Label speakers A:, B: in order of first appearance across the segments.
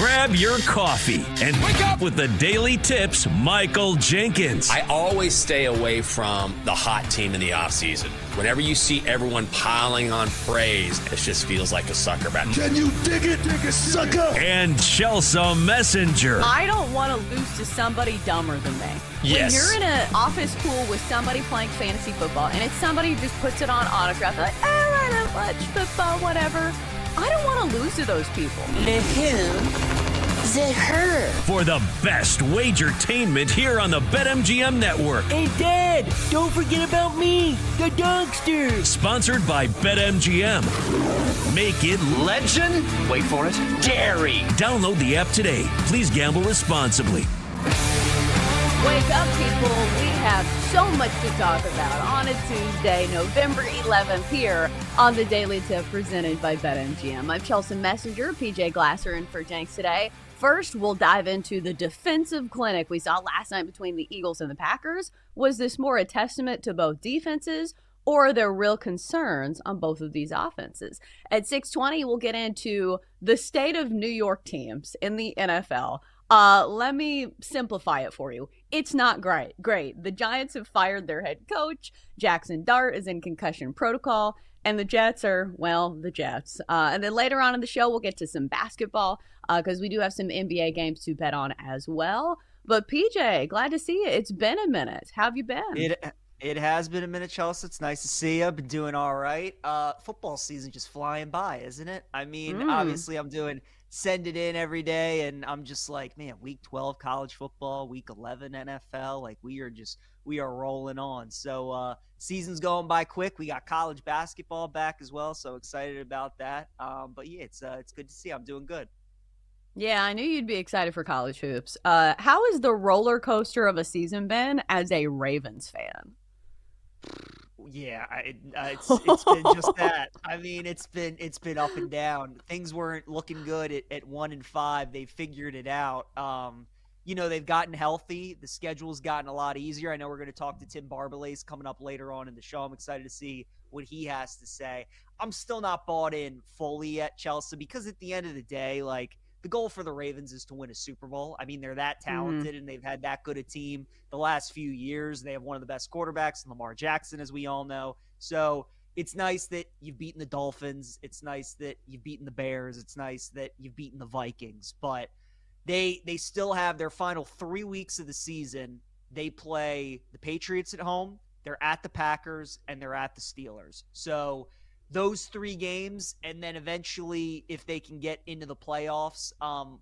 A: Grab your coffee and wake up with the Daily Tips, Michael Jenkins.
B: I always stay away from the hot team in the offseason. Whenever you see everyone piling on praise, it just feels like a sucker bat.
C: Can you dig it, sucker?
A: And Chelsea Messenger.
D: I don't want to lose to somebody dumber than me.
B: Yes.
D: When you're in an office pool with somebody playing fantasy football and it's somebody who just puts it on autograph, like, I don't watch football, whatever. I don't want to lose to those people.
E: The who? The her.
A: For the best wagertainment here on the BetMGM network.
E: Hey, Dad, don't forget about me, the dogster.
A: Sponsored by BetMGM. Make it
F: Legend? Wait for it. Dairy.
A: Download the app today. Please gamble responsibly.
D: Wake up, people. We have so much to talk about on a Tuesday, November 11th, here on the Daily Tip presented by BetMGM. I'm Chelsea Messenger, PJ Glasser, and for Jenks today. First, we'll dive into the defensive clinic we saw last night between the Eagles and the Packers. Was this more a testament to both defenses, or are there real concerns on both of these offenses? At 6:20, we'll get into the state of New York teams in the NFL. Let me simplify it for you. It's not great. The Giants have fired their head coach. Jackson Dart is in concussion protocol. And the Jets are, well, the Jets. And then later on in the show, we'll get to some basketball because we do have some NBA games to bet on as well. But PJ, glad to see you. It's been a minute. How have you been?
G: It has been a minute, Chelsea. It's nice to see you. Been doing all right. Football season just flying by, isn't it? I mean, obviously I'm doing send it in every day, and I'm just like, man, week 12 college football, week 11 NFL, like we are rolling on. So season's going by quick. We got college basketball back as well, so excited about that. But yeah, it's good to see. I'm doing good.
D: Yeah, I knew you'd be excited for college hoops. How has the roller coaster of a season been as a Ravens fan?
G: Yeah, it's been just that. I mean, it's been up and down. Things weren't looking good at 1-5. They figured it out. They've gotten healthy. The schedule's gotten a lot easier. I know we're going to talk to Tim Barbalace coming up later on in the show. I'm excited to see what he has to say. I'm still not bought in fully yet, Chelsea, because at the end of the day, like, the goal for the Ravens is to win a Super Bowl. I mean, they're that talented and they've had that good a team the last few years. They have one of the best quarterbacks, Lamar Jackson, as we all know. So it's nice that you've beaten the Dolphins. It's nice that you've beaten the Bears. It's nice that you've beaten the Vikings. But they still have their final 3 weeks of the season. They play the Patriots at home, they're at the Packers, and they're at the Steelers. So those 3 games, and then eventually, if they can get into the playoffs,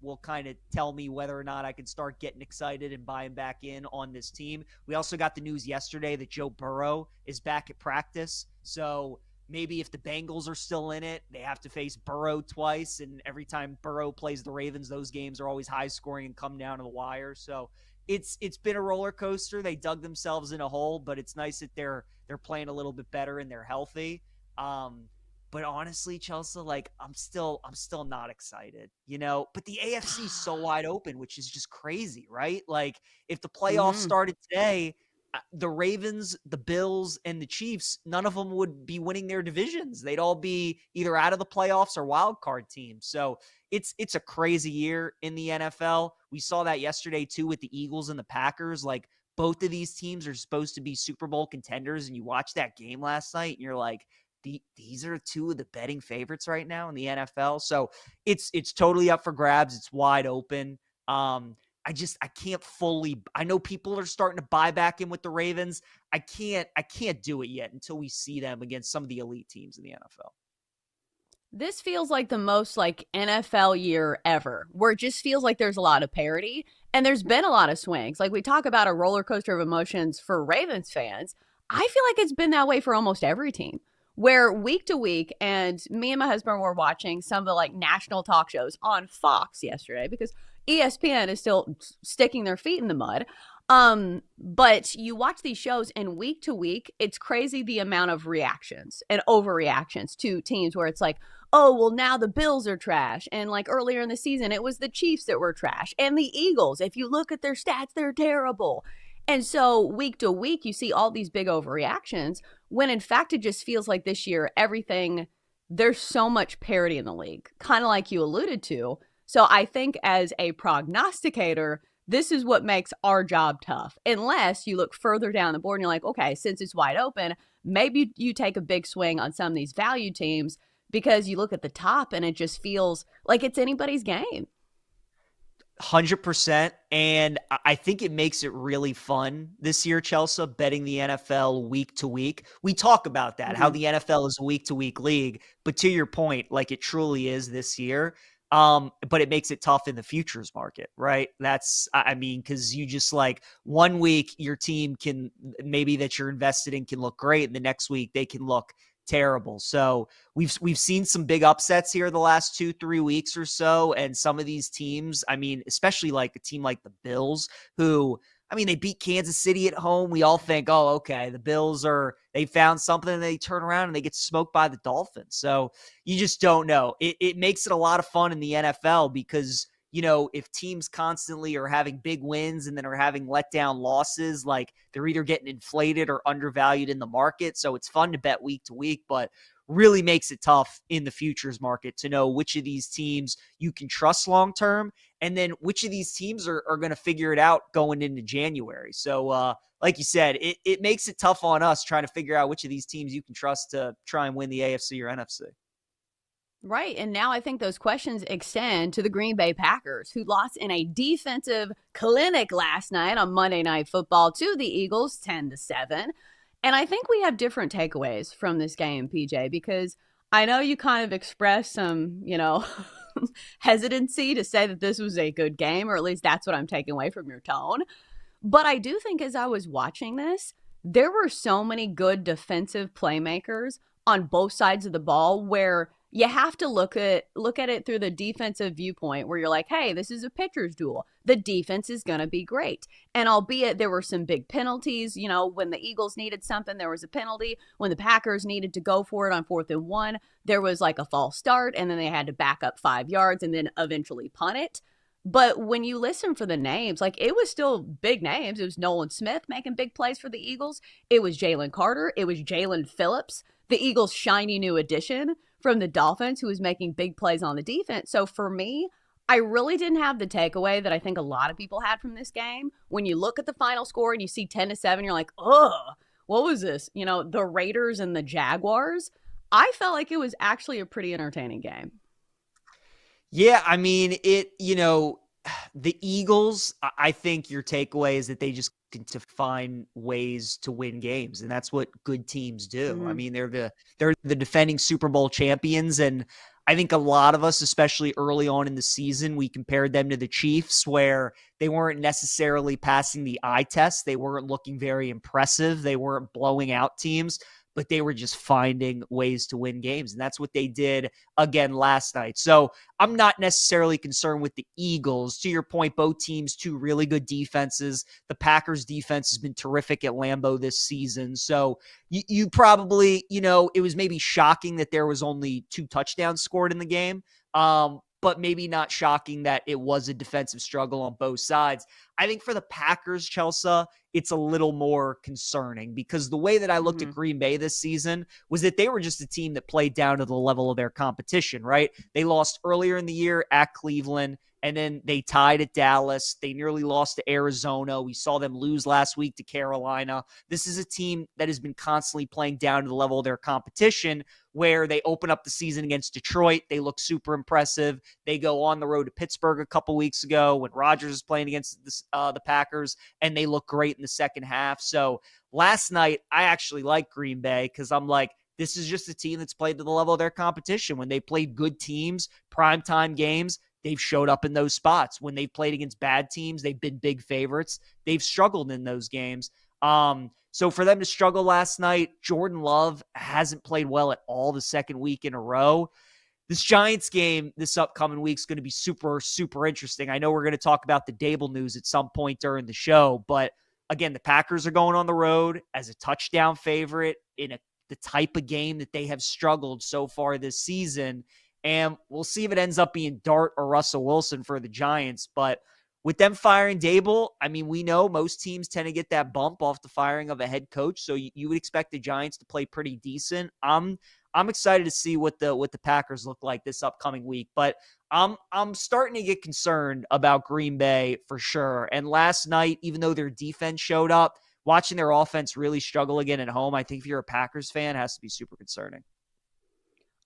G: will kind of tell me whether or not I can start getting excited and buying back in on this team. We also got the news yesterday that Joe Burrow is back at practice. So maybe if the Bengals are still in it, they have to face Burrow twice. And every time Burrow plays the Ravens, those games are always high scoring and come down to the wire. So it's been a roller coaster. They dug themselves in a hole, but it's nice that they're playing a little bit better and they're healthy. But honestly, Chelsea, like I'm still not excited, but the AFC is so wide open, which is just crazy, right? Like if the playoffs started today, the Ravens, the Bills, and the Chiefs, none of them would be winning their divisions. They'd all be either out of the playoffs or wild card teams. So it's a crazy year in the NFL. We saw that yesterday too with the Eagles and the Packers. Like both of these teams are supposed to be Super Bowl contenders, and you watch that game last night and you're like, these are 2 of the betting favorites right now in the NFL. So it's totally up for grabs. It's wide open. I can't fully, I know people are starting to buy back in with the Ravens. I can't do it yet until we see them against some of the elite teams in the NFL.
D: This feels like the most like NFL year ever, where it just feels like there's a lot of parity and there's been a lot of swings. Like we talk about a roller coaster of emotions for Ravens fans. I feel like it's been that way for almost every team. Where week to week, and me and my husband were watching some of the like national talk shows on Fox yesterday because ESPN is still sticking their feet in the mud. But you watch these shows and week to week, it's crazy the amount of reactions and overreactions to teams where it's like, oh, well, now the Bills are trash. And like earlier in the season, it was the Chiefs that were trash. And the Eagles, if you look at their stats, they're terrible. And so week to week, you see all these big overreactions when in fact, it just feels like this year, there's so much parity in the league, kind of like you alluded to. So I think as a prognosticator, this is what makes our job tough. Unless you look further down the board and you're like, okay, since it's wide open, maybe you take a big swing on some of these value teams because you look at the top and it just feels like it's anybody's game.
G: 100%. And I think it makes it really fun this year, Chelsea, betting the NFL week to week. We talk about that, how the NFL is a week to week league. But to your point, like it truly is this year. But it makes it tough in the futures market, right? Because you just like 1 week, your team can maybe that you're invested in can look great. And the next week they can look terrible. So we've seen some big upsets here the last 2-3 weeks or so. And some of these teams, especially like a team like the Bills, who, they beat Kansas City at home. We all think, oh, okay, the Bills they found something and they turn around and they get smoked by the Dolphins. So you just don't know. It makes it a lot of fun in the NFL because, if teams constantly are having big wins and then are having letdown losses, like they're either getting inflated or undervalued in the market. So it's fun to bet week to week, but really makes it tough in the futures market to know which of these teams you can trust long-term and then which of these teams are going to figure it out going into January. So like you said, it makes it tough on us trying to figure out which of these teams you can trust to try and win the AFC or NFC.
D: Right. And now I think those questions extend to the Green Bay Packers, who lost in a defensive clinic last night on Monday Night Football to the Eagles 10-7. And I think we have different takeaways from this game, PJ, because I know you kind of expressed some, hesitancy to say that this was a good game, or at least that's what I'm taking away from your tone. But I do think as I was watching this, there were so many good defensive playmakers on both sides of the ball where you have to look at it through the defensive viewpoint where you're like, hey, this is a pitcher's duel. The defense is going to be great. And albeit there were some big penalties, when the Eagles needed something, there was a penalty. When the Packers needed to go for it on 4th and 1, there was like a false start and then they had to back up 5 yards and then eventually punt it. But when you listen for the names, like it was still big names. It was Nolan Smith making big plays for the Eagles. It was Jalen Carter. It was Jalen Phillips, the Eagles' shiny new addition from the Dolphins, who was making big plays on the defense. So for me, I really didn't have the takeaway that I think a lot of people had from this game. When you look at the final score and you see 10-7, you're like, ugh, what was this? The Raiders and the Jaguars. I felt like it was actually a pretty entertaining game.
G: Yeah, the Eagles, I think your takeaway is that they just need to find ways to win games, and that's what good teams do.
D: Mm-hmm.
G: They're the defending Super Bowl champions, and I think a lot of us, especially early on in the season, we compared them to the Chiefs, where they weren't necessarily passing the eye test. They weren't looking very impressive. They weren't blowing out teams, but they were just finding ways to win games. And that's what they did again last night. So I'm not necessarily concerned with the Eagles. To your point, both teams, two really good defenses. The Packers defense has been terrific at Lambeau this season. So you probably, it was maybe shocking that there was only 2 touchdowns scored in the game. But maybe not shocking that it was a defensive struggle on both sides. I think for the Packers, Chelsea, it's a little more concerning because the way that I looked at Green Bay this season was that they were just a team that played down to the level of their competition, right? They lost earlier in the year at Cleveland, and then they tied at Dallas. They nearly lost to Arizona. We saw them lose last week to Carolina. This is a team that has been constantly playing down to the level of their competition, where they open up the season against Detroit. They look super impressive. They go on the road to Pittsburgh a couple weeks ago when Rodgers is playing against the Packers, and they look great in the second half. So last night, I actually like Green Bay because I'm like, this is just a team that's played to the level of their competition. When they played good teams, primetime games, they've showed up in those spots. When they've played against bad teams, they've been big favorites. They've struggled in those games. So for them to struggle last night, Jordan Love hasn't played well at all the second week in a row. This Giants game this upcoming week is going to be super, super interesting. I know we're going to talk about the Dable news at some point during the show, but again, the Packers are going on the road as a touchdown favorite in the type of game that they have struggled so far this season. And we'll see if it ends up being Dart or Russell Wilson for the Giants. But with them firing Dable, I mean, we know most teams tend to get that bump off the firing of a head coach, so you would expect the Giants to play pretty decent. I'm excited to see what the Packers look like this upcoming week, but I'm starting to get concerned about Green Bay for sure. And last night, even though their defense showed up, watching their offense really struggle again at home, I think if you're a Packers fan, it has to be super concerning.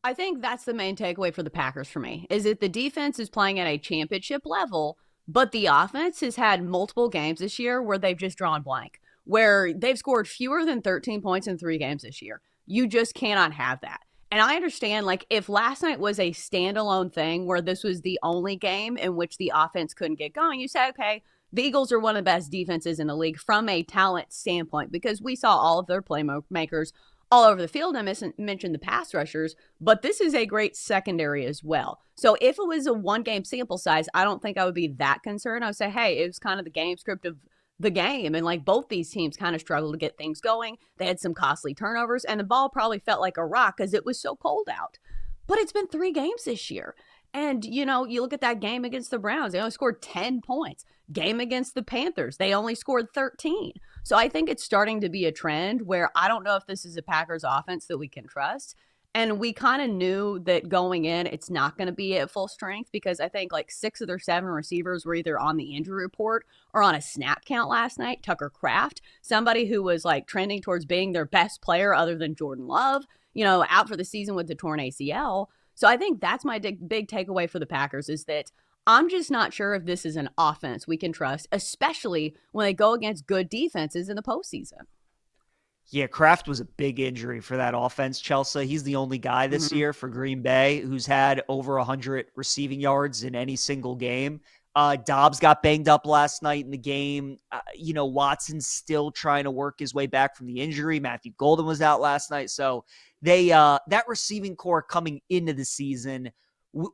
D: I think that's the main takeaway for the Packers for me, is that the defense is playing at a championship level, but the offense has had multiple games this year where they've just drawn blank, where they've scored fewer than 13 points in 3 games this year. You just cannot have that. And I understand, like, if last night was a standalone thing where this was the only game in which the offense couldn't get going, you say, okay, the Eagles are one of the best defenses in the league from a talent standpoint, because we saw all of their playmakers all over the field. I mentioned the pass rushers, but this is a great secondary as well. So if it was a 1-game sample size, I don't think I would be that concerned. I would say, hey, it was kind of the game script of the game. And like both these teams kind of struggled to get things going. They had some costly turnovers, and the ball probably felt like a rock because it was so cold out. But it's been 3 games this year. And, you know, you look at that game against the Browns, they only scored 10 points. Game against the Panthers, they only scored 13. So I think it's starting to be a trend where I don't know if this is a Packers offense that we can trust. And we kind of knew that going in, it's not going to be at full strength, because I think like 6 of their 7 receivers were either on the injury report or on a snap count last night. Tucker Kraft, somebody who was like trending towards being their best player other than Jordan Love, you know, out for the season with the torn ACL. So I think that's my big takeaway for the Packers, is that I'm just not sure if this is an offense we can trust, especially when they go against good defenses in the postseason.
G: Yeah, Kraft was a big injury for that offense, Chelsea. He's the only guy this year for Green Bay who's had over 100 receiving yards in any single game. Dobbs got banged up last night in the game. Watson's still trying to work his way back from the injury. Matthew Golden was out last night. So they that receiving core coming into the season,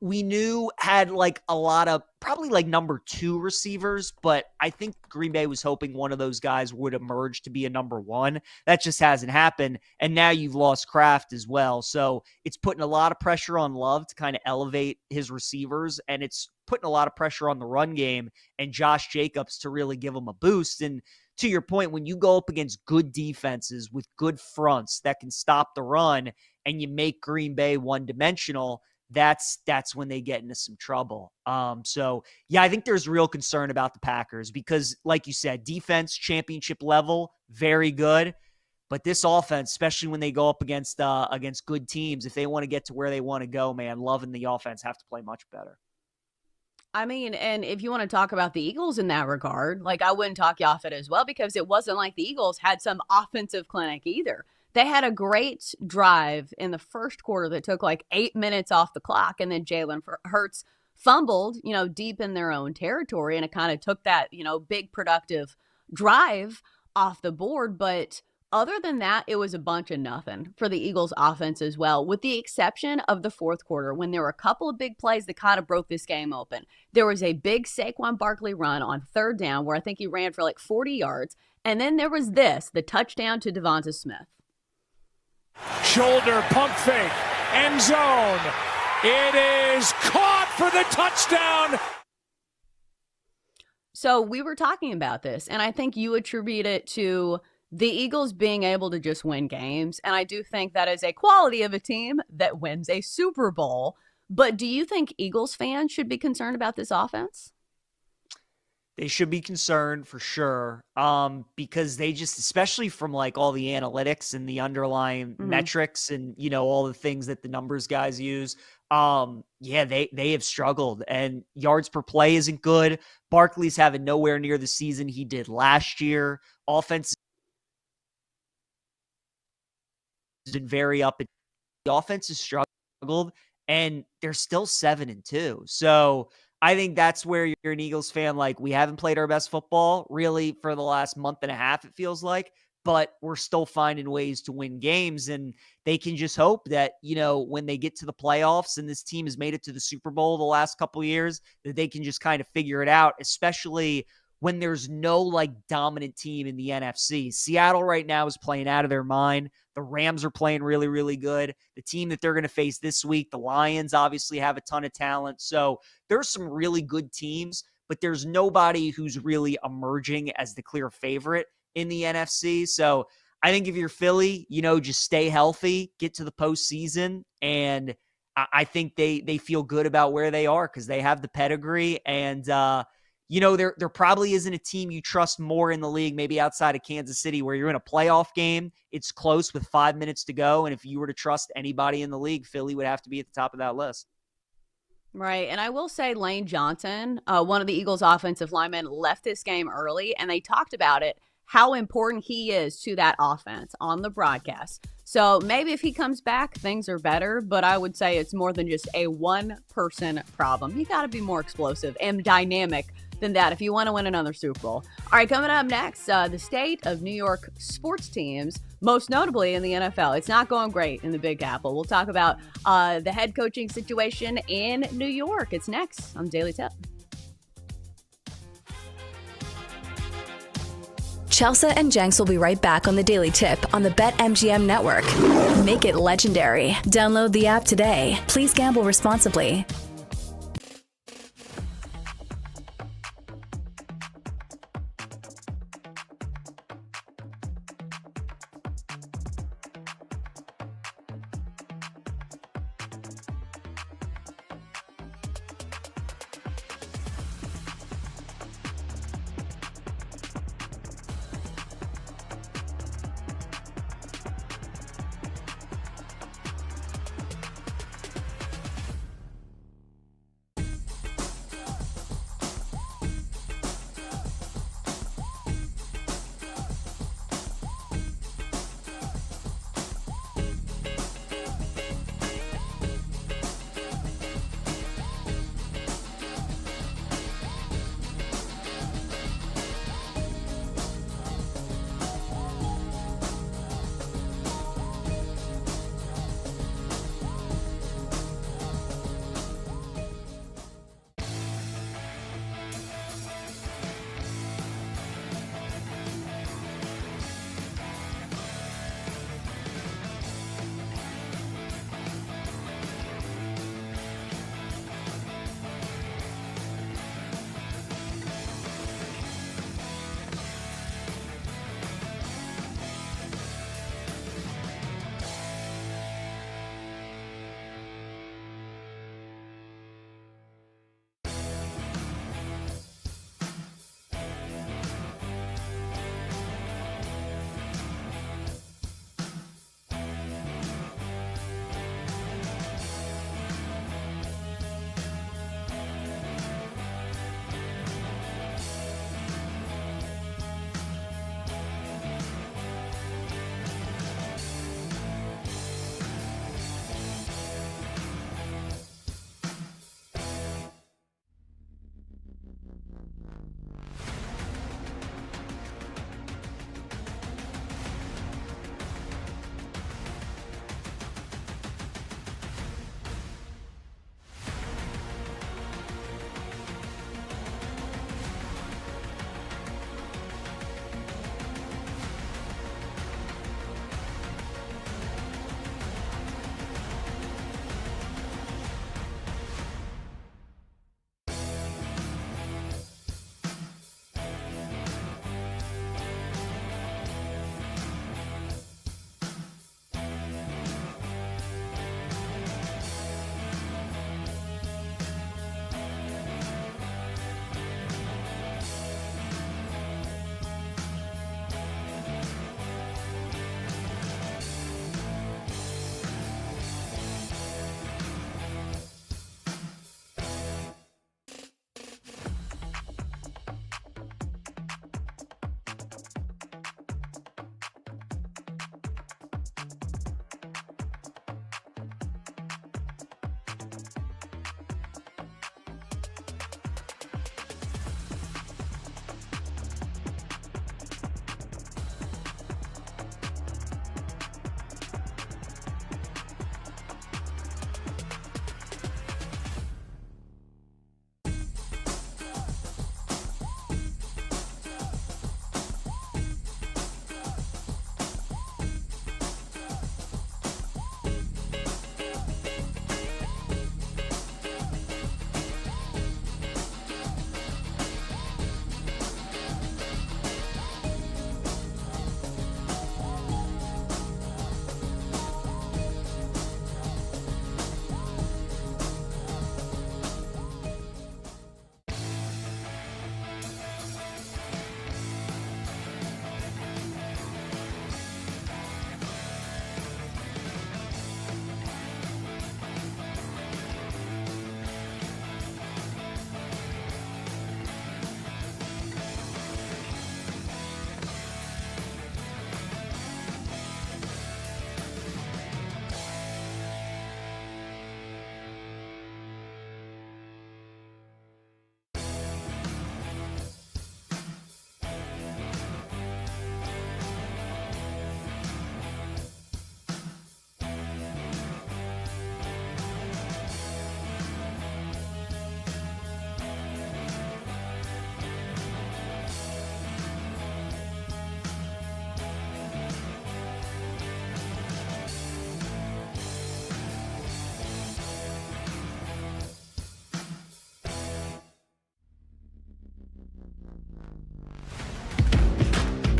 G: we knew had like a lot of probably like number 2 receivers, but I think Green Bay was hoping one of those guys would emerge to be a number 1. That just hasn't happened. And now you've lost Kraft as well. So it's putting a lot of pressure on Love to kind of elevate his receivers, and it's putting a lot of pressure on the run game and Josh Jacobs to really give them a boost. And to your point, when you go up against good defenses with good fronts that can stop the run and you make Green Bay one-dimensional, that's when they get into some trouble. I think there's real concern about the Packers because, like you said, defense, championship level, very good. But this offense, especially when they go up against good teams, if they want to get to where they want to go, man, Love and the offense have to play much better.
D: I mean, and if you want to talk about the Eagles in that regard, like I wouldn't talk you off it as well, because it wasn't like the Eagles had some offensive clinic either. They had a great drive in the first quarter that took like 8 minutes off the clock, and then Jalen Hurts fumbled, deep in their own territory, and it kind of took that, big productive drive off the board. But other than that, it was a bunch of nothing for the Eagles offense as well, with the exception of the fourth quarter when there were a couple of big plays that kind of broke this game open. There was a big Saquon Barkley run on 3rd down where I think he ran for like 40 yards. And then there was the touchdown to Devonta Smith.
C: Shoulder pump fake, end zone. It is caught for the touchdown.
D: So we were talking about this, and I think you attribute it to the Eagles being able to just win games. And I do think that is a quality of a team that wins a Super Bowl. But do you think Eagles fans should be concerned about this offense?
G: They should be concerned for sure, because they just, especially from like all the analytics and the underlying metrics and, all the things that the numbers guys use, they have struggled, and yards per play isn't good. Barkley's having nowhere near the season he did last year. Offense has been very up. The offense has struggled, and they're still 7-2. So I think that's where you're an Eagles fan. Like, we haven't played our best football really for the last month and a half, it feels like, but we're still finding ways to win games. And they can just hope that, when they get to the playoffs and this team has made it to the Super Bowl the last couple of years, that they can just kind of figure it out, especially when there's no like dominant team in the NFC. Seattle right now is playing out of their mind. The Rams are playing really, really good. The team that they're going to face this week, the Lions, obviously have a ton of talent. So there's some really good teams, but there's nobody who's really emerging as the clear favorite in the NFC. So I think if you're Philly, just stay healthy, get to the postseason, and I think they feel good about where they are because they have the pedigree. And, there probably isn't a team you trust more in the league, maybe outside of Kansas City, where you're in a playoff game. It's close with 5 minutes to go. And if you were to trust anybody in the league, Philly would have to be at the top of that list.
D: Right. And I will say Lane Johnson, one of the Eagles offensive linemen, left this game early, and they talked about it, how important he is to that offense on the broadcast. So maybe if he comes back, things are better, but I would say it's more than just a one-person problem. You got to be more explosive and dynamic than that if you want to win another Super Bowl. All right, coming up next, the state of New York sports teams, most notably in the NFL. It's not going great in the Big Apple. We'll talk about the head coaching situation in New York. It's next on Daily Tip.
H: Chelsea and Jenks will be right back on the Daily Tip on the BetMGM network. Make it legendary. Download the app today. Please gamble responsibly.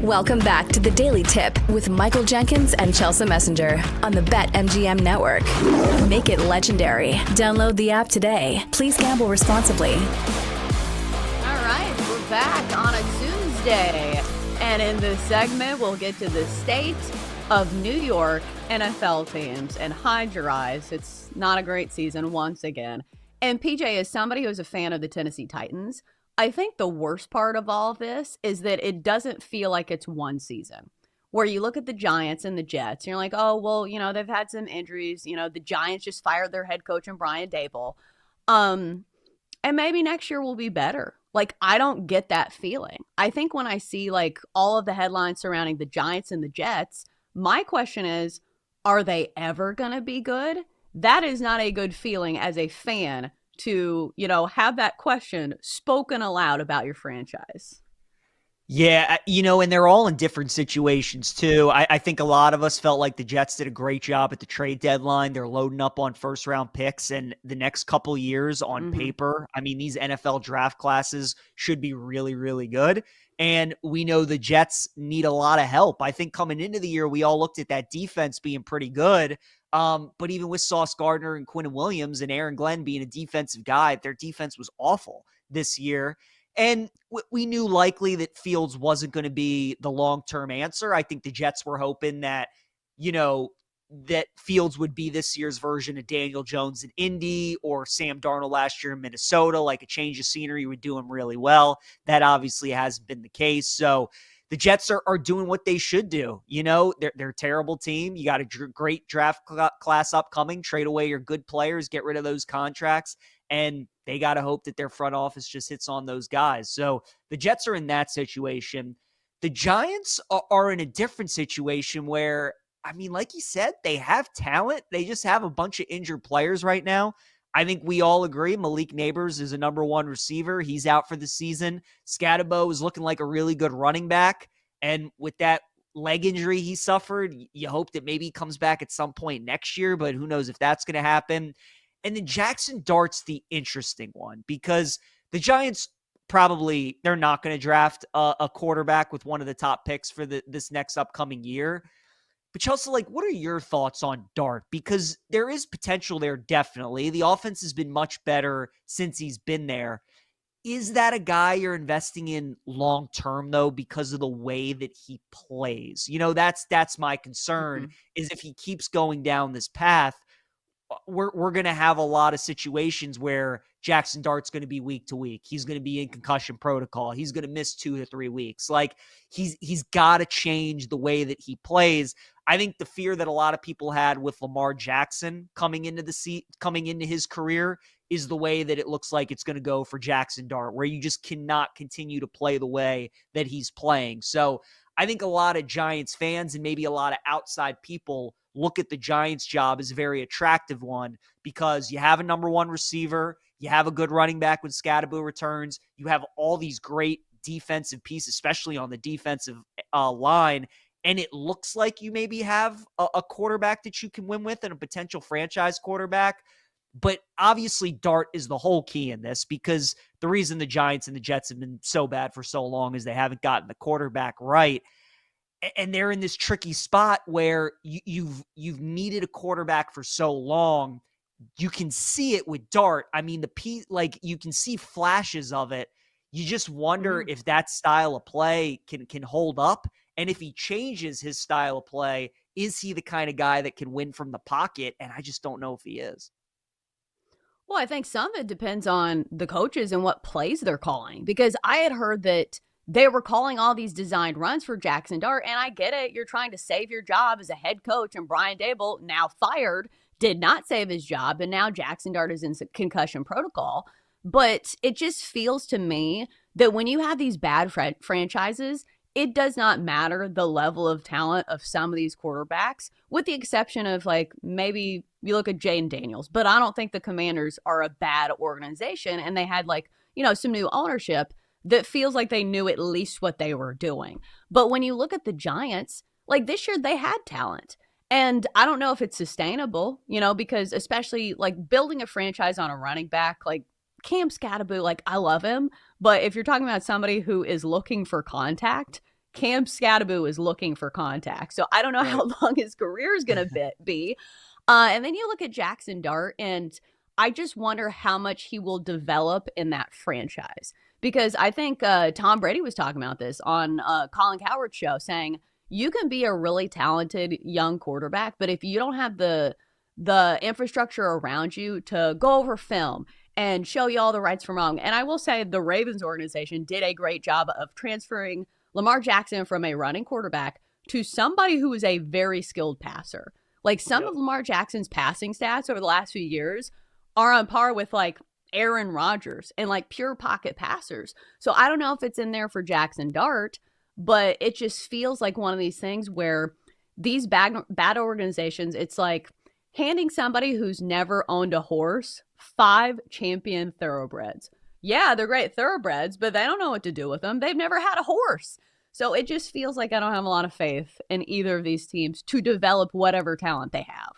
H: Welcome back to the Daily Tip with Michael Jenkins and Chelsea Messenger on the BetMGM Network. Make it legendary. Download the app today. Please gamble responsibly.
D: All right, we're back on a Tuesday. And in this segment, we'll get to the state of New York NFL teams. And hide your eyes. It's not a great season once again. And PJ, as somebody who's a fan of the Tennessee Titans, I think the worst part of all of this is that it doesn't feel like it's one season. Where you look at the Giants and the Jets, and you're like, oh, well, they've had some injuries. The Giants just fired their head coach and Brian Dable. And maybe next year will be better. Like, I don't get that feeling. I think when I see, like, all of the headlines surrounding the Giants and the Jets, my question is, are they ever going to be good? That is not a good feeling as a fan to, have that question spoken aloud about your franchise.
G: Yeah, and they're all in different situations, too. I think a lot of us felt like the Jets did a great job at the trade deadline. They're loading up on first-round picks, and the next couple years on paper, I mean, these NFL draft classes should be really, really good. And we know the Jets need a lot of help. I think coming into the year, we all looked at that defense being pretty good. But even with Sauce Gardner and Quinnen Williams and Aaron Glenn being a defensive guy, their defense was awful this year. And we knew likely that Fields wasn't going to be the long-term answer. I think the Jets were hoping that, that Fields would be this year's version of Daniel Jones in Indy or Sam Darnold last year in Minnesota. Like a change of scenery would do him really well. That obviously hasn't been the case. So the Jets are doing what they should do. They're a terrible team. You got a great draft class upcoming. Trade away your good players. Get rid of those contracts. And they got to hope that their front office just hits on those guys. So the Jets are in that situation. The Giants are in a different situation where, I mean, like you said, they have talent. They just have a bunch of injured players right now. I think we all agree Malik Neighbors is a number one receiver. He's out for the season. Scatterbo is looking like a really good running back. And with that leg injury he suffered, you hope that maybe he comes back at some point next year, but who knows if that's going to happen. And then Jackson Dart's the interesting one because the Giants they're not going to draft a quarterback with one of the top picks for this next upcoming year. But Chelsea, what are your thoughts on Dart? Because there is potential there, definitely. The offense has been much better since he's been there. Is that a guy you're investing in long-term, though, because of the way that he plays? That's my concern, is if he keeps going down this path, we're going to have a lot of situations where Jackson Dart's going to be week to week. He's going to be in concussion protocol. He's going to miss 2 to 3 weeks. He's got to change the way that he plays. I think the fear that a lot of people had with Lamar Jackson coming into his career is the way that it looks like it's going to go for Jackson Dart, where you just cannot continue to play the way that he's playing. So I think a lot of Giants fans and maybe a lot of outside people look at the Giants job as a very attractive one because you have a number one receiver, you have a good running back when Scatterbo returns, you have all these great defensive pieces, especially on the defensive line, and it looks like you maybe have a quarterback that you can win with and a potential franchise quarterback. But obviously Dart is the whole key in this because the reason the Giants and the Jets have been so bad for so long is they haven't gotten the quarterback right. And they're in this tricky spot where you've needed a quarterback for so long. You can see it with Dart. I mean, you can see flashes of it. You just wonder if that style of play can hold up. And if he changes his style of play, is he the kind of guy that can win from the pocket? And I just don't know if he is.
D: Well, I think some of it depends on the coaches and what plays they're calling, because I had heard that they were calling all these designed runs for Jackson Dart, and I get it. You're trying to save your job as a head coach, and Brian Dable, now fired, did not save his job, and now Jackson Dart is in concussion protocol. But it just feels to me that when you have these bad franchises, it does not matter the level of talent of some of these quarterbacks, with the exception of maybe you look at Jaden Daniels. But I don't think the Commanders are a bad organization, and they had some new ownership that feels like they knew at least what they were doing. But when you look at the Giants, this year they had talent. And I don't know if it's sustainable, because especially building a franchise on a running back, Cam Scatterbo, I love him. But if you're talking about somebody who is looking for contact, Cam Scattaboo is looking for contact. So I don't know how long his career is going to be. And then you look at Jackson Dart, and I just wonder how much he will develop in that franchise. Because I think Tom Brady was talking about this on Colin Cowherd's show, saying you can be a really talented young quarterback, but if you don't have the infrastructure around you to go over film and show you all the rights from wrong. And I will say the Ravens organization did a great job of transferring Lamar Jackson from a running quarterback to somebody who is a very skilled passer. Like some of Lamar Jackson's passing stats over the last few years are on par with like Aaron Rodgers and like pure pocket passers. So I don't know if it's in there for Jackson Dart, but it just feels like one of these things where these bad organizations, it's like handing somebody who's never owned a horse 5 champion thoroughbreds. Yeah, they're great thoroughbreds, but they don't know what to do with them. They've never had a horse. So it just feels like I don't have a lot of faith in either of these teams to develop whatever talent they have.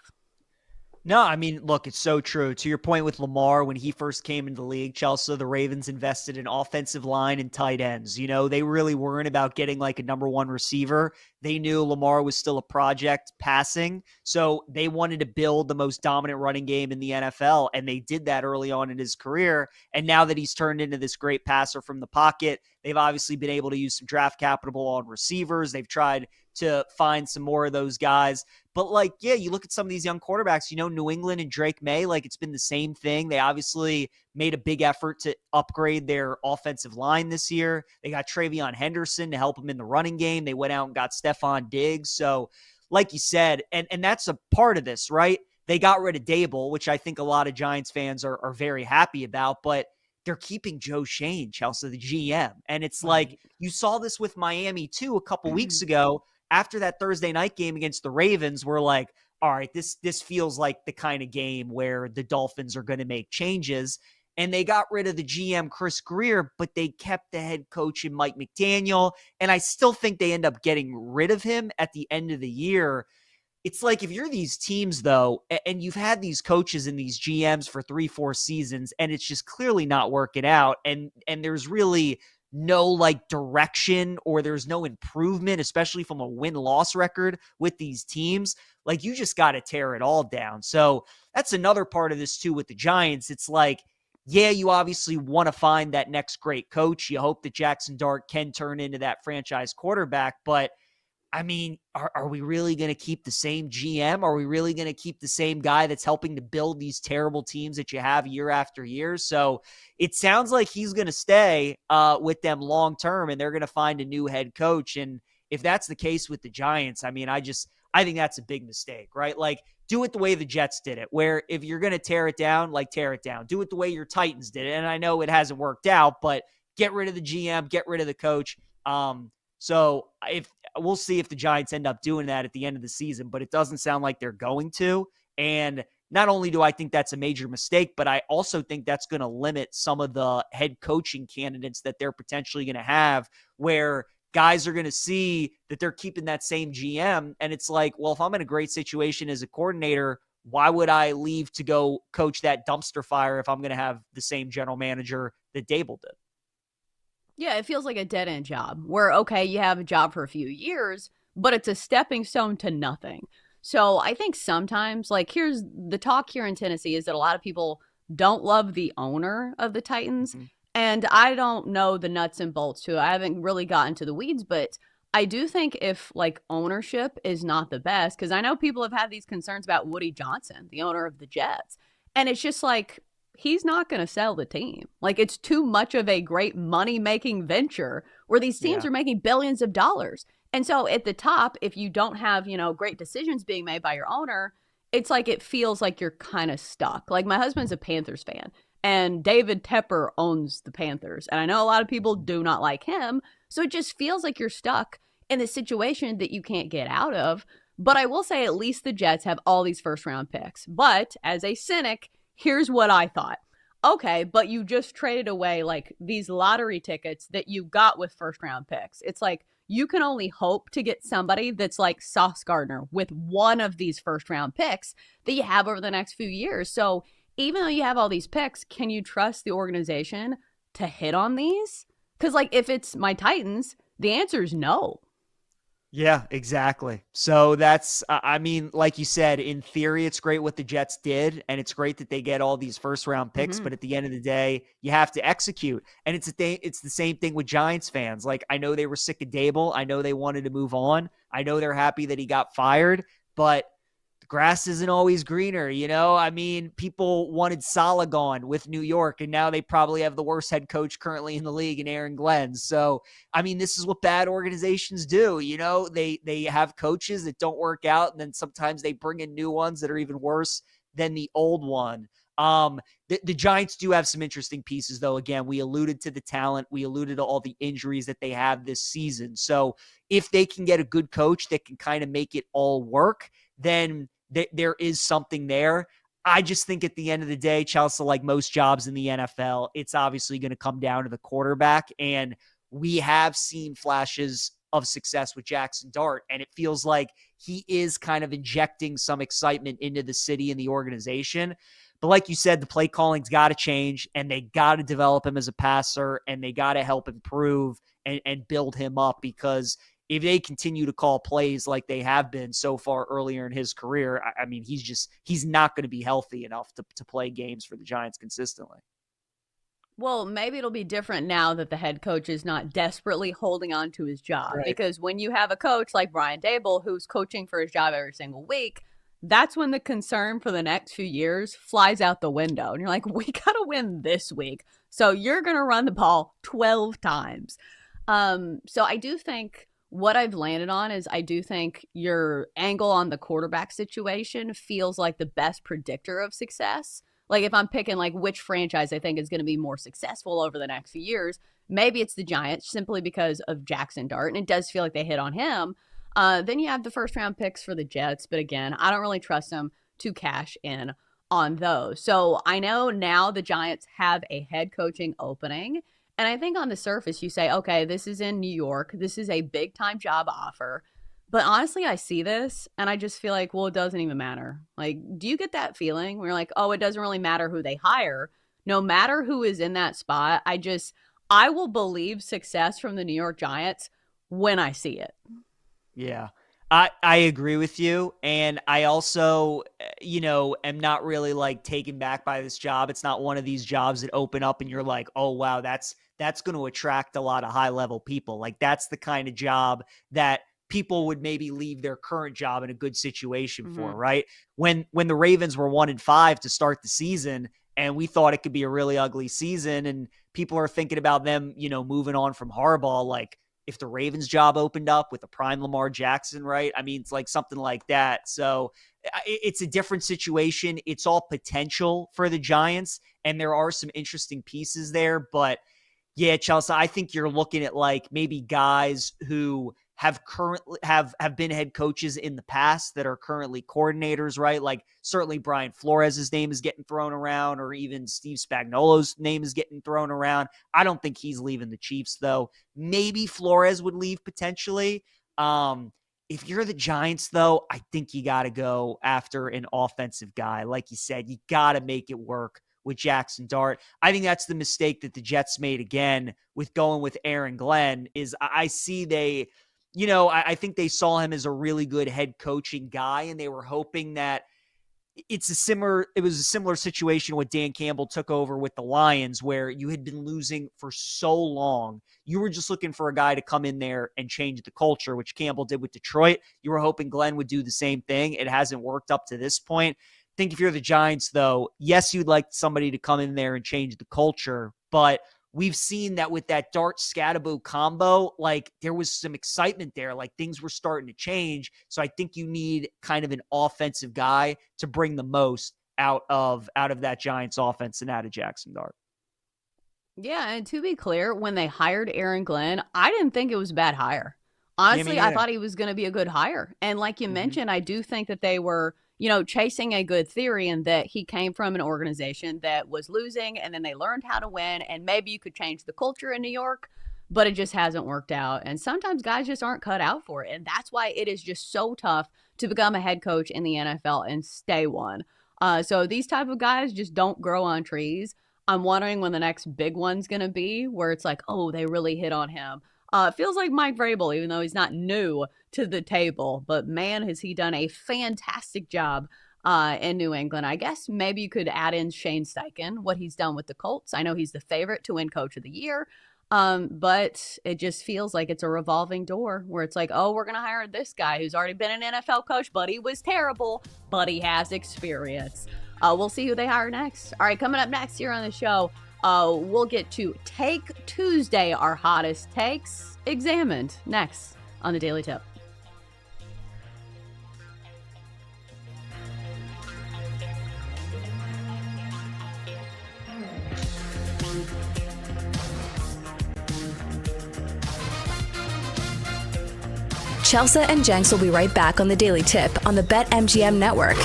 G: No, I mean, look, it's so true. To your point with Lamar, when he first came into the league, Chelsea, the Ravens invested in offensive line and tight ends. You know, they really weren't about getting like a number one receiver. They knew Lamar was still a project passing, so they wanted to build the most dominant running game in the NFL, and they did that early on in his career. And now that he's turned into this great passer from the pocket, they've obviously been able to use some draft capital on receivers. They've tried to find some more of those guys. But like, yeah, you look at some of these young quarterbacks, you know, New England and Drake May, like it's been the same thing. They obviously made a big effort to upgrade their offensive line this year. They got Travion Henderson to help them in the running game. They went out and got Stephon Diggs. So like you said, and that's a part of this, right? They got rid of Dable, which I think a lot of Giants fans are very happy about, but they're keeping Joe Shane, Chelsea, the GM. And it's like, you saw this with Miami too a couple weeks ago. After that Thursday night game against the Ravens, we're like, all right, this feels like the kind of game where the Dolphins are going to make changes. And they got rid of the GM, Chris Greer, but they kept the head coach in Mike McDaniel. And I still think they end up getting rid of him at the end of the year. It's like if you're these teams, though, and you've had these coaches and these GMs for 3-4 seasons, and it's just clearly not working out, and there's really no like direction or there's no improvement, especially from a win-loss record with these teams, like you just got to tear it all down. So that's another part of this too with the Giants. It's like, yeah, you obviously want to find that next great coach. You hope that Jackson Dart can turn into that franchise quarterback, but I mean, are we really going to keep the same GM? Are we really going to keep the same guy that's helping to build these terrible teams that you have year after year? So it sounds like he's going to stay with them long term, and they're going to find a new head coach. And if that's the case with the Giants, I mean, I think that's a big mistake, right? Like, do it the way the Jets did it, where if you're going to tear it down, like tear it down. Do it the way your Titans did it. And I know it hasn't worked out, but get rid of the GM, get rid of the coach. So if we'll see if the Giants end up doing that at the end of the season, but it doesn't sound like they're going to. And not only do I think that's a major mistake, but I also think that's going to limit some of the head coaching candidates that they're potentially going to have, where guys are going to see that they're keeping that same GM. And it's like, well, if I'm in a great situation as a coordinator, why would I leave to go coach that dumpster fire if I'm going to have the same general manager that Dable did?
D: Yeah, it feels like a dead-end job where, okay, you have a job for a few years, but it's a stepping stone to nothing. So I think sometimes, like, here's the talk here in Tennessee is that a lot of people don't love the owner of the Titans. Mm-hmm. And I don't know the nuts and bolts to it. I haven't really gotten to the weeds, but I do think if, like, ownership is not the best, because I know people have had these concerns about Woody Johnson, the owner of the Jets. And it's just like, he's not going to sell the team. Like, it's too much of a great money-making venture where these teams are making billions of dollars. And so at the top, if you don't have, you know, great decisions being made by your owner, it's like it feels like you're kind of stuck. Like, my husband's a Panthers fan, and David Tepper owns the Panthers. And I know a lot of people do not like him. So it just feels like you're stuck in a situation that you can't get out of. But I will say at least the Jets have all these first-round picks. But as a cynic, here's what I thought. Okay, but you just traded away like these lottery tickets that you got with first round picks. It's like you can only hope to get somebody that's like Sauce Gardner with one of these first round picks that you have over the next few years. So even though you have all these picks, can you trust the organization to hit on these? Because like if it's my Titans, The answer is no.
G: Yeah, exactly. So that's, I mean, like you said, in theory, it's great what the Jets did, and it's great that they get all these first-round picks. But at the end of the day, you have to execute, and it's the same thing with Giants fans. Like, I know they were sick of Dable. I know they wanted to move on. I know they're happy that he got fired, but the grass isn't always greener, you know? I mean, people wanted Saleh gone with New York, and now they probably have the worst head coach currently in the league in Aaron Glenn. So, I mean, this is what bad organizations do. You know, they have coaches that don't work out, and then sometimes they bring in new ones that are even worse than the old one. The Giants do have some interesting pieces, though. Again, we alluded to the talent. We alluded to all the injuries that they have this season. So if they can get a good coach that can kind of make it all work, then there is something there. I just think at the end of the day, Chelsea, like most jobs in the NFL, it's obviously going to come down to the quarterback. And we have seen flashes of success with Jackson Dart, and it feels like he is kind of injecting some excitement into the city and the organization. But like you said, the play calling's got to change, and they got to develop him as a passer, and they got to help improve and build him up, because if they continue to call plays like they have been so far earlier in his career, I mean, he's not going to be healthy enough to play games for the Giants consistently.
D: Well, maybe it'll be different now that the head coach is not desperately holding on to his job.
G: Right.
D: Because when you have a coach like Brian Dable who's coaching for his job every single week, that's when the concern for the next few years flies out the window. And you're like, we got to win this week. So you're going to run the ball 12 times. So I do think what I've landed on is I do think your angle on the quarterback situation feels like the best predictor of success. Like if I'm picking like which franchise I think is going to be more successful over the next few years, maybe it's the Giants simply because of Jackson Dart. And it does feel like they hit on him. Then you have the first round picks for the Jets. But again, I don't really trust them to cash in on those. So I know now the Giants have a head coaching opening. And I think on the surface, you say, okay, this is in New York. This is a big time job offer. But honestly, I see this and I just feel like, well, it doesn't even matter. Like, do you get that feeling where you're like, oh, it doesn't really matter who they hire. No matter who is in that spot, I will believe success from the New York Giants when I see it.
G: Yeah. I agree with you. And I also, am not really like taken back by this job. It's not one of these jobs that open up and you're like, oh, wow, that's going to attract a lot of high level people. Like that's the kind of job that people would maybe leave their current job in a good situation for, right? When the Ravens were 1-5 to start the season, and we thought it could be a really ugly season, and people are thinking about them, moving on from Harbaugh, like, if the Ravens job opened up with a prime Lamar Jackson, right? I mean, it's like something like that. So it's a different situation. It's all potential for the Giants, and there are some interesting pieces there. But yeah, Chelsea, I think you're looking at like maybe guys who have currently have been head coaches in the past that are currently coordinators, right? Like certainly Brian Flores' name is getting thrown around, or even Steve Spagnuolo's name is getting thrown around. I don't think he's leaving the Chiefs though. Maybe Flores would leave potentially. If you're the Giants though, I think you got to go after an offensive guy. Like you said, you got to make it work with Jackson Dart. I think that's the mistake that the Jets made again with going with Aaron Glenn. Is I see they, I think they saw him as a really good head coaching guy, and they were hoping that it was a similar situation when Dan Campbell took over with the Lions, where you had been losing for so long. You were just looking for a guy to come in there and change the culture, which Campbell did with Detroit. You were hoping Glenn would do the same thing. It hasn't worked up to this point. I think if you're the Giants, though, yes, you'd like somebody to come in there and change the culture, but we've seen that with that Dart-Scadaboo combo, like there was some excitement there, like things were starting to change. So I think you need kind of an offensive guy to bring the most out of that Giants offense and out of Jackson Dart.
D: Yeah, and to be clear, when they hired Aaron Glenn, I didn't think it was a bad hire. Honestly, I thought he was going to be a good hire. And like you mentioned, I do think that they were, chasing a good theory, and that he came from an organization that was losing, and then they learned how to win, and maybe you could change the culture in New York, but it just hasn't worked out. And sometimes guys just aren't cut out for it. And that's why it is just so tough to become a head coach in the NFL and stay one. So these type of guys just don't grow on trees. I'm wondering when the next big one's going to be, where it's like, oh, they really hit on him. Feels like Mike Vrabel, even though he's not new to the table. But man, has he done a fantastic job in New England. I guess maybe you could add in Shane Steichen, what he's done with the Colts. I know he's the favorite to win Coach of the Year. But it just feels like it's a revolving door where it's like, oh, we're going to hire this guy who's already been an NFL coach, but he was terrible, but he has experience. We'll see who they hire next. All right, coming up next here on the show, we'll get to Take Tuesday, our hottest takes examined next on the Daily Tip.
H: Chelsea and Jenks will be right back on the Daily Tip on the BetMGM network.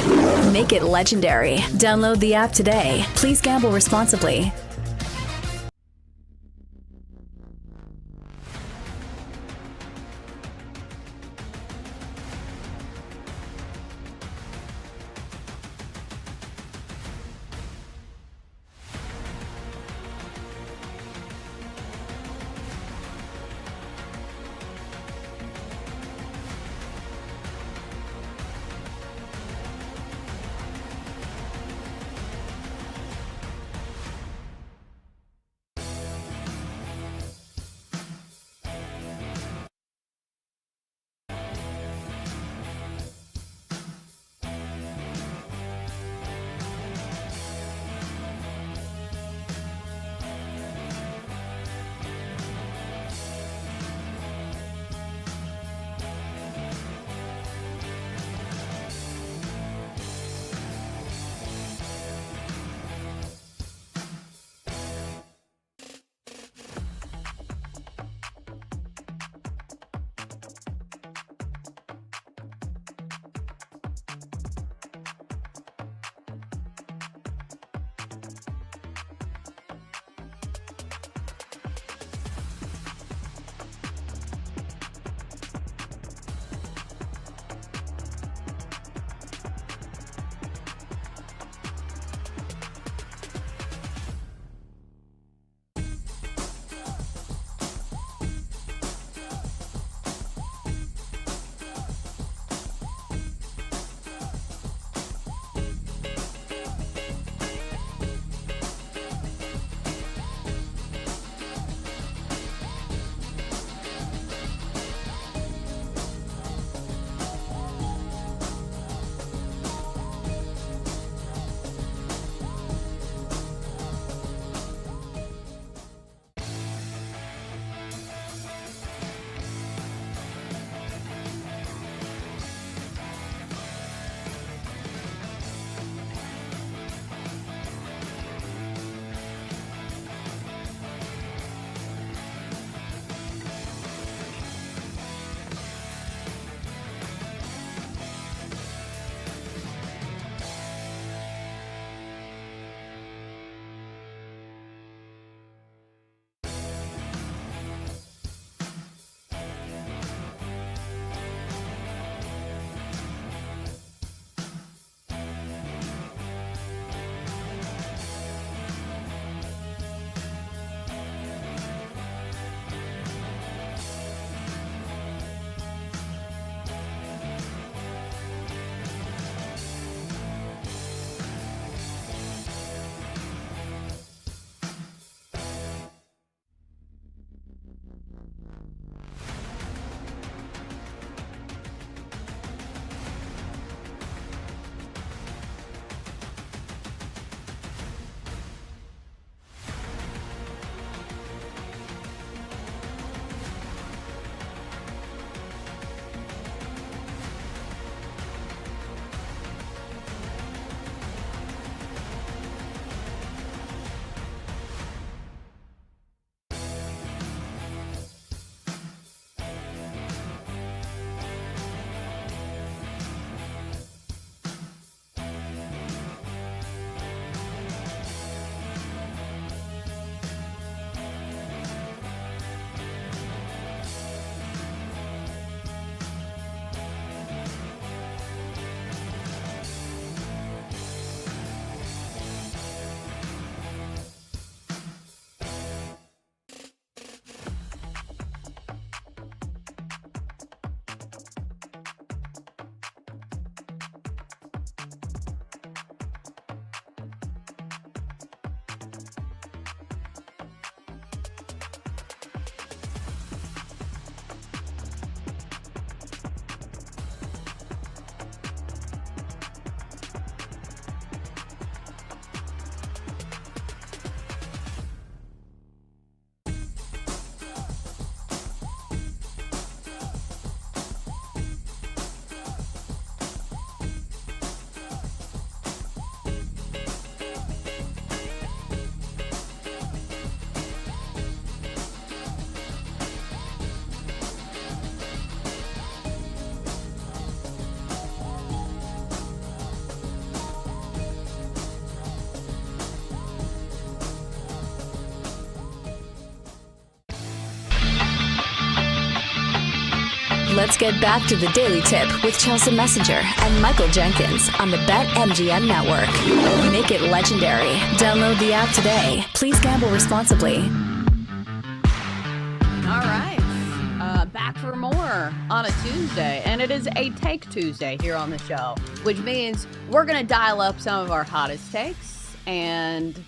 H: Make it legendary. Download the app today. Please gamble responsibly. Let's get back to the Daily Tip with Chelsea Messenger and Michael Jenkins on the BetMGM Network. Make it legendary. Download the app today. Please gamble responsibly.
D: All right. Back for more on a Tuesday. And it is a Take Tuesday here on the show, which means we're going to dial up some of our hottest takes and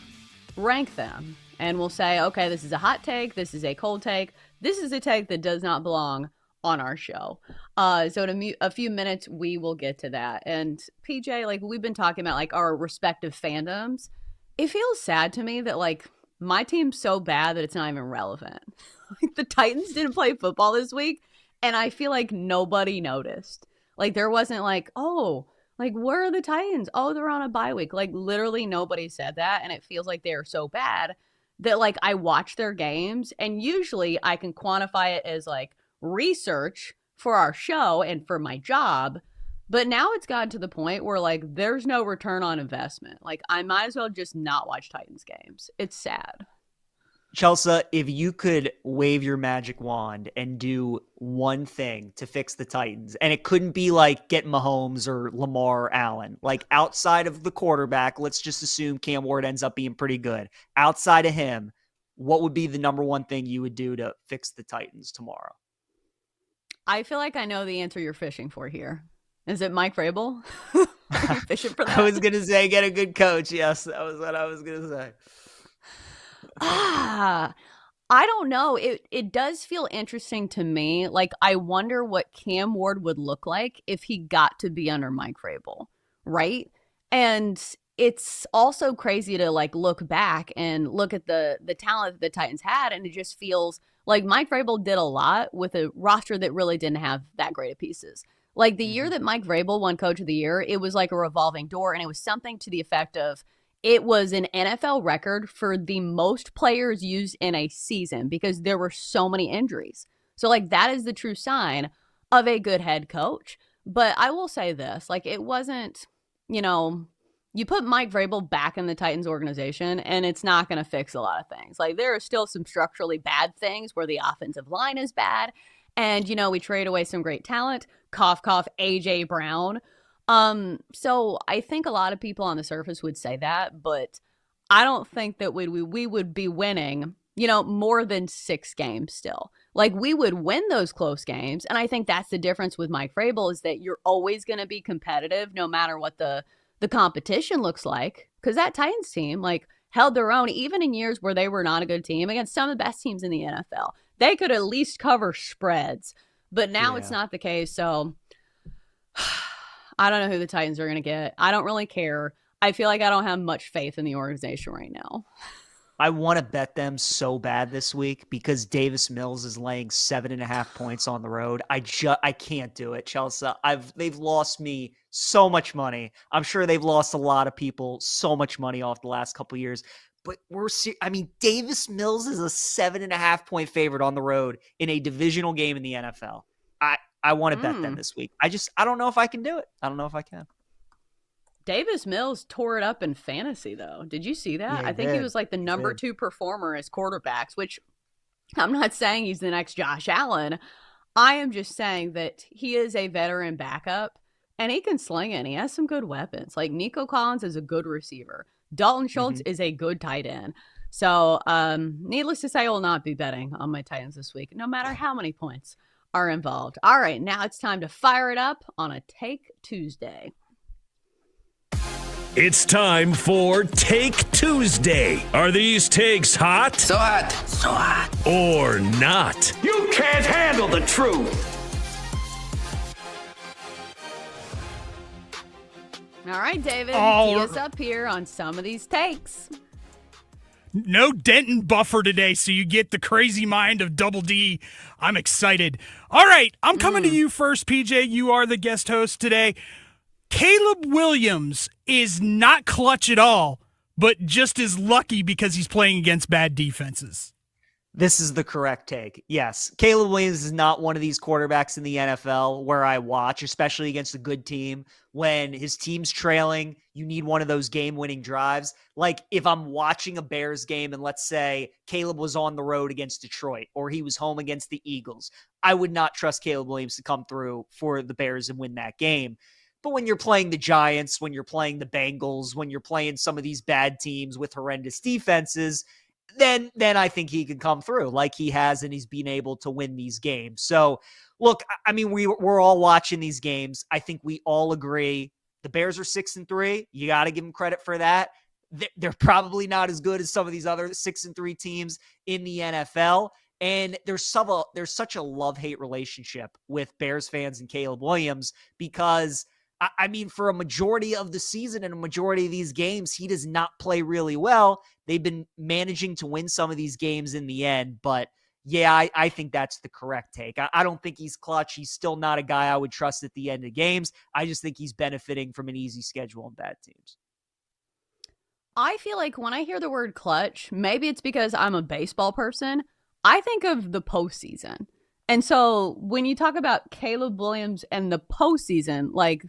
D: rank them. And we'll say, okay, this is a hot take. This is a cold take. This is a take that does not belong on our show. So in a few minutes, we will get to that. And PJ, like we've been talking about like our respective fandoms. It feels sad to me that like my team's so bad that it's not even relevant. Like the Titans didn't play football this week, and I feel like nobody noticed. Like there wasn't like, oh, like where are the Titans? Oh, they're on a bye week. Like literally nobody said that, and it feels like they are so bad that like I watch their games, and usually I can quantify it as like research for our show and for my job. But now it's gotten to the point where like there's no return on investment. Like I might as well just not watch Titans games. It's sad.
G: Chelsea, if you could wave your magic wand and do one thing to fix the Titans, and it couldn't be like get Mahomes or Lamar or Allen, like outside of the quarterback, let's just assume Cam Ward ends up being pretty good. Outside of him, what would be the number one thing you would do to fix the Titans tomorrow?
D: I feel like I know the answer you're fishing for here. Is it Mike Vrabel? Are you fishing for that?
G: I was going to say get a good coach. Yes, that was what I was going to say.
D: I don't know. It does feel interesting to me. Like, I wonder what Cam Ward would look like if he got to be under Mike Vrabel, right? And it's also crazy to, like, look back and look at the talent that the Titans had, and it just feels like Mike Vrabel did a lot with a roster that really didn't have that great of pieces. Like, the year that Mike Vrabel won Coach of the Year, it was like a revolving door, and it was something to the effect of, it was an NFL record for the most players used in a season because there were so many injuries. So, like, that is the true sign of a good head coach. But I will say this, like, it wasn't, you know, you put Mike Vrabel back in the Titans organization and it's not going to fix a lot of things. Like, there are still some structurally bad things where the offensive line is bad. And, you know, we trade away some great talent. Cough, cough, A.J. Brown. So I think a lot of people on the surface would say that, but I don't think that we would be winning, you know, more than 6 games still. Like, we would win those close games. And I think that's the difference with Mike Vrabel is that you're always going to be competitive no matter what the competition looks like. Because that Titans team, like, held their own even in years where they were not a good team against some of the best teams in the NFL. They could at least cover spreads, but now it's not the case. So I don't know who the Titans are going to get. I don't really care. I feel like I don't have much faith in the organization right now.
G: I want to bet them so bad this week because Davis Mills is laying 7.5 points on the road. I can't do it, Chelsea. They've lost me so much money. I'm sure they've lost a lot of people so much money off the last couple of years. But Davis Mills is a 7.5 point favorite on the road in a divisional game in the NFL. I want to bet them this week. I don't know if I can do it. I don't know if I can.
D: Davis Mills tore it up in fantasy, though. Did you see that?
G: Yeah,
D: I think he was like the number 2 performer as quarterbacks, which I'm not saying he's the next Josh Allen. I am just saying that he is a veteran backup, and he can sling it, and he has some good weapons. Like, Nico Collins is a good receiver. Dalton Schultz is a good tight end. So, needless to say, I will not be betting on my Titans this week, no matter how many points are involved. All right, now it's time to fire it up on a Take Tuesday.
A: It's time for Take Tuesday. Are these takes hot?
F: So hot. So hot.
A: Or not?
F: You can't handle the truth.
D: All right, David, tee us up here on some of these takes.
I: No Denton buffer today, so you get the crazy mind of Double D. I'm excited. All right, I'm coming to you first, PJ. You are the guest host today. Caleb Williams is not clutch at all, but just as lucky because he's playing against bad defenses.
G: This is the correct take. Yes. Caleb Williams is not one of these quarterbacks in the NFL where I watch, especially against a good team. When his team's trailing, you need one of those game-winning drives. Like if I'm watching a Bears game and let's say Caleb was on the road against Detroit or he was home against the Eagles, I would not trust Caleb Williams to come through for the Bears and win that game. But when you're playing the Giants, when you're playing the Bengals, when you're playing some of these bad teams with horrendous defenses, then I think he can come through like he has, and he's been able to win these games. So, look, I mean, we're all watching these games. I think we all agree the Bears are 6-3. You got to give them credit for that. They're probably not as good as some of these other 6-3 teams in the NFL. And there's such a love-hate relationship with Bears fans and Caleb Williams because I mean, for a majority of the season and a majority of these games, he does not play really well. They've been managing to win some of these games in the end. But yeah, I think that's the correct take. I don't think he's clutch. He's still not a guy I would trust at the end of games. I just think he's benefiting from an easy schedule and bad teams.
D: I feel like when I hear the word clutch, maybe it's because I'm a baseball person, I think of the postseason. And so when you talk about Caleb Williams and the postseason, like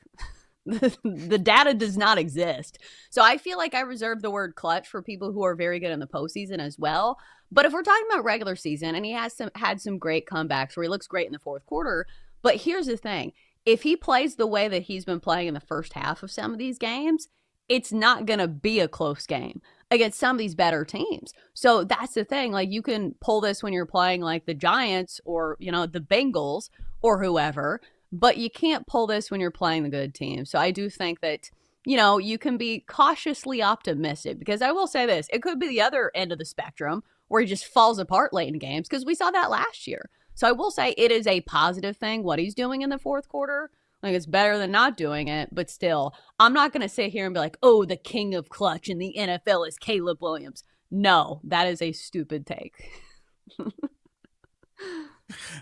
D: the data does not exist. So I feel like I reserve the word clutch for people who are very good in the postseason as well. But if we're talking about regular season, and he has had some great comebacks where he looks great in the fourth quarter. But here's the thing. If he plays the way that he's been playing in the first half of some of these games, it's not going to be a close game against some of these better teams. So that's the thing. Like you can pull this when you're playing like the Giants or, you know, the Bengals or whoever, but you can't pull this when you're playing the good teams. So I do think that, you know, you can be cautiously optimistic because I will say this, it could be the other end of the spectrum where he just falls apart late in games because we saw that last year. So I will say it is a positive thing what he's doing in the fourth quarter. Like it's better than not doing it, but still, I'm not going to sit here and be like, oh, the king of clutch in the NFL is Caleb Williams. No, that is a stupid take.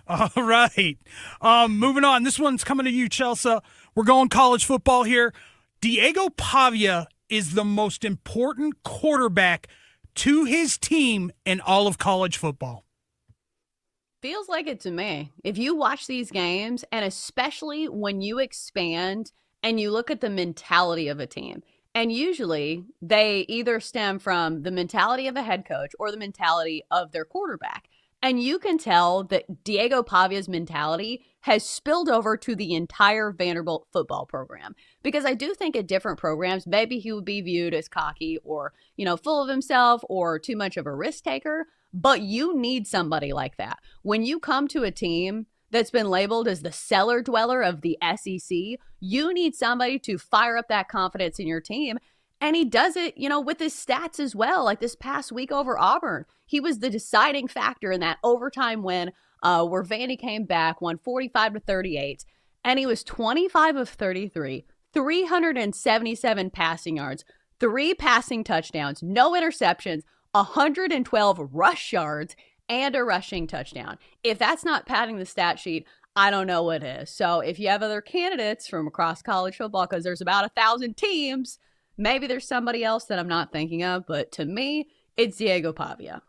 I: All right. Moving on. This one's coming to you, Chelsea. We're going college football here. Diego Pavia is the most important quarterback to his team in all of college football.
D: Feels like it to me. If you watch these games, and especially when you expand and you look at the mentality of a team, and usually they either stem from the mentality of the head coach or the mentality of their quarterback. And you can tell that Diego Pavia's mentality has spilled over to the entire Vanderbilt football program. Because I do think at different programs, maybe he would be viewed as cocky or, you know, full of himself or too much of a risk taker. But you need somebody like that. When you come to a team that's been labeled as the cellar dweller of the SEC, you need somebody to fire up that confidence in your team. And he does it, you know, with his stats as well. Like this past week over Auburn, he was the deciding factor in that overtime win where Vandy came back, won 45-38. And he was 25 of 33, 377 passing yards, 3 passing touchdowns, no interceptions, 112 rush yards, and a rushing touchdown. If that's not padding the stat sheet, I don't know what is. So if you have other candidates from across college football, because there's about 1,000 teams, maybe there's somebody else that I'm not thinking of. But to me, it's Diego Pavia.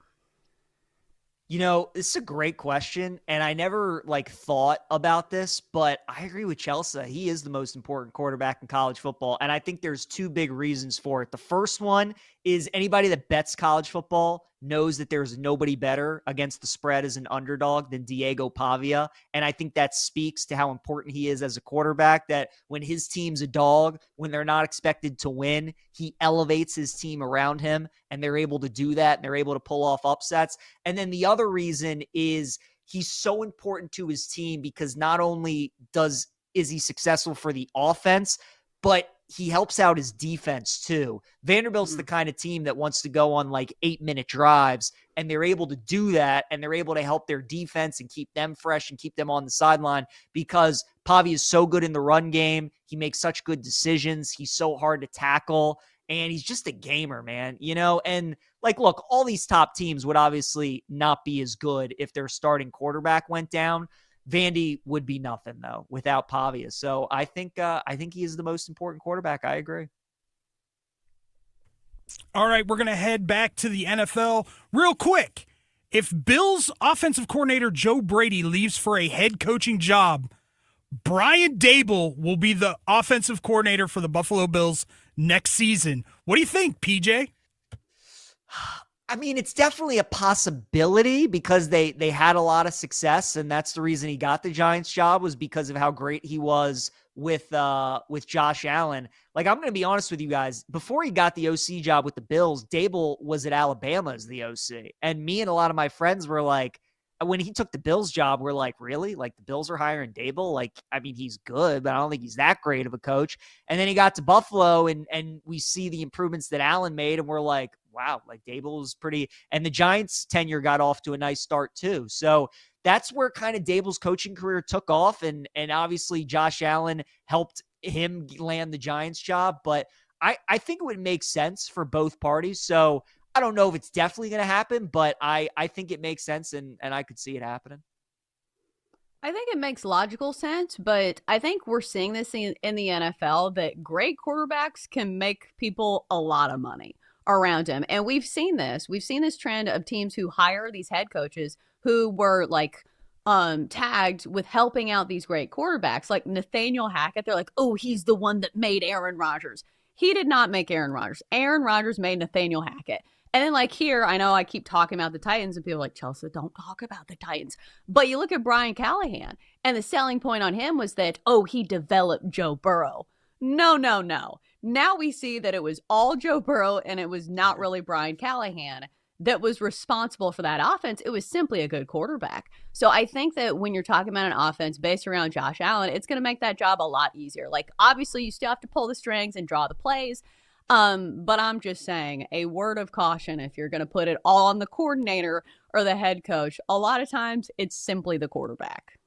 G: You know, this is a great question, and I never thought about this, but I agree with Chelsea. He is the most important quarterback in college football, and I think there's 2 big reasons for it. The first one is anybody that bets college football knows that there's nobody better against the spread as an underdog than Diego Pavia, and I think that speaks to how important he is as a quarterback, that when his team's a dog, when they're not expected to win, he elevates his team around him, and they're able to do that, and they're able to pull off upsets. And then the other reason is he's so important to his team because not only is he successful for the offense, but he helps out his defense too. Vanderbilt's the kind of team that wants to go on 8-minute drives, and they're able to do that, and they're able to help their defense and keep them fresh and keep them on the sideline because Pavia is so good in the run game. He makes such good decisions. He's so hard to tackle, and he's just a gamer, man, you know? And look, all these top teams would obviously not be as good if their starting quarterback went down. Vandy would be nothing though without Pavia. So I think he is the most important quarterback. I agree.
I: All right, we're going to head back to the NFL real quick. If Bills offensive coordinator Joe Brady leaves for a head coaching job, Brian Daboll will be the offensive coordinator for the Buffalo Bills next season. What do you think, PJ?
G: I mean, it's definitely a possibility because they had a lot of success, and that's the reason he got the Giants job, was because of how great he was with Josh Allen. Like, I'm going to be honest with you guys. Before he got the OC job with the Bills, Daboll was at Alabama as the OC. And me and a lot of my friends were like, when he took the Bills job, we're like, really? Like, the Bills are hiring Daboll? Like, I mean, he's good, but I don't think he's that great of a coach. And then he got to Buffalo, and we see the improvements that Allen made, and we're like, wow, like Daboll is pretty. And the Giants' tenure got off to a nice start too. So that's where kind of Daboll's coaching career took off. And obviously Josh Allen helped him land the Giants job. But I think it would make sense for both parties. So I don't know if it's definitely going to happen, but I think it makes sense, and I could see it happening.
D: I think it makes logical sense, but I think we're seeing this in the NFL that great quarterbacks can make people a lot of money around him. And we've seen this. We've seen this trend of teams who hire these head coaches who were like tagged with helping out these great quarterbacks. Like Nathaniel Hackett, they're like, oh, he's the one that made Aaron Rodgers. He did not make Aaron Rodgers. Aaron Rodgers made Nathaniel Hackett. And then like here, I know I keep talking about the Titans and people are like, Chelsea, don't talk about the Titans. But you look at Brian Callahan, and the selling point on him was that, oh, he developed Joe Burrow. No. Now we see that it was all Joe Burrow, and it was not really Brian Callahan that was responsible for that offense. It was simply a good quarterback. So I think that when you're talking about an offense based around Josh Allen, it's going to make that job a lot easier. Like, obviously, you still have to pull the strings and draw the plays. But I'm just saying, a word of caution, if you're going to put it all on the coordinator or the head coach, a lot of times it's simply the quarterback.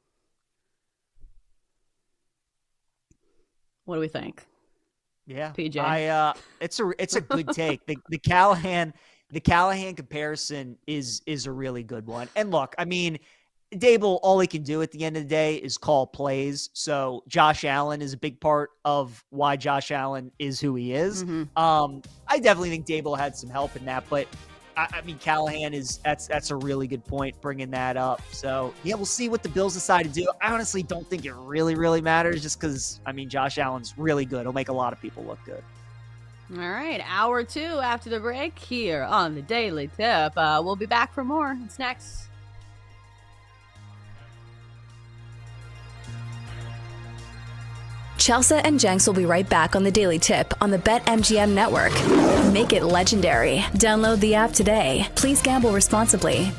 D: What do we think?
G: Yeah,
D: PJ.
G: It's a good take. The Callahan comparison is a really good one. And look, I mean, Daboll, all he can do at the end of the day is call plays. So Josh Allen is a big part of why Josh Allen is who he is.
D: Mm-hmm.
G: I definitely think Daboll had some help in that, but I mean, Callahan that's a really good point bringing that up. So yeah, we'll see what the Bills decide to do. I honestly don't think it really matters, just because, I mean, Josh Allen's really good. He'll make a lot of people look good.
D: All right, hour 2 after the break here on the Daily Tip. We'll be back for more. It's next.
H: Chelsea and Jenks will be right back on the Daily Tip on the BetMGM network. Make it legendary. Download the app today. Please gamble responsibly.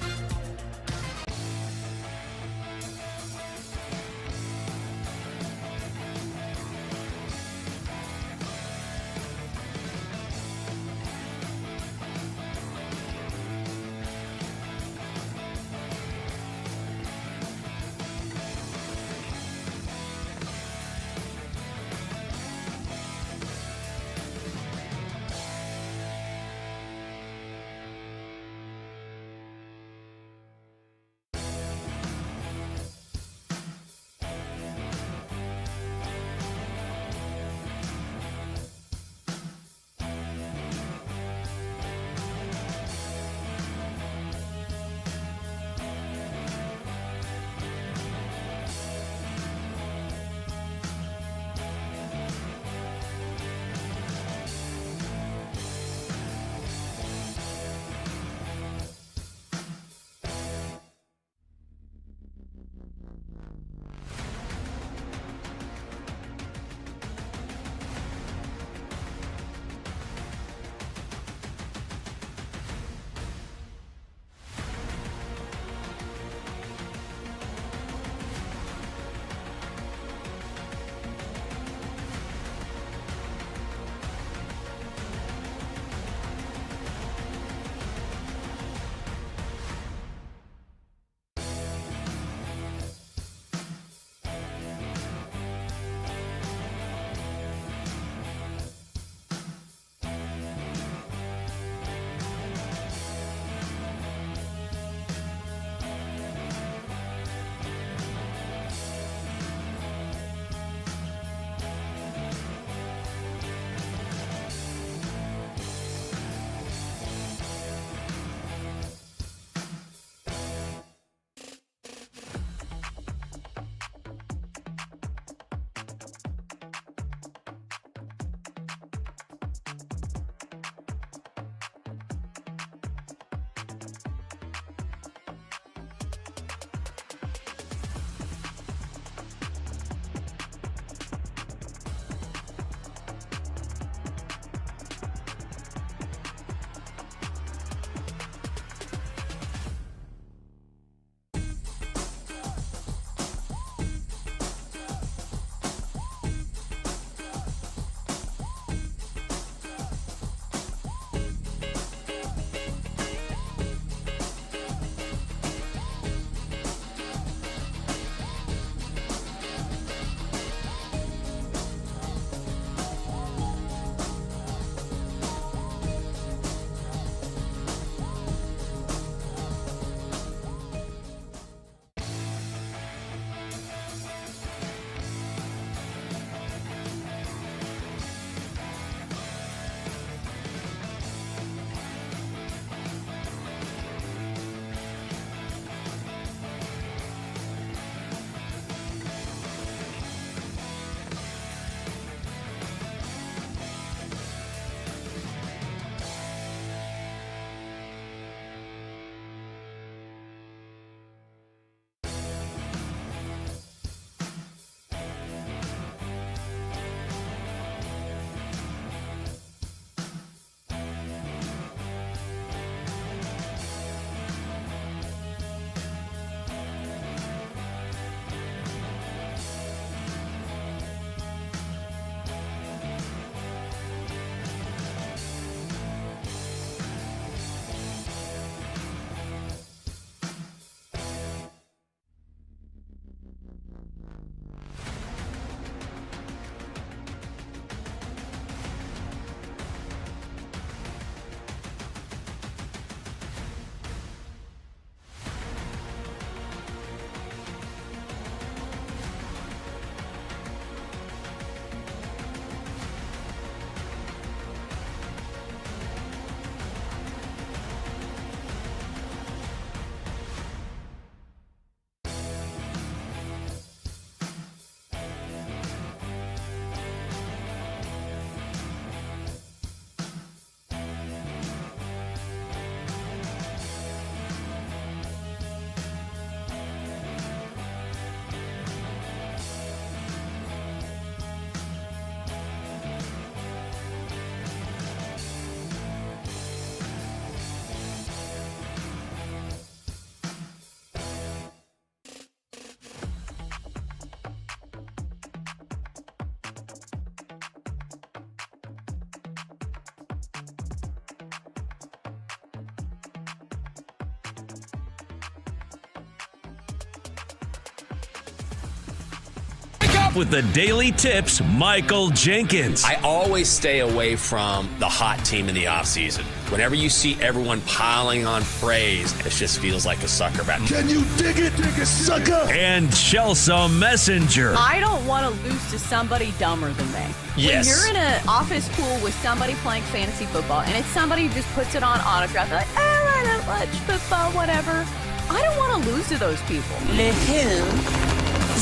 A: up with the Daily Tips, Michael Jenkins.
B: I always stay away from the hot team in the offseason. Whenever you see everyone piling on praise, it just feels like a sucker bet.
F: Can you dig it, sucker?
A: And Chelsea Messenger.
D: I don't want to lose to somebody dumber than me.
B: Yes.
D: When you're in an office pool with somebody playing fantasy football and it's somebody who just puts it on autograph, they're like, oh, I don't watch football, whatever. I don't want to lose to those people.
E: Le who?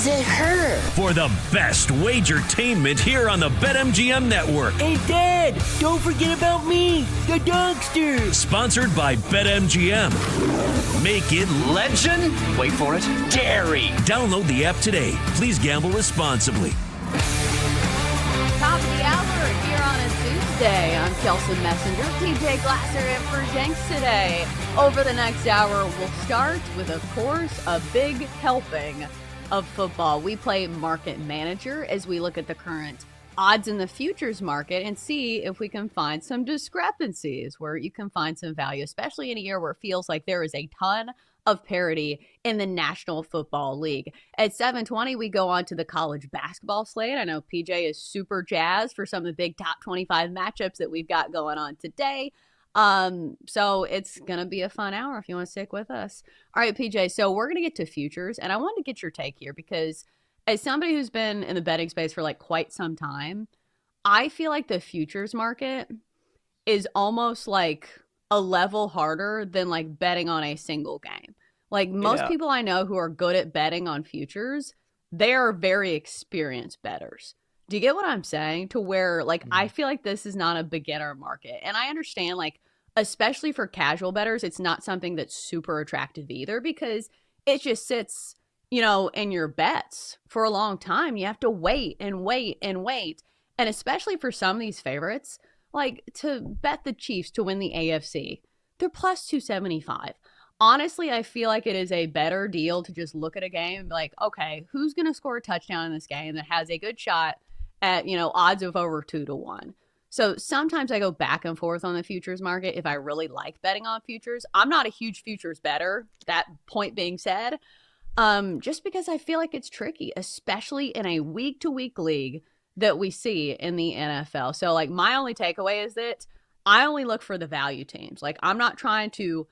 E: The her.
A: For the best wagertainment here on the BetMGM network.
E: Hey, Dad, don't forget about me, the dogster.
A: Sponsored by BetMGM. Make it
F: Legend? Wait for it. Dairy.
A: Download the app today. Please gamble responsibly.
D: Top of the hour here on a Tuesday. I'm Chelsea Messenger. PJ Glasser in for Jenks today. Over the next hour, we'll start with, of course, a big helping of football. We play Market Manager as we look at the current odds in the futures market and see if we can find some discrepancies where you can find some value, especially in a year where it feels like there is a ton of parity in the National Football League. At 7:20, we go on to the college basketball slate. I know PJ is super jazzed for some of the big top 25 matchups that we've got going on today. So it's going to be a fun hour if you want to stick with us. All right, PJ, so we're going to get to futures, and I wanted to get your take here because as somebody who's been in the betting space for like quite some time, I feel like the futures market is almost like a level harder than like betting on a single game. Like most people I know who are good at betting on futures, they are very experienced bettors. Do you get what I'm saying? To where like I feel like this is not a beginner market. And I understand like especially for casual bettors, it's not something that's super attractive either because it just sits, you know, in your bets for a long time. You have to wait and wait and wait. And especially for some of these favorites, like to bet the Chiefs to win the AFC, they're plus 275. Honestly, I feel like it is a better deal to just look at a game and be like, okay, who's going to score a touchdown in this game that has a good shot at, you know, odds of over 2-1. So sometimes I go back and forth on the futures market if I really like betting on futures. I'm not a huge futures bettor, that point being said, just because I feel like it's tricky, especially in a week-to-week league that we see in the NFL. So like my only takeaway is that I only look for the value teams. Like I'm not trying to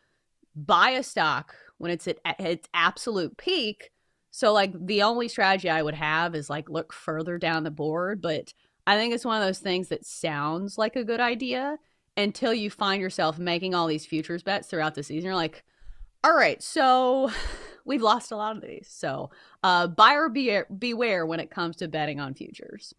D: buy a stock when it's at its absolute peak. So like the only strategy I would have is like look further down the board. But I think it's one of those things that sounds like a good idea until you find yourself making all these futures bets throughout the season. You're like, all right, so we've lost a lot of these. So buyer beware when it comes to betting on futures.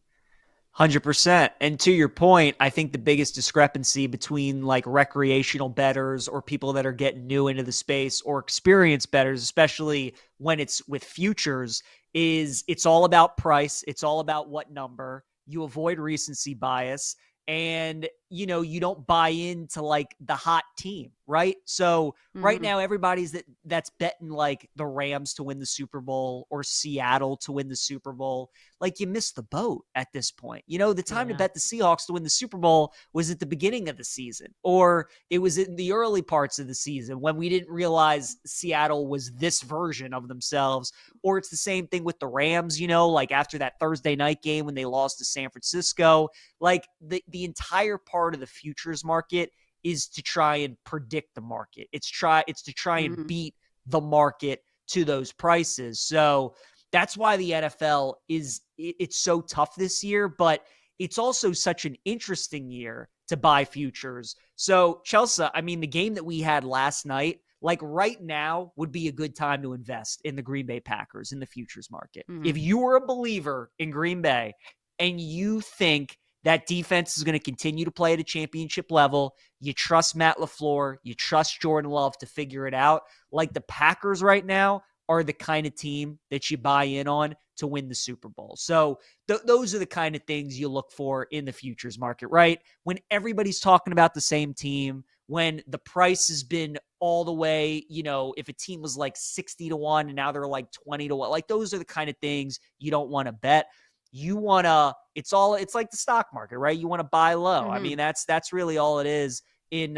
G: 100%. And to your point, I think the biggest discrepancy between like recreational bettors or people that are getting new into the space or experienced bettors, especially when it's with futures, is it's all about price. It's all about what number. You avoid recency bias and, you know, you don't buy into like the hot team, right? So right now, everybody's that's betting like the Rams to win the Super Bowl or Seattle to win the Super Bowl. Like you missed the boat at this point. You know, the time to bet the Seahawks to win the Super Bowl was at the beginning of the season, or it was in the early parts of the season when we didn't realize Seattle was this version of themselves. Or it's the same thing with the Rams, you know, like after that Thursday night game when they lost to San Francisco. Like the entire part of the futures market is to try and predict the market. It's to try and beat the market to those prices. So that's why the NFL it's so tough this year, but it's also such an interesting year to buy futures. So Chelsea, I mean, the game that we had last night, like right now would be a good time to invest in the Green Bay Packers in the futures market. If you were a believer in Green Bay and you think that defense is going to continue to play at a championship level, you trust Matt LaFleur, you trust Jordan Love to figure it out, like the Packers right now are the kind of team that you buy in on to win the Super Bowl. So those are the kind of things you look for in the futures market, right? When everybody's talking about the same team, when the price has been all the way, you know, if a team was like 60-1 and now they're like 20-1, like those are the kind of things you don't want to bet. You want to, it's like the stock market, right? You want to buy low. I mean, that's really all it is in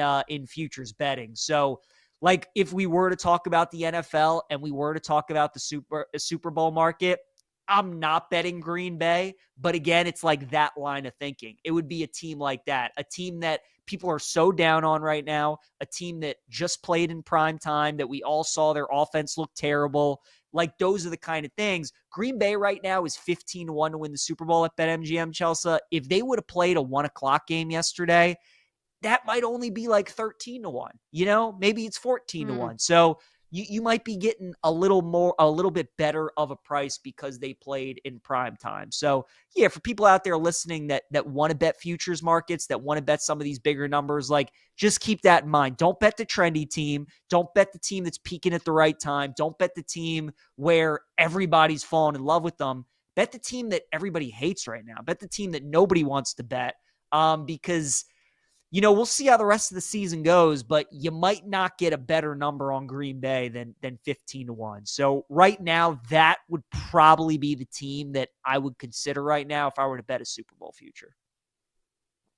G: futures betting. So like if we were to talk about the NFL and we were to talk about the Super Bowl market, I'm not betting Green Bay, but again, it's like that line of thinking. It would be a team like that, a team that people are so down on right now, a team that just played in prime time, that we all saw their offense look terrible. Like, those are the kind of things. Green Bay right now is 15-1 to win the Super Bowl at BetMGM, Chelsea. If they would have played a 1 o'clock game yesterday, that might only be like 13-1, maybe it's 14-1. So you might be getting a little bit better of a price because they played in prime time. So yeah, for people out there listening that want to bet futures markets, that want to bet some of these bigger numbers, like, just keep that in mind. Don't bet the trendy team. Don't bet the team that's peaking at the right time. Don't bet the team where everybody's falling in love with them. Bet the team that everybody hates right now. Bet the team that nobody wants to bet, because we'll see how the rest of the season goes, but you might not get a better number on Green Bay than 15-1. So right now, that would probably be the team that I would consider right now if I were to bet a Super Bowl future.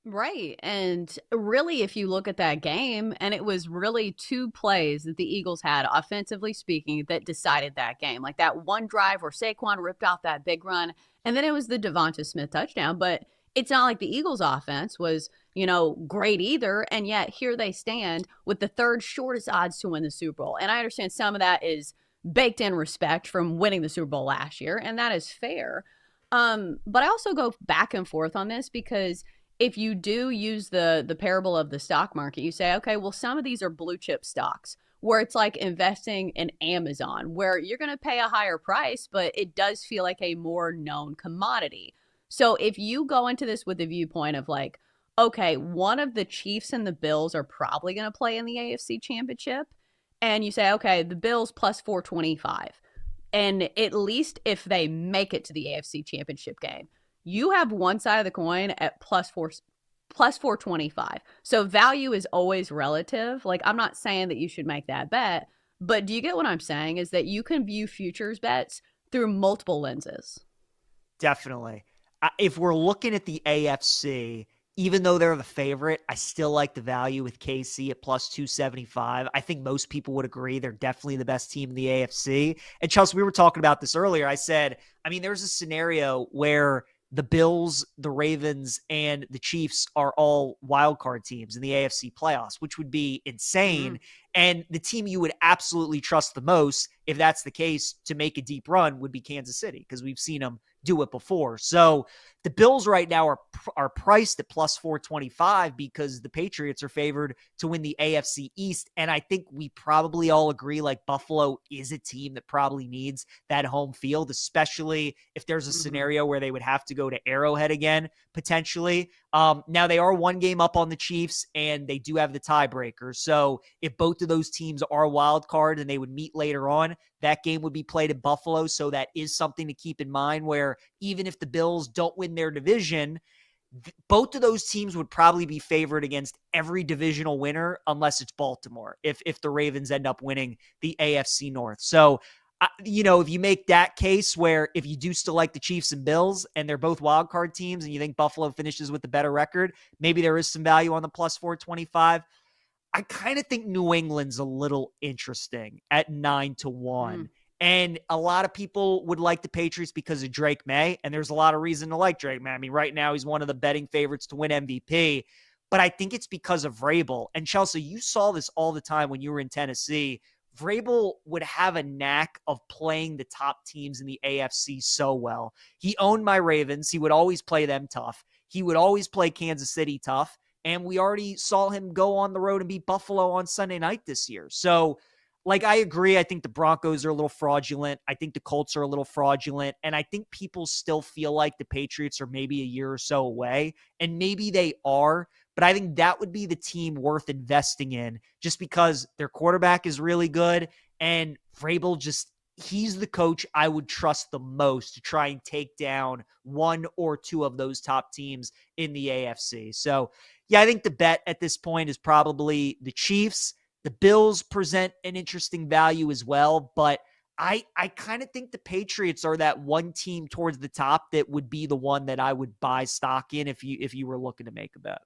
D: Right. And really, if you look at that game, and it was really 2 plays that the Eagles had, offensively speaking, that decided that game. Like that one drive where Saquon ripped off that big run, and then it was the Devonta Smith touchdown. But it's not like the Eagles offense was, great either. And yet here they stand with the 3rd shortest odds to win the Super Bowl. And I understand some of that is baked in respect from winning the Super Bowl last year, and that is fair. But I also go back and forth on this, because if you do use the parable of the stock market, you say, okay, well, some of these are blue chip stocks, where it's like investing in Amazon, where you're going to pay a higher price, but it does feel like a more known commodity. So if you go into this with the viewpoint of like, okay, one of the Chiefs and the Bills are probably going to play in the AFC Championship, and you say, okay, the Bills plus 425, and at least if they make it to the AFC Championship game, you have one side of the coin at plus 425. So value is always relative. Like, I'm not saying that you should make that bet, but do you get what I'm saying? Is that you can view futures bets through multiple lenses.
G: Definitely. If we're looking at the AFC, even though they're the favorite, I still like the value with KC at plus 275. I think most people would agree they're definitely the best team in the AFC. And Chelsea, we were talking about this earlier. I said, there's a scenario where the Bills, the Ravens, and the Chiefs are all wildcard teams in the AFC playoffs, which would be insane. And the team you would absolutely trust the most, if that's the case, to make a deep run would be Kansas City, because we've seen them do it before. So the Bills right now are priced at plus 425 because the Patriots are favored to win the AFC East. And I think we probably all agree, like, Buffalo is a team that probably needs that home field, especially if there's a scenario where they would have to go to Arrowhead again, potentially. Now they are 1 game up on the Chiefs, and they do have the tiebreaker. So if both of those teams are wild card and they would meet later on, that game would be played at Buffalo. So that is something to keep in mind, where even if the Bills don't win their division, both of those teams would probably be favored against every divisional winner, unless it's Baltimore, if the Ravens end up winning the AFC North. So, if you make that case, where if you do still like the Chiefs and Bills and they're both wild card teams, and you think Buffalo finishes with the better record, maybe there is some value on the plus 425. I kind of think New England's a little interesting at 9-1. And a lot of people would like the Patriots because of Drake May, and there's a lot of reason to like Drake May. Right now he's one of the betting favorites to win MVP, but I think it's because of Vrabel. And Chelsea, you saw this all the time when you were in Tennessee. Vrabel would have a knack of playing the top teams in the AFC so well. He owned my Ravens. He would always play them tough. He would always play Kansas City tough. And we already saw him go on the road and beat Buffalo on Sunday night this year. So, I agree. I think the Broncos are a little fraudulent. I think the Colts are a little fraudulent. And I think people still feel like the Patriots are maybe a year or so away. And maybe they are. But I think that would be the team worth investing in, just because their quarterback is really good. And Vrabel he's the coach I would trust the most to try and take down 1 or 2 of those top teams in the AFC. So, yeah, I think the bet at this point is probably the Chiefs. The Bills present an interesting value as well, but I kind of think the Patriots are that one team towards the top that would be the one that I would buy stock in if you were looking to make a bet.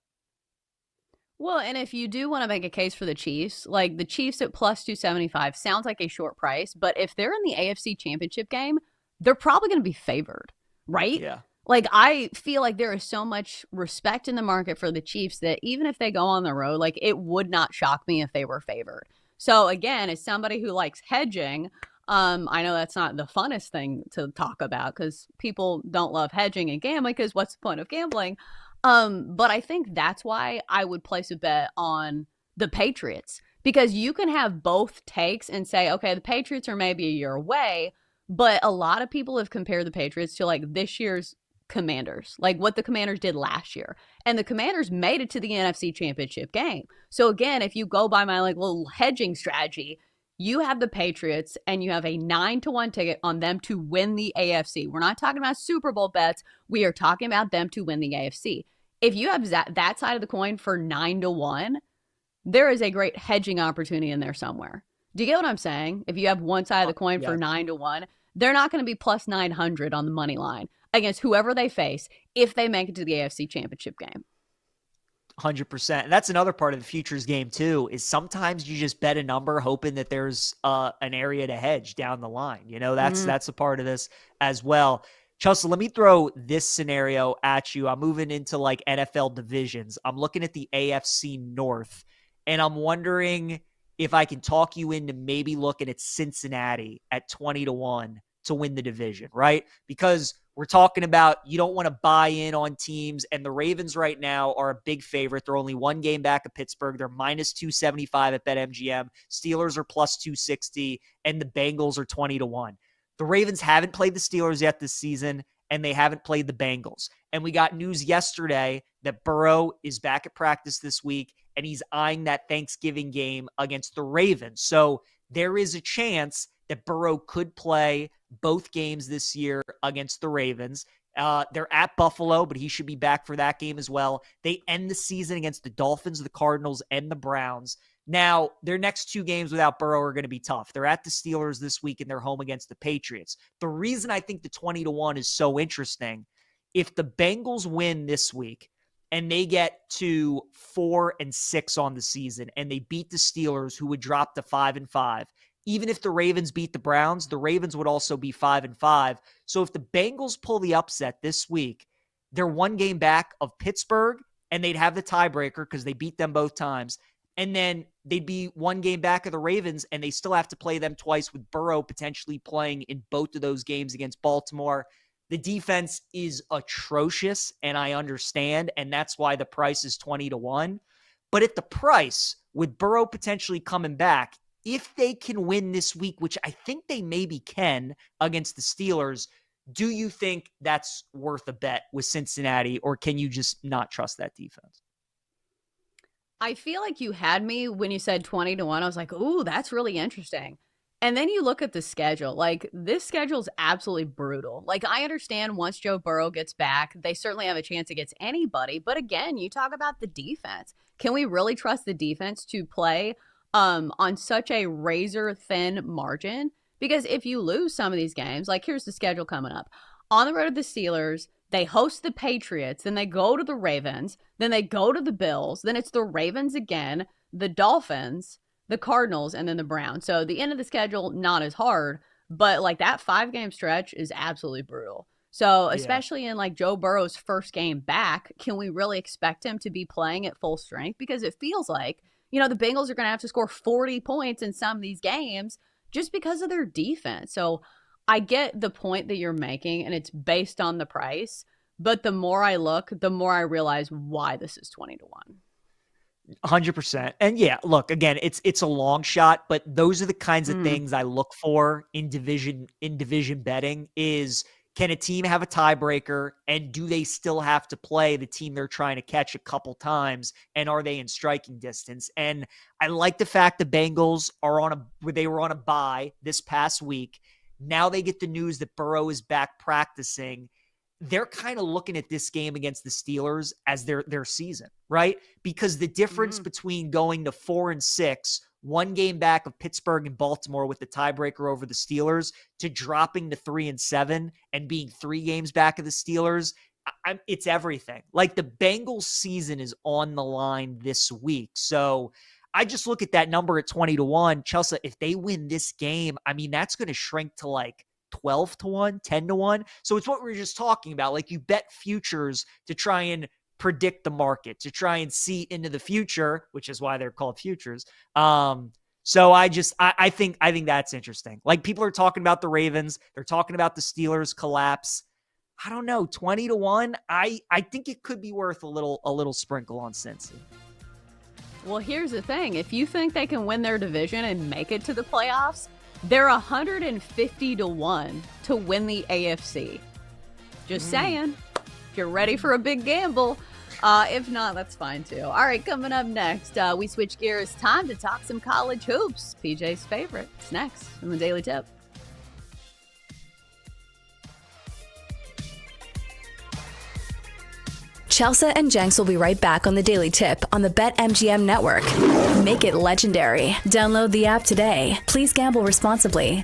D: Well, and if you do want to make a case for the Chiefs, like the Chiefs at plus 275 sounds like a short price, but if they're in the AFC Championship game, they're probably going to be favored, right?
G: Yeah.
D: Like, I feel like there is so much respect in the market for the Chiefs that even if they go on the road, like, it would not shock me if they were favored. So, again, as somebody who likes hedging, I know that's not the funnest thing to talk about because people don't love hedging and gambling because what's the point of gambling? But I think that's why I would place a bet on the Patriots because you can have both takes and say, okay, the Patriots are maybe a year away, but a lot of people have compared the Patriots to like this year's Commanders, like what the Commanders did last year. And the Commanders made it to the NFC Championship game. So again, if you go by my like little hedging strategy, you have the Patriots and you have a 9-1 ticket on them to win the AFC. We're not talking about Super Bowl bets. We are talking about them to win the AFC. If you have that side of the coin for 9-1, there is a great hedging opportunity in there somewhere. Do you get what I'm saying? If you have one side of the coin for 9-1, they're not going to be plus 900 on the money line against whoever they face if they make it to the AFC Championship game.
G: 100%. And that's another part of the futures game too, is sometimes you just bet a number hoping that there's an area to hedge down the line. You know, that's a part of this as well. Chelsea, let me throw this scenario at you. I'm moving into like NFL divisions. I'm looking at the AFC North, and I'm wondering if I can talk you into maybe looking at Cincinnati at 20-1 to win the division, right? Because we're talking about you don't want to buy in on teams, and the Ravens right now are a big favorite. They're only one game back of Pittsburgh. They're minus 275 at BetMGM. Steelers are plus 260, and the Bengals are 20-1. The Ravens haven't played the Steelers yet this season, and they haven't played the Bengals. And we got news yesterday that Burrow is back at practice this week, and he's eyeing that Thanksgiving game against the Ravens. So there is a chance that Burrow could play both games this year against the Ravens. They're at Buffalo, but he should be back for that game as well. They end the season against the Dolphins, the Cardinals, and the Browns. Now, their next two games without Burrow are going to be tough. They're at the Steelers this week, and they're home against the Patriots. The reason I think the 20-1 is so interesting, if the Bengals win this week and they get to 4-6 on the season, and they beat the Steelers, who would drop to 5-5, even if the Ravens beat the Browns, the Ravens would also be 5-5. So if the Bengals pull the upset this week, they're one game back of Pittsburgh, and they'd have the tiebreaker because they beat them both times. And then they'd be one game back of the Ravens, and they still have to play them twice with Burrow potentially playing in both of those games against Baltimore. The defense is atrocious, and I understand, and that's why the price is 20-1. But at the price, with Burrow potentially coming back, if they can win this week, which I think they maybe can against the Steelers, do you think that's worth a bet with Cincinnati, or can you just not trust that defense?
D: I feel like you had me when you said 20-1. I was like, ooh, that's really interesting. And then you look at the schedule. Like, this schedule is absolutely brutal. Like, I understand once Joe Burrow gets back, they certainly have a chance against anybody. But again, you talk about the defense. Can we really trust the defense to play on such a razor-thin margin? Because if you lose some of these games, like here's the schedule coming up. On the road to the Steelers, they host the Patriots, then they go to the Ravens, then they go to the Bills, then it's the Ravens again, the Dolphins, the Cardinals, and then the Browns. So the end of the schedule, not as hard, but like that 5-game stretch is absolutely brutal. So especially in like Joe Burrow's first game back, can we really expect him to be playing at full strength? Because it feels like, you know, the Bengals are going to have to score 40 points in some of these games just because of their defense. So I get the point that you're making, and it's based on the price. But the more I look, the more I realize why this is 20-1.
G: 100%. And yeah, look, again, it's a long shot, but those are the kinds of things I look for in division betting is, can a team have a tiebreaker, and do they still have to play the team they're trying to catch a couple times, and are they in striking distance? And I like the fact the Bengals are they were on a bye this past week. Now they get the news that Burrow is back practicing. They're kind of looking at this game against the Steelers as their season, right? Because the difference between going to 4-6, one game back of Pittsburgh and Baltimore with the tiebreaker over the Steelers, to dropping to 3-7 and being 3 games back of the Steelers, it's everything. Like, the Bengals season is on the line this week. So I just look at that number at 20-1. Chelsea, if they win this game, I mean, that's going to shrink to like 12 to 1, 10 to 1. So it's what we were just talking about. Like, you bet futures to try and predict the market, to try and see into the future, which is why they're called futures. So I think that's interesting. Like, people are talking about the Ravens. They're talking about the Steelers collapse. I don't know, 20 to 1. I think it could be worth a little sprinkle on Cincy.
D: Well, here's the thing. If you think they can win their division and make it to the playoffs, they're 150 to 1 to win the AFC. Just saying. If you're ready for a big gamble. If not, that's fine too. All right, coming up next, we switch gears. Time to talk some college hoops. PJ's favorite. It's next in the Daily Tip.
H: Chelsea and Jenks will be right back on the Daily Tip on the BetMGM network. Make it legendary. Download the app today. Please gamble responsibly.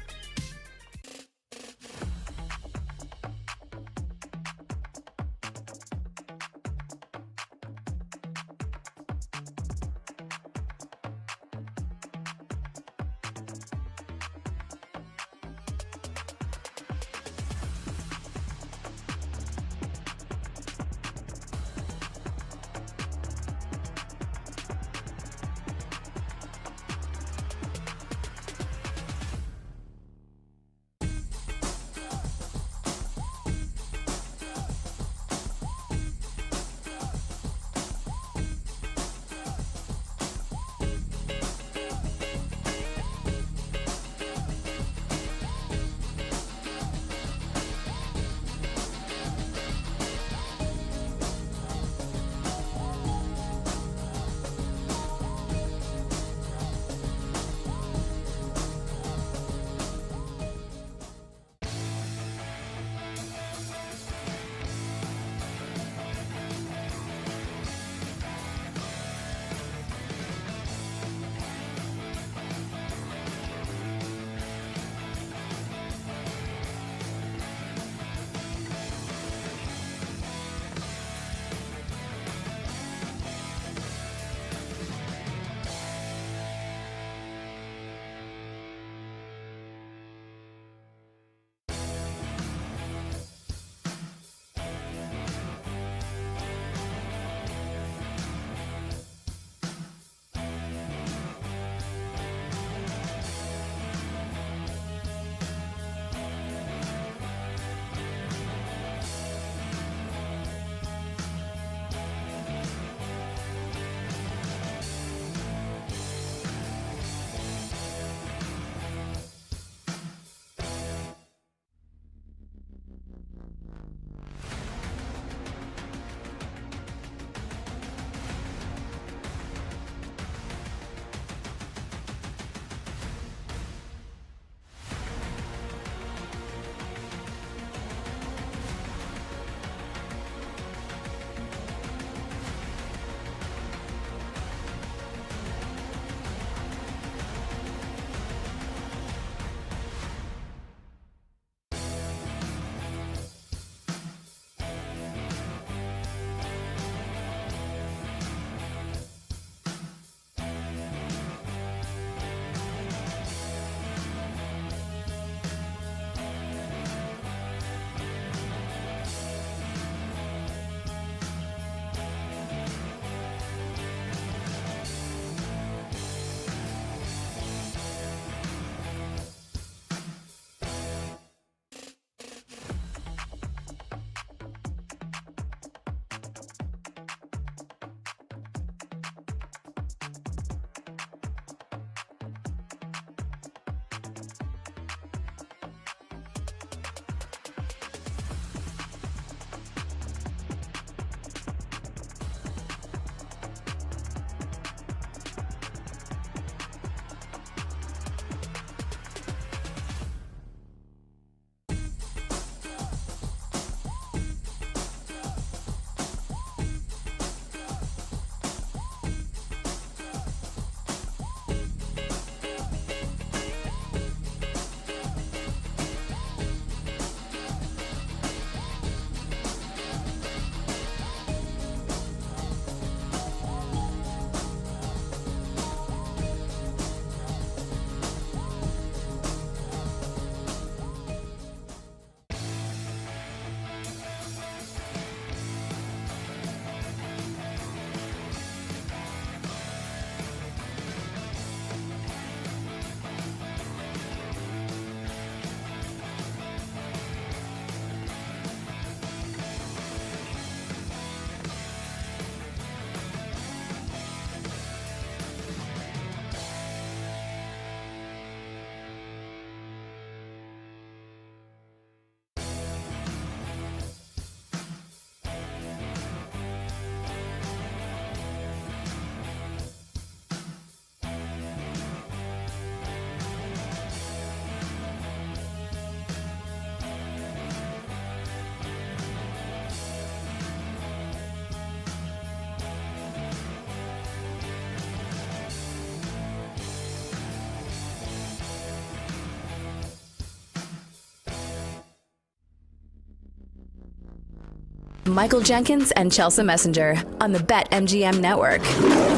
H: Michael Jenkins and Chelsea Messenger on the BetMGM Network.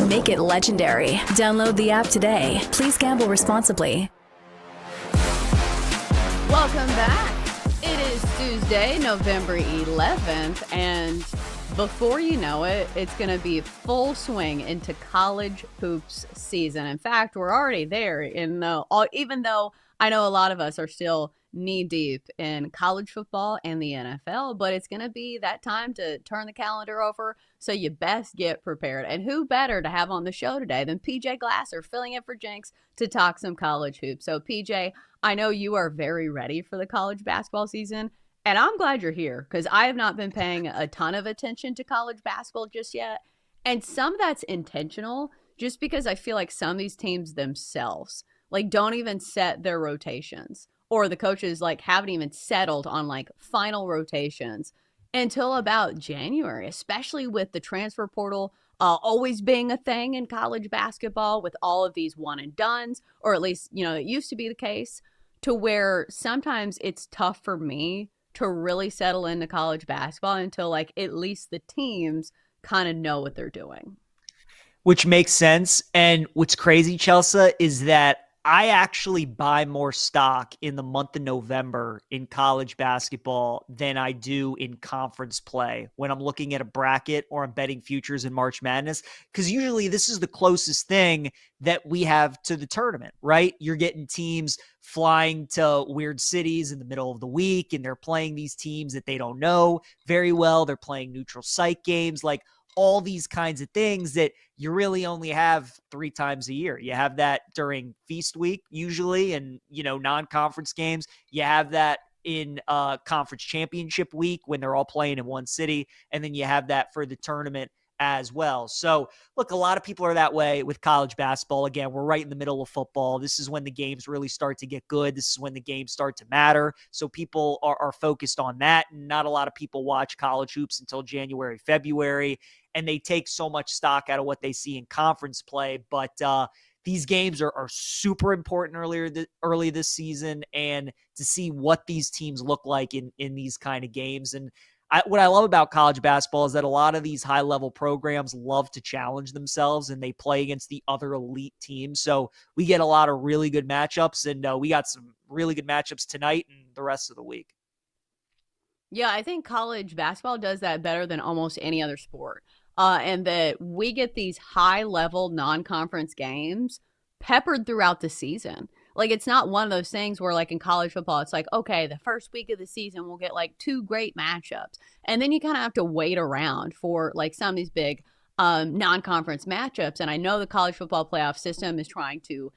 H: Make it legendary. Download the app today. Please gamble responsibly.
D: Welcome back. It is Tuesday, November 11th, and before you know it, it's going to be full swing into college hoops season. In fact, we're already there even though I know a lot of us are still knee deep in college football and the NFL, but it's going to be that time to turn the calendar over. So you best get prepared. And who better to have on the show today than PJ Glasser filling in for Jinx to talk some college hoops. So PJ, I know you are very ready for the college basketball season. And I'm glad you're here because I have not been paying a ton of attention to college basketball just yet. And some of that's intentional just because I feel like some of these teams themselves like don't even set their rotations, or the coaches like haven't even settled on like final rotations until about January, especially with the transfer portal always being a thing in college basketball with all of these one and dones, or at least, it used to be the case, to where sometimes it's tough for me to really settle into college basketball until like at least the teams kind of know what they're doing.
G: Which makes sense. And what's crazy, Chelsea, is that I actually buy more stock in the month of November in college basketball than I do in conference play when I'm looking at a bracket or I'm betting futures in March Madness, because usually this is the closest thing that we have to the tournament, right? You're getting teams flying to weird cities in the middle of the week, and they're playing these teams that they don't know very well. They're playing neutral site games, like all these kinds of things that you really only have 3 times a year. You have that during feast week usually, and non-conference games. You have that in conference championship week when they're all playing in one city, and then you have that for the tournament as well. So look, a lot of people are that way with college basketball. Again, we're right in the middle of football. This is when the games really start to get good. This is when the games start to matter. So people are focused on that. And not a lot of people watch college hoops until January, February, and they take so much stock out of what they see in conference play. But these games are super important early this season, and to see what these teams look like in these kind of games. And what I love about college basketball is that a lot of these high-level programs love to challenge themselves, and they play against the other elite teams. So we get a lot of really good matchups, and we got some really good matchups tonight and the rest of the week.
D: Yeah, I think college basketball does that better than almost any other sport. And that we get these high-level non-conference games peppered throughout the season. Like, it's not one of those things where, like, in college football, it's like, okay, the first week of the season, we'll get, like, 2 great matchups. And then you kind of have to wait around for, like, some of these big non-conference matchups. And I know the college football playoff system is trying to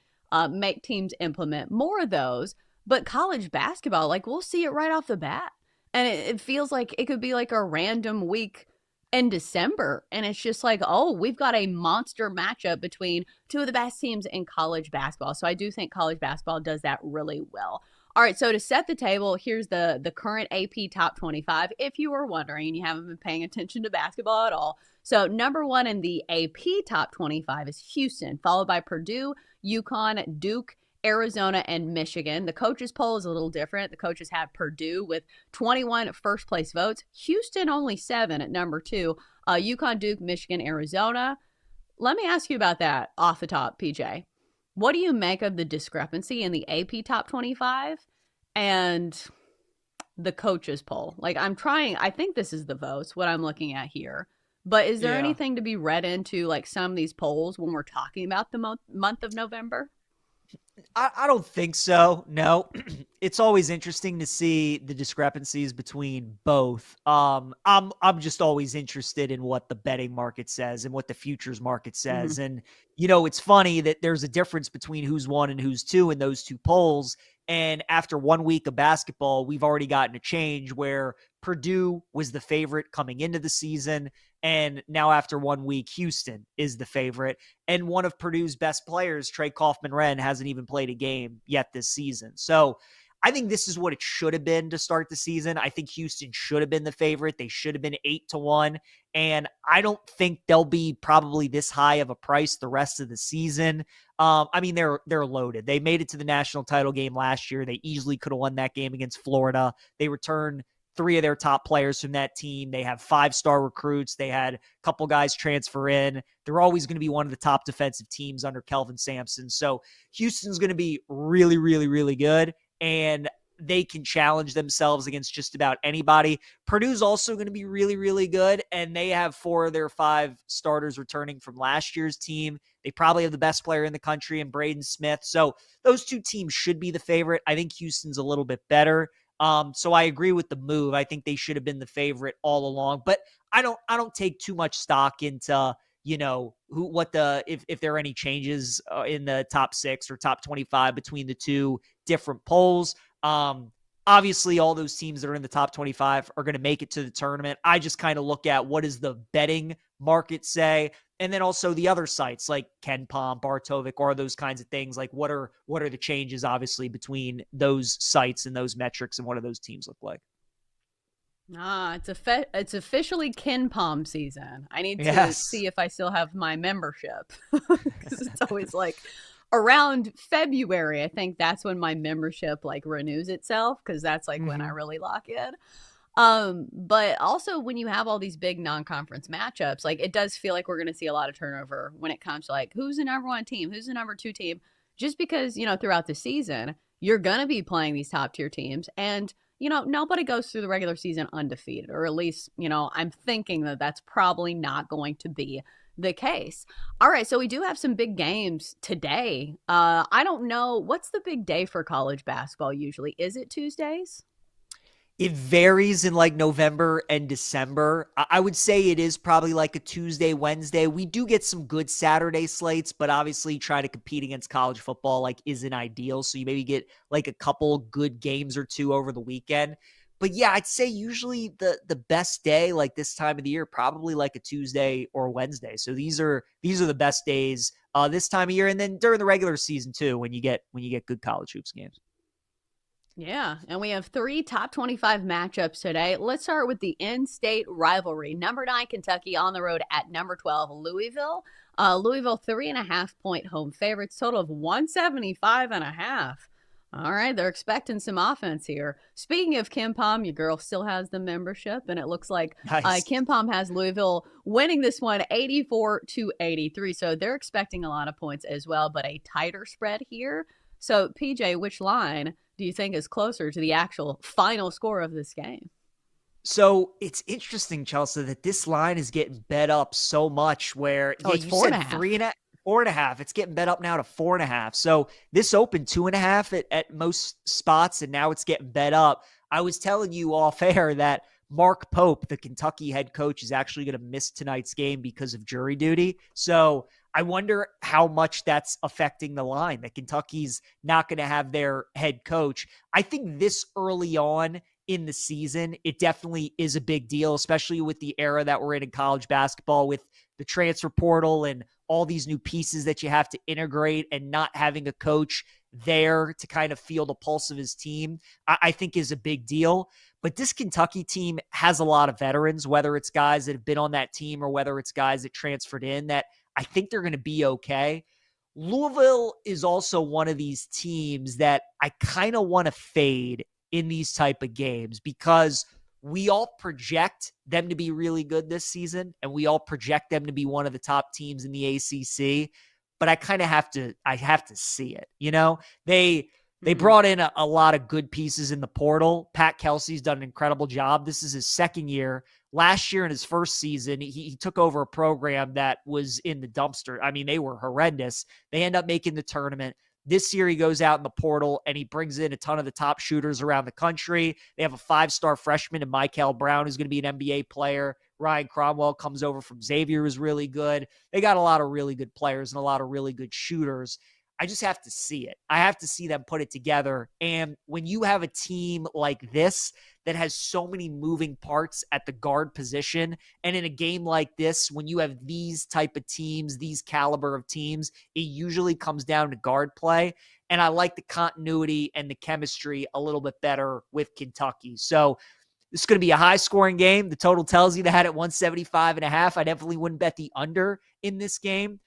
D: make teams implement more of those. But college basketball, like, we'll see it right off the bat. And it feels like it could be, like, a random week in December, and it's just like, oh, we've got a monster matchup between 2 of the best teams in college basketball. So I do think college basketball does that really well. All right, so to set the table, here's the current AP top 25, if you were wondering and you haven't been paying attention to basketball at all. So number 1 in the AP top 25 is Houston, followed by Purdue, UConn, Duke, Arizona, and Michigan. The coaches poll is a little different. The coaches have Purdue with 21 first place votes. Houston only 7 at number 2. UConn, Duke, Michigan, Arizona. Let me ask you about that off the top, PJ. What do you make of the discrepancy in the AP top 25 and the coaches poll? Like, I think this is the votes, what I'm looking at here. But is there anything to be read into like some of these polls when we're talking about the month of November?
G: I don't think so. No, it's always interesting to see the discrepancies between both. I'm just always interested in what the betting market says and what the futures market says. And, it's funny that there's a difference between who's 1 and who's 2 in those 2 polls. And after 1 week of basketball, we've already gotten a change where Purdue was the favorite coming into the season. And now after 1 week, Houston is the favorite. And one of Purdue's best players, Trey Kaufman-Renn, hasn't even played a game yet this season. So I think this is what it should have been to start the season. I think Houston should have been the favorite. They should have been 8-1. And I don't think they'll be probably this high of a price the rest of the season. They're loaded. They made it to the national title game last year. They easily could have won that game against Florida. They returned 3 of their top players from that team. They have 5-star recruits. They had a couple guys transfer in. They're always going to be one of the top defensive teams under Kelvin Sampson. So Houston's going to be really, really, really good. And they can challenge themselves against just about anybody. Purdue's also going to be really, really good, and they have 4 of their 5 starters returning from last year's team. They probably have the best player in the country in Braden Smith. So those 2 teams should be the favorite. I think Houston's a little bit better. So I agree with the move. I think they should have been the favorite all along, but I don't take too much stock into, if there are any changes in the top 6 or top 25 between the 2 different polls. Obviously all those teams that are in the top 25 are going to make it to the tournament. I just kind of look at what does the betting market say? And then also the other sites like KenPom, Bartovic, or those kinds of things. Like what are the changes obviously between those sites and those metrics, and what do those teams look like?
D: It's officially KenPom season. I need to see if I still have my membership, because it's always like around February. I think that's when my membership like renews itself, because that's like when I really lock in. But also when you have all these big non-conference matchups, like it does feel like we're going to see a lot of turnover when it comes to like who's the number 1 team, who's the number 2 team, just because, throughout the season, you're going to be playing these top tier teams, and, nobody goes through the regular season undefeated, or at least, I'm thinking that that's probably not going to be the case. All right. So we do have some big games today. I don't know. What's the big day for college basketball usually? Is it Tuesdays?
G: It varies in like November and December. I would say it is probably like a Tuesday, Wednesday. We do get some good Saturday slates, but obviously trying to compete against college football like isn't ideal. So you maybe get like a couple good games or 2 over the weekend. But yeah, I'd say usually the best day like this time of the year, probably like a Tuesday or Wednesday. So these are the best days this time of year, and then during the regular season too, when you get good college hoops games.
D: Yeah, and we have 3 top 25 matchups today. Let's start with the in-state rivalry. Number 9, Kentucky on the road at number 12, Louisville. Louisville 3.5-point home favorites, total of 175.5. All right, they're expecting some offense here. Speaking of KenPom, your girl still has the membership, and it looks like KenPom has Louisville winning this one 84-83. So they're expecting a lot of points as well, but a tighter spread here. So, PJ, which line do you think is closer to the actual final score of this game?
G: So it's interesting, Chelsea, that this line is getting bet up so much where
D: it's 4.5.
G: 4.5. It's getting bet up now to 4.5. So this opened 2.5 at most spots, and now it's getting bet up. I was telling you off air that Mark Pope, the Kentucky head coach, is actually going to miss tonight's game because of jury duty. So I wonder how much that's affecting the line, that Kentucky's not going to have their head coach. I think this early on in the season, it definitely is a big deal, especially with the era that we're in college basketball, with the transfer portal and all these new pieces that you have to integrate, and not having a coach there to kind of feel the pulse of his team, I think is a big deal. But this Kentucky team has a lot of veterans, whether it's guys that have been on that team or whether it's guys that transferred in, that I think they're going to be okay. Louisville is also one of these teams that I kind of want to fade in these type of games, because we all project them to be really good this season, and we all project them to be one of the top teams in the ACC. But I kind of have to see it. They brought in a lot of good pieces in the portal. Pat Kelsey's done an incredible job. This is his second year. Last year in his first season, he took over a program that was in the dumpster. I mean, they were horrendous. They end up making the tournament. This year, he goes out in the portal and he brings in a ton of the top shooters around the country. They have a 5-star freshman in Michael Brown, who's going to be an NBA player. Ryan Cromwell comes over from Xavier, who's really good. They got a lot of really good players and a lot of really good shooters. I just have to see it. I have to see them put it together. And when you have a team like this that has so many moving parts at the guard position, and in a game like this, when you have these type of teams, these caliber of teams, it usually comes down to guard play. And I like the continuity and the chemistry a little bit better with Kentucky. So this is going to be a high-scoring game. The total tells you that at 175.5. I definitely wouldn't bet the under in this game.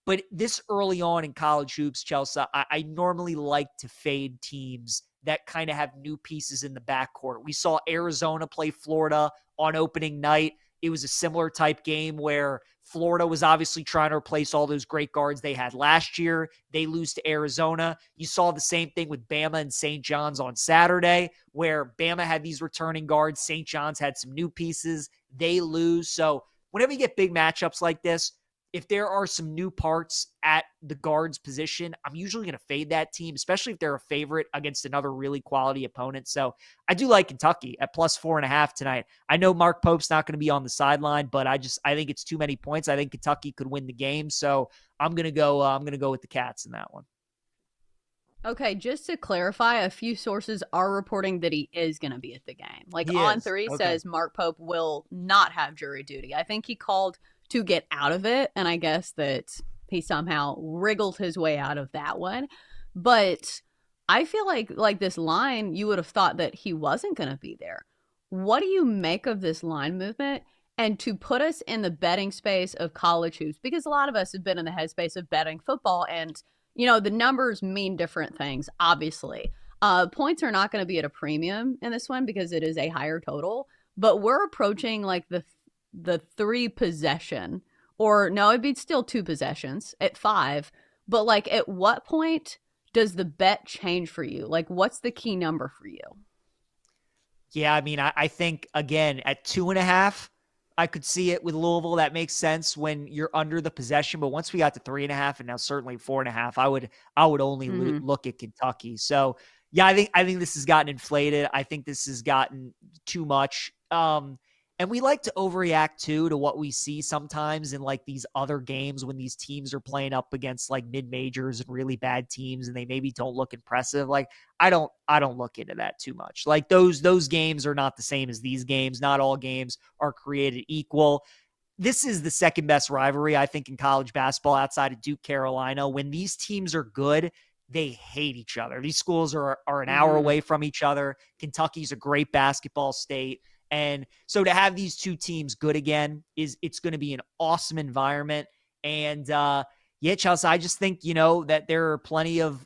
G: But this early on in college hoops, Chelsea, I normally like to fade teams that kind of have new pieces in the backcourt. We saw Arizona play Florida on opening night. It was a similar type game where Florida was obviously trying to replace all those great guards they had last year. They lose to Arizona. You saw the same thing with Bama and St. John's on Saturday, where Bama had these returning guards. St. John's had some new pieces. They lose. So whenever you get big matchups like this, if there are some new parts at the guards position, I'm usually going to fade that team, especially if they're a favorite against another really quality opponent. So I do like Kentucky at plus 4.5 tonight. I know Mark Pope's not going to be on the sideline, but I think it's too many points. I think Kentucky could win the game. So I'm going to go with the Cats in that one.
D: Okay, just to clarify, a few sources are reporting that he is going to be at the game. Like On3 says Mark Pope will not have jury duty. I think he called to get out of it, and I guess that he somehow wriggled his way out of that one. But I feel like this line, you would have thought that he wasn't going to be there. What do you make of this line movement? And to put us in the betting space of college hoops, because a lot of us have been in the headspace of betting football, and the numbers mean different things, obviously. Points are not going to be at a premium in this one because it is a higher total, but we're approaching like the 3 possession, or no, it'd be still 2 possessions at 5. But like, at what point does the bet change for you? Like, what's the key number for you?
G: Yeah, I mean, I think, again, at 2.5, I could see it with Louisville. That makes sense when you're under the possession. But once we got to 3.5 and now certainly 4.5, I would only look at Kentucky. So yeah, I think this has gotten inflated. I think this has gotten too much. And we like to overreact too to what we see sometimes in like these other games when these teams are playing up against like mid-majors and really bad teams and they maybe don't look impressive. Like I don't look into that too much. Like those games are not the same as these games. Not all games are created equal. This is the second best rivalry, I think, in college basketball outside of Duke, Carolina. When these teams are good, they hate each other. These schools are an hour away from each other. Kentucky's a great basketball state. And so to have these two teams good again it's going to be an awesome environment. And yeah, Chelsea, I just think, that there are plenty of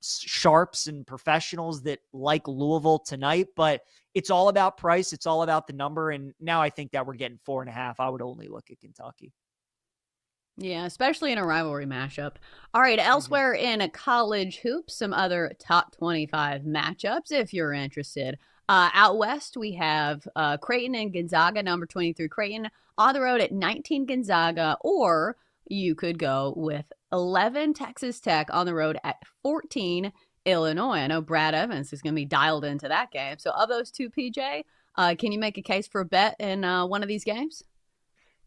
G: sharps and professionals that like Louisville tonight, but it's all about price. It's all about the number. And now I think that we're getting 4.5. I would only look at Kentucky.
D: Yeah, especially in a rivalry mashup. All right, elsewhere in college hoops, some other top 25 matchups if you're interested. Out west, we have Creighton and Gonzaga, number 23 Creighton, on the road at 19 Gonzaga, or you could go with 11 Texas Tech on the road at 14 Illinois. I know Brad Evans is going to be dialed into that game. So of those two, PJ, can you make a case for a bet in one of these games?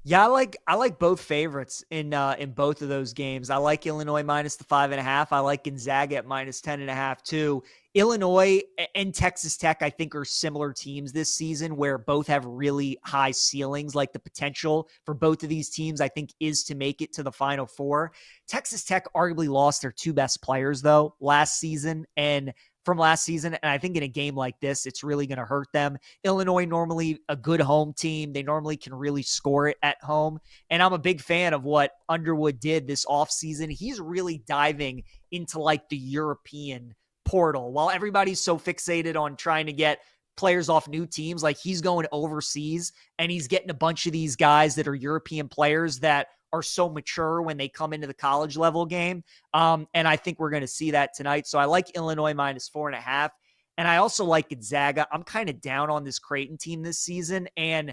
G: Yeah, I like both favorites in both of those games. I like Illinois minus the 5.5. I like Gonzaga at minus 10.5 too. Illinois and Texas Tech, I think, are similar teams this season where both have really high ceilings. Like the potential for both of these teams, I think, is to make it to the Final Four. Texas Tech arguably lost their 2 best players though last season, and I think in a game like this, it's really going to hurt them. Illinois, normally a good home team. They normally can really score it at home. And I'm a big fan of what Underwood did this offseason. He's really diving into like the European portal. While everybody's so fixated on trying to get players off new teams, like he's going overseas and he's getting a bunch of these guys that are European players that are so mature when they come into the college level game. And I think we're going to see that tonight. So I like Illinois minus 4.5. And I also like Gonzaga. I'm kind of down on this Creighton team this season. And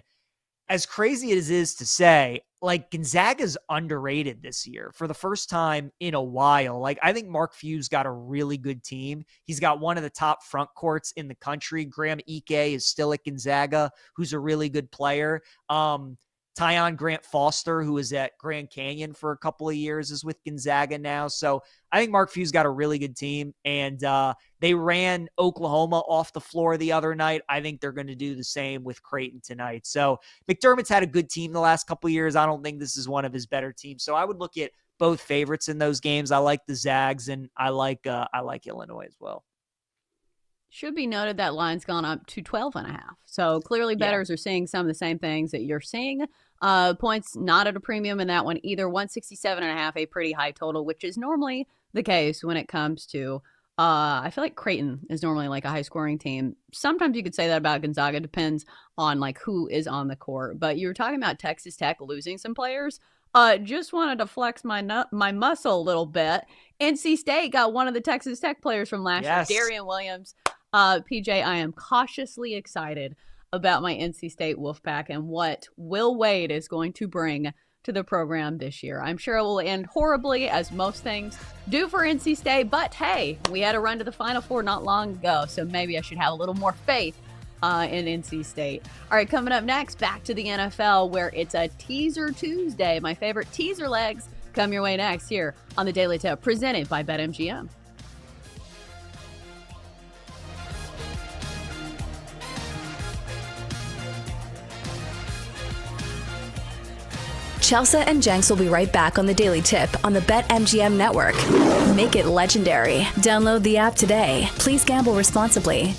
G: as crazy as it is to say, like Gonzaga's underrated this year for the first time in a while. Like I think Mark Few's got a really good team. He's got one of the top front courts in the country. Graham Ike is still at Gonzaga, who's a really good player. Tyon Grant Foster, who was at Grand Canyon for a couple of years, is with Gonzaga now. So I think Mark Few's got a really good team, and they ran Oklahoma off the floor the other night. I think they're going to do the same with Creighton tonight. So McDermott's had a good team the last couple of years. I don't think this is one of his better teams. So I would look at both favorites in those games. I like the Zags, and I like Illinois as well.
D: Should be noted that line's gone up to 12.5. So clearly bettors are seeing some of the same things that you're seeing. Points not at a premium in that one either. 167.5, a pretty high total, which is normally the case when it comes to I feel like Creighton is normally like a high scoring team. Sometimes you could say that about Gonzaga. Depends on like who is on the court. But you were talking about Texas Tech losing some players. Just wanted to flex my muscle a little bit. NC State got one of the Texas Tech players from last year, Darian Williams. PJ, I am cautiously excited about my NC State Wolfpack and what Will Wade is going to bring to the program this year. I'm sure it will end horribly, as most things do for NC State, but hey, we had a run to the Final Four not long ago, so maybe I should have a little more faith in NC State. All right, coming up next, back to the NFL, where it's a Teaser Tuesday. My favorite teaser legs come your way next here on the Daily Tip, presented by BetMGM.
H: Chelsea and Jenks will be right back on the Daily Tip on the BetMGM network. Make it legendary. Download the app today. Please gamble responsibly.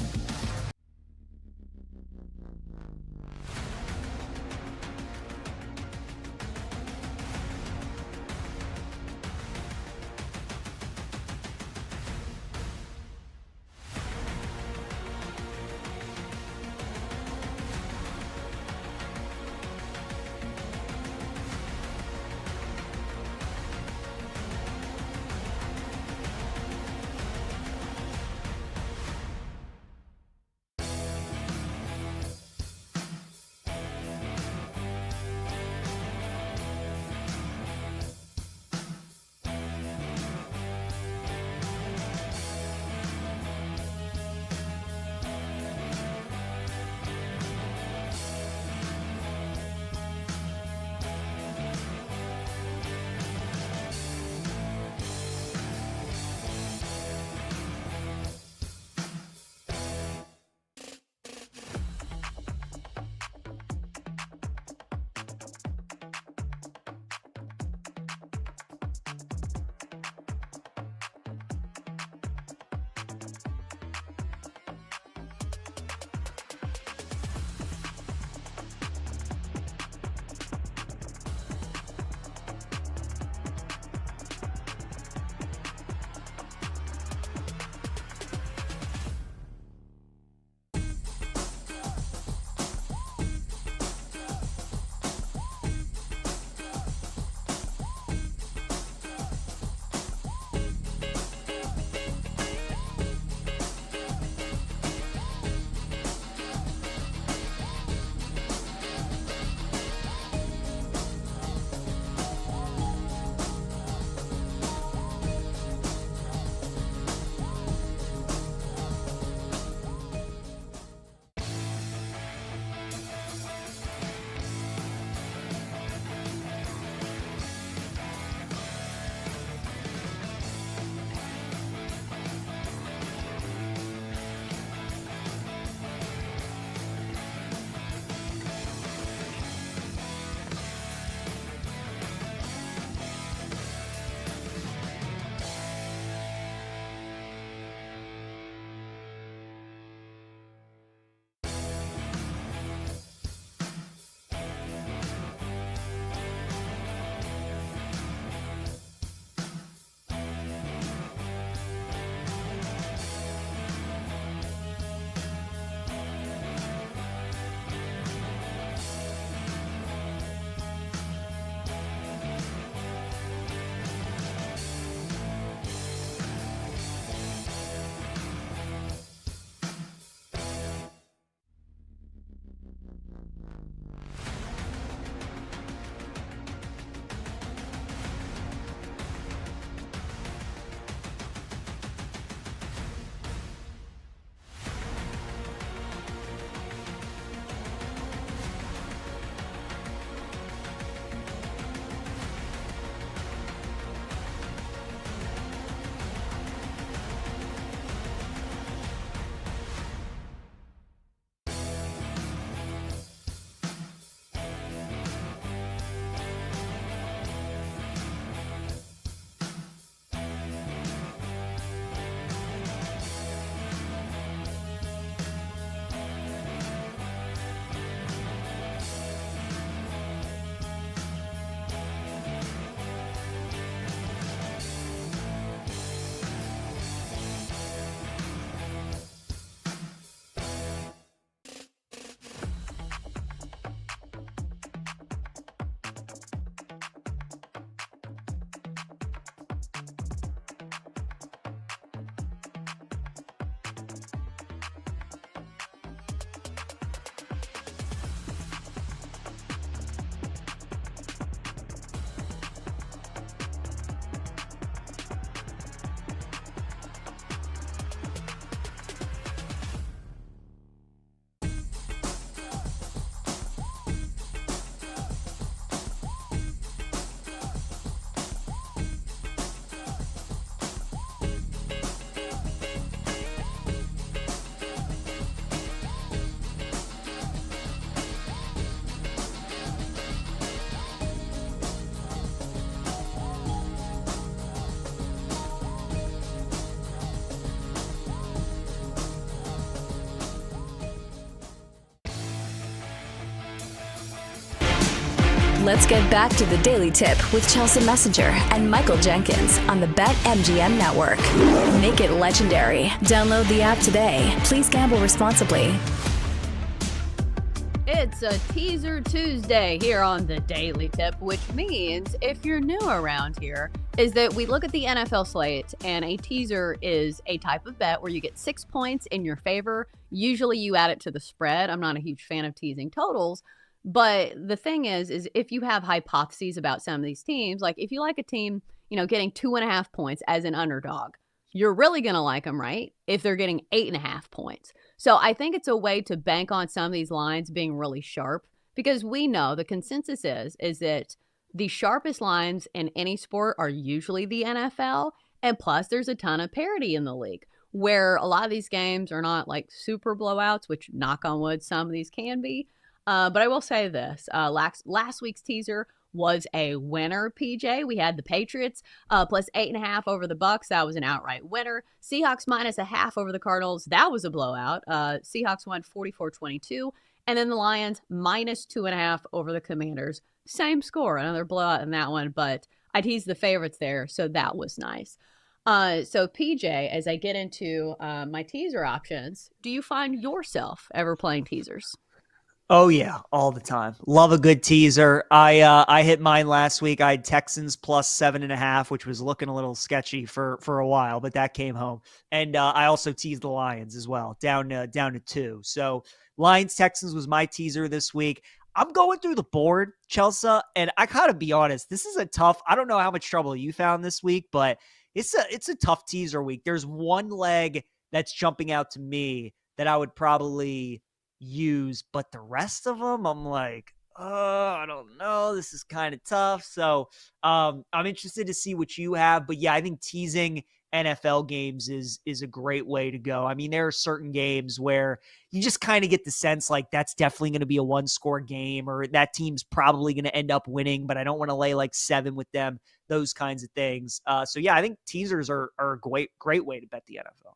H: Let's get back to the Daily Tip with Chelsea Messenger and Michael Jenkins on the BetMGM Network. Make it legendary. Download the app today. Please gamble responsibly.
D: It's a Teaser Tuesday here on the Daily Tip, which means if you're new around here, is that we look at the NFL slate, and a teaser is a type of bet where you get 6 points in your favor. Usually you add it to the spread. I'm not a huge fan of teasing totals, but the thing is if you have hypotheses about some of these teams, like if you like a team, getting 2.5 points as an underdog, you're really going to like them, right? If they're getting 8.5 points. So I think it's a way to bank on some of these lines being really sharp, because we know the consensus is that the sharpest lines in any sport are usually the NFL. And plus there's a ton of parity in the league where a lot of these games are not like super blowouts, which knock on wood, some of these can be. But I will say this, last week's teaser was a winner, PJ. We had the Patriots plus 8.5 over the Bucks. That was an outright winner. Seahawks minus 0.5 over the Cardinals. That was a blowout. Seahawks won 44-22. And then the Lions minus 2.5 over the Commanders. Same score, another blowout in that one, but I teased the favorites there, so that was nice. So PJ, as I get into my teaser options, do you find yourself ever playing teasers?
G: Oh yeah, all the time. Love a good teaser. I hit mine last week. I had Texans plus 7.5, which was looking a little sketchy for a while, but that came home. And I also teased the Lions as well, down to 2. So Lions Texans was my teaser this week. I'm going through the board, Chelsea, and I gotta be honest. This is a tough. I don't know how much trouble you found this week, but it's a tough teaser week. There's one leg that's jumping out to me that I would probably use, but the rest of them I'm like, I don't know, this is kind of tough. So I'm interested to see what you have, but yeah, I think teasing NFL games is a great way to go. I mean, there are certain games where you just kind of get the sense like that's definitely going to be a 1-score game, or that team's probably going to end up winning, but I don't want to lay like 7 with them, those kinds of things. So yeah, I think teasers are a great way to bet the NFL.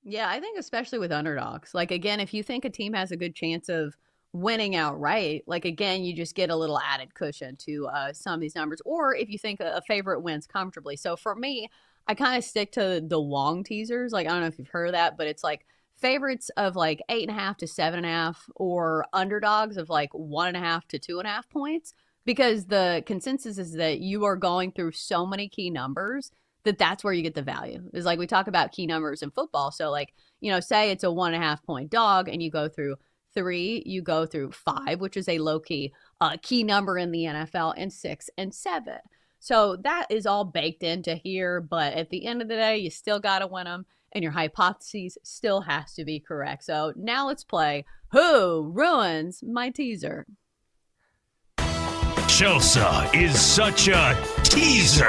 D: Yeah, I think especially with underdogs. Like, again, if you think a team has a good chance of winning outright, like, again, you just get a little added cushion to some of these numbers. Or if you think a favorite wins comfortably. So for me, I kind of stick to the Wong teasers. Like, I don't know if you've heard of that, but it's like favorites of like 8.5 to 7.5, or underdogs of like 1.5 to 2.5 points. Because the consensus is that you are going through so many key numbers that's where you get the value. Is like we talk about key numbers in football. So like, say it's a 1.5 point dog and you go through 3, you go through 5, which is a low key number in the NFL, and 6 and 7. So that is all baked into here. But at the end of the day, you still got to win them, and your hypothesis still has to be correct. So now let's play Who Ruins My Teaser?
A: Chelsea is such a teaser.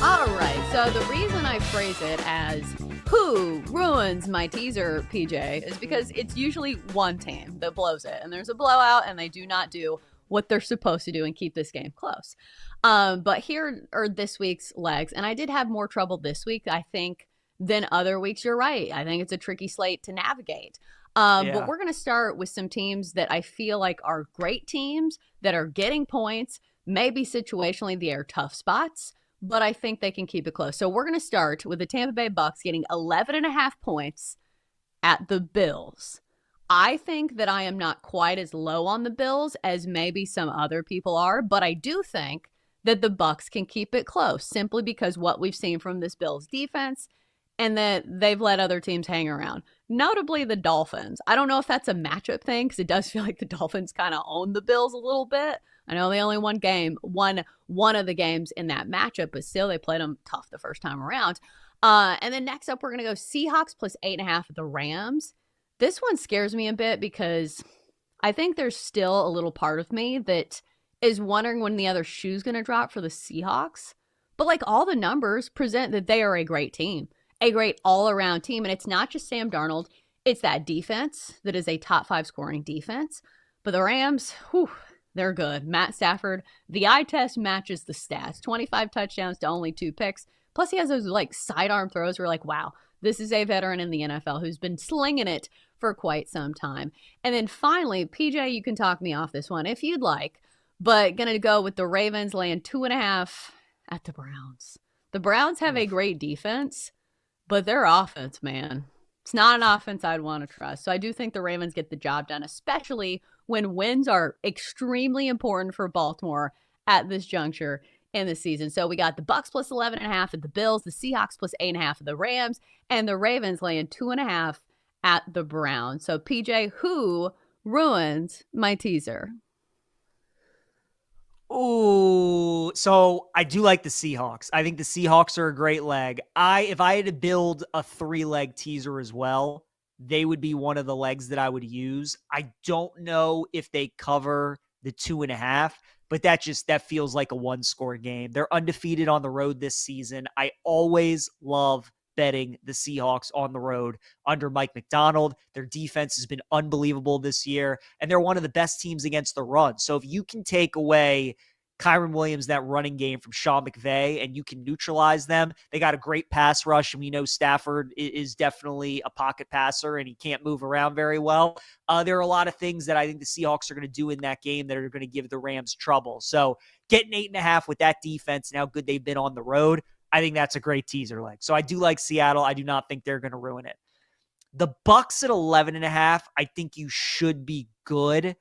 D: All right, so the reason I phrase it as Who Ruins My Teaser, PJ, is because it's usually one team that blows it, and there's a blowout, and they do not do what they're supposed to do and keep this game close. But here are this week's legs, and I did have more trouble this week, I think, than other weeks. You're right. I think it's a tricky slate to navigate. But we're going to start with some teams that I feel like are great teams that are getting points. Maybe situationally they are tough spots, but I think they can keep it close. So we're going to start with the Tampa Bay Bucks getting 11.5 points at the Bills. I think that I am not quite as low on the Bills as maybe some other people are, but I do think that the Bucks can keep it close simply because what we've seen from this Bills defense, and that they've let other teams hang around. Notably the Dolphins. I don't know if that's a matchup thing, because it does feel like the Dolphins kind of own the Bills a little bit. I know they only won one of the games in that matchup, but still they played them tough the first time around. And then next up, we're going to go Seahawks plus 8.5 at the Rams. This one scares me a bit because I think there's still a little part of me that is wondering when the other shoe's going to drop for the Seahawks. But like all the numbers present that they are a great team. A great all-around team, and it's not just Sam Darnold. It's that defense that is a top 5 scoring defense. But the Rams, they're good. Matt Stafford, the eye test matches the stats. 25 touchdowns to only 2 picks. Plus, he has those like sidearm throws where like, wow, This is a veteran in the NFL who's been slinging it for quite some time. And then finally, PJ, you can talk me off this one if you'd like, but going to go with the Ravens laying 2.5 at the Browns. The Browns have a great defense, but their offense, man, it's not an offense I'd want to trust. So I do think the Ravens get the job done, especially when wins are extremely important for Baltimore at this juncture in the season. So we got the Bucks plus 11.5 at the Bills, the Seahawks plus 8.5 at the Rams, and the Ravens laying 2.5 at the Browns. So PJ, who ruins my teaser?
G: Ooh, so I do like the Seahawks. I think the Seahawks are a great leg. If I had to build a 3-leg teaser as well, they would be one of the legs that I would use. I don't know if they cover the 2.5, but that feels like a 1-score game. They're undefeated on the road this season. I always love betting the Seahawks on the road under Mike McDonald. Their defense has been unbelievable this year, and they're one of the best teams against the run. So if you can take away Kyron Williams, that running game from Sean McVay, and you can neutralize them. They got a great pass rush, and we know Stafford is definitely a pocket passer, and he can't move around very well. There are a lot of things that I think the Seahawks are going to do in that game that are going to give the Rams trouble. So getting 8.5 with that defense and how good they've been on the road, I think that's a great teaser leg. So I do like Seattle. I do not think they're going to ruin it. The Bucks at 11.5, I think you should be good.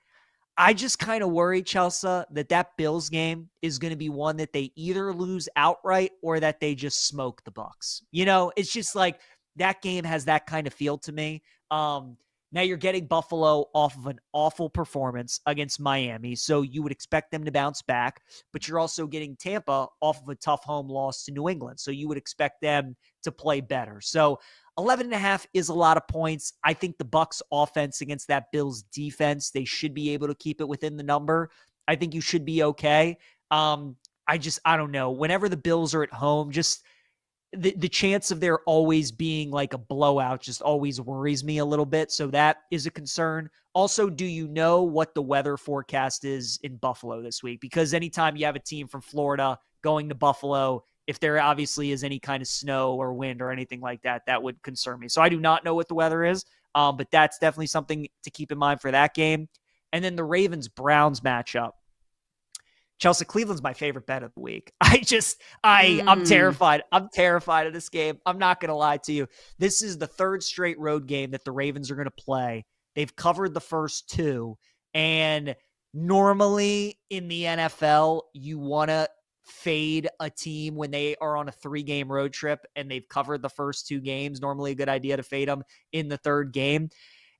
G: I just kind of worry, Chelsea, that Bills game is going to be one that they either lose outright or that they just smoke the Bucks. You know, it's just like that game has that kind of feel to me. Now you're getting Buffalo off of an awful performance against Miami, so you would expect them to bounce back, but you're also getting Tampa off of a tough home loss to New England, so you would expect them to play better. So 11.5 is a lot of points. I think the Bucks offense against that Bills defense, they should be able to keep it within the number. I think you should be okay. I don't know. Whenever the Bills are at home, just the chance of there always being like a blowout just always worries me a little bit. So that is a concern. Also, do you know what the weather forecast is in Buffalo this week? Because anytime you have a team from Florida going to Buffalo, if there obviously is any kind of snow or wind or anything like that, that would concern me. So I do not know what the weather is, but that's definitely something to keep in mind for that game. And then the Ravens-Browns matchup. Chelsea, Cleveland's my favorite bet of the week. I'm terrified. I'm terrified of this game. I'm not going to lie to you. This is the third straight road game that the Ravens are going to play. They've covered the first two. And normally in the NFL, you want to fade a team when they are on a 3-game road trip and they've covered the first 2 games. Normally a good idea to fade them in the third game.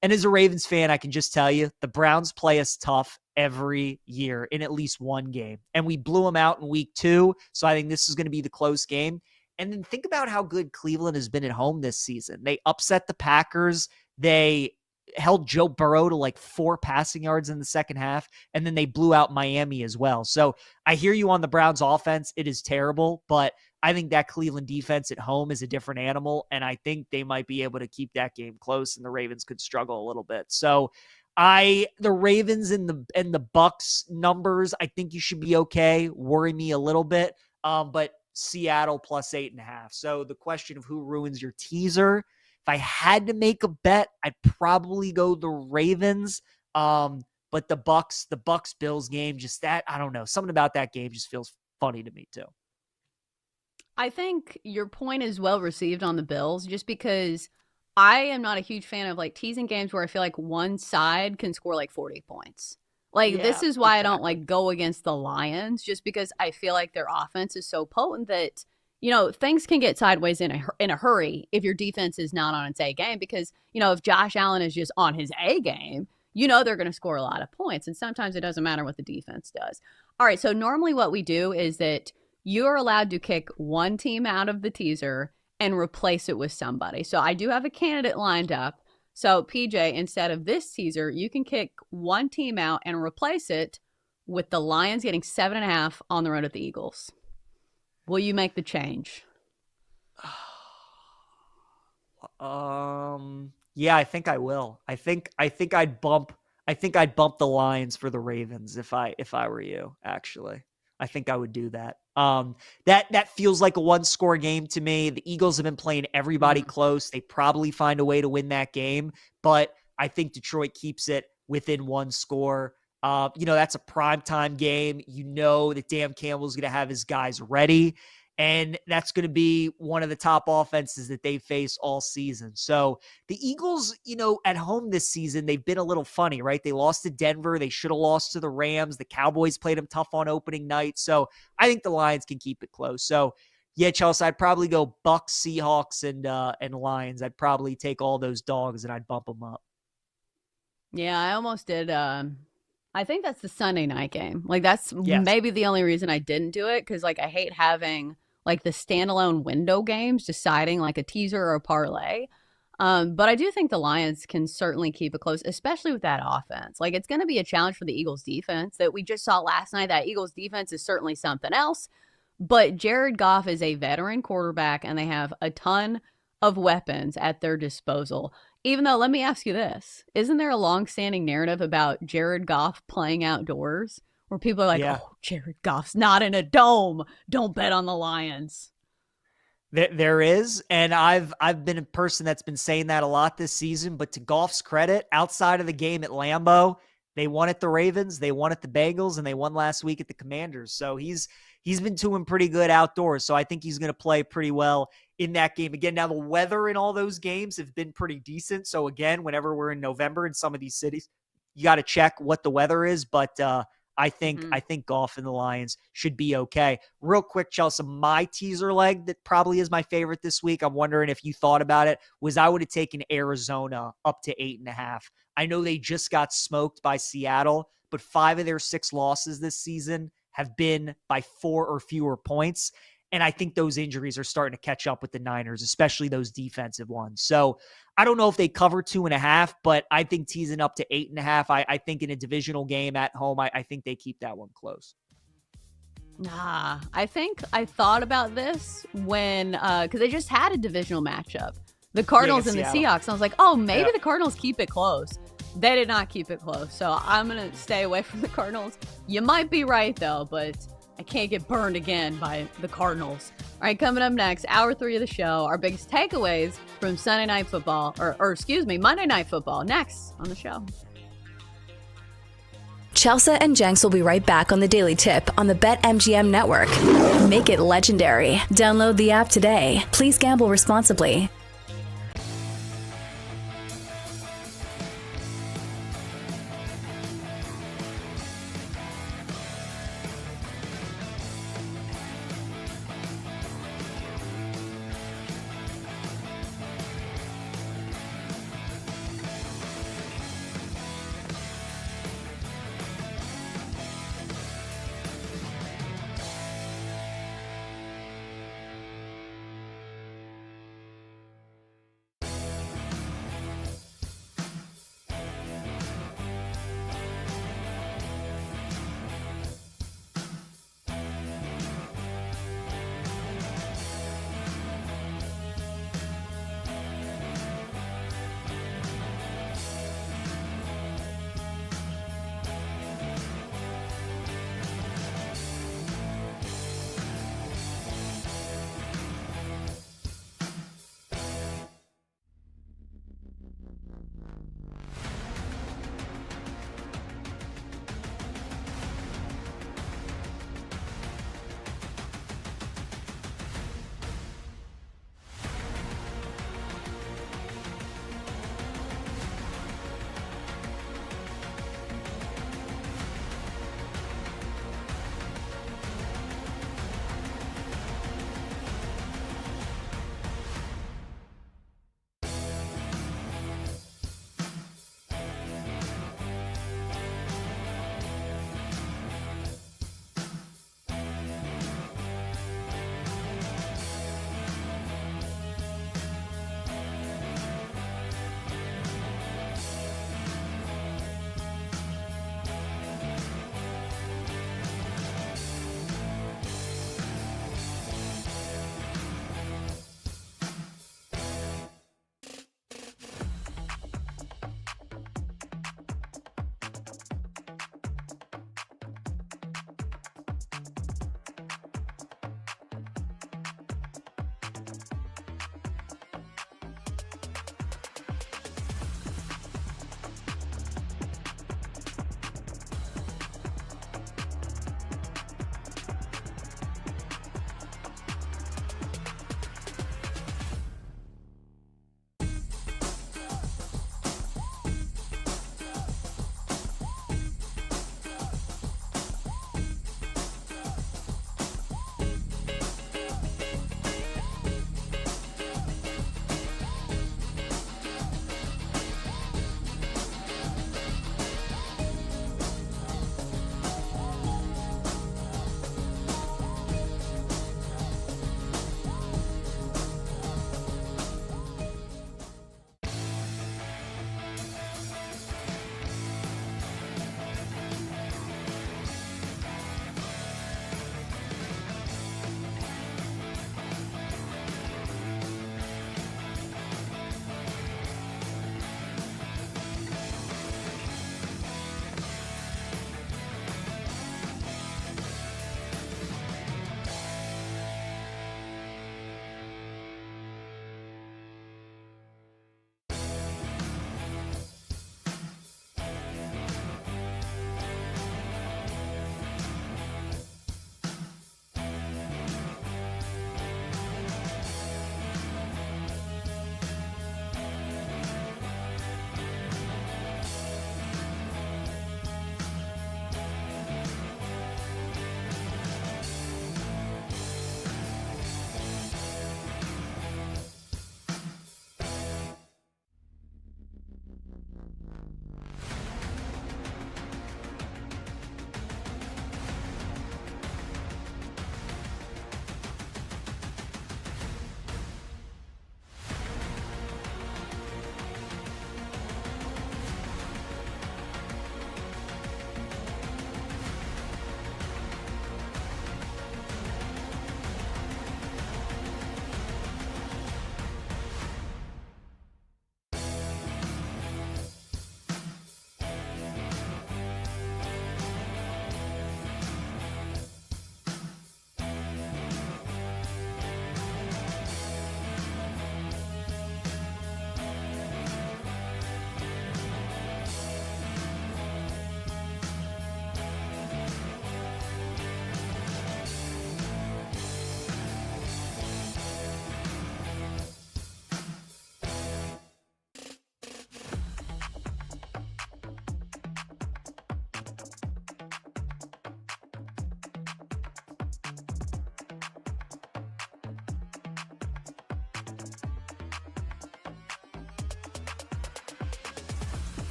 G: And as a Ravens fan, I can just tell you, the Browns play us tough every year in at least one game. And we blew them out in week 2. So I think this is going to be the close game. And then think about how good Cleveland has been at home this season. They upset the Packers. They held Joe Burrow to like 4 passing yards in the second half. And then they blew out Miami as well. So I hear you on the Browns offense. It is terrible, but I think that Cleveland defense at home is a different animal. And I think they might be able to keep that game close and the Ravens could struggle a little bit. So the Ravens and the Bucks numbers, I think you should be okay. Worry me a little bit. But Seattle plus 8.5. So the question of who ruins your teaser, if I had to make a bet, I'd probably go the Ravens. But the Bucks Bills game, just that, I don't know. Something about that game just feels funny to me too.
D: I think your point is well received on the Bills, just because I am not a huge fan of like teasing games where I feel like one side can score like 40 points. This is why I don't like go against the Lions, just because I feel like their offense is so potent that, you know, things can get sideways in a hurry if your defense is not on its A game, because, you know, if Josh Allen is just on his A game, you know they're going to score a lot of points. And sometimes it doesn't matter what the defense does. All right, so normally what we do is that you're allowed to kick one team out of the teaser and replace it with somebody. So I do have a candidate lined up. So PJ, instead of this teaser, you can kick one team out and replace it with the Lions getting 7.5 on the road at the Eagles. Will you make the change?
G: Yeah, I think I will. I think I'd bump the Lions for the Ravens if I were you, actually. I think I would do that. That feels like a one-score game to me. The Eagles have been playing everybody close. They probably find a way to win that game, but I think Detroit keeps it within one score. That's a primetime game. That Dan Campbell's going to have his guys ready, and that's going to be one of the top offenses that they face all season. So the Eagles, at home this season, they've been a little funny, right? They lost to Denver. They should have lost to the Rams. The Cowboys played them tough on opening night. So I think the Lions can keep it close. So yeah, Chelsea, I'd probably go Bucks, Seahawks, and Lions. I'd probably take all those dogs and I'd bump them up.
D: Yeah, I almost did. I think that's the Sunday night game. Like, that's maybe the only reason I didn't do it, because, like, I hate having, like, the standalone window games deciding, like, a teaser or a parlay. But I do think the Lions can certainly keep it close, especially with that offense. Like, it's going to be a challenge for the Eagles defense that we just saw last night. That Eagles defense is certainly something else. But Jared Goff is a veteran quarterback, and they have a ton of weapons at their disposal. Even though, let me ask you this. Isn't there a long-standing narrative about Jared Goff playing outdoors where people are like, oh, Jared Goff's not in a dome. Don't bet on the Lions.
G: There is, and I've been a person that's been saying that a lot this season, but to Goff's credit, outside of the game at Lambeau, they won at the Ravens, they won at the Bengals, and they won last week at the Commanders. So he's been doing pretty good outdoors, so I think he's going to play pretty well in that game. Again, now the weather in all those games have been pretty decent. So again, whenever we're in November in some of these cities, you got to check what the weather is. But I think Goff and the Lions should be okay. Real quick, Chelsea, my teaser leg that probably is my favorite this week, I'm wondering if you thought about it, was I would have taken Arizona up to 8.5. I know they just got smoked by Seattle, but 5 of their 6 losses this season have been by 4 or fewer points. And I think those injuries are starting to catch up with the Niners, especially those defensive ones. So I don't know if they cover 2.5, but I think teasing up to 8.5. I think in a divisional game at home, I think they keep that one close.
D: I think I thought about this when, because they just had a divisional matchup, the Cardinals and the Seahawks. I was like, oh, maybe the Cardinals keep it close. They did not keep it close. So I'm going to stay away from the Cardinals. You might be right, though, but I can't get burned again by the Cardinals. All right, coming up next, hour 3 of the show, our biggest takeaways from Sunday Night Football, Monday Night Football, next on the show.
H: Chelsea and Jenks will be right back on the Daily Tip on the BetMGM network. Make it legendary. Download the app today. Please gamble responsibly.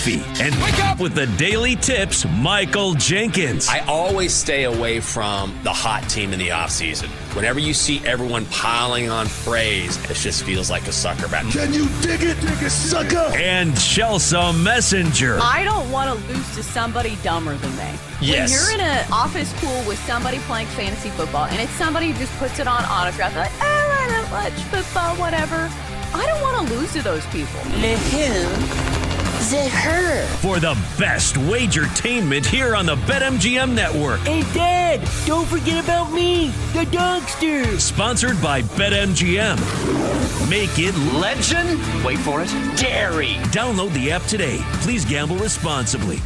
A: coffee, and wake up with the Daily Tips, Michael Jenkins.
B: I always stay away from the hot team in the offseason. Whenever you see everyone piling on praise, it just feels like a sucker bet.
F: Can you dig it, sucker?
A: And Chelsea Messenger.
D: I don't want to lose to somebody dumber than me.
B: Yes.
D: When you're in an office pool with somebody playing fantasy football and it's somebody who just puts it on autograph, like, I don't watch football, whatever. I don't want to lose to those people.
E: Le who? The her.
A: For the best wagertainment here on the BetMGM Network.
E: Hey, Dad, don't forget about me, the dogster.
A: Sponsored by BetMGM. Make it
F: Legend. Wait for it. Dairy.
A: Download the app today. Please gamble responsibly.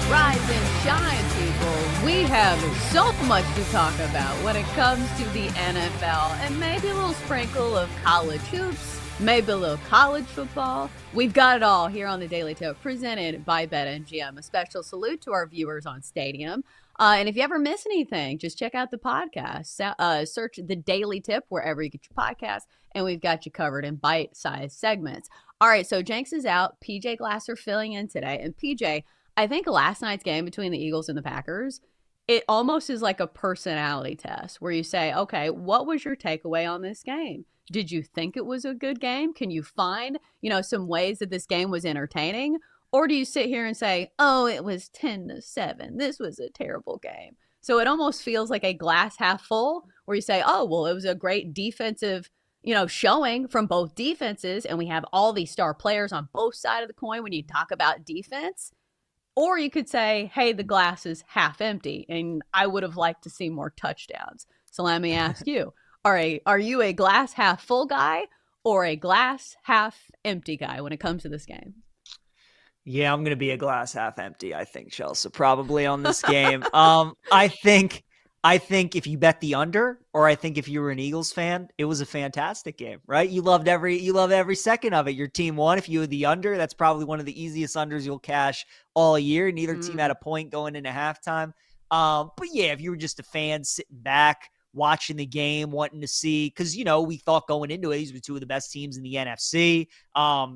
D: Rise and shine, people. We have so much to talk about when it comes to the NFL and maybe a little sprinkle of college hoops, maybe a little college football. We've got it all here on the Daily Tip presented by BetMGM. A special salute to our viewers on Stadium. And if you ever miss anything, just check out the podcast. Search the Daily Tip wherever you get your podcasts, and we've got you covered in bite-sized segments. All right, so Jenks is out. PJ Glasser filling in today. And PJ, I think last night's game between the Eagles and the Packers, it almost is like a personality test where you say, okay, what was your takeaway on this game? Did you think it was a good game? Can you find, some ways that this game was entertaining? Or do you sit here and say, oh, it was 10-7. This was a terrible game. So it almost feels like a glass half full where you say, oh, well, it was a great defensive, showing from both defenses. And we have all these star players on both sides of the coin when you talk about defense. Or you could say, hey, the glass is half empty, and I would have liked to see more touchdowns. So let me ask you, are you a glass half full guy or a glass half empty guy when it comes to this game?
G: Yeah, I'm going to be a glass half empty, I think, Chelsea, probably on this game. I think if you bet the under, or I think if you were an Eagles fan, it was a fantastic game, right? You loved every second of it. Your team won. If you were the under, that's probably one of the easiest unders you'll cash all year. Neither team had a point going into halftime. But yeah, if you were just a fan sitting back, watching the game, wanting to see, because, we thought going into it, these were two of the best teams in the NFC.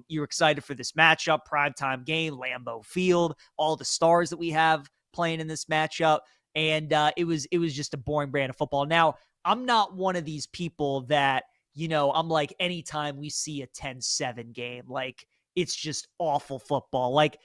G: You're excited for this matchup, primetime game, Lambeau Field, all the stars that we have playing in this matchup. And it was just a boring brand of football. Now, I'm not one of these people that, I'm like, anytime we see a 10-7 game, like, it's just awful football. Like,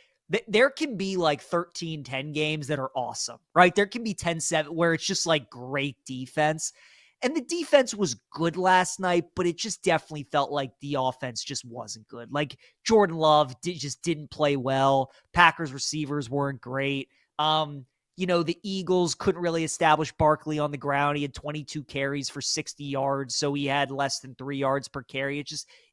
G: there can be like 13-10 games that are awesome, right? There can be 10-7 where it's just like great defense. And the defense was good last night, but it just definitely felt like the offense just wasn't good. Like, Jordan Love just didn't play well. Packers receivers weren't great. The Eagles couldn't really establish Barkley on the ground. He had 22 carries for 60 yards, so he had less than 3 yards per carry.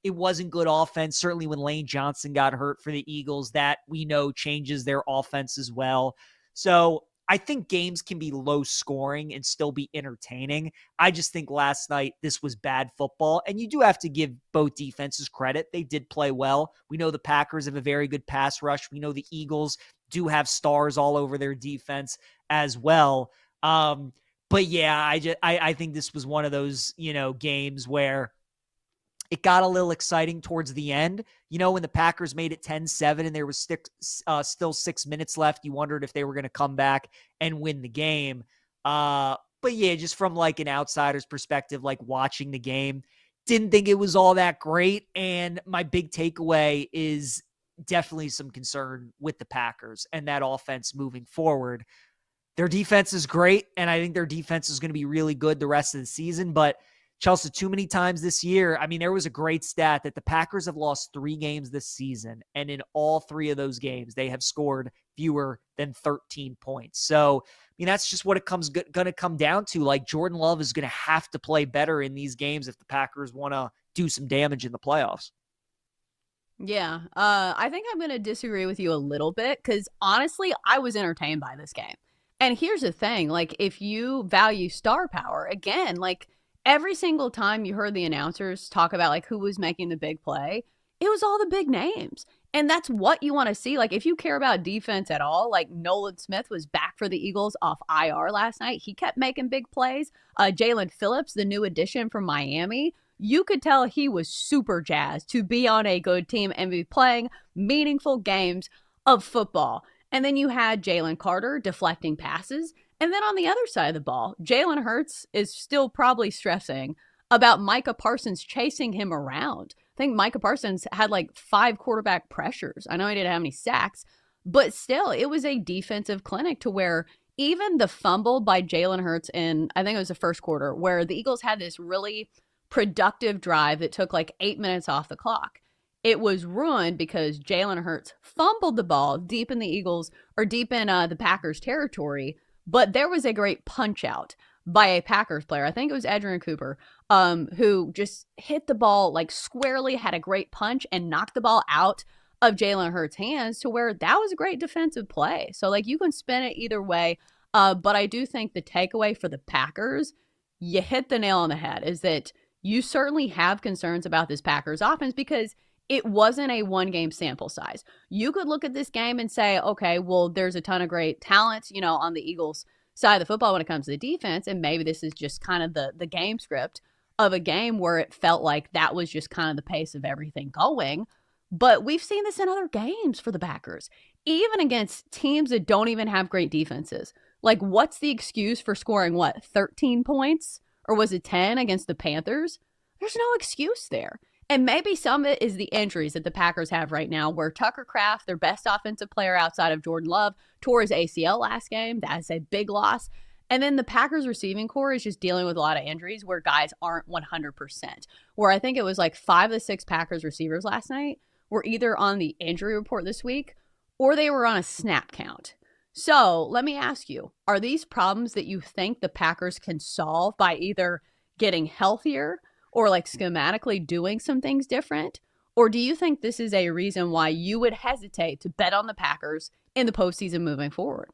G: It wasn't good offense. Certainly when Lane Johnson got hurt for the Eagles, that we know changes their offense as well. So I think games can be low scoring and still be entertaining. I just think last night this was bad football, and you do have to give both defenses credit. They did play well. We know the Packers have a very good pass rush. We know the Eagles do have stars all over their defense as well. But yeah, I think this was one of those, games where it got a little exciting towards the end. When the Packers made it 10-7 and there was still 6 minutes left, you wondered if they were going to come back and win the game. But yeah, just from like an outsider's perspective, like watching the game, didn't think it was all that great. And my big takeaway is definitely some concern with the Packers and that offense moving forward. Their defense is great, and I think their defense is going to be really good the rest of the season. But Chelsea, too many times this year, there was a great stat that the Packers have lost 3 games this season, and in all 3 of those games, they have scored fewer than 13 points. So, that's just what it going to come down to. Like, Jordan Love is going to have to play better in these games if the Packers want to do some damage in the playoffs.
D: Yeah, I think I'm going to disagree with you a little bit because honestly, I was entertained by this game. And here's the thing, like, if you value star power, again, like, every single time you heard the announcers talk about like who was making the big play, it was all the big names. And that's what you want to see. Like, if you care about defense at all, like Nolan Smith was back for the Eagles off IR last night. He kept making big plays. Jalen Phillips, the new addition from Miami, you could tell he was super jazzed to be on a good team and be playing meaningful games of football. And then you had Jalen Carter deflecting passes. And then on the other side of the ball, Jalen Hurts is still probably stressing about Micah Parsons chasing him around. I think Micah Parsons had like 5 quarterback pressures. I know he didn't have any sacks, but still, it was a defensive clinic to where even the fumble by Jalen Hurts in, I think it was the first quarter, where the Eagles had this really productive drive that took like 8 minutes off the clock. It was ruined because Jalen Hurts fumbled the ball deep in the Packers territory, but there was a great punch out by a Packers player. I think it was Adrian Cooper, who just hit the ball like squarely, had a great punch and knocked the ball out of Jalen Hurts' hands to where that was a great defensive play. So like you can spin it either way. But I do think the takeaway for the Packers, you hit the nail on the head, is that you certainly have concerns about this Packers offense because it wasn't a 1-game sample size. You could look at this game and say, okay, well, there's a ton of great talent, on the Eagles side of the football when it comes to the defense. And maybe this is just kind of the game script of a game where it felt like that was just kind of the pace of everything going. But we've seen this in other games for the Packers, even against teams that don't even have great defenses. Like, what's the excuse for scoring, 13 points? Or was it 10 against the Panthers? There's no excuse there. And maybe some of it is the injuries that the Packers have right now, where Tucker Kraft, their best offensive player outside of Jordan Love, tore his ACL last game. That's a big loss. And then the Packers receiving core is just dealing with a lot of injuries where guys aren't 100%. Where I think it was like 5 of the 6 Packers receivers last night were either on the injury report this week or they were on a snap count. So let me ask you, are these problems that you think the Packers can solve by either getting healthier or like schematically doing some things different? Or do you think this is a reason why you would hesitate to bet on the Packers in the postseason moving forward?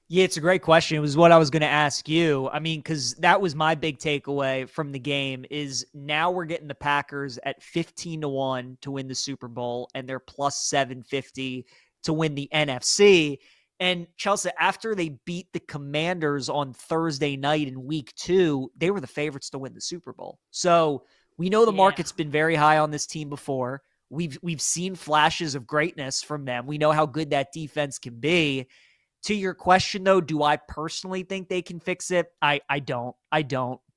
G: Yeah, it's a great question. It was what I was going to ask you. I mean, because that was my big takeaway from the game is now we're getting the Packers at 15-1 to win the Super Bowl, and they're plus 750 to win the NFC. And Chelsea, after they beat the Commanders on Thursday night in week 2, they were the favorites to win the Super Bowl. So we know the market's been very high on this team before. We've seen flashes of greatness from them. We know how good that defense can be. To your question, though, do I personally think they can fix it? I don't.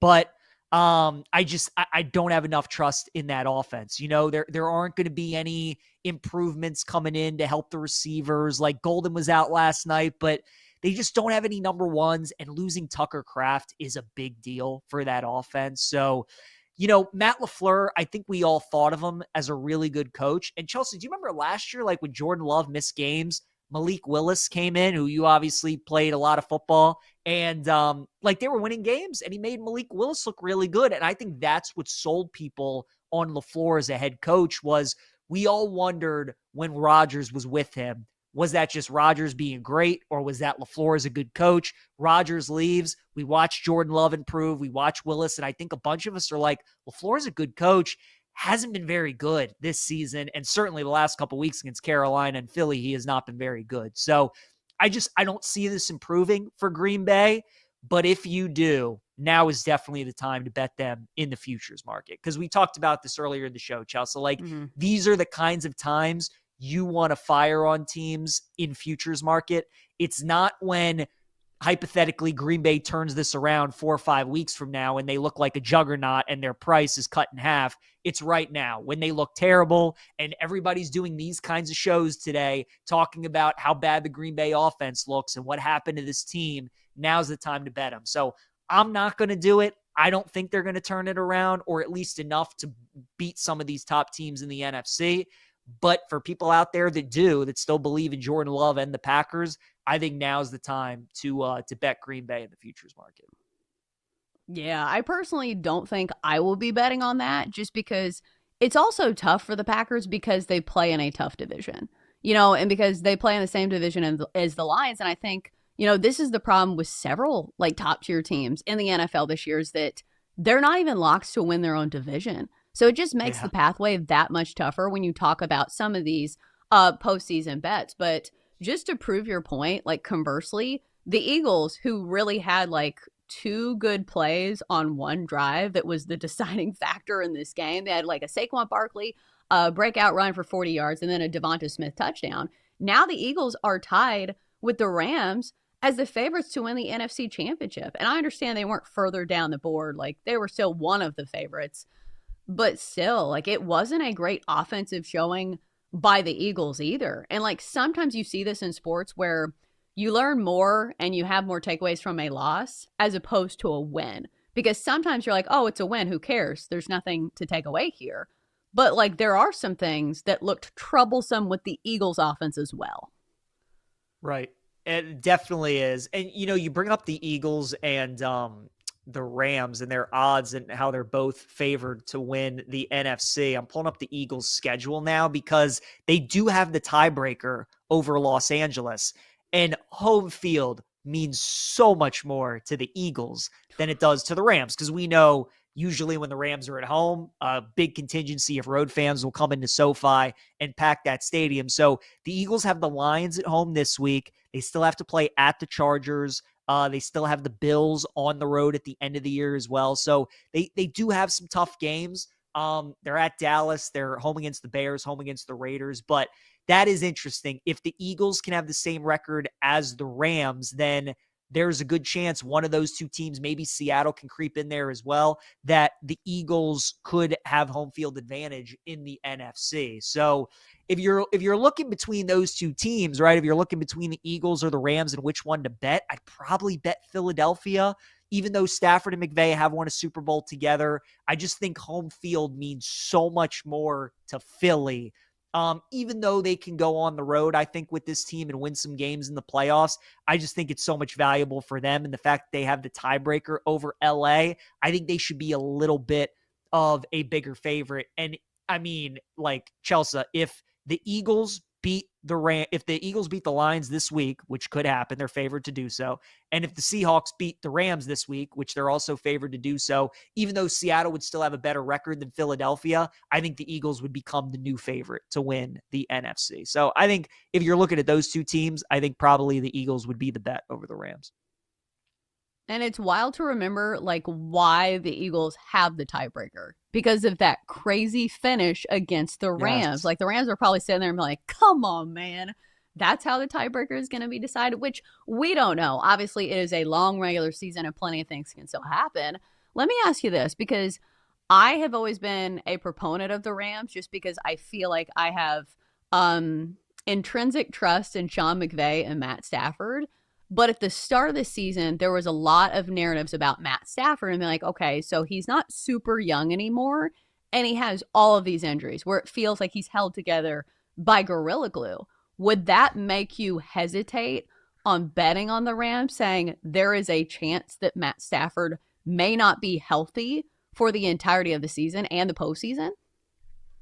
G: But I don't have enough trust in that offense. There aren't going to be any improvements coming in to help the receivers. Like Golden was out last night, but they just don't have any number ones, and losing Tucker Kraft is a big deal for that offense. So, Matt LaFleur, I think we all thought of him as a really good coach. And Chelsea, do you remember last year, like when Jordan Love missed games, Malik Willis came in, who you obviously played a lot of football, and they were winning games, and he made Malik Willis look really good. And I think that's what sold people on LaFleur as a head coach was we all wondered when Rodgers was with him, was that just Rodgers being great, or was that LaFleur as a good coach? Rodgers leaves. We watch Jordan Love improve. We watch Willis, and I think a bunch of us are like, LaFleur's a good coach. Hasn't been very good this season, and certainly the last couple of weeks against Carolina and Philly, he has not been very good. So I don't see this improving for Green Bay, but if you do, now is definitely the time to bet them in the futures market. Because we talked about this earlier in the show, Chelsea. These are the kinds of times you want to fire on teams in futures market. It's not when hypothetically Green Bay turns this around 4 or 5 weeks from now and they look like a juggernaut and their price is cut in half. It's right now when they look terrible, and everybody's doing these kinds of shows today talking about how bad the Green Bay offense looks and what happened to this team. Now's the time to bet them. So I'm not going to do it. I don't think they're going to turn it around, or at least enough to beat some of these top teams in the NFC. But for people out there that still believe in Jordan Love and the Packers, I think now's the time to bet Green Bay in the futures market.
D: Yeah, I personally don't think I will be betting on that, just because it's also tough for the Packers because they play in a tough division, and because they play in the same division as the Lions. And I think, this is the problem with several top tier teams in the NFL this year, is that they're not even locked to win their own division. So it just makes the pathway that much tougher when you talk about some of these postseason bets. But just to prove your point, conversely, the Eagles, who really had two good plays on one drive that was the deciding factor in this game. They had like a Saquon Barkley breakout run for 40 yards and then a Devonta Smith touchdown. Now the Eagles are tied with the Rams as the favorites to win the NFC Championship. And I understand they weren't further down the board. Like, they were still one of the favorites. But still, like, it wasn't a great offensive showing by the Eagles either. And, like, sometimes you see this in sports where you learn more and you have more takeaways from a loss as opposed to a win. Because sometimes you're like, oh, it's a win. Who cares? There's nothing to take away here. But, like, there are some things that looked troublesome with the Eagles offense as well.
G: Right. It definitely is. And, you know, you bring up the Eagles and the Rams and their odds and how they're both favored to win the NFC. I'm pulling up the Eagles' schedule now because they do have the tiebreaker over Los Angeles. And home field means so much more to the Eagles than it does to the Rams, because we know usually when the Rams are at home, a big contingency of road fans will come into SoFi and pack that stadium. So the Eagles have the Lions at home this week. They still have to play at the Chargers. They still have the Bills on the road at the end of the year as well. So they do have some tough games. They're at Dallas. They're home against the Bears, home against the Raiders. But that is interesting. If the Eagles can have the same record as the Rams, then there's a good chance one of those two teams, maybe Seattle, can creep in there as well, that the Eagles could have home field advantage in the NFC. So if you're looking between those two teams, right, if you're looking between the Eagles or the Rams and which one to bet, I'd probably bet Philadelphia. Even though Stafford and McVay have won a Super Bowl together, I just think home field means so much more to Philly. Even though they can go on the road, I think, with this team and win some games in the playoffs, I just think it's so much valuable for them. And the fact that they have the tiebreaker over LA, I think they should be a little bit of a bigger favorite. And I mean, like, Chelsea, if the Eagles beat the Lions this week, which could happen, they're favored to do so. And if the Seahawks beat the Rams this week, which they're also favored to do so, even though Seattle would still have a better record than Philadelphia, I think the Eagles would become the new favorite to win the NFC. So I think if you're looking at those two teams, I think probably the Eagles would be the bet over the Rams.
D: And it's wild to remember, like, why the Eagles have the tiebreaker, because of that crazy finish against the Rams.
G: Yes.
D: Like, the Rams are probably sitting there and be like, come on, man. That's how the tiebreaker is going to be decided, which we don't know. Obviously, it is a long regular season and plenty of things can still happen. Let me ask you this, because I have always been a proponent of the Rams just because I feel like I have intrinsic trust in Sean McVay and Matt Stafford. But at the start of the season, there was a lot of narratives about Matt Stafford and they're like, okay, so he's not super young anymore. And he has all of these injuries where it feels like he's held together by Gorilla Glue. Would that make you hesitate on betting on the Rams, saying there is a chance that Matt Stafford may not be healthy for the entirety of the season and the postseason?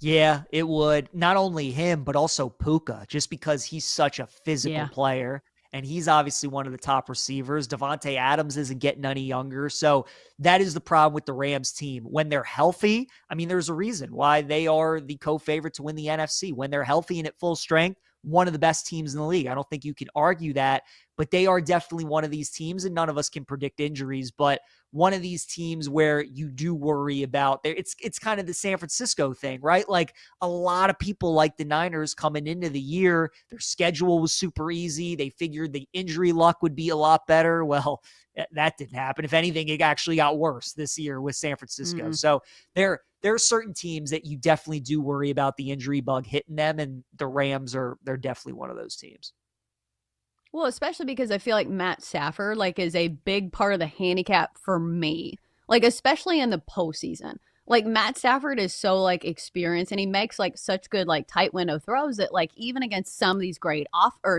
G: Yeah, it would. Not only him, but also Puka, just because he's such a physical player. And he's obviously one of the top receivers. Devontae Adams isn't getting any younger. So that is the problem with the Rams team. When they're healthy, I mean, there's a reason why they are the co-favorite to win the NFC. When they're healthy and at full strength, one of the best teams in the league. I don't think you can argue that, but they are definitely one of these teams, and none of us can predict injuries, but one of these teams where you do worry about it's kind of the San Francisco thing, right? Like, a lot of people like the Niners coming into the year, their schedule was super easy. They figured the injury luck would be a lot better. Well, that didn't happen. If anything, it actually got worse this year with San Francisco.
D: Mm-hmm.
G: So there are certain teams that you definitely do worry about the injury bug hitting them, and the Rams they're definitely one of those teams.
D: Well, especially because I feel like Matt Stafford, like, is a big part of the handicap for me, like, especially in the postseason. Like, Matt Stafford is so, like, experienced, and he makes, like, such good, like, tight window throws that, like, even against some of these great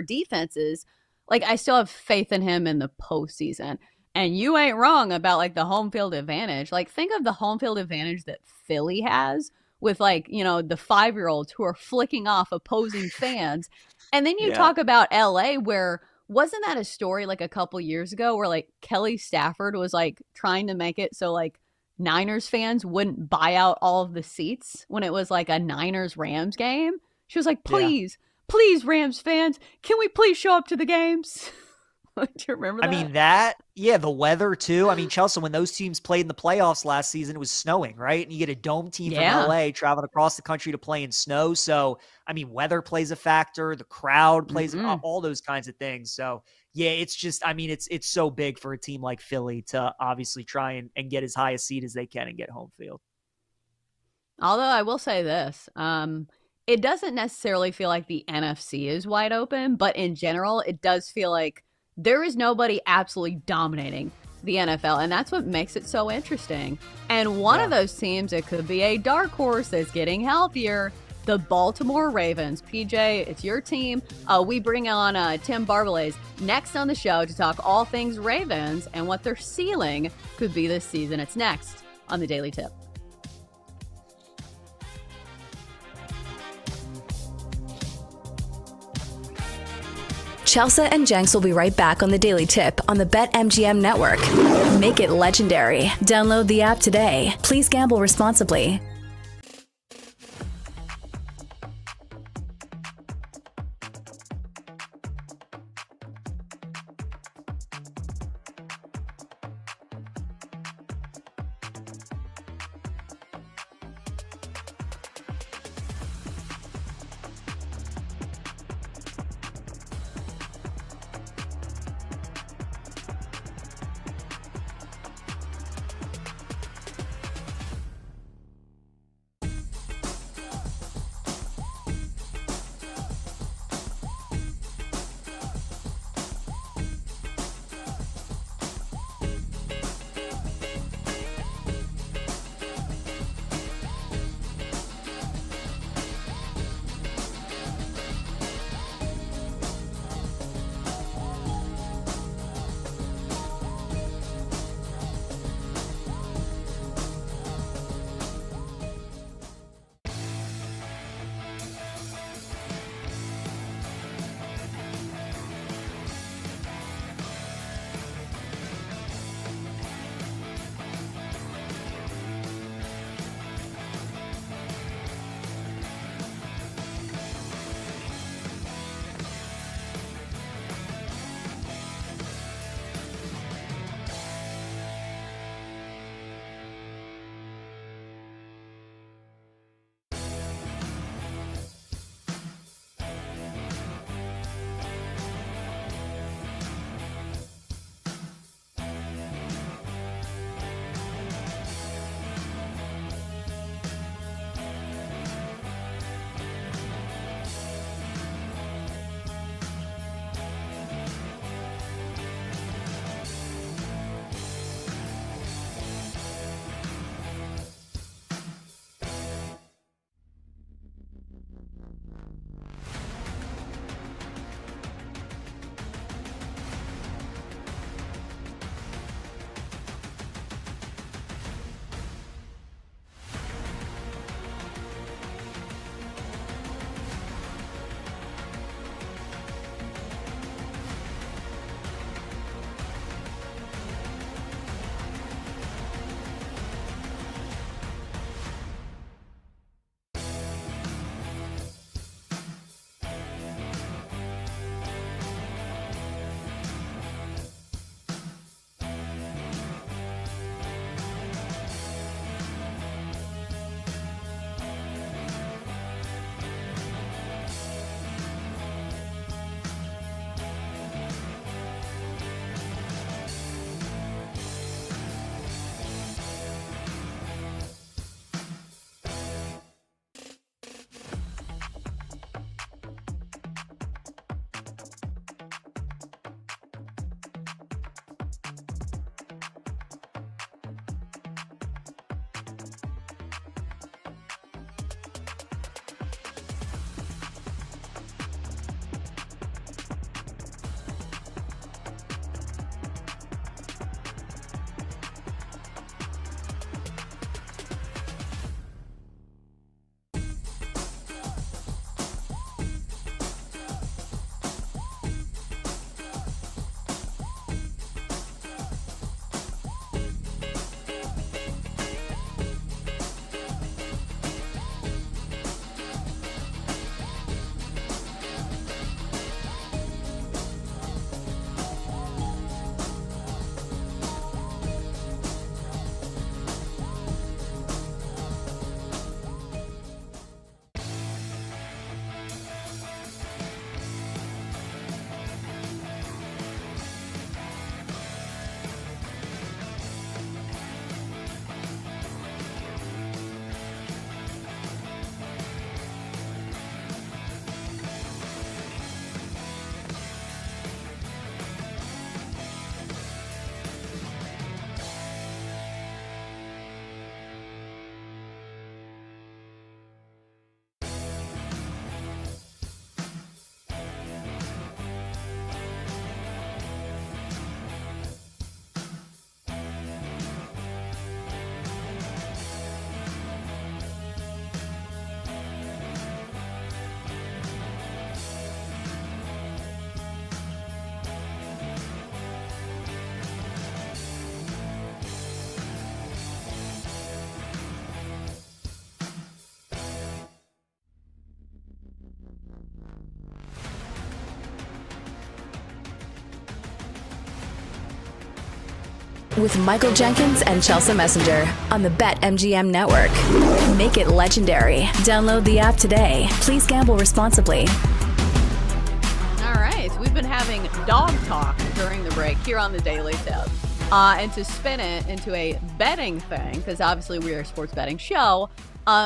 D: defenses, like, I still have faith in him in the postseason. And you ain't wrong about, like, the home field advantage. Like, think of the home field advantage that Philly has with, like, you know, the 5-year-olds who are flicking off opposing fans. And then you talk about LA, where wasn't that a story like a couple years ago where, like, Kelly Stafford was, like, trying to make it so, like, Niners fans wouldn't buy out all of the seats when it was like a Niners-Rams game? She was like, please, Rams fans, can we please show up to the games? Do you remember that?
G: I mean, the weather too. I mean, Chelsea, when those teams played in the playoffs last season, it was snowing, right? And you get a dome team from LA traveling across the country to play in snow. So, I mean, weather plays a factor. The crowd plays all those kinds of things. So, yeah, it's just, I mean, it's so big for a team like Philly to obviously try and get as high a seed as they can and get home field.
D: Although I will say this, it doesn't necessarily feel like the NFC is wide open, but in general, it does feel like there is nobody absolutely dominating the NFL, and that's what makes it so interesting. And one of those teams, it could be a dark horse that's getting healthier, the Baltimore Ravens. PJ, it's your team. We bring on Tim Barbalet next on the show to talk all things Ravens and what their ceiling could be this season. It's next on the Daily Tip.
H: Chelsea and Jenks will be right back on the Daily Tip on the BetMGM network. Make it legendary. Download the app today. Please gamble responsibly. with Michael Jenkins and Chelsea Messenger on the BetMGM network. Make it legendary. Download the app today. Please gamble responsibly.
D: All right, so we've been having dog talk during the break here on the Daily Tip. And to spin it into a betting thing, because obviously we are a sports betting show,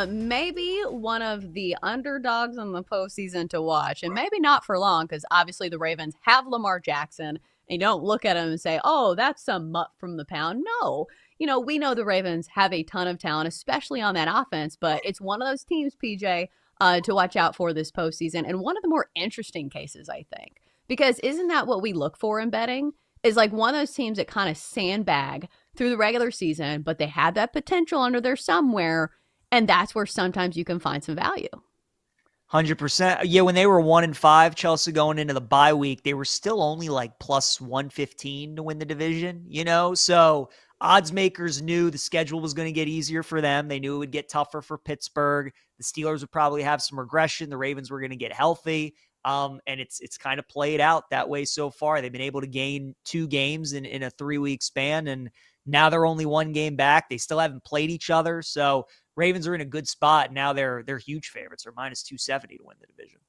D: maybe one of the underdogs in the postseason to watch, and maybe not for long, because obviously the Ravens have Lamar Jackson. And you don't look at him and say, oh, that's some mutt from the pound. No, we know the Ravens have a ton of talent, especially on that offense, but it's one of those teams, PJ, to watch out for this postseason. And one of the more interesting cases, I think, because isn't that what we look for in betting? Is like one of those teams that kind of sandbag through the regular season, but they have that potential under there somewhere. And that's where sometimes you can find some value.
G: 100%. Yeah, when they were 1-5, Chelsea going into the bye week, they were still only like plus 115 to win the division, So odds makers knew the schedule was going to get easier for them. They knew it would get tougher for Pittsburgh. The Steelers would probably have some regression. The Ravens were going to get healthy. And it's kind of played out that way so far. They've been able to gain 2 games in a 3-week span, and now they're only 1 game back. They still haven't played each other. So Ravens are in a good spot. Now they're huge favorites. They're minus 270 to win the division.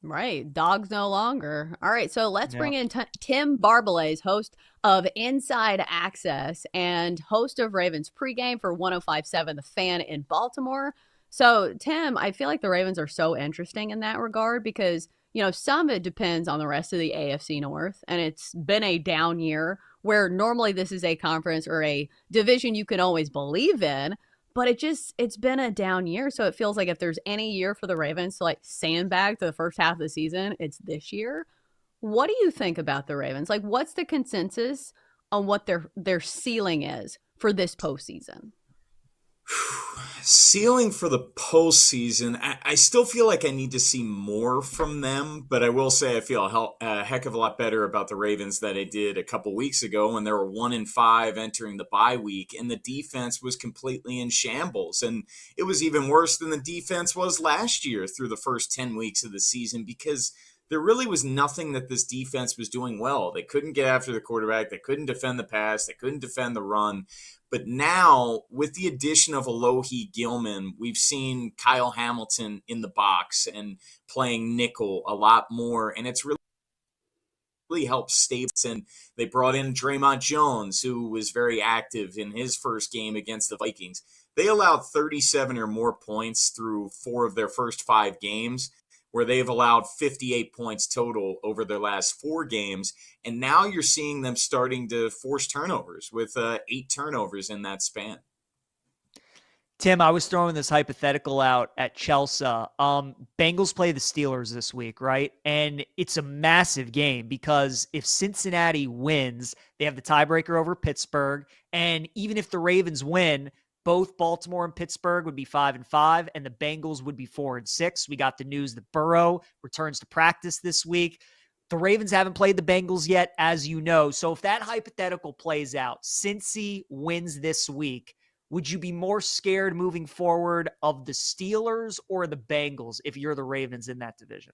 D: Right. Dogs no longer. All right. So let's bring in Tim Barbalaise, host of Inside Access and host of Ravens pregame for 105.7 The Fan in Baltimore. So, Tim, I feel like the Ravens are so interesting in that regard because, some of it depends on the rest of the AFC North, and it's been a down year where normally this is a conference or a division you can always believe in, but it's been a down year. So it feels like if there's any year for the Ravens to like sandbag to the first half of the season, it's this year. What do you think about the Ravens? Like, what's the consensus on what their ceiling is for this postseason?
J: Ceiling for the postseason, I still feel like I need to see more from them, but I will say I feel a heck of a lot better about the Ravens than I did a couple weeks ago when they were 1-5 entering the bye week, and the defense was completely in shambles. And it was even worse than the defense was last year through the first 10 weeks of the season because there really was nothing that this defense was doing well. They couldn't get after the quarterback. They couldn't defend the pass. They couldn't defend the run. But now, with the addition of Alohi Gilman, we've seen Kyle Hamilton in the box and playing nickel a lot more. And it's really helped Staples. And they brought in Draymond Jones, who was very active in his first game against the Vikings. They allowed 37 or more points through 4 of their first 5 games, where they've allowed 58 points total over their last 4 games. And now you're seeing them starting to force turnovers with 8 turnovers in that span.
G: Tim, I was throwing this hypothetical out at Chelsea. Bengals play the Steelers this week, right? And it's a massive game because if Cincinnati wins, they have the tiebreaker over Pittsburgh. And even if the Ravens win, both Baltimore and Pittsburgh would be 5-5, and the Bengals would be 4-6. We got the news that Burrow returns to practice this week. The Ravens haven't played the Bengals yet, as you know. So if that hypothetical plays out, Cincy wins this week, would you be more scared moving forward of the Steelers or the Bengals if you're the Ravens in that division?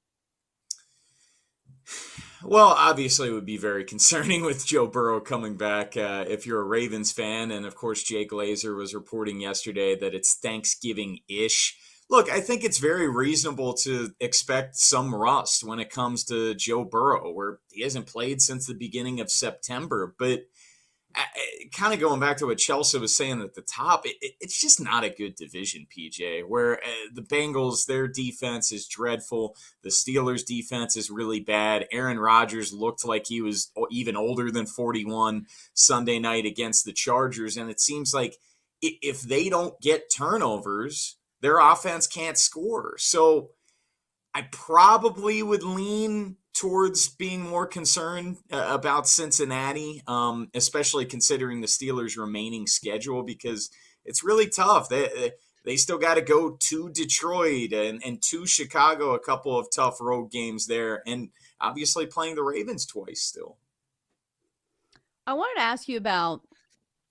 J: Well, obviously it would be very concerning with Joe Burrow coming back if you're a Ravens fan. And, of course, Jay Glazer was reporting yesterday that it's Thanksgiving-ish. Look, I think it's very reasonable to expect some rust when it comes to Joe Burrow, where he hasn't played since the beginning of September. But kind of going back to what Chelsea was saying at the top, it's just not a good division, PJ, where the Bengals, their defense is dreadful. The Steelers' defense is really bad. Aaron Rodgers looked like he was even older than 41 Sunday night against the Chargers. And it seems like if they don't get turnovers, their offense can't score. So I probably would lean towards being more concerned about Cincinnati, especially considering the Steelers' remaining schedule, because it's really tough. They still got to go to Detroit and to Chicago, a couple of tough road games there, and obviously playing the Ravens twice still.
D: I wanted to ask you about,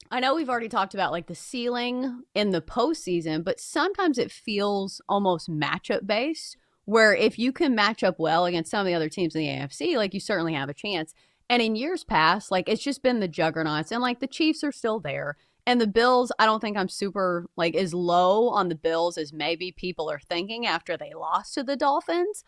D: I know we've already talked about like the ceiling in the postseason, but sometimes it feels almost matchup based, where if you can match up well against some of the other teams in the AFC, like you certainly have a chance. And in years past, like, it's just been the juggernauts, and like the Chiefs are still there. And the Bills, I don't think I'm super like as low on the Bills as maybe people are thinking after they lost to the Dolphins.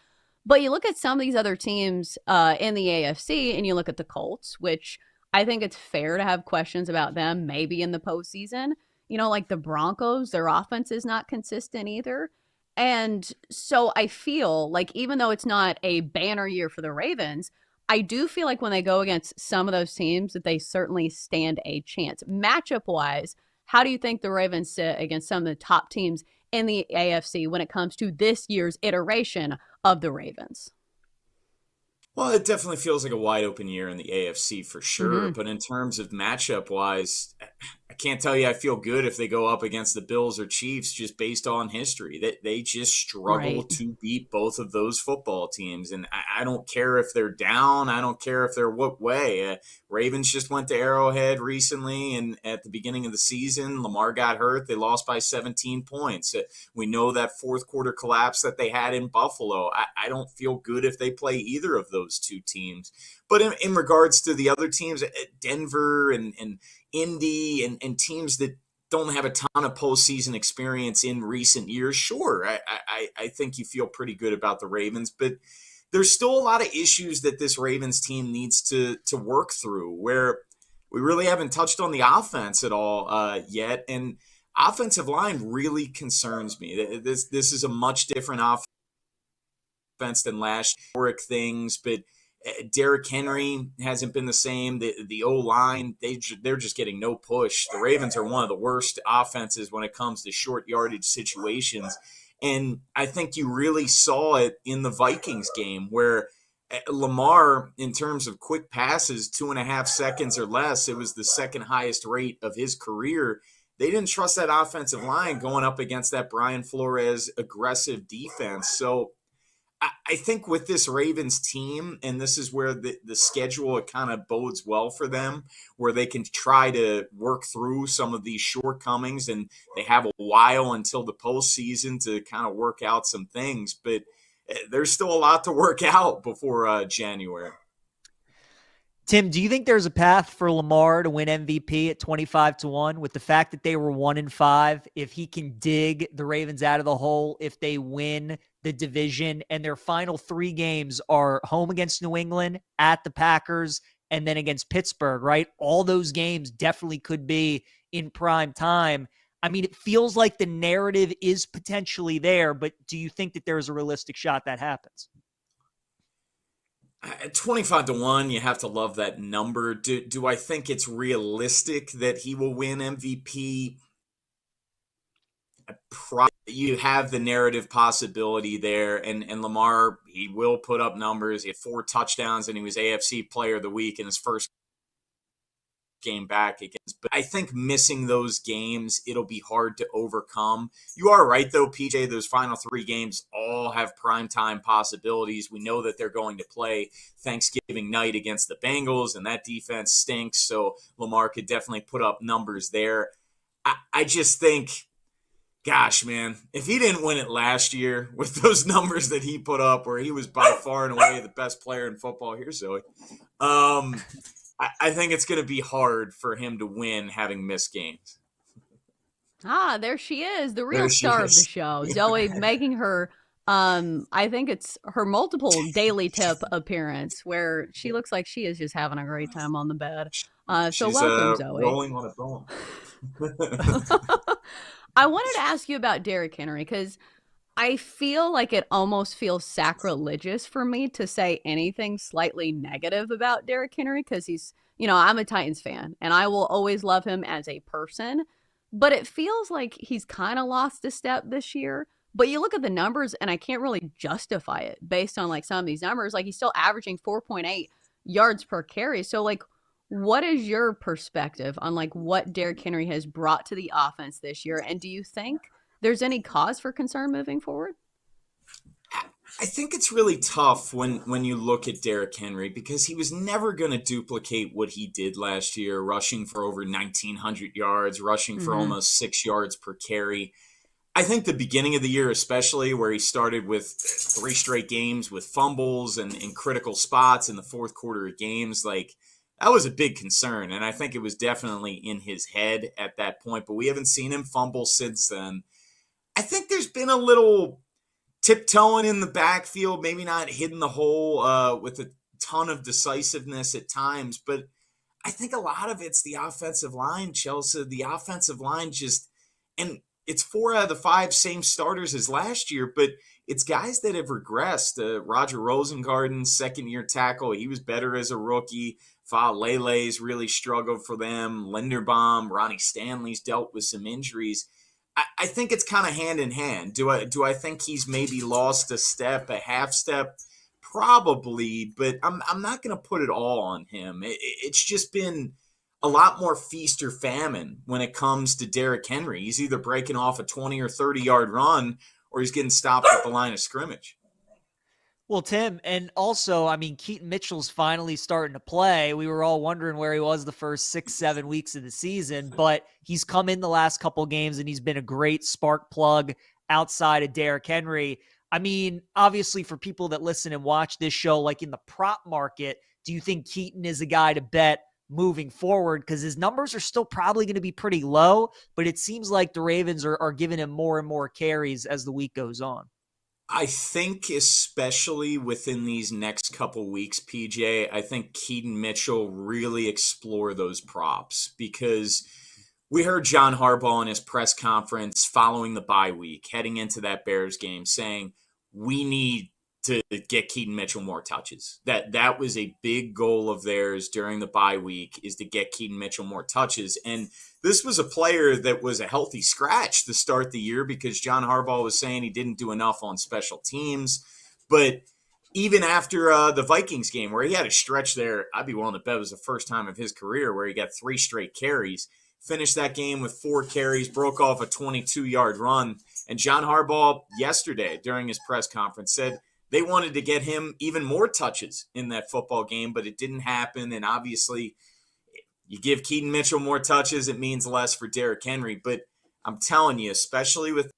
D: But you look at some of these other teams in the AFC, and you look at the Colts, which I think it's fair to have questions about them maybe in the postseason. You know, like the Broncos, their offense is not consistent either. And so I feel like even though it's not a banner year for the Ravens, I do feel like when they go against some of those teams that they certainly stand a chance. Matchup wise, how do you think the Ravens sit against some of the top teams in the AFC when it comes to this year's iteration of the Ravens?
J: Well, it definitely feels like a wide open year in the AFC for sure.
D: Mm-hmm.
J: But in terms of matchup wise, I can't tell you I feel good if they go up against the Bills or Chiefs just based on history. They just struggle
D: Right.
J: to beat both of those football teams. And I don't care if they're down. I don't care if they're what way. Ravens just went to Arrowhead recently, and at the beginning of the season, Lamar got hurt. They lost by 17 points. We know that fourth quarter collapse that they had in Buffalo. I don't feel good if they play either of those two teams. But in regards to the other teams, Denver and Indy and teams that don't have a ton of postseason experience in recent years, sure, I think you feel pretty good about the Ravens, but there's still a lot of issues that this Ravens team needs to work through, where we really haven't touched on the offense at all yet, and offensive line really concerns me. This is a much different offense than last year, things, but Derrick Henry hasn't been the same. The O-line, they're just getting no push. The Ravens are one of the worst offenses when it comes to short yardage situations. And I think you really saw it in the Vikings game where Lamar, in terms of quick passes, 2.5 seconds or less, it was the second highest rate of his career. They didn't trust that offensive line going up against that Brian Flores aggressive defense. So I think with this Ravens team, and this is where the schedule, it kind of bodes well for them, where they can try to work through some of these shortcomings, and they have a while until the postseason to kind of work out some things. But there's still a lot to work out before January.
G: Tim, do you think there's a path for Lamar to win MVP at 25-1 with the fact that they were 1-5? If he can dig the Ravens out of the hole, if they win the division, and their final 3 games are home against New England, at the Packers, and then against Pittsburgh, right? All those games definitely could be in prime time. I mean, it feels like the narrative is potentially there, but do you think that there's a realistic shot that happens?
J: At 25-1, you have to love that number. Do I think it's realistic that he will win MVP? You have the narrative possibility there, and Lamar, he will put up numbers. He had 4 touchdowns, and he was AFC Player of the Week in his first game back against. But I think missing those games, it'll be hard to overcome. You are right, though, PJ. Those final 3 games all have primetime possibilities. We know that they're going to play Thanksgiving night against the Bengals, and that defense stinks, so Lamar could definitely put up numbers there. I just think, gosh, man, if he didn't win it last year with those numbers that he put up, where he was by far and away the best player in football, here's Zoe, I think it's going to be hard for him to win having missed games.
D: Ah, there she is, the real star of the show. Zoe making her, I think it's her multiple daily tip appearance where she looks like she is just having a great time on the bed. So
J: She's,
D: welcome, Zoe.
J: Rolling on a bone.
D: I wanted to ask you about Derrick Henry because I feel like it almost feels sacrilegious for me to say anything slightly negative about Derrick Henry because he's, you know, I'm a Titans fan and I will always love him as a person, but it feels like he's kind of lost a step this year. But you look at the numbers and I can't really justify it based on like some of these numbers. Like he's still averaging 4.8 yards per carry. So like, what is your perspective on like what Derrick Henry has brought to the offense this year? And do you think there's any cause for concern moving forward?
J: I think it's really tough when you look at Derrick Henry because he was never going to duplicate what he did last year, rushing for over 1,900 yards, rushing for almost 6 yards per carry. I think the beginning of the year, especially where he started with 3 straight games with fumbles and in critical spots in the fourth quarter of games, like that was a big concern. And I think it was definitely in his head at that point, but we haven't seen him fumble since then. I think there's been a little tiptoeing in the backfield, maybe not hitting the hole with a ton of decisiveness at times, but I think a lot of it's the offensive line, Chelsea. The offensive line just, and it's 4 out of the 5 same starters as last year, but it's guys that have regressed. Roger Rosengarten's second-year tackle, he was better as a rookie. Lele's really struggled for them. Linderbaum, Ronnie Stanley's dealt with some injuries. I think it's kind of hand in hand. Do I think he's maybe lost a step, a half step? Probably, but I'm not going to put it all on him. It's just been a lot more feast or famine when it comes to Derrick Henry. He's either breaking off a 20 or 30-yard run or he's getting stopped at the line of scrimmage.
G: Well, Tim, and also, I mean, Keaton Mitchell's finally starting to play. We were all wondering where he was the first 6-7 weeks of the season, but he's come in the last couple games and he's been a great spark plug outside of Derrick Henry. I mean, obviously for people that listen and watch this show, like in the prop market, do you think Keaton is a guy to bet moving forward? Because his numbers are still probably going to be pretty low, but it seems like the Ravens are giving him more and more carries as the week goes on.
J: I think especially within these next couple weeks, PJ, I think Keaton Mitchell really explore those props because we heard John Harbaugh in his press conference following the bye week, heading into that Bears game, saying we need to get Keaton Mitchell more touches. That was a big goal of theirs during the bye week, is to get Keaton Mitchell more touches. And this was a player that was a healthy scratch to start the year because John Harbaugh was saying he didn't do enough on special teams. But even after the Vikings game where he had a stretch there, I'd be willing to bet it was the first time of his career where he got 3 straight carries, finished that game with 4 carries, broke off a 22-yard run. And John Harbaugh yesterday during his press conference said they wanted to get him even more touches in that football game, but it didn't happen. And obviously, you give Keaton Mitchell more touches, it means less for Derrick Henry. But I'm telling you, especially within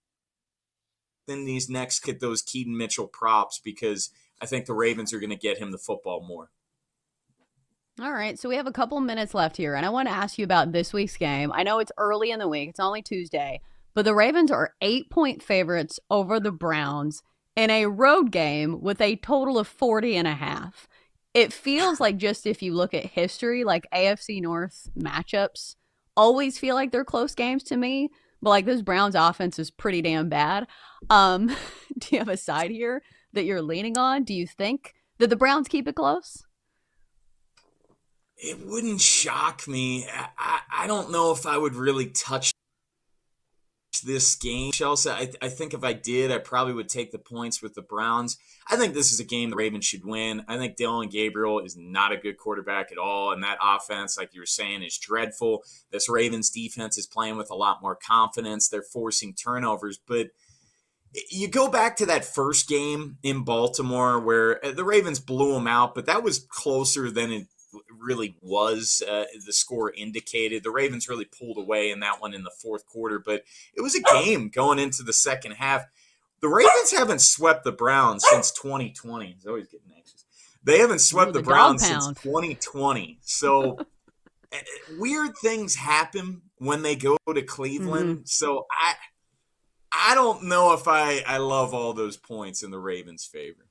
J: these next, get those Keaton Mitchell props because I think the Ravens are going to get him the football more.
D: All right, so we have a couple minutes left here, and I want to ask you about this week's game. I know it's early in the week. It's only Tuesday, but the Ravens are 8-point favorites over the Browns in a road game with a total of 40.5. It feels like, just if you look at history, like AFC North matchups always feel like they're close games to me, but like this Browns offense is pretty damn bad. Do you have a side here that you're leaning on? Do you think that the Browns keep it close?
J: It wouldn't shock me. I don't know if I would really touch this game, Chelsea. I think if I did, I probably would take the points with the Browns. I think this is a game the Ravens should win. I think Dylan Gabriel is not a good quarterback at all, and that offense, like you were saying, is dreadful. This Ravens defense is playing with a lot more confidence. They're forcing turnovers, but you go back to that first game in Baltimore where the Ravens blew them out, but that was closer than it really was. The score indicated the Ravens really pulled away in that one in the fourth quarter, but it was a game going into the second half. The Ravens haven't swept the Browns since 2020. He's always getting anxious. They haven't swept the Browns since 2020. So weird things happen when they go to Cleveland. Mm-hmm. So I don't know if I love all those points in the Ravens' favor.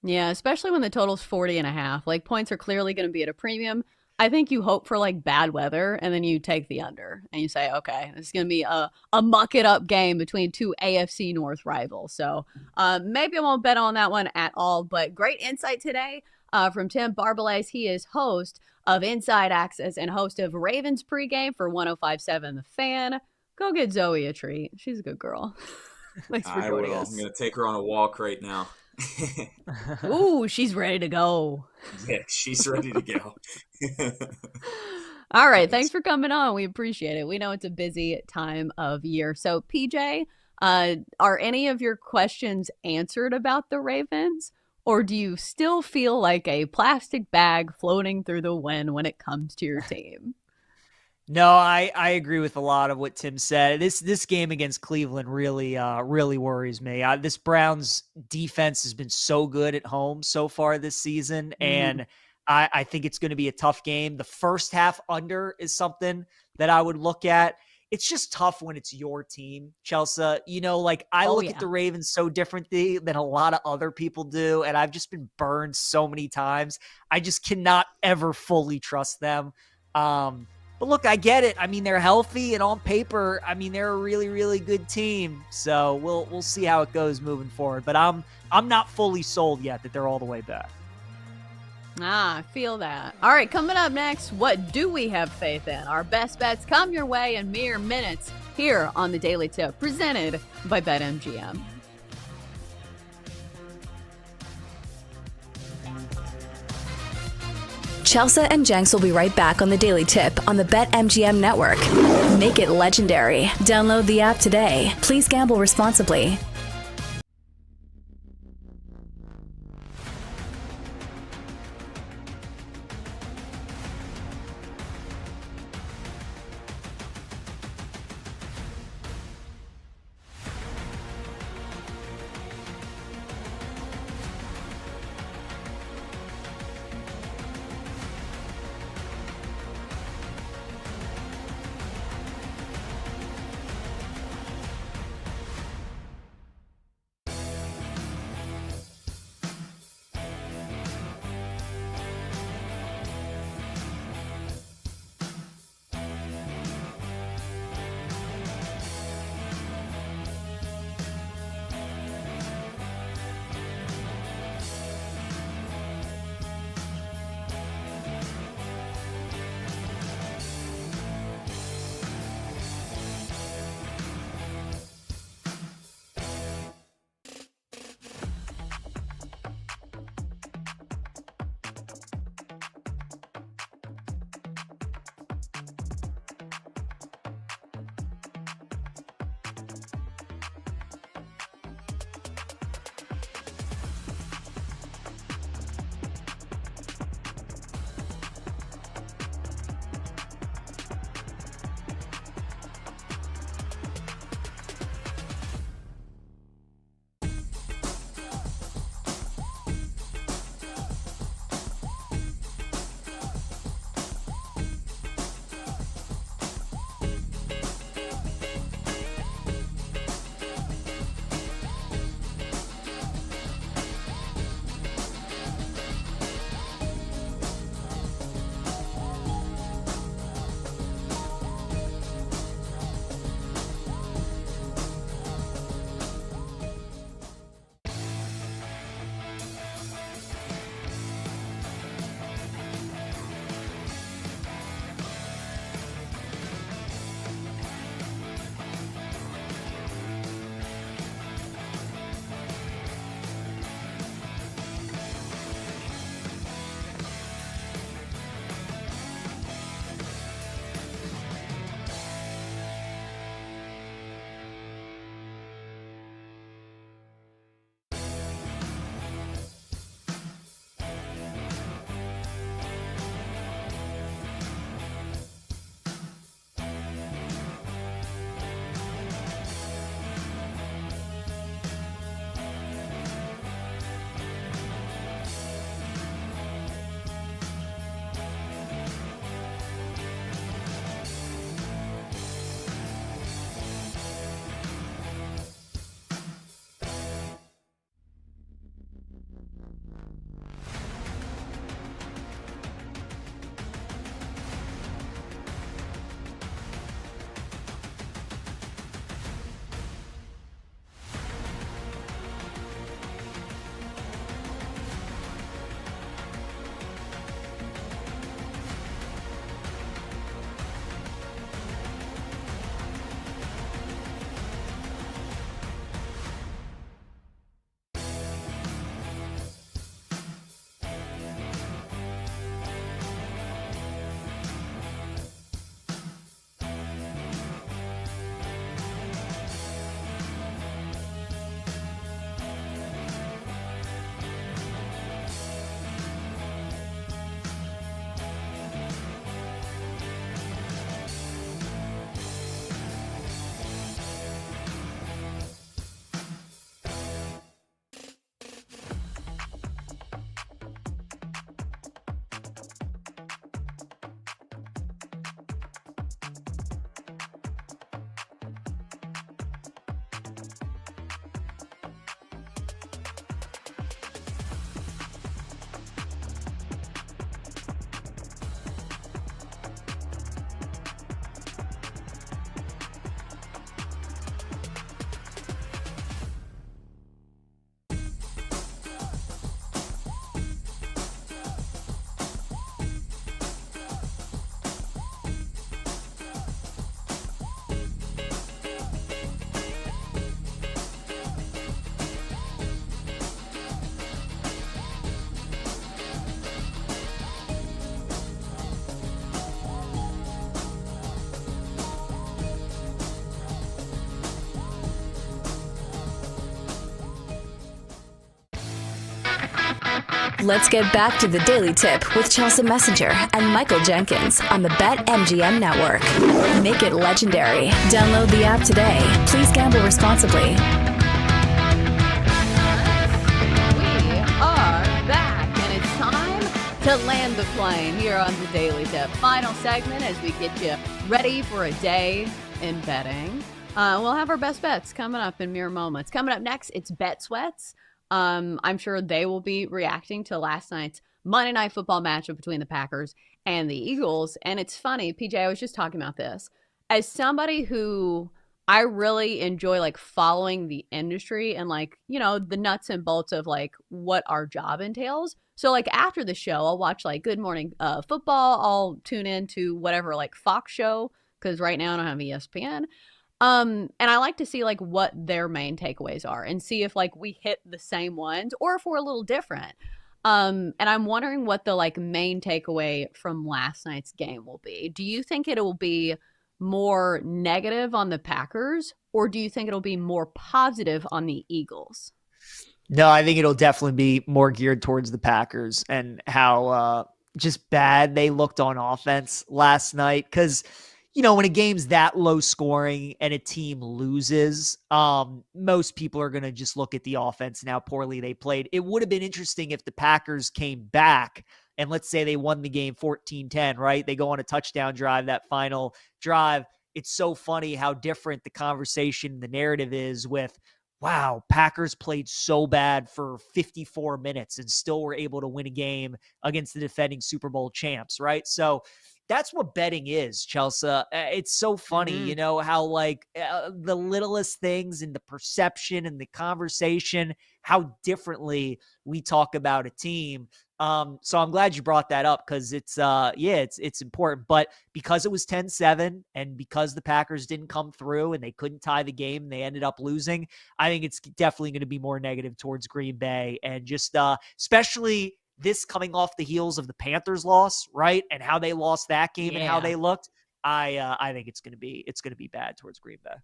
D: Yeah, especially when the total's 40.5. Like, points are clearly going to be at a premium. I think you hope for like bad weather, and then you take the under, and you say, okay, this is going to be a muck it up game between two AFC North rivals. So maybe I won't bet on that one at all. But great insight today from Tim Barbalace. He is host of Inside Access and host of Ravens pregame for 105.7 The Fan. Go get Zoe a treat. She's a good girl. Thanks for joining us.
J: I'm going to take her on a walk right now.
D: Ooh, she's ready to go.
J: Yeah, she's ready to go.
D: All right, thanks for coming on. We appreciate it. We know it's a busy time of year. So, PJ, are any of your questions answered about the Ravens, or do you still feel like a plastic bag floating through the wind when it comes to your team?
G: No, I agree with a lot of what Tim said. This game against Cleveland really worries me. This Browns defense has been so good at home so far this season, and I think it's going to be a tough game. The first half under is something that I would look at. It's just tough when it's your team, Chelsea. You know, like I look at the Ravens so differently than a lot of other people do, and I've just been burned so many times. I just cannot ever fully trust them. But look, I get it. I mean, they're healthy, and on paper, I mean, they're a really, really good team. So we'll see how it goes moving forward. But I'm not fully sold yet that they're all the way back.
D: I feel that. All right, coming up next, what do we have faith in? Our best bets come your way in mere minutes here on the Daily Tip, presented by BetMGM.
H: Chelsea and Jenks will be right back on the Daily Tip on the BetMGM network. Make it legendary. Download the app today. Please gamble responsibly. Let's get back to the Daily Tip with Chelsea Messenger and Michael Jenkins on the BetMGM Network. Make it legendary. Download the app today. Please gamble responsibly.
D: We are back, and it's time to land the plane here on the Daily Tip. Final segment as we get you ready for a day in betting. We'll have our best bets coming up in mere moments. Coming up next, it's Bet Sweats. I'm sure they will be reacting to last night's Monday Night Football matchup between the Packers and the Eagles. And it's funny, PJ, I was just talking about this. As somebody who I really enjoy like following the industry and like, you know, the nuts and bolts of like what our job entails. So like after the show, I'll watch like Good Morning Football. I'll tune into whatever like Fox show because right now I don't have ESPN. And I like to see like what their main takeaways are and see if like we hit the same ones or if we're a little different. And I'm wondering what the like main takeaway from last night's game will be. Do you think it will be more negative on the Packers or do you think it'll be more positive on the Eagles?
G: No, I think it'll definitely be more geared towards the Packers and how just bad they looked on offense last night. Because you know, when a game's that low scoring and a team loses, most people are going to just look at the offense and how poorly they played. It would have been interesting if the Packers came back and let's say they won the game 14-10, right? They go on a touchdown drive, that final drive. It's so funny how different the conversation, the narrative is with, wow, Packers played so bad for 54 minutes and still were able to win a game against the defending Super Bowl champs, right? So that's what betting is, Chelsea. It's so funny, you know, how like the littlest things and the perception and the conversation, how differently we talk about a team. So I'm glad you brought that up because it's important. But because it was 10-7 and because the Packers didn't come through and they couldn't tie the game and they ended up losing, I think it's definitely going to be more negative towards Green Bay and just especially this coming off the heels of the Panthers loss, right? And how they lost that game and how they looked. I think it's going to be bad towards Green Bay.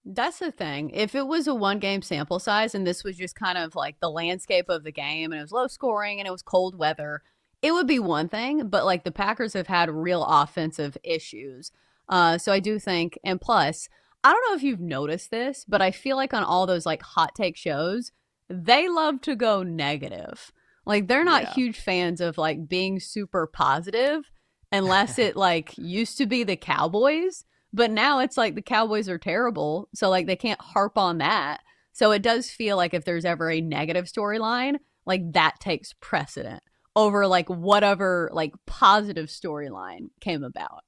D: That's the thing. If it was a 1-game sample size and this was just kind of like the landscape of the game and it was low scoring and it was cold weather, it would be one thing. But like the Packers have had real offensive issues. So I do think, and plus, I don't know if you've noticed this, but I feel like on all those like hot take shows, they love to go negative. Like they're not huge fans of like being super positive unless it like used to be the Cowboys, but now it's like the Cowboys are terrible. So like they can't harp on that. So it does feel like if there's ever a negative storyline, like that takes precedent over like whatever like positive storyline came about.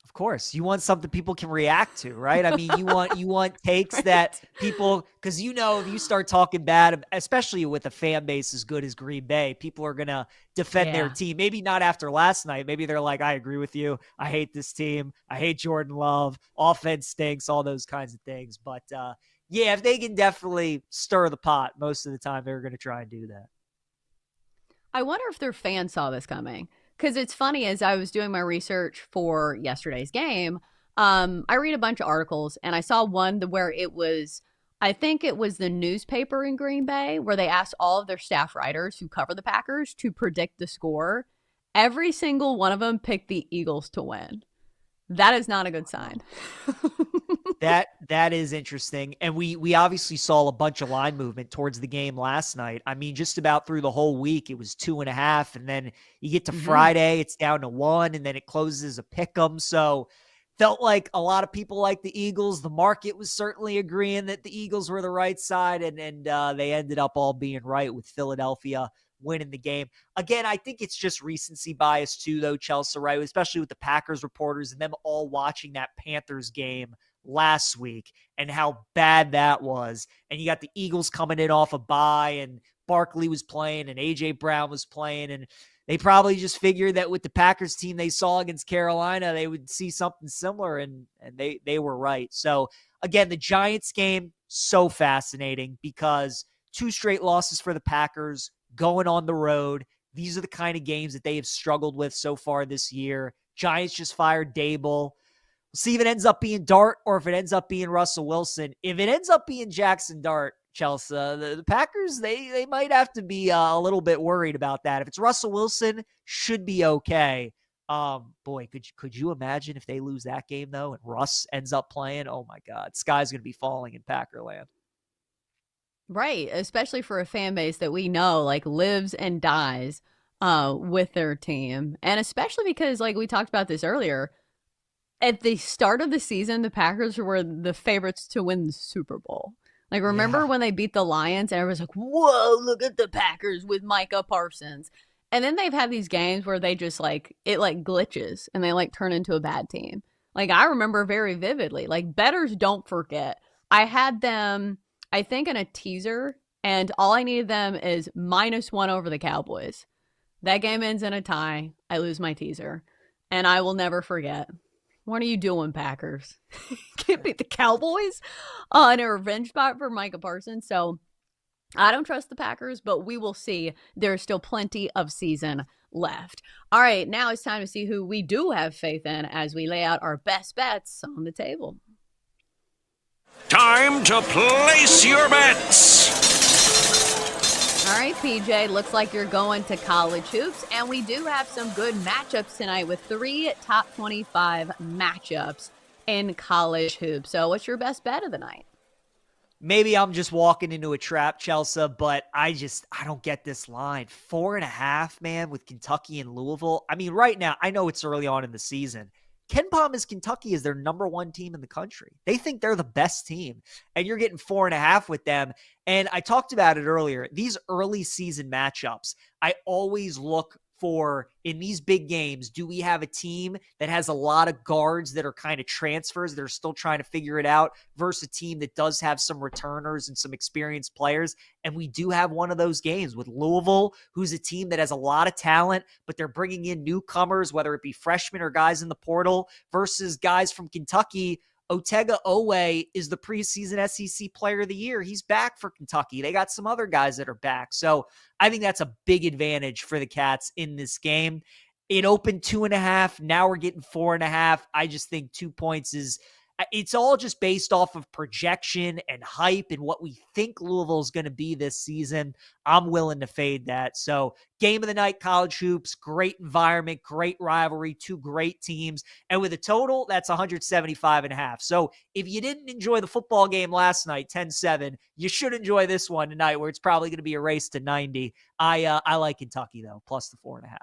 G: Of course, you want something people can react to, right? I mean, you want takes right. That people, because you know, if you start talking bad, especially with a fan base as good as Green Bay, people are gonna defend their team. Maybe not after last night. Maybe they're like, I agree with you. I hate this team. I hate Jordan Love. Offense stinks. All those kinds of things. But yeah, if they can definitely stir the pot, most of the time they're gonna try and do that.
D: I wonder if their fans saw this coming. Because it's funny, as I was doing my research for yesterday's game, I read a bunch of articles, and I saw one where it was, I think it was the newspaper in Green Bay, where they asked all of their staff writers who cover the Packers to predict the score. Every single one of them picked the Eagles to win. That is not a good sign.
G: That is interesting. And we obviously saw a bunch of line movement towards the game last night. I mean, just about through the whole week, it was 2.5. And then you get to Friday, it's down to 1, and then it closes a pick 'em. So felt like a lot of people like the Eagles. The market was certainly agreeing that the Eagles were the right side, and they ended up all being right with Philadelphia winning the game. Again, I think it's just recency bias too, though, Chelsea, right? Especially with the Packers reporters and them all watching that Panthers game last week and how bad that was. And you got the Eagles coming in off a bye and Barkley was playing and A.J. Brown was playing. And they probably just figured that with the Packers team they saw against Carolina, they would see something similar, and they were right. So again, the Giants game, so fascinating because 2 straight losses for the Packers going on the road. These are the kind of games that they have struggled with so far this year. Giants just fired Dable. We'll see if it ends up being Dart or if it ends up being Russell Wilson. If it ends up being Jackson Dart, Chelsea. The Packers, they might have to be a little bit worried about that. If it's Russell Wilson, should be okay. Boy, could you imagine if they lose that game though and Russ ends up playing? Oh my God, sky's gonna be falling in Packerland.
D: Right, especially for a fan base that we know like lives and dies with their team. And especially because like we talked about this earlier, at the start of the season, the Packers were the favorites to win the Super Bowl. Like, remember when they beat the Lions and everyone's like, whoa, look at the Packers with Micah Parsons. And then they've had these games where they just like, it like glitches and they like turn into a bad team. Like, I remember very vividly, like, bettors don't forget. I had them, I think, in a teaser, and all I needed them is -1 over the Cowboys. That game ends in a tie. I lose my teaser. And I will never forget. What are you doing, Packers? Can't beat the Cowboys in a revenge spot for Micah Parsons. So I don't trust the Packers, but we will see. There's still plenty of season left. All right, now it's time to see who we do have faith in as we lay out our best bets on the table.
A: Time to place your bets.
D: All right, PJ, looks like you're going to college hoops, and we do have some good matchups tonight with 3 top 25 matchups in college hoops. So what's your best bet of the night?
G: Maybe I'm just walking into a trap, Chelsea, but I don't get this line. 4.5, man, with Kentucky and Louisville. I mean, right now, I know it's early on in the season. Ken Palmer's Kentucky is their number 1 team in the country. They think they're the best team, and you're getting 4.5 with them. And I talked about it earlier. These early season matchups, I always look for, in these big games, do we have a team that has a lot of guards that are kind of transfers that are still trying to figure it out versus a team that does have some returners and some experienced players? And we do have one of those games with Louisville, who's a team that has a lot of talent, but they're bringing in newcomers, whether it be freshmen or guys in the portal, versus guys from Kentucky. Otega Owe is the preseason SEC player of the year. He's back for Kentucky. They got some other guys that are back. So I think that's a big advantage for the Cats in this game. It opened 2.5. Now we're getting 4.5. I just think 2 points it's all just based off of projection and hype and what we think Louisville is going to be this season. I'm willing to fade that. So game of the night, college hoops, great environment, great rivalry, 2 great teams. And with a total, that's 175.5. So if you didn't enjoy the football game last night, 10-7, you should enjoy this one tonight where it's probably going to be a race to 90. I like Kentucky though, plus the 4.5.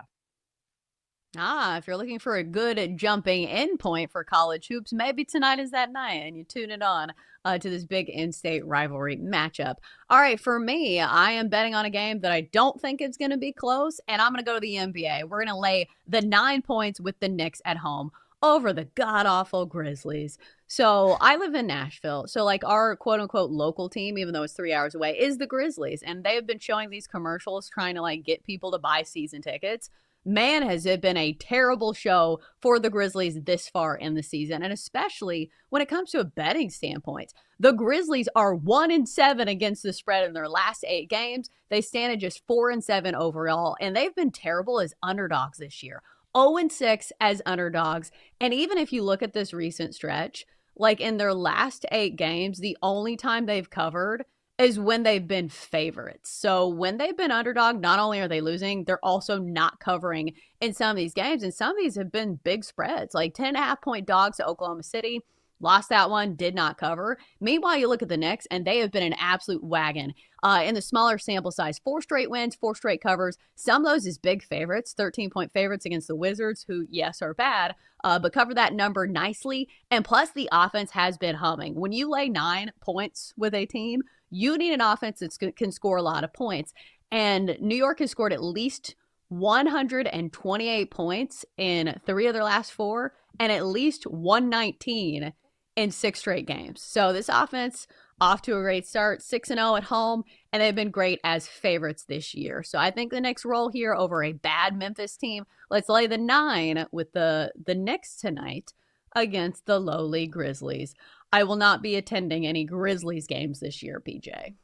D: If you're looking for a good jumping in point for college hoops, maybe tonight is that night and you tune it on to this big in-state rivalry matchup. All right, for me, I am betting on a game that I don't think it's going to be close, and I'm going to go to the NBA. We're going to lay the 9 points with the Knicks at home over the god-awful Grizzlies. So I live in Nashville. So like our quote-unquote local team, even though it's 3 hours away, is the Grizzlies. And they have been showing these commercials trying to like get people to buy season tickets. Man, has it been a terrible show for the Grizzlies this far in the season, and especially when it comes to a betting standpoint. The Grizzlies are 1-7 against the spread in their last 8 games. They stand at just 4-7 overall, and they've been terrible as underdogs this year. 0-6 as underdogs, and even if you look at this recent stretch, like in their last 8 games, the only time they've covered is when they've been favorites. So when they've been underdog, not only are they losing, they're also not covering in some of these games. And some of these have been big spreads, like 10.5 point dogs to Oklahoma City. Lost that one, did not cover. Meanwhile, you look at the Knicks, and they have been an absolute wagon. In the smaller sample size, 4 straight wins, 4 straight covers. Some of those is big favorites, 13-point favorites against the Wizards, who, yes, are bad, but cover that number nicely. And plus, the offense has been humming. When you lay 9 points with a team, you need an offense that can score a lot of points. And New York has scored at least 128 points in 3 of their last 4, and at least 119 in 6 straight games. So this offense off to a great start, 6-0 at home, and they've been great as favorites this year. So I think the Knicks roll here over a bad Memphis team. Let's lay the 9 with the Knicks tonight against the lowly Grizzlies. I will not be attending any Grizzlies games this year, PJ.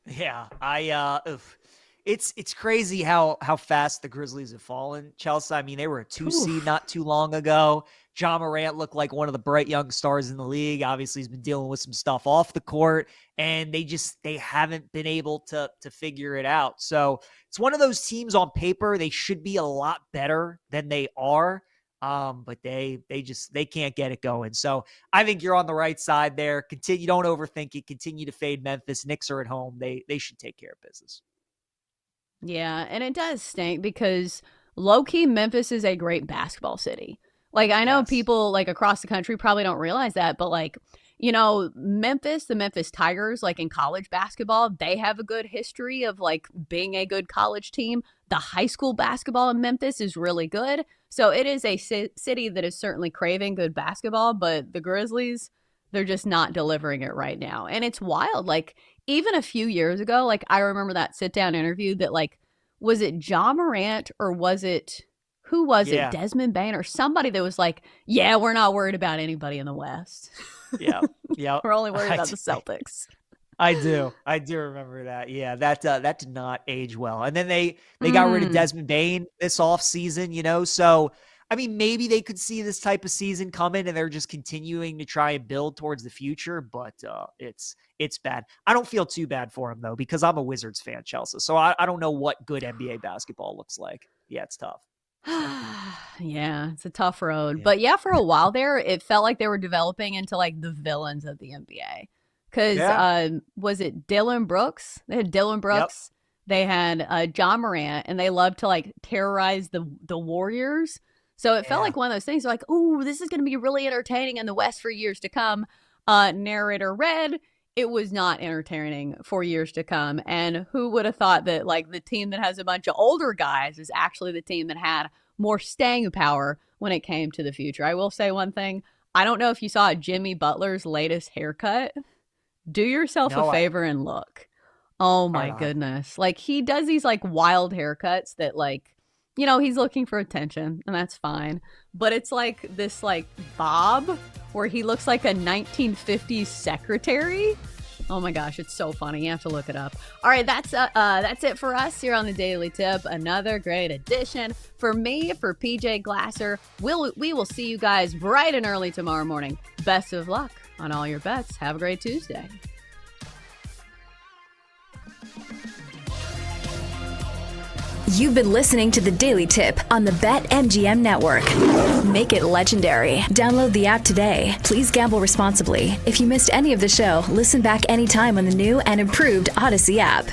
G: Yeah, it's crazy how fast the Grizzlies have fallen. Chelsea, I mean, they were a 2 seed not too long ago. Ja Morant looked like one of the bright young stars in the league. Obviously, he's been dealing with some stuff off the court, and they haven't been able to figure it out. So it's one of those teams on paper, they should be a lot better than they are. But they can't get it going. So I think you're on the right side there. Continue, don't overthink it. Continue to fade Memphis. Knicks are at home. They should take care of business.
D: Yeah, and it does stink because low-key Memphis is a great basketball city. Like, I know people like across the country probably don't realize that, but like, Memphis, the Memphis Tigers, like in college basketball, they have a good history of like being a good college team. The high school basketball in Memphis is really good. So it is a city that is certainly craving good basketball, but the Grizzlies, they're just not delivering it right now. And it's wild. Like, even a few years ago, like I remember that sit-down interview that like, was it Ja Morant or was it, who was it? Desmond Bain or somebody that was like, yeah, we're not worried about anybody in the West.
G: Yeah.
D: We're only worried about the Celtics.
G: I do remember that. Yeah, that did not age well. And then they got rid of Desmond Bain this offseason, so I mean, maybe they could see this type of season coming and they're just continuing to try and build towards the future, but it's bad. I don't feel too bad for him though, because I'm a Wizards fan, Chelsea. So I don't know what good NBA basketball looks like. Yeah, it's tough.
D: Yeah, it's a tough road. Yeah. But yeah, for a while there, it felt like they were developing into like the villains of the NBA. Because was it Dylan Brooks? They had Dylan Brooks. Yep. They had Ja Morant, and they loved to like terrorize the Warriors. So it felt like one of those things like, ooh, this is going to be really entertaining in the West for years to come. Narrator read, it was not entertaining for years to come. And who would have thought that like the team that has a bunch of older guys is actually the team that had more staying power when it came to the future. I will say one thing. I don't know if you saw Jimmy Butler's latest haircut. Do yourself a favor and look. Oh my goodness. Like he does these like wild haircuts that like, he's looking for attention and that's fine. But it's like this like bob where he looks like a 1950s secretary. Oh my gosh, it's so funny. You have to look it up. All right, that's it for us here on the Daily Tip. Another great edition. For me, for PJ Glasser, we will see you guys bright and early tomorrow morning. Best of luck on all your bets. Have a great Tuesday.
H: You've been listening to the Daily Tip on the BetMGM Network. Make it legendary. Download the app today. Please gamble responsibly. If you missed any of the show, listen back anytime on the new and improved Odyssey app.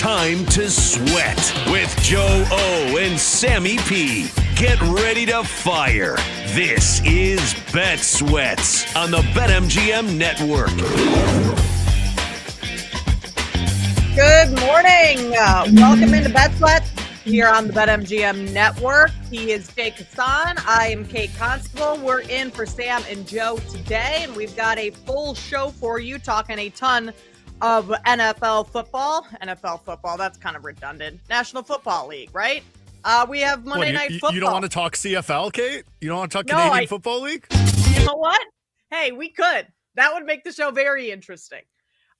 A: time to sweat with Joe O and Sammy P. Get ready to fire. This is Bet Sweats on the BetMGM Network.
K: Good morning. Welcome into Bet Sweats here on the BetMGM Network. He is Jake Hassan. I am Kate Constable. We're in for Sam and Joe today, and we've got a full show for you, talking a ton of NFL football. NFL football, that's kind of redundant. National Football League, right? We have Monday Night Football.
L: You don't want to talk CFL, Kate? You don't want to talk Canadian Football League?
K: You know what? Hey, we could. That would make the show very interesting.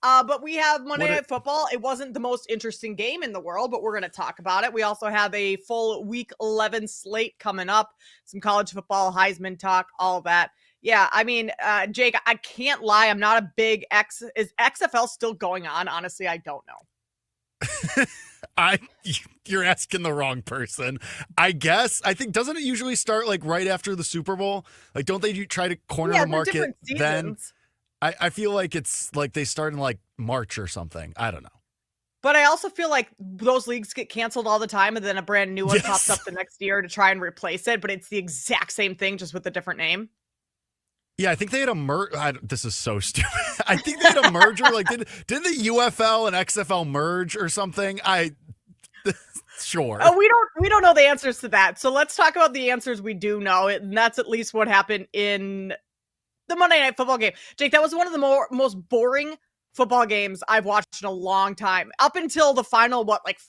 K: But we have Monday Night Football. It wasn't the most interesting game in the world, but we're going to talk about it. We also have a full Week 11 slate coming up, some college football, Heisman talk, all that. Yeah, I mean, Jake, I can't lie. I'm not a big Is XFL still going on? Honestly, I don't know.
L: You're asking the wrong person. I guess. I think, doesn't it usually start like right after the Super Bowl? Like, don't they try to corner the market then? I feel like it's like they start in like March or something. I don't know.
K: But I also feel like those leagues get canceled all the time, and then a brand new one pops up the next year to try and replace it. But it's the exact same thing, just with a different name.
L: Yeah, I think they had a merger. This is so stupid. I think they had a merger. Like, did the UFL and XFL merge or something? Sure.
K: Oh, we don't know the answers to that. So let's talk about the answers we do know, and that's at least what happened in the Monday Night Football game. Jake, that was one of the most boring football games I've watched in a long time. Up until the final,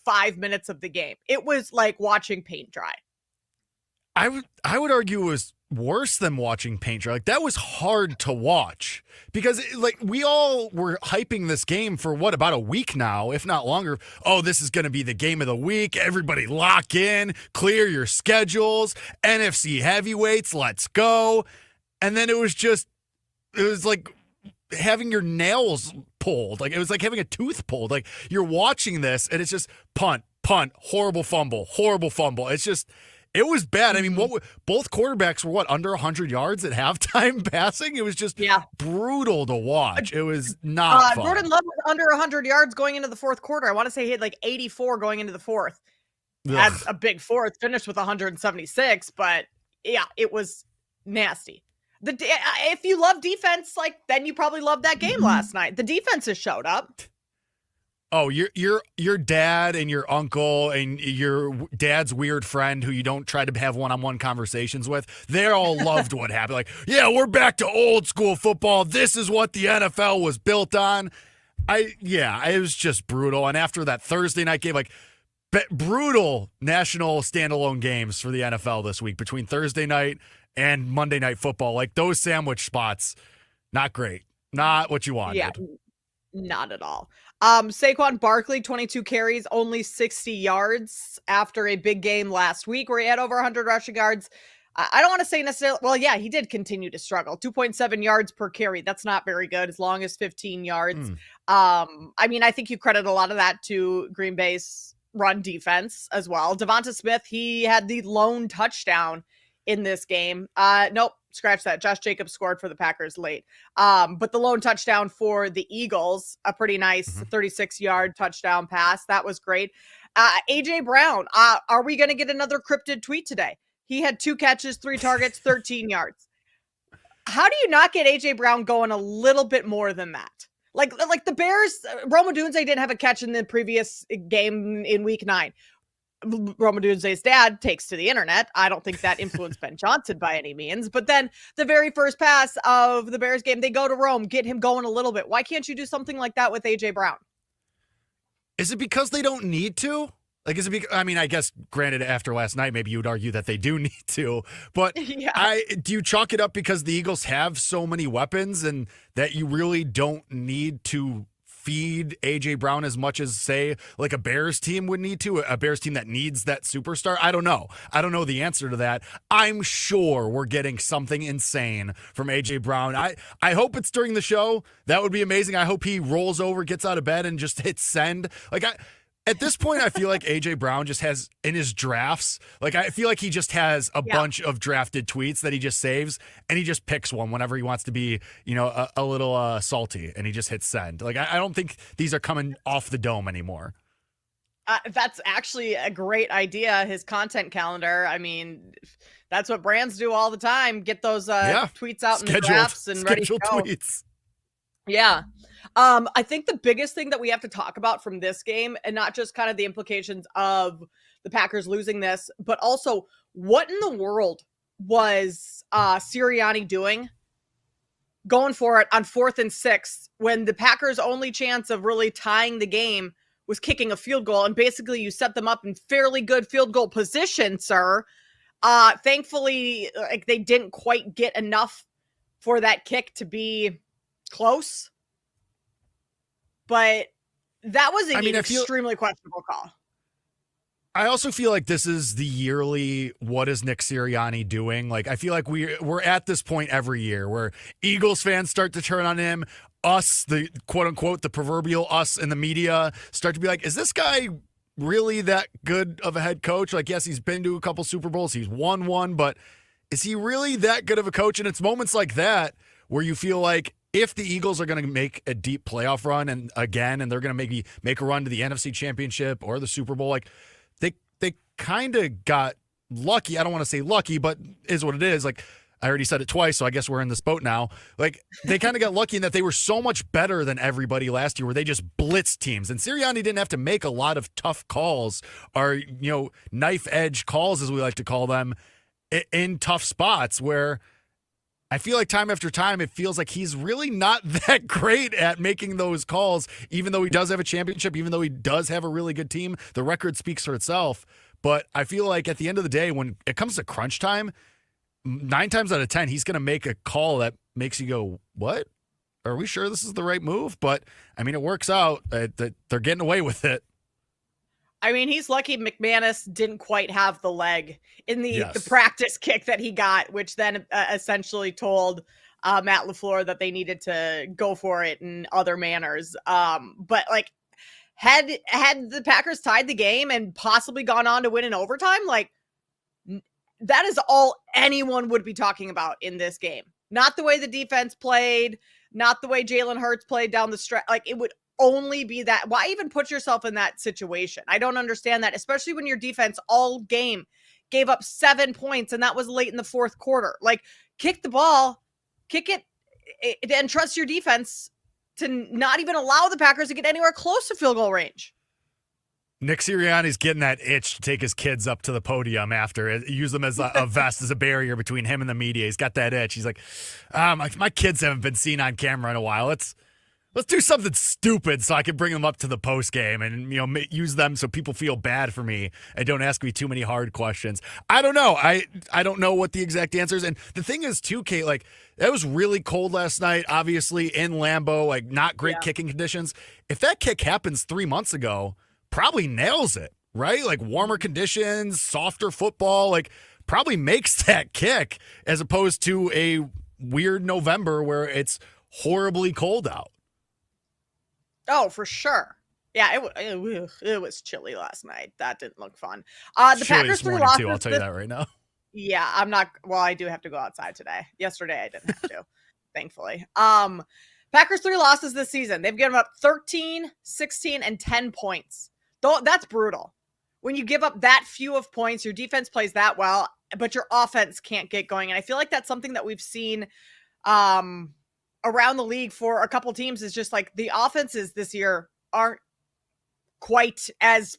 K: 5 minutes of the game. It was like watching paint dry.
L: I would argue it was worse than watching paint dry. Like, that was hard to watch because we all were hyping this game for about a week now, if not longer. Oh, this is going to be the game of the week. Everybody lock in, clear your schedules, NFC heavyweights, let's go. And then it was like having your nails pulled. Like, it was like having a tooth pulled. Like, you're watching this and it's just punt, horrible fumble. It was bad. I mean, both quarterbacks were under 100 yards at halftime passing. It was just brutal to watch. It was not fun.
K: Jordan Love was under 100 yards going into the fourth quarter. I want to say he had 84 going into the fourth. Had a big fourth, finished with 176, but yeah, it was nasty. If you love defense, then you probably loved that game last night. The defenses showed up.
L: Oh, your dad and your uncle and your dad's weird friend who you don't try to have one-on-one conversations with, they all loved what happened. Like, yeah, we're back to old school football. This is what the NFL was built on. It was just brutal. And after that Thursday night game, brutal national standalone games for the NFL this week between Thursday night and Monday Night Football. Like, those sandwich spots, not great. Not what you wanted.
K: Yeah, not at all. Saquon Barkley, 22 carries, only 60 yards after a big game last week where he had over 100 rushing yards. I don't want to say necessarily, well, yeah, he did continue to struggle. 2.7 yards per carry. That's not very good, as long as 15 yards. I mean, I think you credit a lot of that to Green Bay's run defense as well. Devonta Smith, he had the lone touchdown in this game. Nope, scratch that. Josh Jacobs scored for the Packers late. But the lone touchdown for the Eagles, a pretty nice 36-yard touchdown pass. That was great. A.J. Brown, are we going to get another cryptid tweet today? He had 2 catches, 3 targets, 13 yards. How do you not get A.J. Brown going a little bit more than that? Like the Bears, Roma Odunze didn't have a catch in the previous game in week 9. Roma Odunze's dad takes to the internet. I don't think that influenced Ben Johnson by any means. But then the very first pass of the Bears game, they go to Rome, get him going a little bit. Why can't you do something like that with A.J. Brown?
L: Is it because they don't need to? Like, is it because, I mean, I guess, granted, after last night, maybe you would argue that they do need to. But do you chalk it up because the Eagles have so many weapons and that you really don't need to feed A.J. Brown as much as, say, like a Bears team would need to, a Bears team that needs that superstar? I don't know. I don't know the answer to that. I'm sure we're getting something insane from A.J. Brown. I hope it's during the show. That would be amazing. I hope he rolls over, gets out of bed, and just hits send. At this point, I feel like A.J. Brown just has, in his drafts, I feel like he just has a bunch of drafted tweets that he just saves, and he just picks one whenever he wants to be, a little salty, and he just hits send. I don't think these are coming off the dome anymore.
K: That's actually a great idea. His content calendar. I mean, that's what brands do all the time. Get those tweets out in the drafts and ready to go.
L: Tweets.
K: Yeah. I think the biggest thing that we have to talk about from this game, and not just kind of the implications of the Packers losing this, but also what in the world was Sirianni doing going for it on 4th and 6 when the Packers' only chance of really tying the game was kicking a field goal, and basically you set them up in fairly good field goal position, sir. Thankfully, like, they didn't quite get enough for that kick to be close, but that was an extremely questionable call.
L: I also feel like this is the yearly, what is Nick Sirianni doing? Like, I feel like we're at this point every year where Eagles fans start to turn on him. Us, the quote unquote, the proverbial us in the media, start to be like, is this guy really that good of a head coach? Like, yes, he's been to a couple Super Bowls, he's won one, but is he really that good of a coach? And it's moments like that where you feel like if the Eagles are going to make a deep playoff run and they're going to maybe make a run to the NFC Championship or the Super Bowl, like they kind of got lucky. I don't want to say lucky, but is what it is. Like, I already said it twice, so I guess we're in this boat now. Like, they kind of got lucky in that they were so much better than everybody last year where they just blitzed teams. And Sirianni didn't have to make a lot of tough calls or, knife edge calls, as we like to call them, in tough spots where I feel like time after time, it feels like he's really not that great at making those calls, even though he does have a championship, even though he does have a really good team. The record speaks for itself. But I feel like at the end of the day, when it comes to crunch time, 9 times out of 10, he's going to make a call that makes you go, what? Are we sure this is the right move? But, I mean, it works out. They're getting away with it.
K: I mean, he's lucky McManus didn't quite have the leg in the practice kick that he got, which then essentially told Matt LaFleur that they needed to go for it in other manners. But, like, had the Packers tied the game and possibly gone on to win in overtime, like, that is all anyone would be talking about in this game. Not the way the defense played, not the way Jalen Hurts played down the stretch. Like, it would only be that. Why even put yourself in that situation? I don't understand that, especially when your defense all game gave up 7 points, and that was late in the fourth quarter. Like, kick the ball, kick it, and trust your defense to not even allow the Packers to get anywhere close to field goal range.
L: Nick Sirianni's getting that itch to take his kids up to the podium after, use them as a vest, as a barrier between him and the media. He's got that itch. He's like, my kids haven't been seen on camera in a while. Let's do something stupid so I can bring them up to the post game and use them so people feel bad for me and don't ask me too many hard questions. I don't know. I don't know what the exact answer is. And the thing is too, Kate, like, it was really cold last night, obviously in Lambeau, like, not great kicking conditions. If that kick happens 3 months ago, probably nails it, right? Like, warmer conditions, softer football, like, probably makes that kick as opposed to a weird November where it's horribly cold out.
K: Oh, for sure. Yeah, it was chilly last night. That didn't look fun. The Packers 3 losses.
L: I'll tell you that right now.
K: Yeah, I'm not. Well, I do have to go outside today. Yesterday, I didn't have to, thankfully. Packers 3 losses this season. They've given up 13, 16, and 10 points. Though that's brutal. When you give up that few of points, your defense plays that well, but your offense can't get going. And I feel like that's something that we've seen around the league for a couple teams, is just like the offenses this year aren't quite as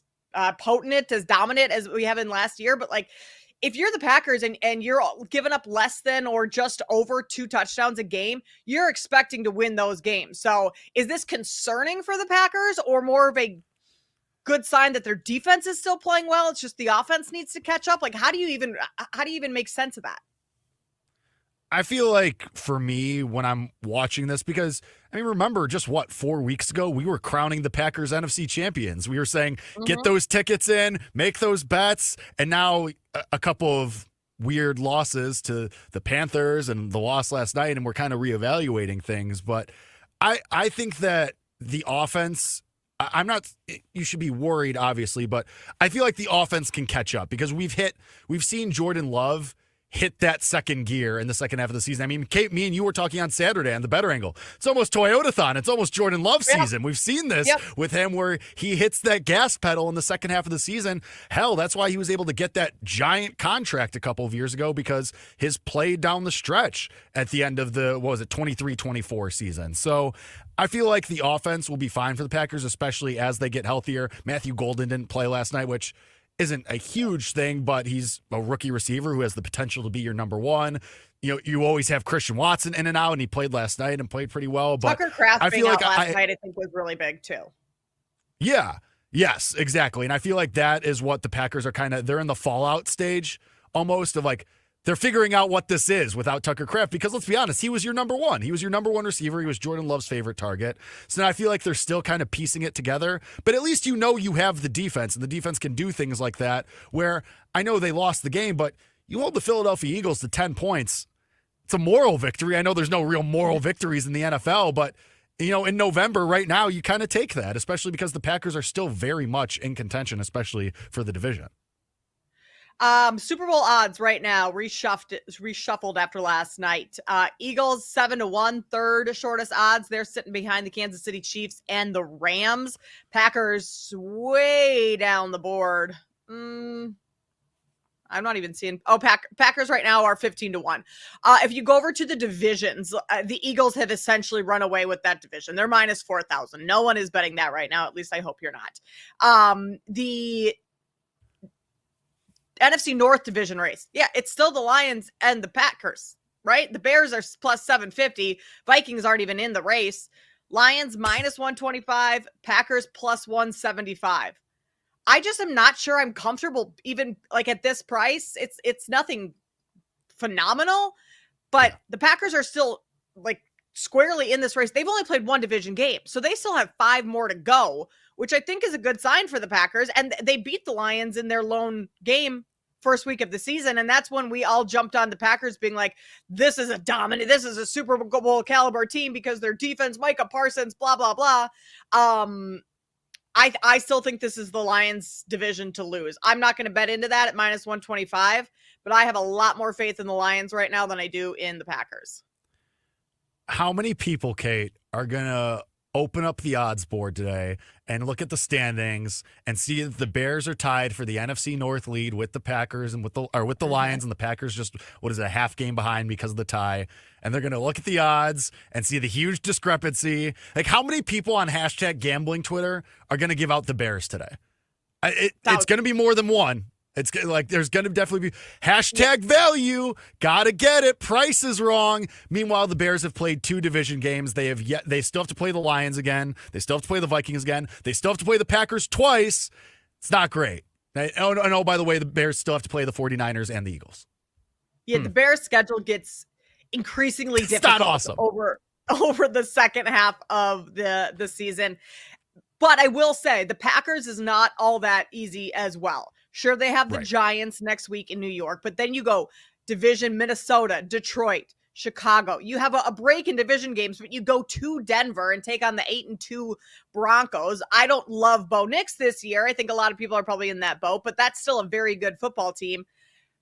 K: potent, as dominant as we have in last year. But, like, if you're the Packers and you're giving up less than or just over 2 touchdowns a game, you're expecting to win those games. So is this concerning for the Packers, or more of a good sign that their defense is still playing well? It's just the offense needs to catch up. Like, how do you even make sense of that?
L: I feel like for me, when I'm watching this, because, I mean, remember just 4 weeks ago, we were crowning the Packers NFC champions. We were saying, get those tickets in, make those bets. And now a couple of weird losses to the Panthers and the loss last night, and we're kind of reevaluating things. But I think that the offense, you should be worried, obviously, but I feel like the offense can catch up because we've seen Jordan Love hit that second gear in the second half of the season. I mean, Kate, me and you were talking on Saturday on the Better Angle. It's almost Toyotathon. It's almost Jordan Love season. We've seen this with him where he hits that gas pedal in the second half of the season. Hell, that's why he was able to get that giant contract a couple of years ago, because his play down the stretch at the end of the, 23-24 season. So I feel like the offense will be fine for the Packers, especially as they get healthier. Matthew Golden didn't play last night, which isn't a huge thing, but he's a rookie receiver who has the potential to be your number one. You know, you always have Christian Watson in and out, and he played last night and played pretty well. But
K: Tucker Kraft
L: I feel like
K: last night, I think, was really big too.
L: Yeah. Yes, exactly. And I feel like that is what the Packers are they're in the fallout stage almost of like, they're figuring out what this is without Tucker Kraft, because let's be honest, he was your number one. He was your number one receiver. He was Jordan Love's favorite target. So now I feel like they're still kind of piecing it together, but at least you know you have the defense, and the defense can do things like that, where I know they lost the game, but you hold the Philadelphia Eagles to 10 points. It's a moral victory. I know there's no real moral victories in the NFL, but you know, in November right now, you kind of take that, especially because the Packers are still very much in contention, especially for the division.
K: Super Bowl odds right now reshuffled after last night. Eagles 7-1, third shortest odds. They're sitting behind the Kansas City Chiefs and the Rams. Packers way down the board. I'm not even seeing. Packers right now are 15-1. If you go over to the divisions, the Eagles have essentially run away with that division. They're minus 4,000. No one is betting that right now. At least I hope you're not. The NFC North division race. Yeah, it's still the Lions and the Packers, right? The Bears are plus 750. Vikings aren't even in the race. Lions minus 125, Packers plus 175. I just am not sure I'm comfortable even like at this price. It's nothing phenomenal, but the Packers are still like squarely in this race. They've only played one division game, so they still have 5 more to go, which I think is a good sign for the Packers. And they beat the Lions in their lone game first week of the season. And that's when we all jumped on the Packers being like, this is a Super Bowl caliber team because their defense, Micah Parsons, blah, blah, blah. I still think this is the Lions division to lose. I'm not going to bet into that at minus 125, but I have a lot more faith in the Lions right now than I do in the Packers.
L: How many people, Kate, are going to open up the odds board today and look at the standings and see that the Bears are tied for the NFC North lead with the Packers and with the Lions, and the Packers just, a half game behind because of the tie, and they're going to look at the odds and see the huge discrepancy? Like, how many people on hashtag gambling Twitter are going to give out the Bears today? It's going to be more than one. It's like there's going to definitely be hashtag value. Gotta get it. Price is wrong. Meanwhile, the Bears have played 2 division games. They still have to play the Lions again. They still have to play the Vikings again. They still have to play the Packers twice. It's not great. Oh, by the way, the Bears still have to play the 49ers and the Eagles.
K: Yeah, the Bears schedule gets increasingly difficult
L: not awesome.
K: over the second half of the season. But I will say the Packers is not all that easy as well. Sure, they have the Giants next week in New York, but then you go division Minnesota, Detroit, Chicago. You have a break in division games, but you go to Denver and take on the 8-2 Broncos. I don't love Bo Nix this year. I think a lot of people are probably in that boat, but that's still a very good football team.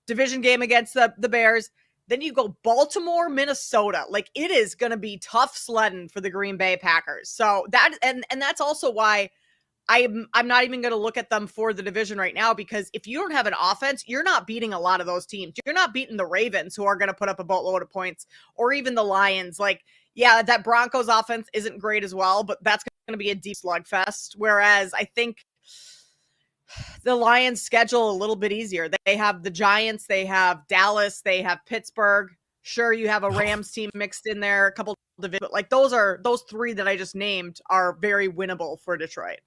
K: Division game against the Bears. Then you go Baltimore, Minnesota. Like, it is going to be tough sledding for the Green Bay Packers. So that and that's also why I'm not even going to look at them for the division right now, because if you don't have an offense, you're not beating a lot of those teams. You're not beating the Ravens, who are going to put up a boatload of points, or even the Lions. Like, yeah, that Broncos offense isn't great as well, but that's going to be a deep slugfest. Whereas I think the Lions schedule a little bit easier. They have the Giants, they have Dallas, they have Pittsburgh. Sure, you have a Rams team mixed in there, a couple of divisions, but like those 3 that I just named are very winnable for Detroit.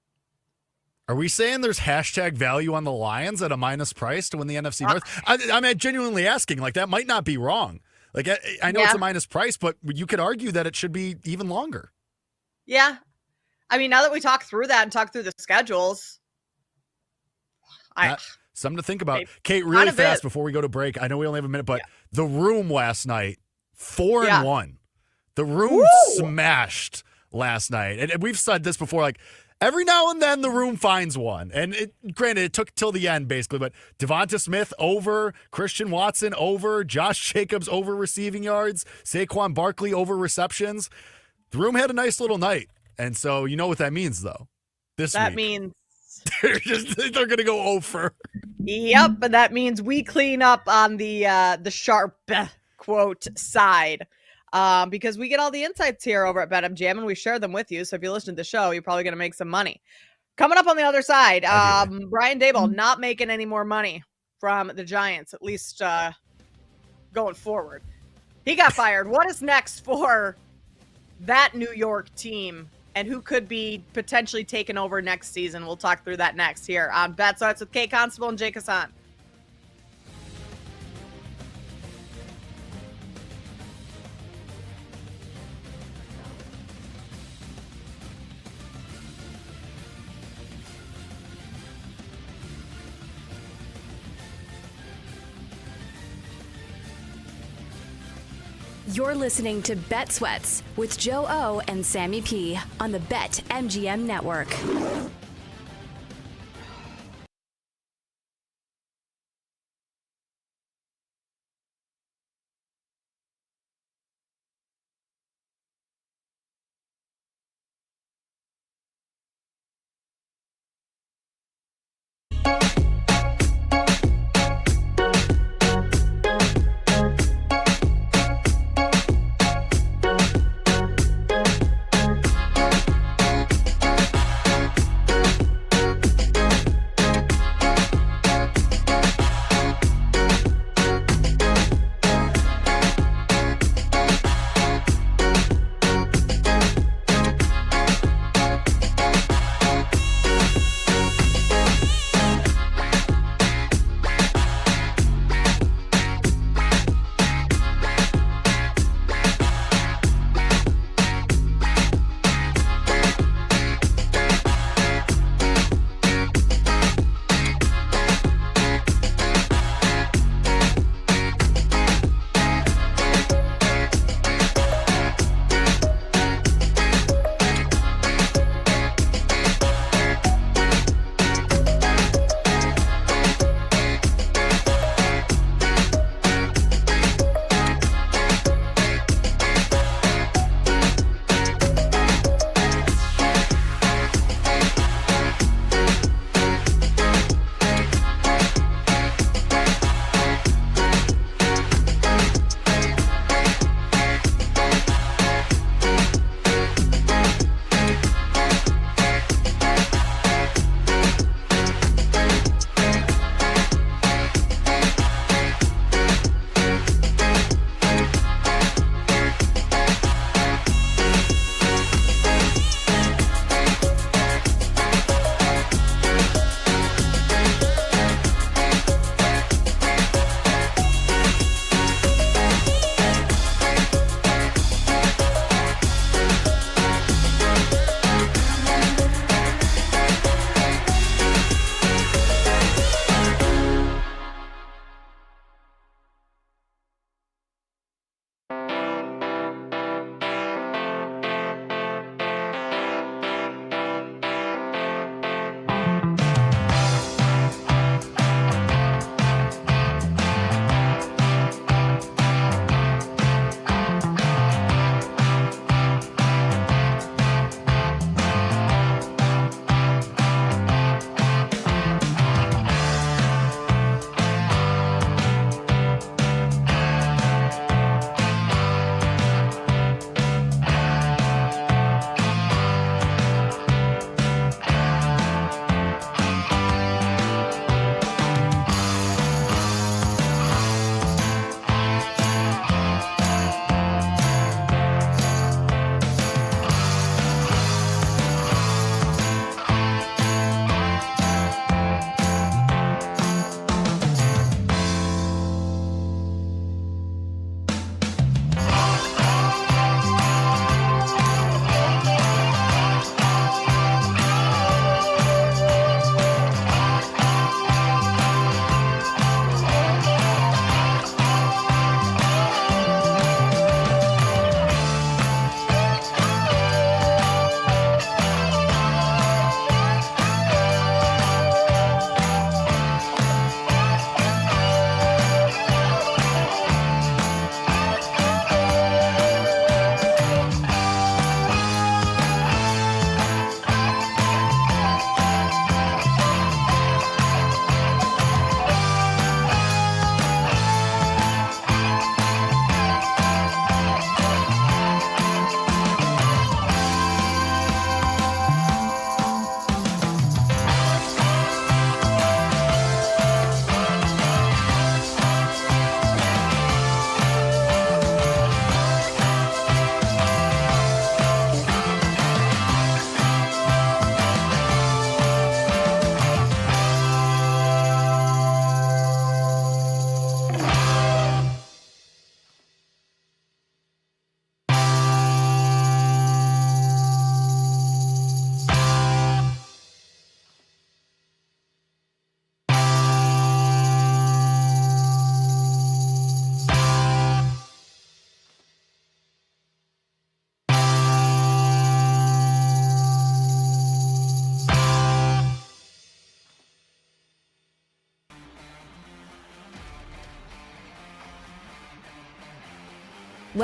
L: Are we saying there's hashtag value on the Lions at a minus price to win the NFC North? I'm genuinely asking. Like, that might not be wrong. Like, I know it's a minus price, but you could argue that it should be even longer.
K: Yeah. I mean, now that we talk through that and talk through the schedules,
L: something to think about. Kate, really fast before we go to break, I know we only have a minute, but the Room last night, 4-1. The Room smashed last night. And we've said this before, like, every now and then the room finds one. And granted, it took till the end basically, but Devonta Smith over, Christian Watson over, Josh Jacobs over receiving yards, Saquon Barkley over receptions. The room had a nice little night. And so you know what that means, though.
K: That means
L: they're going to go over.
K: Yep, and that means we clean up on the sharp quote side. Because we get all the insights here over at BetMGM and we share them with you. So if you listen to the show, you're probably going to make some money. Coming up on the other side, Brian Daboll not making any more money from the Giants, at least going forward. He got fired. What is next for that New York team and who could be potentially taken over next season? We'll talk through that next here on Bet Sweats with Kate Constable and Jake Hassan.
H: You're listening to Bet Sweats with Joe O and Sammy P on the BetMGM Network.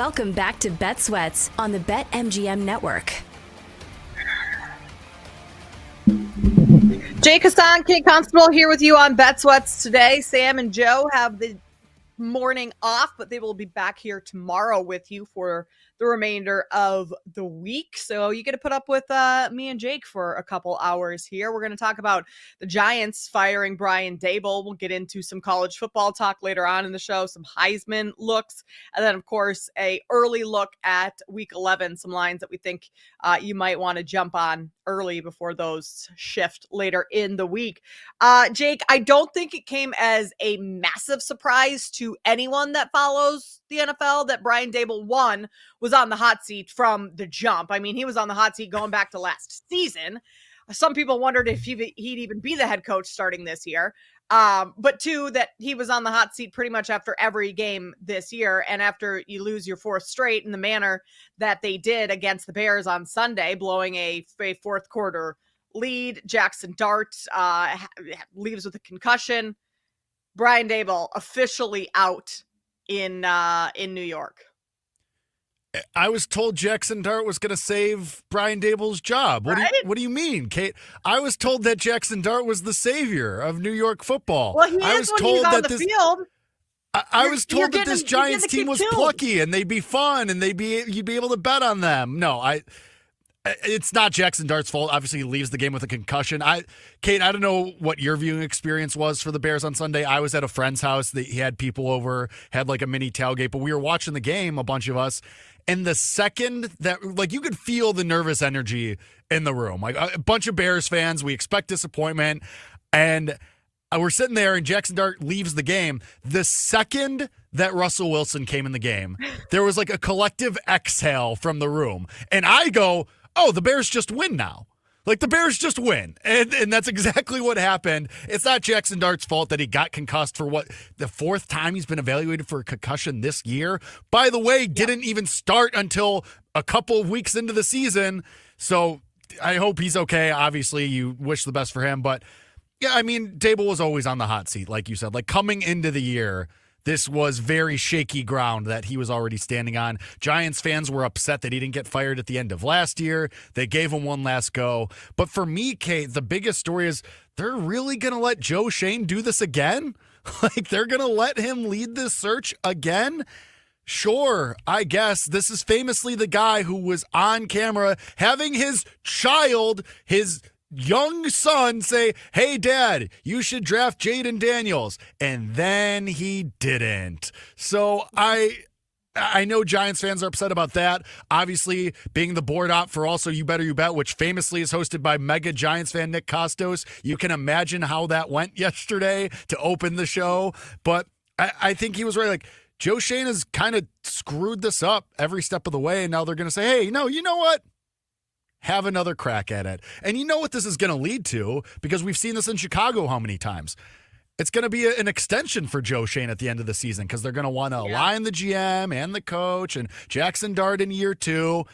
H: Welcome back to Bet Sweats on the BetMGM network.
K: Jake Hassan, Kate Constable here with you on Bet Sweats today. Sam and Joe have the morning off, but they will be back here tomorrow with you for the remainder of the week. So you get to put up with me and Jake for a couple hours here. We're going to talk about the Giants firing Brian Daboll. We'll get into some college football talk later on in the show, some Heisman looks, and then of course a early look at week 11, some lines that we think you might want to jump on early before those shift later in the week. Jake, I don't think it came as a massive surprise to anyone that follows the NFL that Brian Daboll, one, was on the hot seat from the jump. I mean, he was on the hot seat going back to last season. Some people wondered if he'd even be the head coach starting this year. But two, that he was on the hot seat pretty much after every game this year. And after you lose your fourth straight in the manner that they did against the Bears on Sunday, blowing a fourth quarter lead, Jackson Dart leaves with a concussion. Brian Daboll officially out in New York.
L: I was told Jackson Dart was going to save Brian Daboll's job. What do you mean, Kate? I was told that Jackson Dart was the savior of New York football.
K: Well, he is when he's on the field.
L: I was told that this Giants team was plucky and they'd be fun and you'd be able to bet on them. No, it's not Jackson Dart's fault. Obviously, he leaves the game with a concussion. Kate, I don't know what your viewing experience was for the Bears on Sunday. I was at a friend's house. He had people over, had like a mini tailgate, but we were watching the game, a bunch of us. And the second that, like, you could feel the nervous energy in the room. Like, a bunch of Bears fans, we expect disappointment. And we're sitting there, and Jackson Dart leaves the game. The second that Russell Wilson came in the game, there was like a collective exhale from the room. And I go, oh, the Bears just win now. Like, the Bears just win. And that's exactly what happened. It's not Jackson Dart's fault that he got concussed for the fourth time he's been evaluated for a concussion this year. By the way, didn't even start until a couple of weeks into the season. So I hope he's okay. Obviously, you wish the best for him. But, yeah, I mean, Daboll was always on the hot seat, like you said. Like, coming into the year, this was very shaky ground that he was already standing on. Giants fans were upset that he didn't get fired at the end of last year. They gave him one last go. But for me, Kate, the biggest story is they're really going to let Joe Schoen do this again? Like, they're going to let him lead this search again? Sure, I guess. This is famously the guy who was on camera having his child, his young son, say, hey, Dad, you should draft Jaden Daniels. And then he didn't. So I know Giants fans are upset about that. Obviously, being the board op for also You Better You Bet, which famously is hosted by mega Giants fan Nick Costos. You can imagine how that went yesterday to open the show. But I think he was right. Like, Joe Schoen has kind of screwed this up every step of the way. And now they're going to say, hey, no, you know what? Have another crack at it. And you know what this is going to lead to, because we've seen this in Chicago how many times. It's going to be an extension for Joe Schoen at the end of the season, because they're going to want to align the GM and the coach and Jackson Dart in year 2.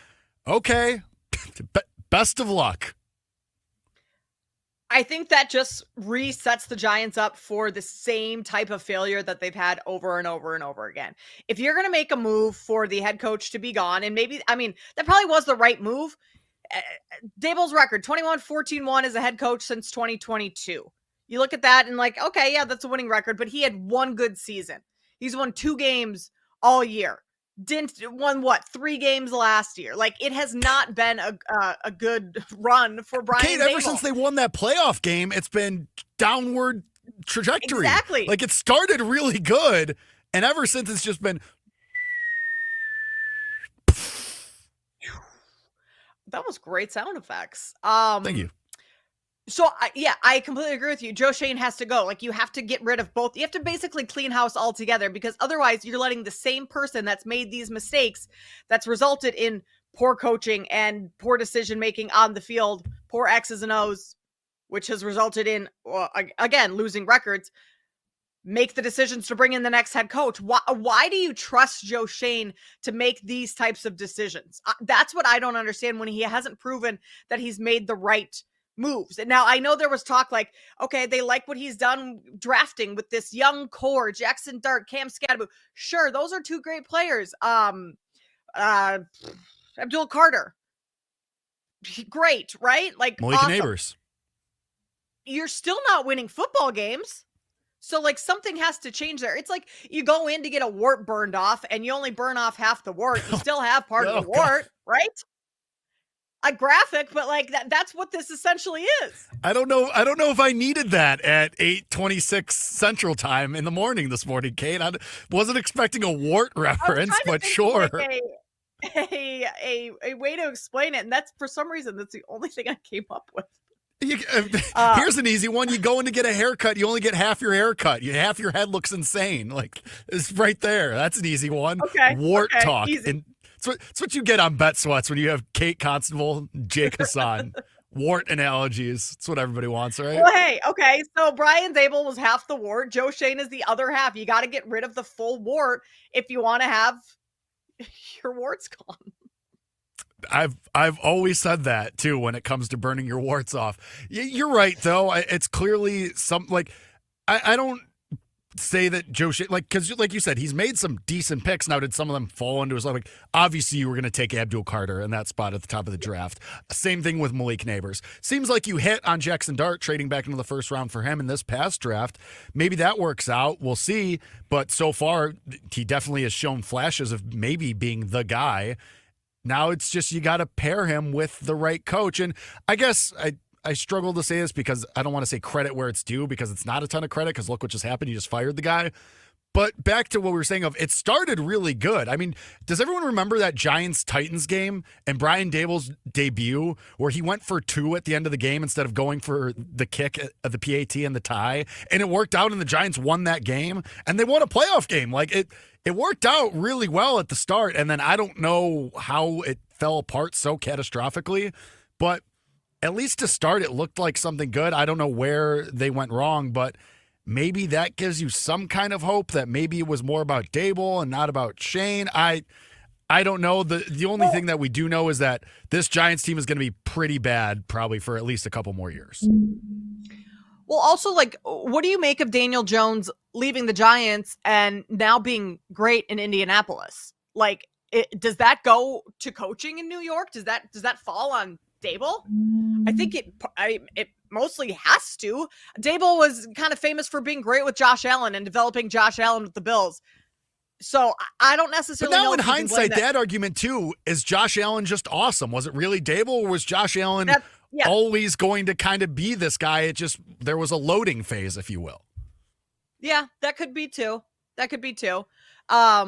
L: Okay, best of luck.
K: I think that just resets the Giants up for the same type of failure that they've had over and over and over again. If you're going to make a move for the head coach to be gone, and maybe, I mean, that probably was the right move. Daboll's record, 21-14-1 as a head coach since 2022. You look at that and like, okay, yeah, that's a winning record, but he had one good season. He's won 2 games all year. Won 3 games last year. Like, it has not been a good run for Brian
L: Kate,
K: Daboll.
L: ever since they won that playoff game, it's been downward trajectory.
K: Exactly.
L: Like, it started really good, and ever since it's just been.
K: That was great sound effects.
L: Thank you.
K: So, I completely agree with you. Joe Schoen has to go. Like, you have to get rid of both. You have to basically clean house altogether, because otherwise you're letting the same person that's made these mistakes, that's resulted in poor coaching and poor decision-making on the field, poor X's and O's, which has resulted in, again, losing records, make the decisions to bring in the next head coach. Why do you trust Joe Schoen to make these types of decisions? That's what I don't understand, when he hasn't proven that he's made the right moves. And now I know there was talk like, okay, they like what he's done drafting with this young core, Jackson Dart, Cam Scadaboo. Sure, those are 2 great players. Abdul Carter. Great, right? Like
L: Malik
K: awesome.
L: Neighbors.
K: You're still not winning football games. So like something has to change there. It's like you go in to get a wart burned off and you only burn off half the wart. You still have part of the wart, right? A graphic, but like that's what this essentially is.
L: I don't know if I needed that at 8:26 Central Time in the morning this morning, Kate. I wasn't expecting a wart reference, but sure.
K: Like a way to explain it, and that's for some reason that's the only thing I came up with.
L: Here's an easy one. You go in to get a haircut, you only get half your haircut. Half your head looks insane. Like, it's right there. That's an easy one.
K: Okay.
L: Wart talk.
K: Easy.
L: And it's what you get on Bet Sweats when you have Kate Constable, Jake Hassan. Wart analogies. It's what everybody wants, right?
K: Well, hey, okay. So Brian Dable was half the wart. Joe Shane is the other half. You got to get rid of the full wart if you want to have your warts gone.
L: I've always said that too when it comes to burning your warts off. You're right though. It's clearly I don't say that Joe Shea, because like you said, he's made some decent picks. Now, did some of them fall into his like? Obviously, you were going to take Abdul Carter in that spot at the top of the draft. Same thing with Malik Neighbors. Seems like you hit on Jackson Dart trading back into the first round for him in this past draft. Maybe that works out. We'll see. But so far, he definitely has shown flashes of maybe being the guy. Now it's just you got to pair him with the right coach. And I guess I struggle to say this because I don't want to say credit where it's due because it's not a ton of credit because look what just happened. You just fired the guy. But back to what we were saying of it started really good. I mean, does everyone remember that Giants-Titans game and Brian Dable's debut where he went for 2 at the end of the game instead of going for the kick of the PAT and the tie? And it worked out and the Giants won that game and they won a playoff game. Like it worked out really well at the start. And then I don't know how it fell apart so catastrophically, but at least to start, it looked like something good. I don't know where they went wrong, but maybe that gives you some kind of hope that maybe it was more about Dable and not about Shane. I don't know. The only thing that we do know is that this Giants team is going to be pretty bad probably for at least a couple more years.
K: Well, also, like, what do you make of Daniel Jones leaving the Giants and now being great in Indianapolis? Like, does that go to coaching in New York? Does that fall on Dable? I think it mostly has to. Dable was kind of famous for being great with Josh Allen and developing Josh Allen with the Bills. So I don't necessarily know.
L: But now in hindsight, that argument too, is Josh Allen just awesome? Was it really Dable or was Josh Allen always going to kind of be this guy? It just, there was a loading phase, if you will.
K: Yeah, that could be too.
L: I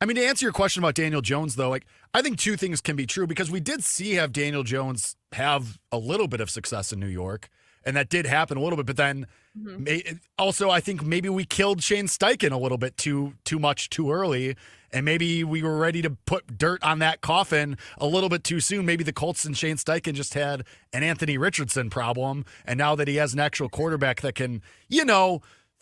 L: mean, to answer your question about Daniel Jones, though, like I think two things can be true because we did have Daniel Jones have a little bit of success in New York, and that did happen a little bit. But then also, I think maybe we killed Shane Steichen a little bit too much too early, and maybe we were ready to put dirt on that coffin a little bit too soon. Maybe the Colts and Shane Steichen just had an Anthony Richardson problem, and now that he has an actual quarterback that can,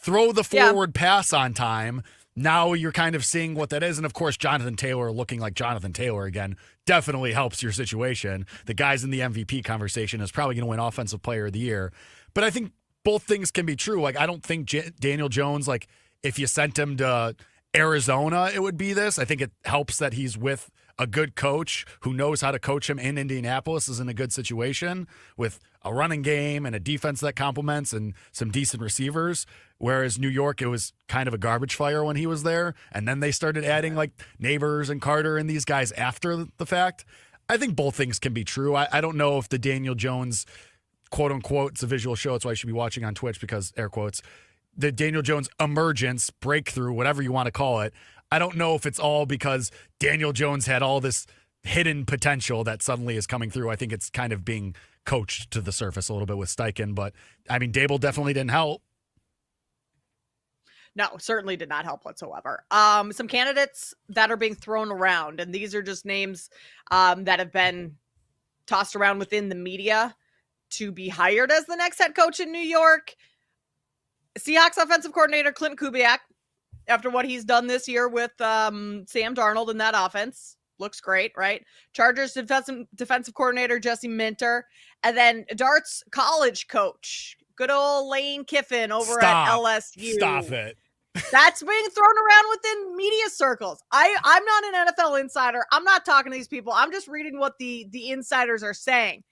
L: throw the forward pass on time. Now you're kind of seeing what that is. And, of course, Jonathan Taylor looking like Jonathan Taylor again definitely helps your situation. The guy's in the MVP conversation is probably going to win Offensive Player of the Year. But I think both things can be true. Like, I don't think Daniel Jones, like, if you sent him to Arizona, it would be this. I think it helps that he's with a good coach who knows how to coach him in Indianapolis, is in a good situation with a running game and a defense that complements and some decent receivers. Whereas New York, it was kind of a garbage fire when he was there. And then they started adding like Neighbors and Carter and these guys after the fact. I think both things can be true. I don't know if the Daniel Jones, quote unquote, it's a visual show. It's why you should be watching on Twitch because air quotes, the Daniel Jones emergence, breakthrough, whatever you want to call it. I don't know if it's all because Daniel Jones had all this hidden potential that suddenly is coming through. I think it's kind of being coached to the surface a little bit with Steichen. But, I mean, Dable definitely didn't help.
K: No, certainly did not help whatsoever. Some candidates that are being thrown around, and these are just names that have been tossed around within the media to be hired as the next head coach in New York. Seahawks offensive coordinator Clint Kubiak, after what he's done this year with Sam Darnold in that offense. Looks great, right? Chargers defensive coordinator Jesse Minter. And then Dart's college coach, good old Lane Kiffin over at LSU.
L: Stop it.
K: That's being thrown around within media circles. I'm not an NFL insider. I'm not talking to these people. I'm just reading what the insiders are saying.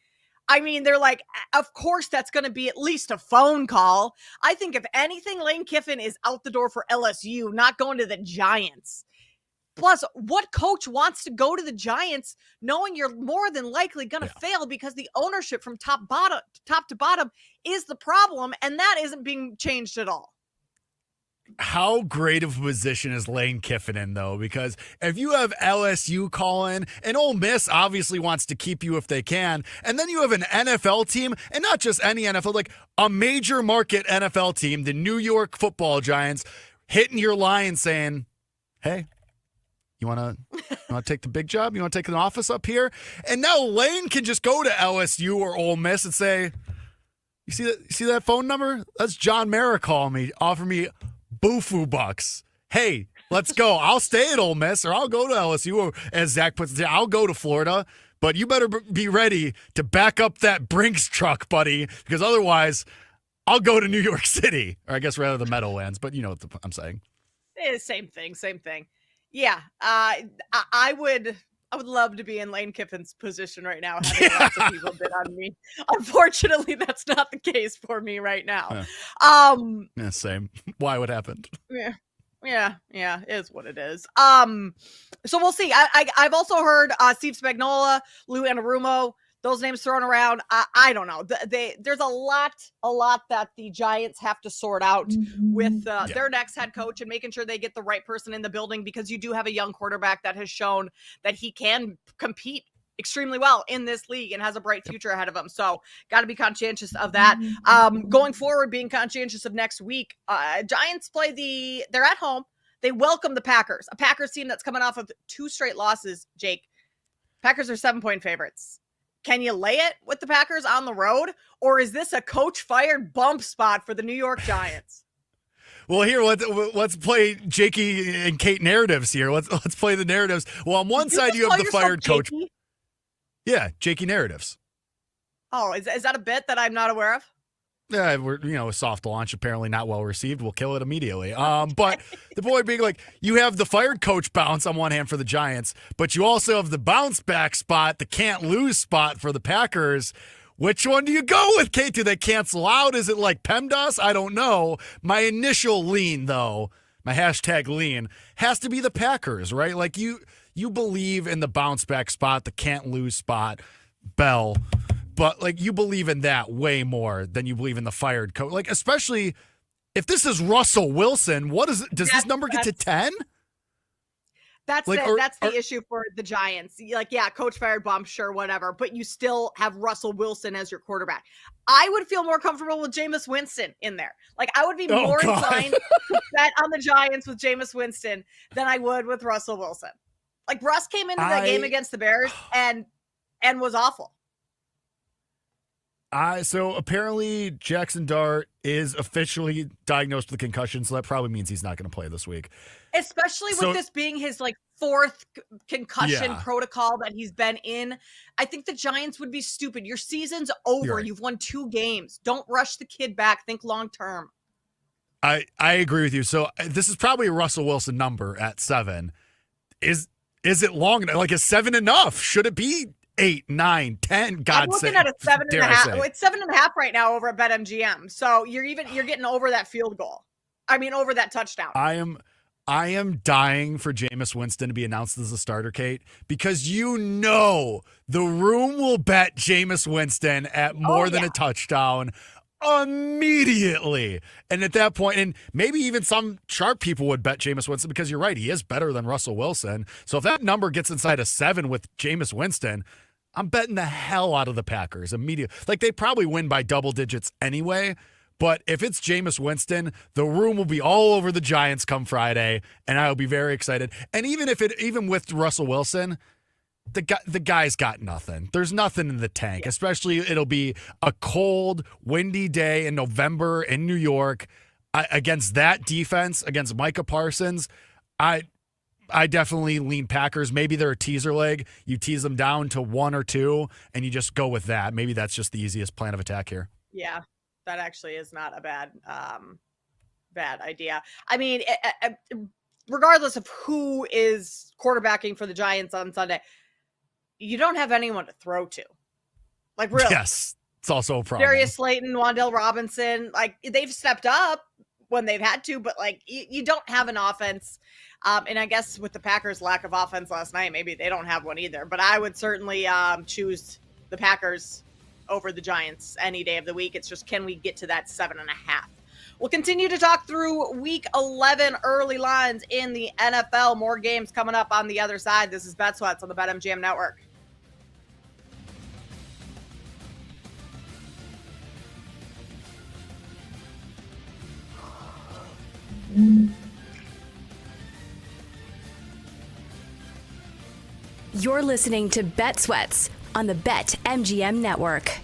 K: I mean, they're like, of course, that's going to be at least a phone call. I think if anything, Lane Kiffin is out the door for LSU, not going to the Giants. Plus, what coach wants to go to the Giants knowing you're more than likely going to fail because the ownership from top to bottom is the problem, and that isn't being changed at all.
L: How great of a position is Lane Kiffin in, though? Because if you have LSU calling, and Ole Miss obviously wants to keep you if they can, and then you have an NFL team, and not just any NFL, like a major market NFL team, the New York Football Giants, hitting your line saying, hey, you want to take the big job? You want to take an office up here? And now Lane can just go to LSU or Ole Miss and say, you see that phone number? That's John Mara calling me, offer me Boofoo bucks. Hey, let's go. I'll stay at Ole Miss or I'll go to LSU, or as Zach puts it, I'll go to Florida. But you better be ready to back up that Brinks truck, buddy, because otherwise I'll go to New York City, or I guess rather the Meadowlands, but you know what I'm saying.
K: Same thing. Yeah, I would love to be in Lane Kiffin's position right now, having lots of people bid on me. Unfortunately, that's not the case for me right now.
L: Yeah, same. Why? What happened?
K: Yeah, is what it is. So we'll see. I've also heard Steve Spagnuolo, Lou Anarumo, those names thrown around. I don't know. There's a lot that the Giants have to sort out with their next head coach and making sure they get the right person in the building, because you do have a young quarterback that has shown that he can compete extremely well in this league and has a bright future ahead of him. So got to be conscientious of that. Going forward, being conscientious of next week. Giants they're at home. They welcome the Packers, a Packers team that's coming off of 2 straight losses, Jake. Packers are 7-point favorites. Can you lay it with the Packers on the road, or is this a coach-fired bump spot for the New York Giants?
L: Well, here, let's play Jakey and Kate narratives here. Let's play the narratives. Well, on one side, you have the fired coach. Yeah, Jakey narratives.
K: Oh, is that a bit that I'm not aware of?
L: Yeah, we're a soft launch, apparently not well received. We'll kill it immediately. But the point being, like, you have the fired coach bounce on one hand for the Giants, but you also have the bounce back spot, the can't lose spot for the Packers. Which one do you go with, Kate? Do they cancel out? Is it like PEMDAS? I don't know. My initial lean, though, my hashtag lean, has to be the Packers, right? Like, you believe in the bounce back spot, the can't lose spot, Bell. But, like, you believe in that way more than you believe in the fired coach. Like, especially if this is Russell Wilson, does this number get to 10?
K: That's the issue for the Giants. Like, yeah, coach fired bump, sure, whatever. But you still have Russell Wilson as your quarterback. I would feel more comfortable with Jameis Winston in there. Like, I would be more inclined to bet on the Giants with Jameis Winston than I would with Russell Wilson. Like, Russ came into that game against the Bears and was awful.
L: So apparently Jackson Dart is officially diagnosed with a concussion, so that probably means he's not going to play this week.
K: Especially with this being his 4th concussion protocol that he's been in. I think the Giants would be stupid. Your season's over. Right. You've won 2 games. Don't rush the kid back. Think long term.
L: I agree with you. So this is probably a Russell Wilson number at 7. Is it long enough? Like, is 7 enough? Should it be 8, 9, 10?
K: I'm looking at a 7.5. It's 7.5 right now over at BetMGM. So you're getting over that field goal. I mean, over that touchdown.
L: I am dying for Jameis Winston to be announced as a starter, Kate, because the room will bet Jameis Winston at more than a touchdown immediately. And at that point, and maybe even some sharp people would bet Jameis Winston, because you're right, he is better than Russell Wilson. So if that number gets inside a 7 with Jameis Winston, I'm betting the hell out of the Packers immediately. Like, they probably win by double digits anyway. But if it's Jameis Winston, the room will be all over the Giants come Friday, and I'll be very excited. And even with Russell Wilson, the guy's got nothing. There's nothing in the tank, especially it'll be a cold, windy day in November in New York against that defense, against Micah Parsons. I definitely lean Packers. Maybe they're a teaser leg. You tease them down to 1 or 2, and you just go with that. Maybe that's just the easiest plan of attack here.
K: Yeah, that actually is not a bad bad idea. I mean, regardless of who is quarterbacking for the Giants on Sunday, you don't have anyone to throw to. Like, really.
L: Yes, it's also a problem.
K: Darius Slayton, Wan'Dale Robinson, like, they've stepped up when they've had to, but, like, you don't have an offense. And I guess with the Packers' lack of offense last night, maybe they don't have one either. But I would certainly choose the Packers over the Giants any day of the week. It's just, can we get to that 7.5? We'll continue to talk through Week 11 early lines in the NFL. More games coming up on the other side. This is Bet Sweats on the BetMGM Network.
H: You're listening to Bet Sweats on the BetMGM Network.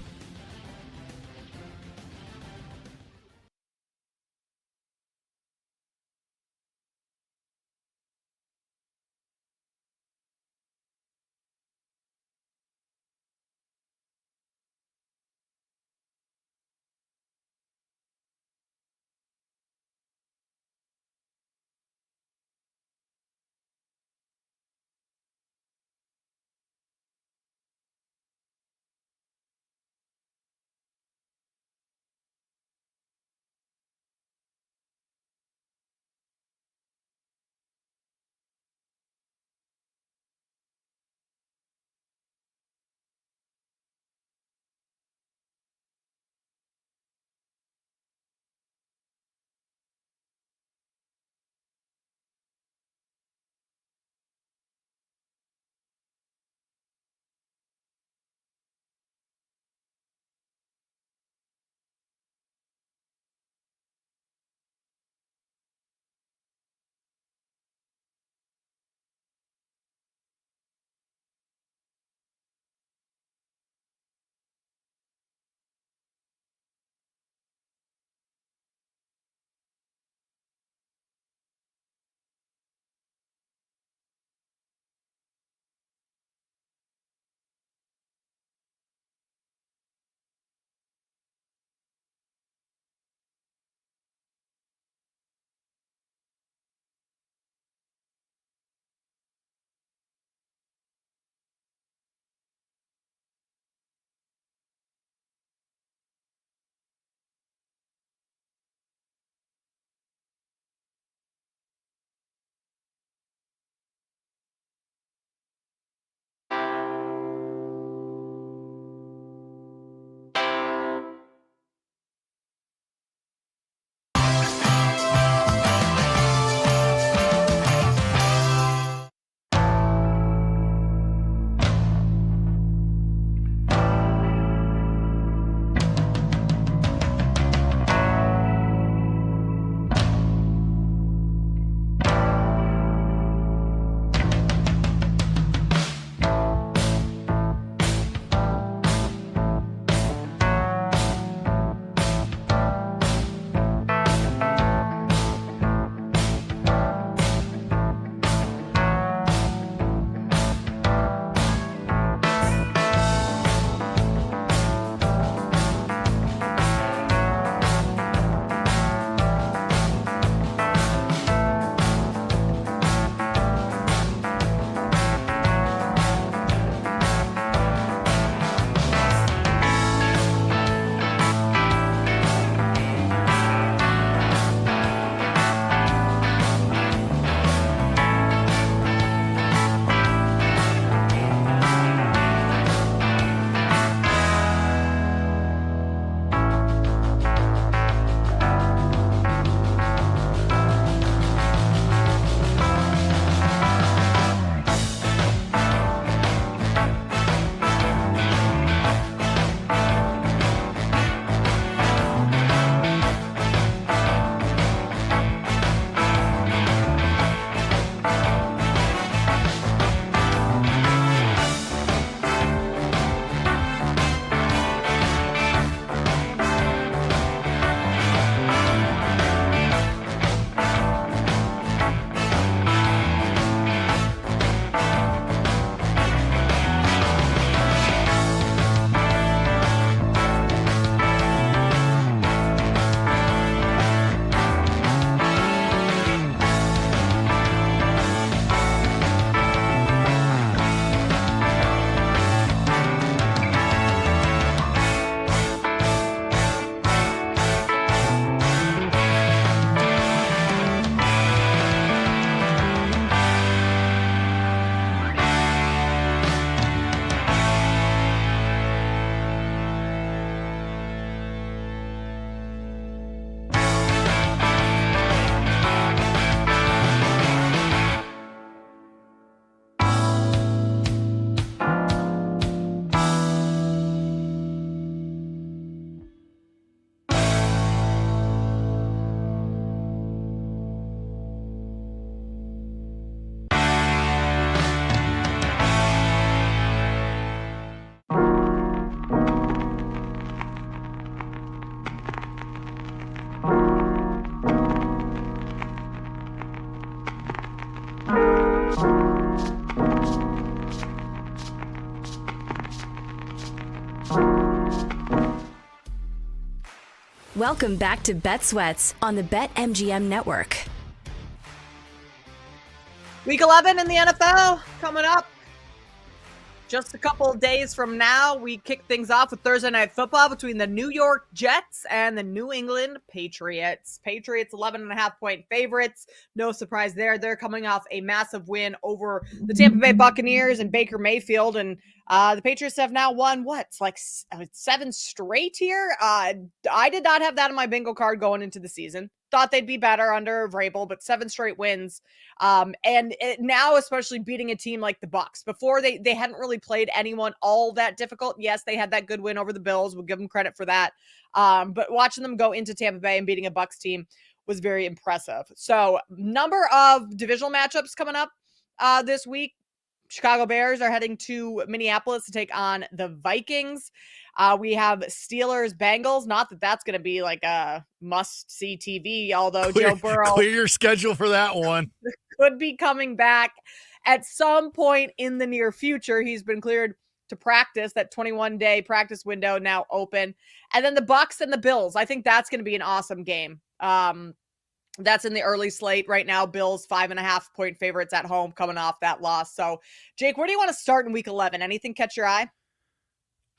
H: Welcome back to Bet Sweats on the BetMGM network.
K: Week 11 in the NFL coming up. Just a couple of days from now, we kick things off with Thursday Night Football between the New York Jets and the New England Patriots. Patriots 11.5-point favorites. No surprise there. They're coming off a massive win over the Tampa Bay Buccaneers and Baker Mayfield. And the Patriots have now won, it's like 7 straight here. I did not have that on my bingo card going into the season. Thought they'd be better under Vrabel, but 7 straight wins. Now, especially beating a team like the Bucs. Before, they hadn't really played anyone all that difficult. Yes, they had that good win over the Bills. We'll give them credit for that. But watching them go into Tampa Bay and beating a Bucs team was very impressive. So, number of divisional matchups coming up this week. Chicago Bears are heading to Minneapolis to take on the Vikings. We have Steelers Bengals. Not that that's going to be like a must-see TV, although Joe Burrow
L: clear your schedule for that one.
K: Could be coming back at some point in the near future. He's been cleared to practice. That 21-day practice window now open. And then the Bucs and the Bills. I think that's going to be an awesome game. That's in the early slate right now. Bills 5.5-point favorites at home coming off that loss. So, Jake, where do you want to start in week 11? Anything catch your eye?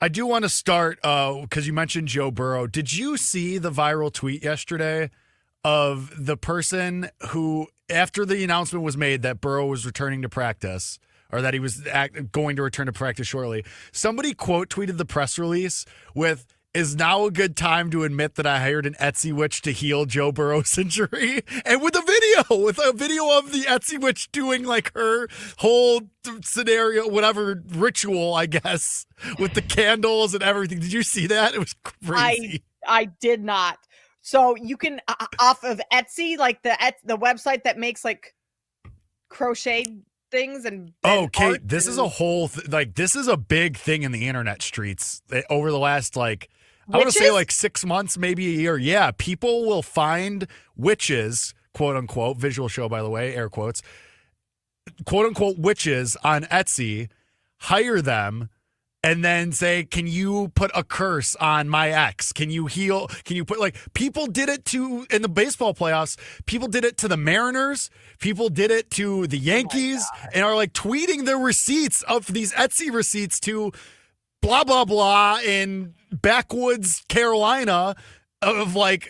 L: I do want to start because you mentioned Joe Burrow. Did you see the viral tweet yesterday of the person who, after the announcement was made that Burrow was returning to practice, or that he was going to return to practice shortly, somebody quote tweeted the press release with, "Is now a good time to admit that I hired an Etsy witch to heal Joe Burrow's injury?" And with a video of the Etsy witch doing like her whole scenario, whatever ritual, I guess, with the candles and everything. Did you see that? It was crazy.
K: I did not. So you can off of Etsy, like the website that makes like crochet things and
L: Kate, this is a whole this is a big thing in the internet streets over the last I want to say 6 months, maybe a year. Yeah, people will find witches, quote unquote, visual show by the way, air quotes, quote unquote witches on Etsy, hire them, and then say, "Can you put a curse on my ex? Can you heal? Can you put people did it in the baseball playoffs. People did it to the Mariners. People did it to the Yankees and are tweeting their receipts of these Etsy receipts to blah, blah, blah in backwoods Carolina of $50,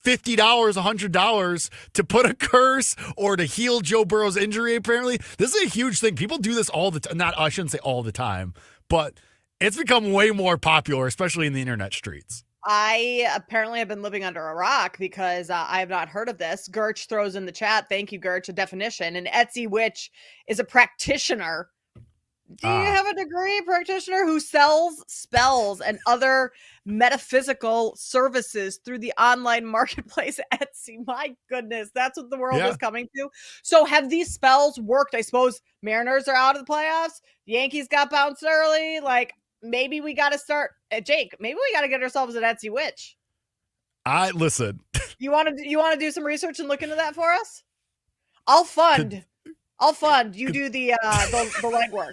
L: $100 to put a curse or to heal Joe Burrow's injury. Apparently this is a huge thing. People do this all the time. I shouldn't say all the time, but it's become way more popular, especially in the internet streets.
K: I apparently have been living under a rock because I have not heard of this. Gerch throws in the chat, thank you, Gerch, a definition. An Etsy witch is a practitioner. Do you have a degree practitioner who sells spells and other metaphysical services through the online marketplace Etsy? My goodness, that's what the world is coming to. So have these spells worked? I suppose Mariners are out of the playoffs. The Yankees got bounced early. Maybe we got to start, Jake. Maybe we got to get ourselves an Etsy witch.
L: Listen.
K: You want to do some research and look into that for us? I'll fund. You do the legwork.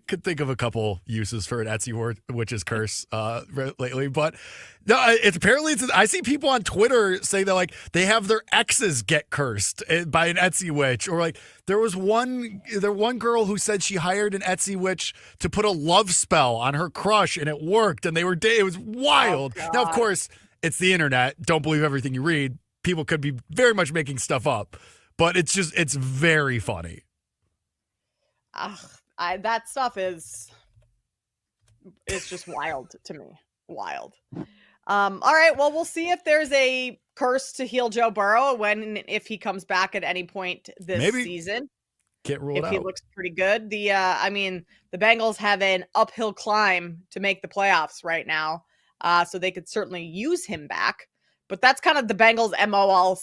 L: Could think of a couple uses for an Etsy witch's curse lately, but no, I see people on Twitter say that they have their exes get cursed by an Etsy witch, or there was one girl who said she hired an Etsy witch to put a love spell on her crush and it worked, and it was wild. Now, of course, it's the internet. Don't believe everything you read. People could be very much making stuff up, but it's very funny.
K: That stuff is just wild to me. Wild. All right. Well, we'll see if there's a curse to heal Joe Burrow if he comes back at any point this season.
L: Can't rule it out.
K: If he looks pretty good. The Bengals have an uphill climb to make the playoffs right now. So they could certainly use him back. But that's kind of the Bengals' MO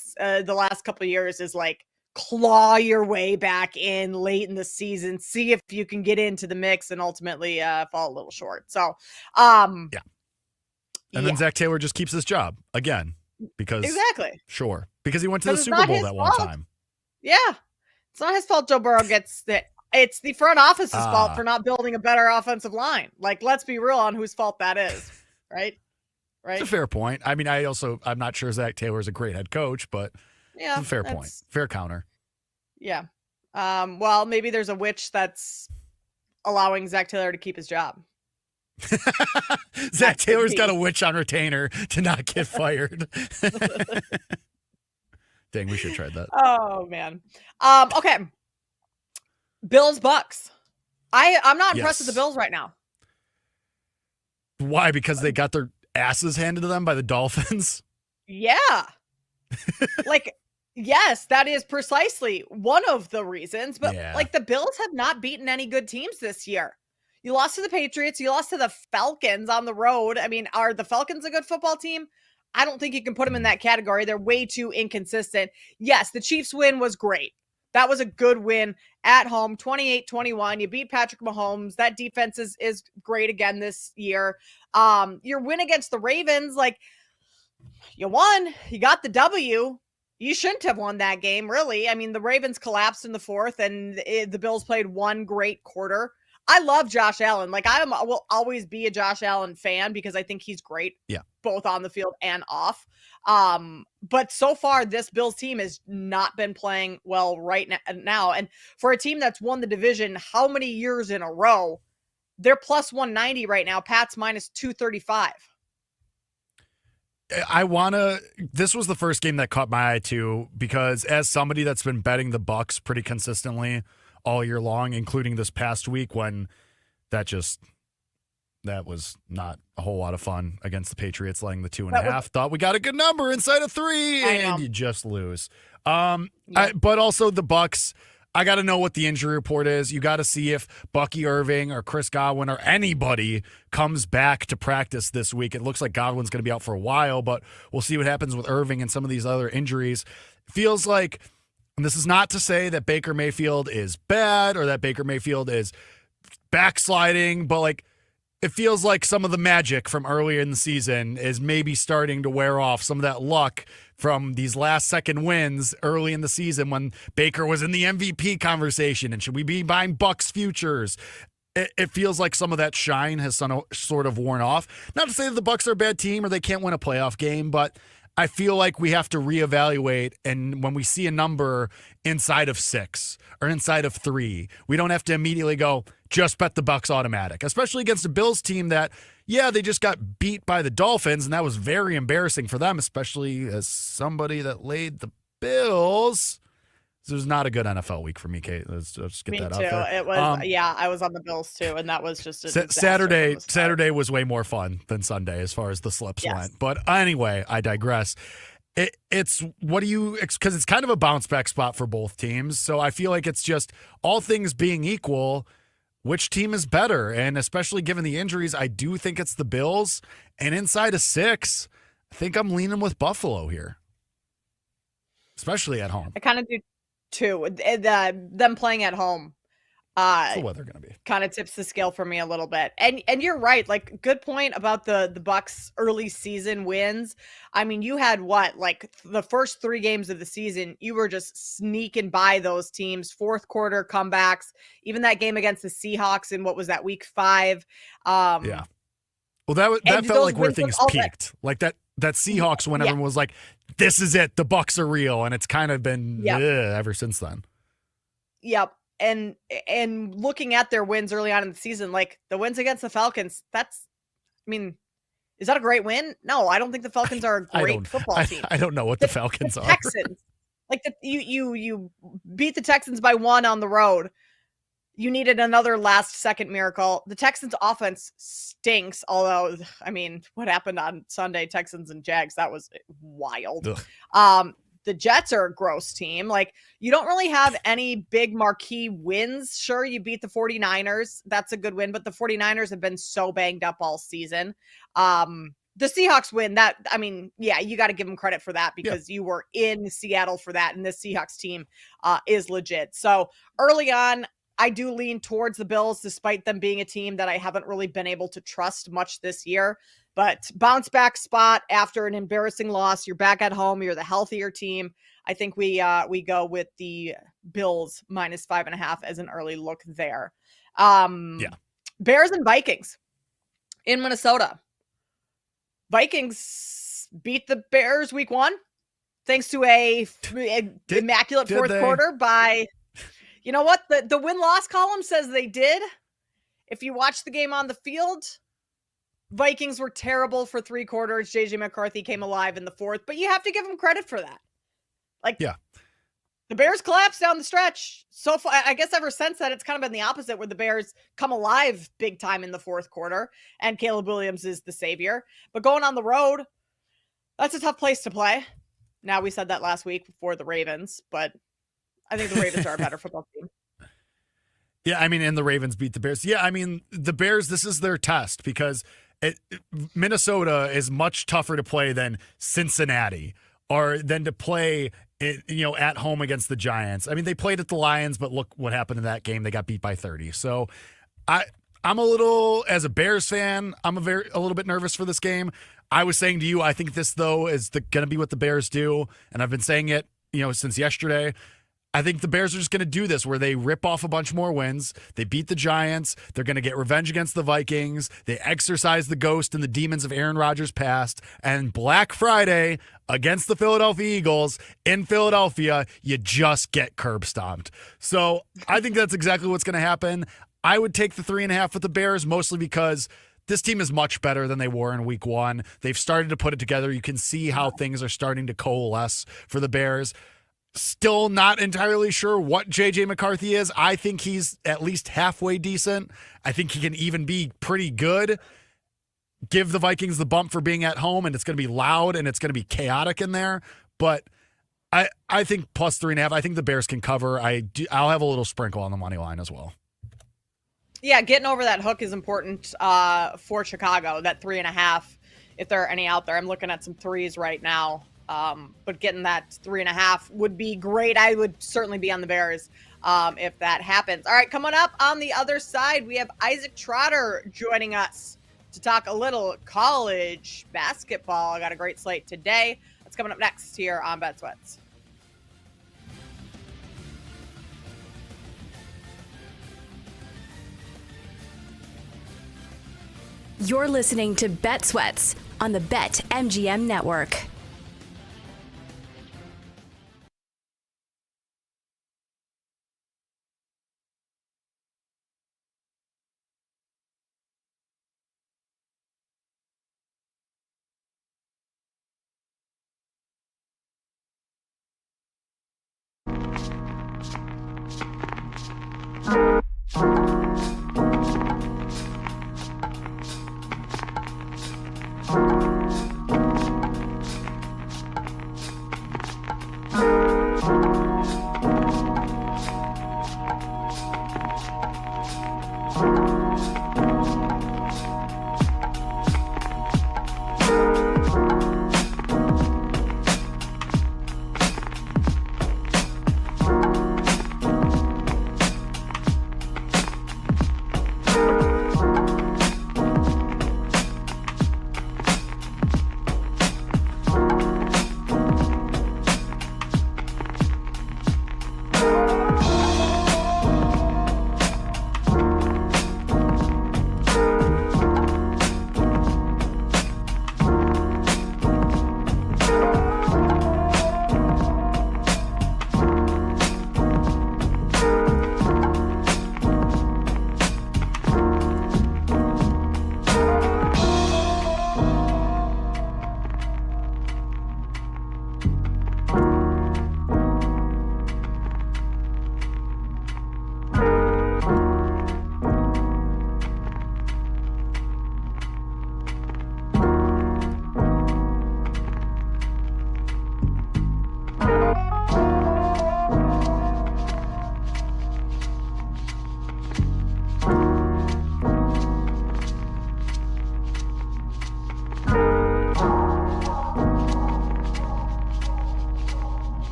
K: the last couple of years is claw your way back in late in the season, see if you can get into the mix and ultimately fall a little short. So,
L: And then Zach Taylor just keeps his job again because because he went to the Super Bowl that one time.
K: Yeah. It's not his fault Joe Burrow gets that. It's the front office's fault for not building a better offensive line. Let's be real on whose fault that is, right? right?
L: It's a fair point. I mean, I'm not sure Zach Taylor's a great head coach, but
K: Yeah,
L: it's a fair point. Fair counter.
K: Yeah. Well, maybe there's a witch that's allowing Zach Taylor to keep his job.
L: Zach Taylor's got a witch on retainer to not get fired. Dang, we should have tried that.
K: Oh man. Okay. Bills Bucks. I'm not impressed with the Bills right now.
L: Why? Because they got their asses handed to them by the Dolphins?
K: Yeah. Like, yes, that is precisely one of the reasons. But like the Bills have not beaten any good teams this year. You lost to the Patriots. You lost to the Falcons on the road. I mean, are the Falcons a good football team? I don't think you can put them in that category. They're way too inconsistent. Yes, the Chiefs win was great. That was a good win at home, 28-21. You beat Patrick Mahomes. That defense is great again this year. Your win against the Ravens, like, you won. You got the W. You shouldn't have won that game, really. I mean, the Ravens collapsed in the fourth, and the Bills played one great quarter. I love Josh Allen. Like, I will always be a Josh Allen fan because I think he's great, both on the field and off. But so far, this Bills team has not been playing well right now. And for a team that's won the division how many years in a row, they're plus 190 right now. Pat's minus 235.
L: This was the first game that caught my eye too, because as somebody that's been betting the Bucks pretty consistently all year long, including this past week when that was not a whole lot of fun against the Patriots, laying the 2.5. Thought we got a good number inside of 3, and you just lose. But also the Bucks, I got to know what the injury report is. You got to see if Bucky Irving or Chris Godwin or anybody comes back to practice this week. It looks like Godwin's going to be out for a while, but we'll see what happens with Irving and some of these other injuries. Feels like, and this is not to say that Baker Mayfield is bad or that Baker Mayfield is backsliding, but like, it feels like some of the magic from earlier in the season is maybe starting to wear off. Some of that luck from these last second wins early in the season when Baker was in the MVP conversation and should we be buying Bucks futures? It feels like some of that shine has sort of worn off. Not to say that the Bucks are a bad team or they can't win a playoff game, but I feel like we have to reevaluate, and when we see a number inside of 6 or inside of 3, we don't have to immediately go, just bet the Bucks automatic, especially against a Bills team that, they just got beat by the Dolphins, and that was very embarrassing for them, especially as somebody that laid the Bills. This was not a good NFL week for me, Kate. Let's just get that out there.
K: It was, I was on the Bills too, and that was just a
L: Saturday was way more fun than Sunday as far as the slips went. But anyway, I digress. It's because it's kind of a bounce back spot for both teams. So I feel like it's just all things being equal, which team is better? And especially given the injuries, I do think it's the Bills. And inside of 6, I think I'm leaning with Buffalo here, especially at home.
K: I kind of do too. Them playing at home.
L: What's the weather going to be?
K: Kind of tips the scale for me a little bit. And you're right. Like, good point about the Bucks early season wins. I mean, you had the first 3 games of the season, you were just sneaking by those teams, fourth quarter comebacks, even that game against the Seahawks in what was that, week 5.
L: Yeah. Well, that felt like where things peaked. Like that Seahawks when everyone was like, this is it. The Bucks are real. And it's kind of been ever since then.
K: Yep. And looking at their wins early on in the season, like the wins against the Falcons, is that a great win? No, I don't think the Falcons are a great football team.
L: I don't know what the Falcons are.
K: Texans, you beat the Texans by 1 on the road. You needed another last-second miracle. The Texans' offense stinks, although, what happened on Sunday, Texans and Jags, that was wild. The Jets are a gross team. Like, you don't really have any big marquee wins. Sure, you beat the 49ers. That's a good win, but the 49ers have been so banged up all season. The Seahawks win, you got to give them credit for that because you were in Seattle for that, and this Seahawks team is legit. So early on, I do lean towards the Bills, despite them being a team that I haven't really been able to trust much this year. But bounce back spot after an embarrassing loss. You're back at home. You're the healthier team. I think we go with the Bills minus 5.5 as an early look there. Bears and Vikings in Minnesota. Vikings beat the Bears week 1 thanks to a immaculate fourth quarter by, you know what? The win-loss column says they did. If you watch the game on the field, Vikings were terrible for 3 quarters. JJ McCarthy came alive in the 4th, but you have to give him credit for that. The Bears collapsed down the stretch. So far, I guess ever since that, it's kind of been the opposite, where the Bears come alive big time in the 4th quarter, and Caleb Williams is the savior. But going on the road, that's a tough place to play. Now, we said that last week before the Ravens, but I think the Ravens are a better football team.
L: Yeah, I mean, and the Ravens beat the Bears. Yeah, I mean, the Bears, this is their test because Minnesota is much tougher to play than Cincinnati or than to play at home against the Giants. I mean, they played at the Lions, but look what happened in that game. They got beat by 30. So I'm a little, as a Bears fan, I'm a little bit nervous for this game. I was saying to you, I think this, though, is going to be what the Bears do. And I've been saying it, since yesterday. I think the Bears are just going to do this where they rip off a bunch more wins. They beat the Giants. They're going to get revenge against the Vikings. They exorcise the ghost and the demons of Aaron Rodgers' past. And Black Friday against the Philadelphia Eagles in Philadelphia, you just get curb stomped. So I think that's exactly what's going to happen. I would take the 3.5 with the Bears, mostly because this team is much better than they were in week 1. They've started to put it together. You can see how things are starting to coalesce for the Bears. Still not entirely sure what JJ McCarthy is. I think he's at least halfway decent. I think he can even be pretty good. Give the Vikings the bump for being at home, and it's going to be loud and it's going to be chaotic in there. But I think plus 3.5. I think the Bears can cover. I'll have a little sprinkle on the money line as well.
K: Yeah, getting over that hook is important for Chicago. That 3.5, if there are any out there. I'm looking at some 3s right now. But getting that 3.5 would be great. I would certainly be on the Bears if that happens. All right, coming up on the other side, we have Isaac Trotter joining us to talk a little college basketball. I got a great slate today. That's coming up next here on Bet Sweats.
H: You're listening to Bet Sweats on the BetMGM network.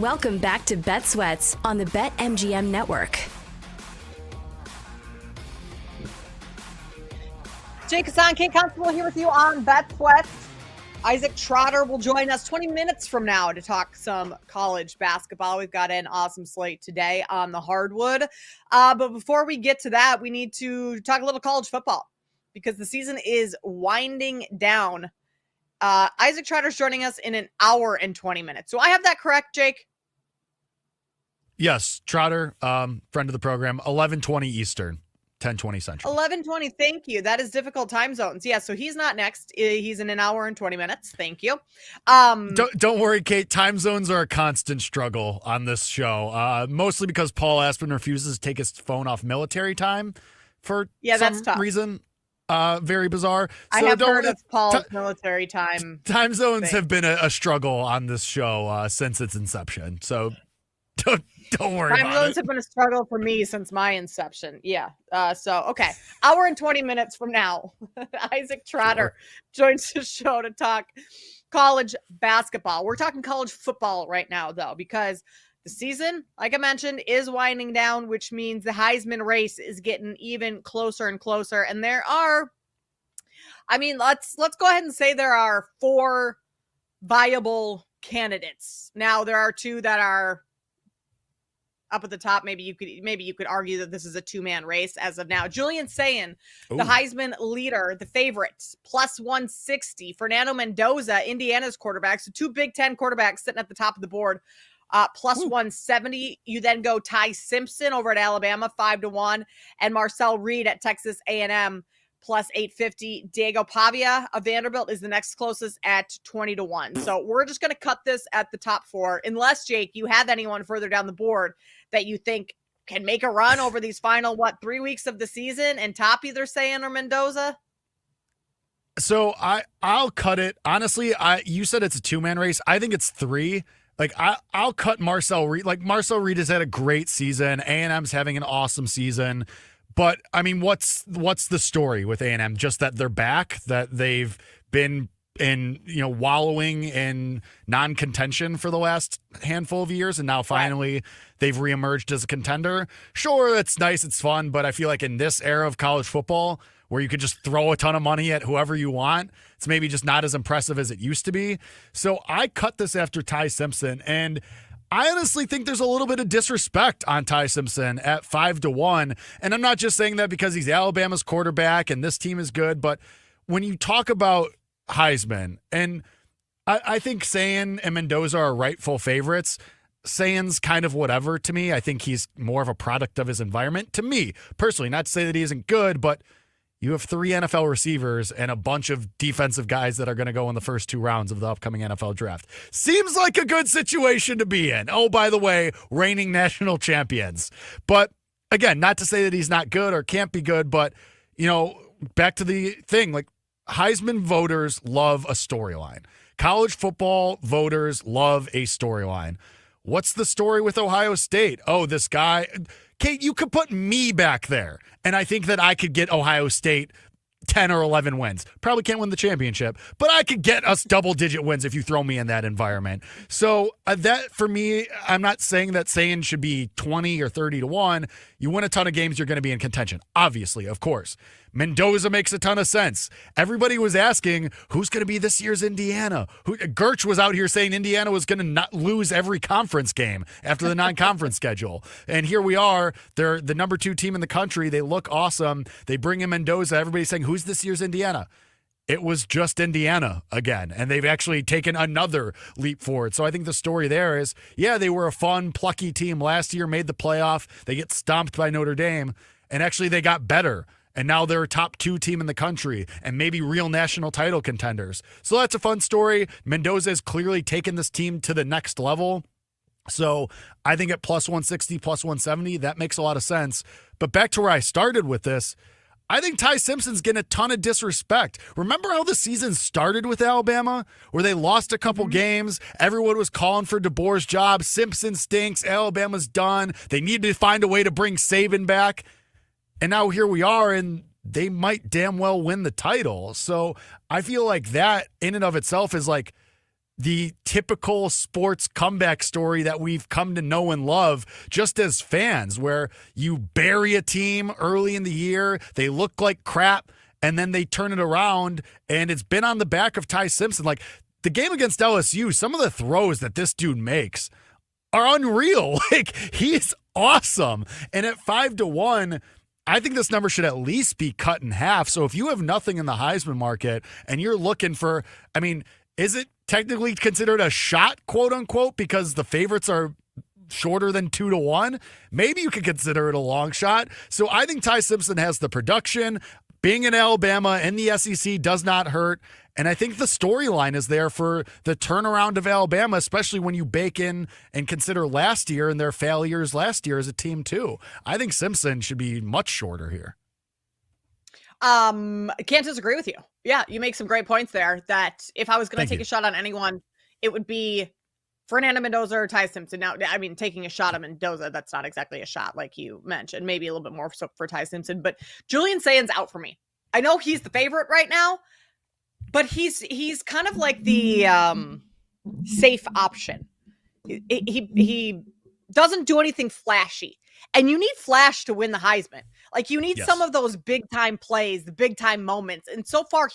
H: Welcome back to Bet Sweats on the BetMGM network.
K: Jake Hassan, Kate Constable here with you on Bet Sweats. Isaac Trotter will join us 20 minutes from now to talk some college basketball. We've got an awesome slate today on the hardwood. But before we get to that, we need to talk a little college football because the season is winding down. Isaac Trotter's joining us in an hour and 20 minutes. So I have that correct, Jake?
L: Yes, Trotter, friend of the program, 11:20 Eastern. 10:20 Central.
K: 11:20. Thank you. That is difficult time zones. Yeah, so he's not next. He's in an hour and 20 minutes. Thank you.
L: Don't worry, Kate. Time zones are a constant struggle on this show. Mostly because Paul Aspen refuses to take his phone off military time for some reason. Very bizarre.
K: I have heard of Paul's military time.
L: Time zones have been a struggle on this show since its inception. So don't worry about it.
K: Time zones have been a struggle for me since my inception. Yeah. Okay. Hour and 20 minutes from now, Isaac Trotter joins the show to talk college basketball. We're talking college football right now, though, because the season, like I mentioned, is winding down, which means the Heisman race is getting even closer and closer. And let's go ahead and say there are 4 viable candidates. Now, there are 2 that are up at the top. Maybe you could argue that this is a 2-man race as of now. Julian Sayin, the Heisman leader, the favorites, plus 160. Fernando Mendoza, Indiana's quarterback. So 2 Big Ten quarterbacks sitting at the top of the board, plus 170. You then go Ty Simpson over at Alabama, 5-1, and Marcel Reed at Texas A&M, plus 850. Diego Pavia of Vanderbilt is the next closest at 20-1. So we're just going to cut this at the top 4, unless, Jake, you have anyone further down the board that you think can make a run over these final, 3 weeks of the season and top either Sayin or Mendoza?
L: So I'll cut it. Honestly, you said it's a 2-man race. I think it's 3. I'll cut Marcel Reed. Marcel Reed has had a great season. A&M's having an awesome season. But I mean, what's the story with A&M? Just that they're back, that they've been wallowing in non-contention for the last handful of years, and now finally they've reemerged as a contender. Sure, it's nice, it's fun, but I feel like in this era of college football, where you could just throw a ton of money at whoever you want, it's maybe just not as impressive as it used to be. So I cut this after Ty Simpson, and I honestly think there's a little bit of disrespect on Ty Simpson at 5-1. And I'm not just saying that because he's Alabama's quarterback and this team is good, but when you talk about Heisman, and I think Sayin and Mendoza are rightful favorites. Sayin's kind of whatever to me. I think he's more of a product of his environment. To me, personally, not to say that he isn't good, but you have 3 NFL receivers and a bunch of defensive guys that are going to go in the first 2 rounds of the upcoming NFL draft. Seems like a good situation to be in. Oh, by the way, reigning national champions. But again, not to say that he's not good or can't be good, but, back to the thing, Heisman voters love a storyline. College football voters love a storyline. What's the story with Ohio State? Oh, this guy. Kate, you could put me back there, and I think that I could get Ohio State 10 or 11 wins. Probably can't win the championship, but I could get us double-digit wins if you throw me in that environment. So that, for me, I'm not saying that Sayin should be 20 or 30-1. You win a ton of games, you're going to be in contention. Obviously, of course. Mendoza makes a ton of sense. Everybody was asking, who's going to be this year's Indiana? Gertch was out here saying Indiana was going to not lose every conference game after the non-conference schedule. And here we are. They're the number 2 team in the country. They look awesome. They bring in Mendoza. Everybody's saying, who's this year's Indiana? It was just Indiana again, and they've actually taken another leap forward. So I think the story there is, they were a fun, plucky team last year, made the playoff. They get stomped by Notre Dame, and actually they got better. And now they're a top 2 team in the country and maybe real national title contenders. So that's a fun story. Mendoza has clearly taken this team to the next level. So I think at plus 160, plus 170, that makes a lot of sense. But back to where I started with this, I think Ty Simpson's getting a ton of disrespect. Remember how the season started with Alabama, where they lost a couple games? Everyone was calling for DeBoer's job. Simpson stinks. Alabama's done. They need to find a way to bring Saban back. And now here we are, and they might damn well win the title. So I feel like that in and of itself is the typical sports comeback story that we've come to know and love just as fans, where you bury a team early in the year, they look like crap, and then they turn it around, and it's been on the back of Ty Simpson. Like, the game against LSU, some of the throws that this dude makes are unreal. Like, he's awesome. And at 5-1, I think this number should at least be cut in half. So if you have nothing in the Heisman market and you're looking for, I mean, is it technically considered a shot, quote unquote, because the favorites are shorter than 2-1? Maybe you could consider it a long shot. So I think Ty Simpson has the production. Being in Alabama and the SEC does not hurt. And I think the storyline is there for the turnaround of Alabama, especially when you bake in and consider last year and their failures last year as a team too. I think Simpson should be much shorter here.
K: Can't disagree with you. Yeah, you make some great points there that if I was going to take a shot on anyone, it would be Fernando Mendoza or Ty Simpson. Now, I mean, taking a shot at Mendoza, that's not exactly a shot like you mentioned. Maybe a little bit more so for Ty Simpson, but Julian Sayan's out for me. I know he's the favorite right now, but he's kind of like the safe option. He doesn't do anything flashy. And you need flash to win the Heisman. Like, you need some of those big time plays, the big time moments. And so far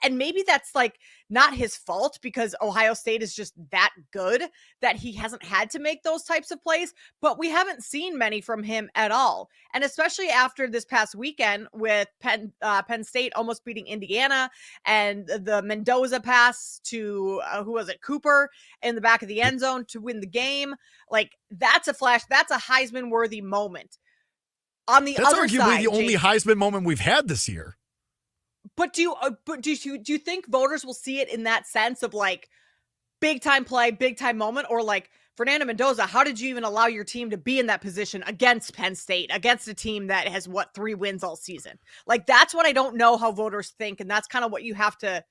K: and maybe that's like not his fault because Ohio State is just that good that he hasn't had to make those types of plays, but we haven't seen many from him at all. And especially after this past weekend with Penn State almost beating Indiana and the Mendoza pass to, who was it, Cooper in the back of the end zone to win the game. Like, that's a flash. That's a Heisman worthy moment. On the
L: That's
K: other
L: arguably
K: side,
L: the only Heisman moment we've had this year.
K: But do you think voters will see it in that sense of like big time play, big time moment, or like Fernando Mendoza? How did you even allow your team to be in that position against Penn State, against a team that has 3 wins all season? Like, that's what I don't know how voters think, and that's kind of what you have to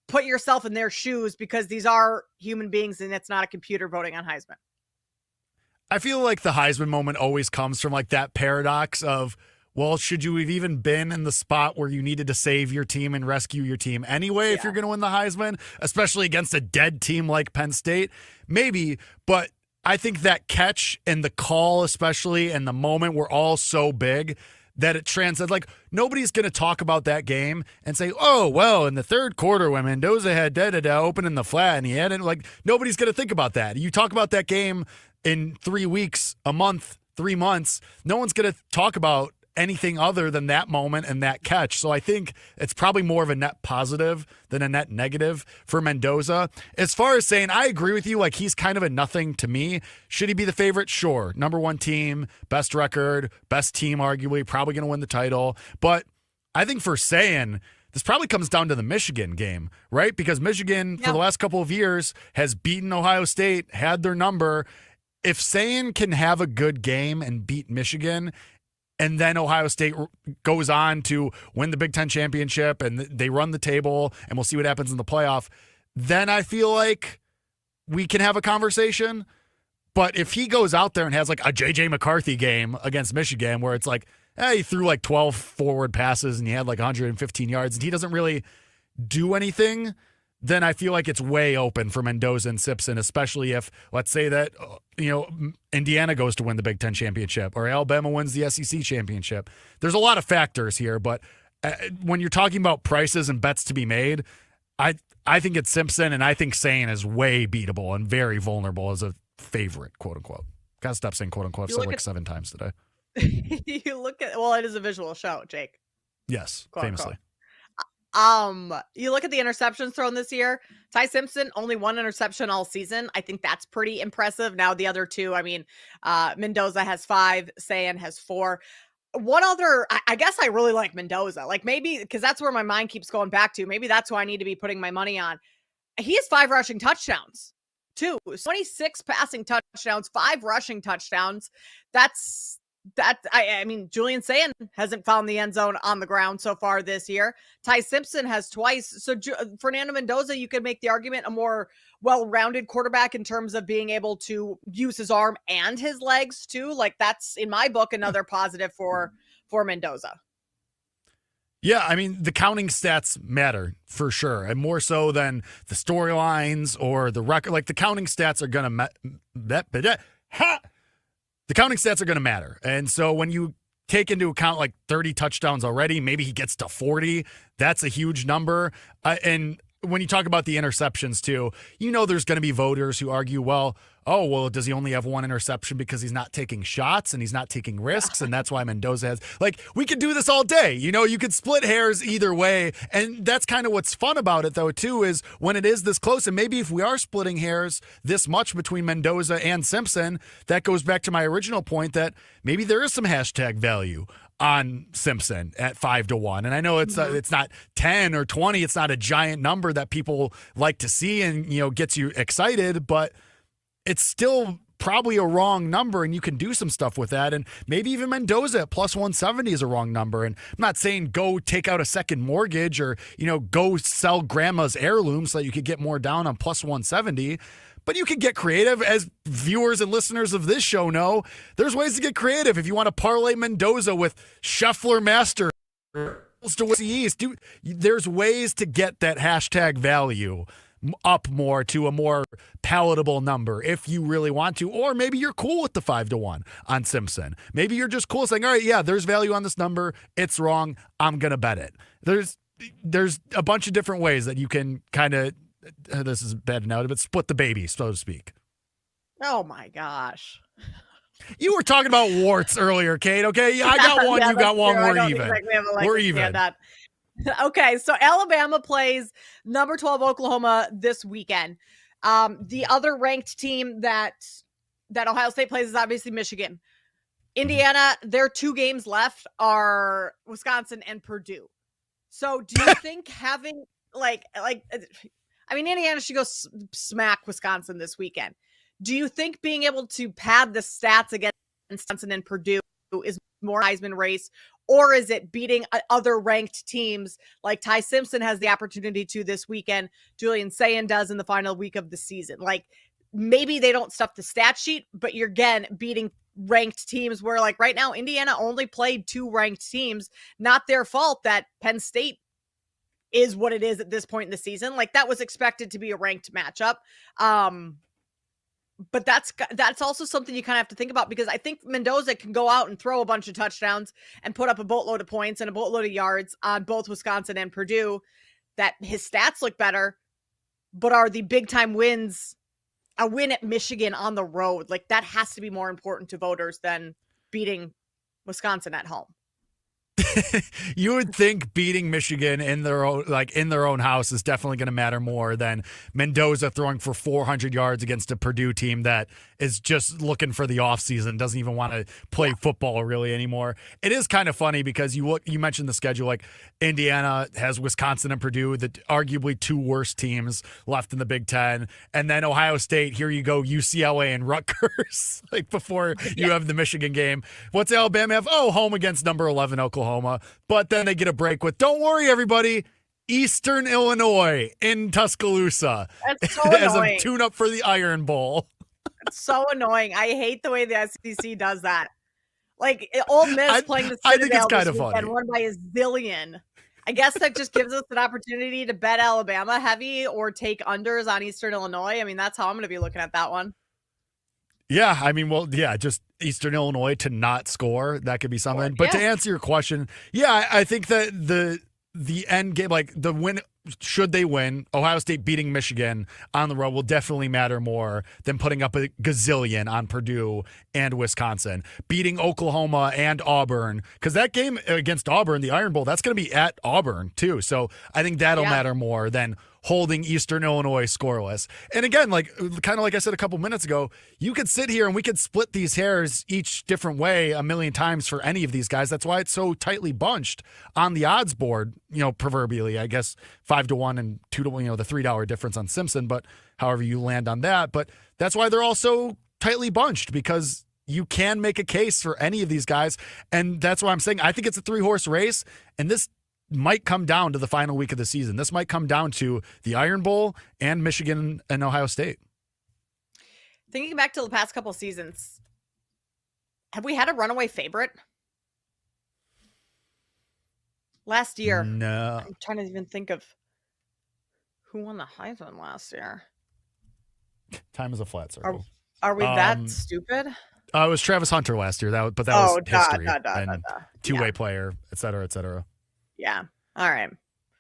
K: put yourself in their shoes, because these are human beings and it's not a computer voting on Heisman.
L: I feel like the Heisman moment always comes from like that paradox of, well, should you have even been in the spot where you needed to save your team and rescue your team anyway if you're going to win the Heisman, especially against a dead team like Penn State? Maybe, but I think that catch and the call especially and the moment were all so big that it transcends. Like, nobody's going to talk about that game and say, oh, well, in the third quarter when Mendoza had open in the flat and he hadn't, like, nobody's going to think about that. You talk about that game in 3 weeks, a month, 3 months, no one's going to talk about anything other than that moment and that catch. So I think it's probably more of a net positive than a net negative for Mendoza. As far as saying, I agree with you, like, he's kind of a nothing to me. Should he be the favorite? Sure. Number 1 team, best record, best team, arguably, probably going to win the title. But I think for saying, this probably comes down to the Michigan game, right? Because Michigan, for the last couple of years, has beaten Ohio State, had their number. If Sayan can have a good game and beat Michigan, and then Ohio State goes on to win the Big Ten championship and they run the table and we'll see what happens in the playoff, then I feel like we can have a conversation. But if he goes out there and has like a J.J. McCarthy game against Michigan where it's like, he threw like 12 forward passes and he had like 115 yards and he doesn't really do anything, then I feel like it's way open for Mendoza and Simpson, especially if, let's say that, Indiana goes to win the Big Ten championship or Alabama wins the SEC championship. There's a lot of factors here, but when you're talking about prices and bets to be made, I think it's Simpson, and I think Sayan is way beatable and very vulnerable as a favorite, quote unquote. Gotta stop saying quote unquote. I've said like 7 times today.
K: You look at, well, it is a visual show, Jake.
L: Yes,
K: quote,
L: famously.
K: Unquote. You look at the interceptions thrown this year. Ty Simpson, only 1 interception all season. I think that's pretty impressive. Now the other 2, I mean, Mendoza has 5, Sayan has 4. One other, I guess I really like Mendoza. Like, maybe, because that's where my mind keeps going back to. Maybe that's who I need to be putting my money on. He has 5 rushing touchdowns, too. 26 passing touchdowns, 5 rushing touchdowns. I mean, Julian Sayan hasn't found the end zone on the ground so far this year. Ty Simpson has twice. So Fernando Mendoza, you could make the argument, a more well-rounded quarterback in terms of being able to use his arm and his legs too. Like, that's, in my book, another positive for Mendoza.
L: Yeah, I mean, the counting stats matter for sure, and more so than the storylines or the record. Like, the counting stats are going to the counting stats are going to matter. And so when you take into account like 30 touchdowns already, maybe he gets to 40, that's a huge number. And when you talk about the interceptions too, there's going to be voters who argue, well, does he only have one interception because he's not taking shots and he's not taking risks, and that's why Mendoza has. Like, we could do this all day. You could split hairs either way, and that's kind of what's fun about it, though, too, is when it is this close, and maybe if we are splitting hairs this much between Mendoza and Simpson, that goes back to my original point that maybe there is some hashtag value on Simpson at 5-1. And I know it's not 10 or 20. It's not a giant number that people like to see and, gets you excited, but it's still probably a wrong number, and you can do some stuff with that. And maybe even Mendoza at plus 170 is a wrong number. And I'm not saying go take out a second mortgage or, go sell grandma's heirloom so that you could get more down on plus 170. But you can get creative. As viewers and listeners of this show know, there's ways to get creative. If you want to parlay Mendoza with Scheffler Master to the East, there's ways to get that hashtag value up more to a more palatable number if you really want to. Or maybe you're cool with the 5-1 on Simpson. Maybe you're just cool saying, all right, yeah, there's value on this number. It's wrong. I'm going to bet it. There's a bunch of different ways that you can kind of, this is bad now, but split the baby, so to speak.
K: Oh my gosh.
L: You were talking about warts earlier, Kate. Okay, I got one, you got one.
K: True.
L: We're even. We're even.
K: That. Okay, so Alabama plays number 12 Oklahoma this weekend. The other ranked team that Ohio State plays is obviously Michigan. Indiana, their 2 games left are Wisconsin and Purdue. So do you think having Indiana should go smack Wisconsin this weekend. Do you think being able to pad the stats against Wisconsin and Purdue is more Heisman race, or is it beating other ranked teams like Ty Simpson has the opportunity to this weekend, Julian Sayin does in the final week of the season? Like, maybe they don't stuff the stat sheet, but you're again beating ranked teams where, like, right now Indiana only played 2 ranked teams. Not their fault that Penn State is what it is at this point in the season. Like, that was expected to be a ranked matchup. But that's also something you kind of have to think about, because I think Mendoza can go out and throw a bunch of touchdowns and put up a boatload of points and a boatload of yards on both Wisconsin and Purdue, that his stats look better, but are the big time wins a win at Michigan on the road? Like, that has to be more important to voters than beating Wisconsin at home.
L: You would think beating Michigan in their own house is definitely going to matter more than Mendoza throwing for 400 yards against a Purdue team that is just looking for the offseason, doesn't even want to play football really anymore. It is kind of funny because you mentioned the schedule, like Indiana has Wisconsin and Purdue, the arguably 2 worst teams left in the Big Ten, and then Ohio State, here you go, UCLA and Rutgers, like before you have the Michigan game. What's Alabama have? Oh, home against number 11 Oklahoma. But then they get a break with, don't worry, everybody, Eastern Illinois in Tuscaloosa.
K: That's so
L: as
K: annoying.
L: a tune-up for the Iron Bowl.
K: It's so annoying. I hate the way the SEC does that. Like, Ole Miss playing the Citadel,
L: I think it's kind of funny.
K: Won by a zillion. I guess that just gives us an opportunity to bet Alabama heavy or take unders on Eastern Illinois. I mean, that's how I'm going to be looking at that one.
L: Yeah, I mean, well, yeah, just Eastern Illinois to not score, that could be something. But to answer your question, yeah, I think that the end game, like the win, should they win, Ohio State beating Michigan on the road will definitely matter more than putting up a gazillion on Purdue and Wisconsin. Beating Oklahoma and Auburn, because that game against Auburn, the Iron Bowl, that's going to be at Auburn too. So I think that'll matter more than holding Eastern Illinois scoreless. And again, like kind of like I said a couple minutes ago, you could sit here and we could split these hairs each different way a million times for any of these guys. That's why it's so tightly bunched on the odds board, proverbially, I guess 5-1 and 2-1, the $3 difference on Simpson, but however you land on that. But that's why they're all so tightly bunched, because you can make a case for any of these guys. And that's why I'm saying I think it's a 3-horse race, and this might come down to the final week of the season. This might come down to the Iron Bowl and Michigan and Ohio State.
K: Thinking back to the past couple seasons, have we had a runaway favorite? Last year.
L: No.
K: I'm trying to even think of who won the Heisman last year.
L: Time is a flat circle.
K: Are we that stupid?
L: It was Travis Hunter last year. That was history. And two-way player, et cetera, et cetera.
K: Yeah. All right.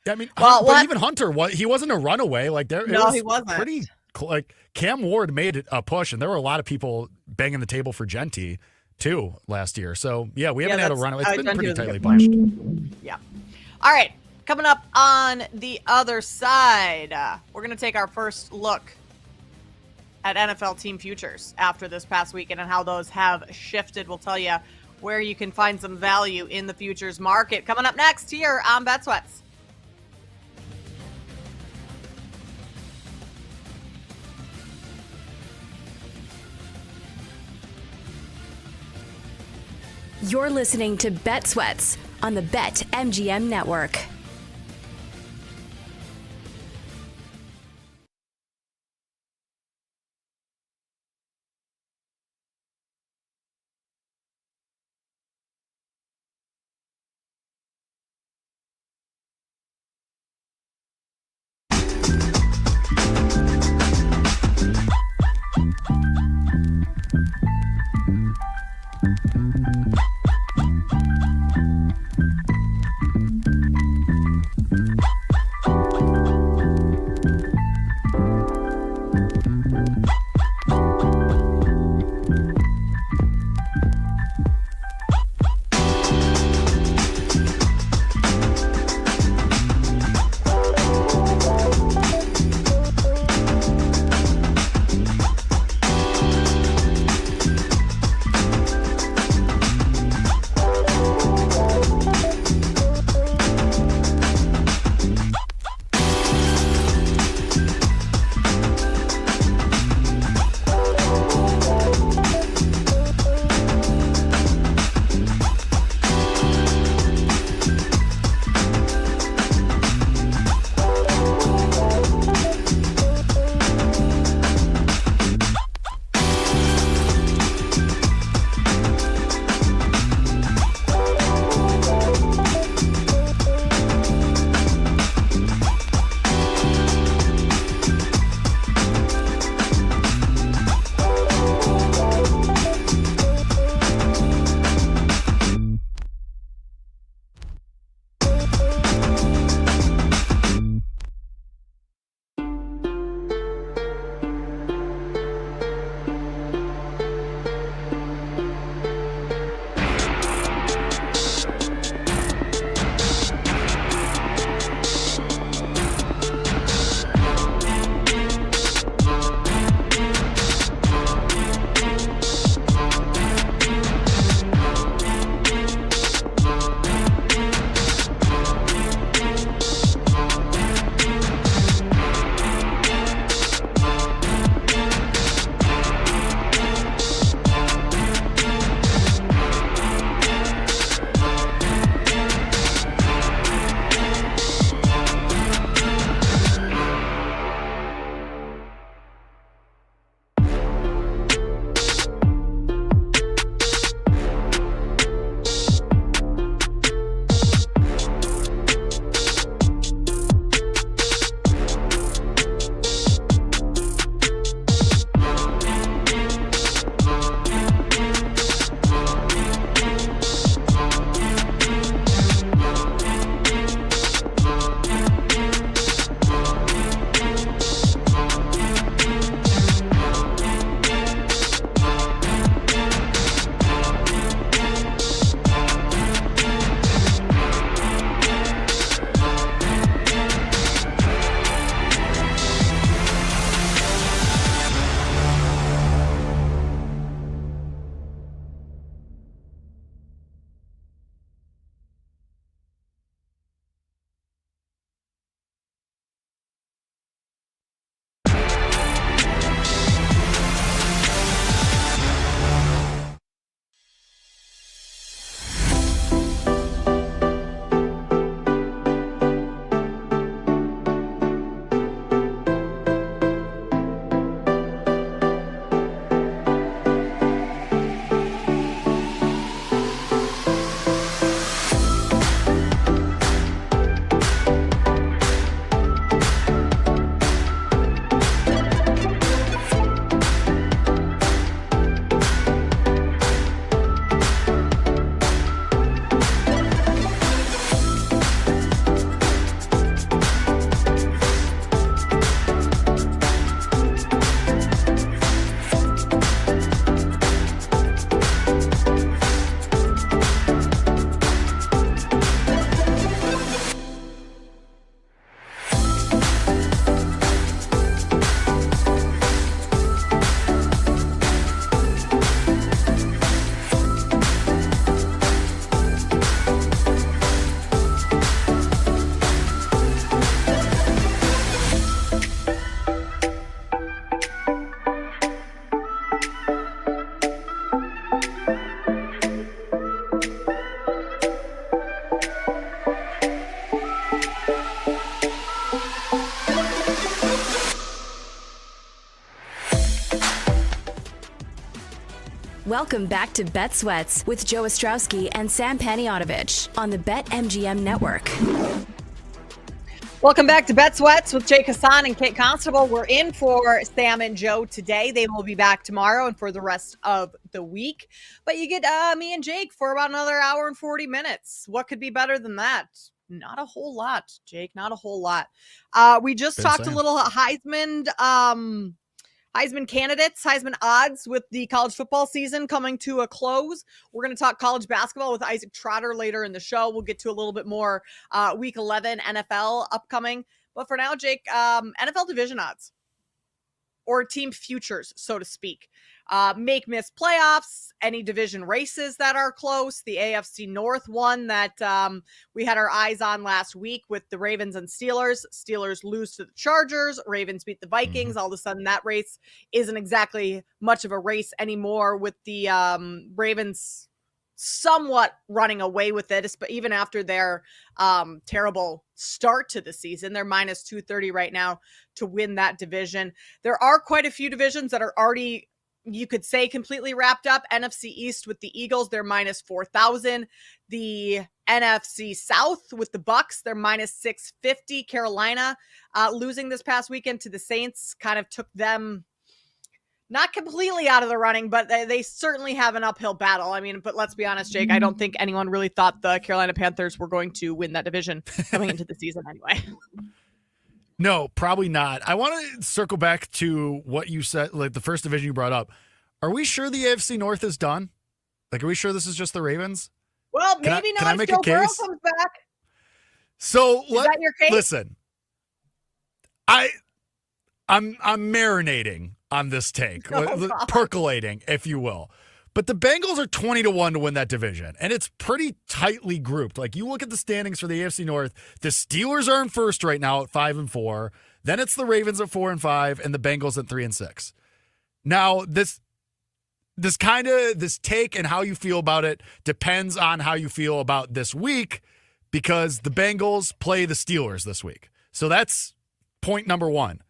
L: I mean, but even Hunter, he wasn't a runaway. Like
K: he wasn't.
L: Pretty like Cam Ward made a push, and there were a lot of people banging the table for Genty too last year. So yeah, we haven't had a runaway. It's been pretty tightly bunched.
K: Yeah. All right. Coming up on the other side, we're going to take our first look at NFL team futures after this past weekend and how those have shifted. We'll tell you where you can find some value in the futures market. Coming up next here on Bet Sweats.
H: You're listening to Bet Sweats on the BetMGM Network. Welcome back to Bet Sweats with Joe Ostrowski and Sam Paniotovich on the BetMGM Network.
K: Welcome back to Bet Sweats with Jake Hassan and Kate Constable. We're in for Sam and Joe today. They will be back tomorrow and for the rest of the week. But you get me and Jake for about another hour and 40 minutes. What could be better than that? Not a whole lot, Jake. Not a whole lot. We just talked a little Heisman candidates, Heisman odds with the college football season coming to a close. We're going to talk college basketball with Isaac Trotter later in the show. We'll get to a little bit more Week 11 NFL upcoming. But for now, Jake, NFL division odds or team futures, so to speak. Make miss playoffs, any division races that are close. The AFC North one that we had our eyes on last week with the Ravens and Steelers. Steelers lose to the Chargers. Ravens beat the Vikings. All of a sudden, that race isn't exactly much of a race anymore with the Ravens somewhat running away with it, but even after their terrible start to the season. They're minus 230 right now to win that division. There are quite a few divisions that are already, you could say, completely wrapped up. NFC East with the Eagles, they're minus 4,000. The NFC South with the Bucks, they're minus 650. Carolina losing this past weekend to the Saints kind of took them not completely out of the running, but they certainly have an uphill battle. I mean, but let's be honest, Jake, I don't think anyone really thought the Carolina Panthers were going to win that division coming into the season anyway.
L: No, probably not. I want to circle back to what you said, like the first division you brought up. Are we sure the AFC North is done? Like, are we sure this is just the Ravens?
K: Well, maybe not if Joe Burrow comes back.
L: So
K: is that your case?
L: Listen, I'm marinating on this take, percolating, if you will. But the Bengals are 20-1 to win that division, and it's pretty tightly grouped. Like, you look at the standings for the AFC North, the Steelers are in first right now at 5-4. Then it's the Ravens at 4-5, and the Bengals at 3-6. Now, this take and how you feel about it depends on how you feel about this week, because the Bengals play the Steelers this week. So that's point number one.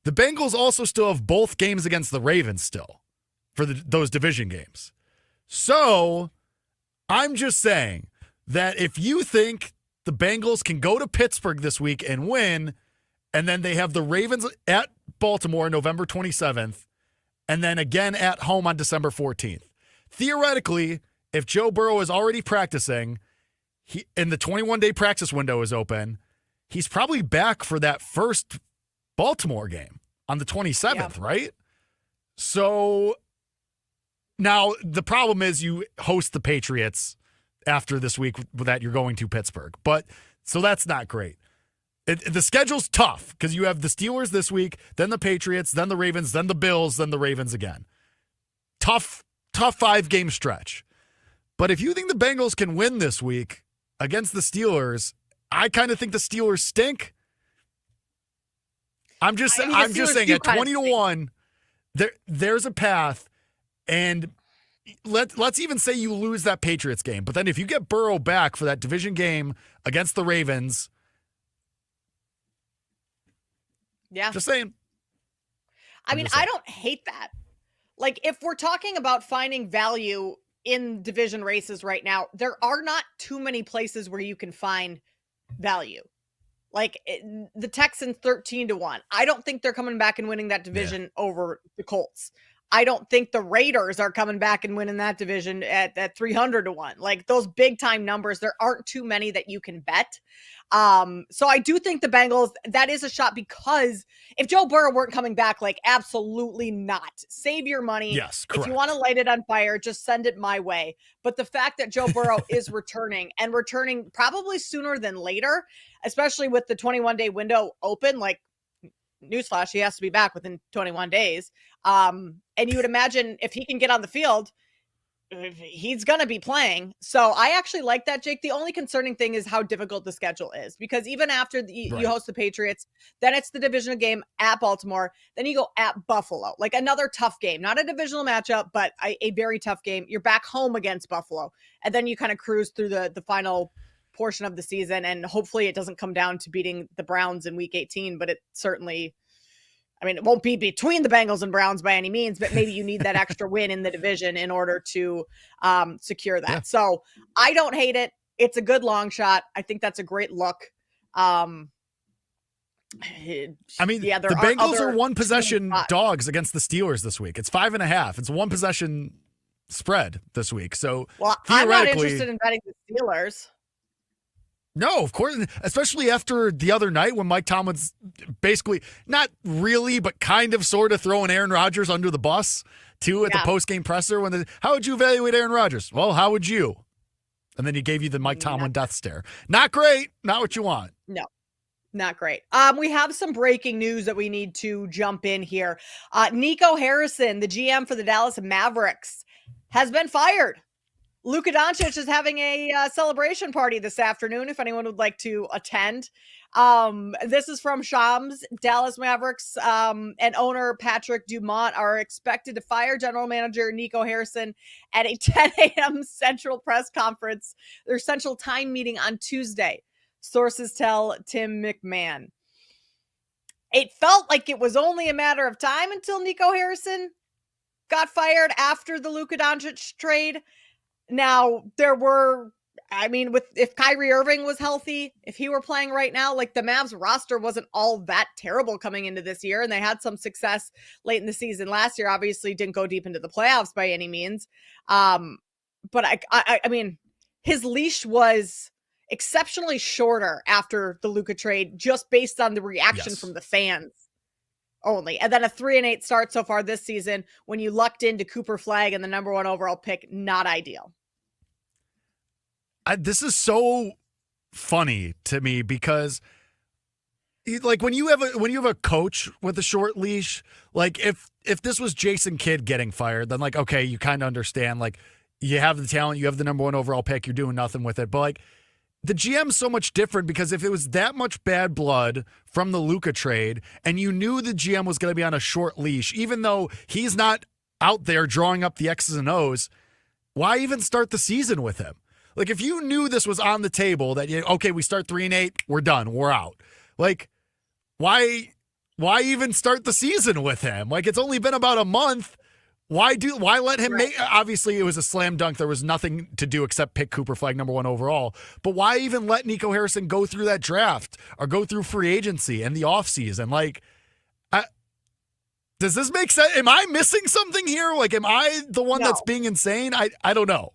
L: The Bengals also still have both games against the Ravens still for those division games. So I'm just saying that if you think the Bengals can go to Pittsburgh this week and win, and then they have the Ravens at Baltimore November 27th, and then again at home on December 14th. Theoretically, if Joe Burrow is already practicing, and the 21-day practice window is open, he's probably back for that first Baltimore game on the 27th, right? So now the problem is you host the Patriots after this week that you're going to Pittsburgh. But so that's not great. The schedule's tough because you have the Steelers this week, then the Patriots, then the Ravens, then the Bills, then the Ravens again. Tough 5-game stretch. But if you think the Bengals can win this week against the Steelers, I kind of think the Steelers stink. I'm just saying at 20-1, there's a path, and let's even say you lose that Patriots game. But then if you get Burrow back for that division game against the Ravens, just saying.
K: I mean, I don't hate that. Like, if we're talking about finding value in division races right now, there are not too many places where you can find value. Like the Texans 13-1. I don't think they're coming back and winning that division over the Colts. I don't think the Raiders are coming back and winning that division at 300-1. Like those big time numbers, there aren't too many that you can bet. So I do think the Bengals, that is a shot, because if Joe Burrow weren't coming back, like absolutely not. Save your money.
L: Yes, correct.
K: If you want to light it on fire, just send it my way. But the fact that Joe Burrow is returning probably sooner than later, especially with the 21-day window open, like newsflash, he has to be back within 21 days. And you would imagine if he can get on the field, he's going to be playing. So I actually like that, Jake. The only concerning thing is how difficult the schedule is, because even after you host the Patriots, then it's the divisional game at Baltimore. Then you go at Buffalo, like another tough game, not a divisional matchup, but a very tough game. You're back home against Buffalo. And then you kind of cruise through the final portion of the season. And hopefully it doesn't come down to beating the Browns in week 18, but it certainly, I mean, it won't be between the Bengals and Browns by any means, but maybe you need that extra win in the division in order to secure that.
L: Yeah.
K: So I don't hate it. It's a good long shot. I think that's a great look. I
L: mean, the Bengals are one possession dogs against the Steelers this week. It's 5.5. It's one possession spread this week. So
K: I'm not interested in betting the Steelers.
L: No, of course, especially after the other night when Mike Tomlin's basically not really, but kind of sort of throwing Aaron Rodgers under the bus too at the post-game presser. How would you evaluate Aaron Rodgers? Well, how would you? And then he gave you the Mike Tomlin death stare. Not great. Not what you want.
K: No. Not great. We have some breaking news that we need to jump in here. Nico Harrison, the GM for the Dallas Mavericks, has been fired. Luka Doncic is having a celebration party this afternoon, if anyone would like to attend. This is from Shams. Dallas Mavericks and owner Patrick Dumont are expected to fire general manager Nico Harrison at a 10 a.m. Central press conference, their Central Time meeting on Tuesday. Sources tell Tim McMahon. It felt like it was only a matter of time until Nico Harrison got fired after the Luka Doncic trade. Now, if Kyrie Irving was healthy, if he were playing right now, like the Mavs roster wasn't all that terrible coming into this year, and they had some success late in the season last year. Obviously, didn't go deep into the playoffs by any means. But I mean, his leash was exceptionally shorter after the Luka trade, just based on the reaction from the fans only. And then a 3-8 start so far this season when you lucked into Cooper Flagg and the number 1 overall pick, not ideal.
L: This is so funny to me because like when you have a coach with a short leash, like if this was Jason Kidd getting fired, then like, okay, you kind of understand, like you have the talent, you have the number 1 overall pick, you're doing nothing with it. But like the GM's so much different because if it was that much bad blood from the Luka trade and you knew the GM was going to be on a short leash, even though he's not out there drawing up the X's and O's, why even start the season with him? Like, if you knew this was on the table, that, okay, we start 3-8, we're done, we're out. Like, why even start the season with him? Like, it's only been about a month. Why let him make? Obviously, it was a slam dunk. There was nothing to do except pick Cooper Flagg number 1 overall. But why even let Nico Harrison go through that draft or go through free agency and the offseason? Like, does this make sense? Am I missing something here? Like, am I the one that's being insane? I don't know.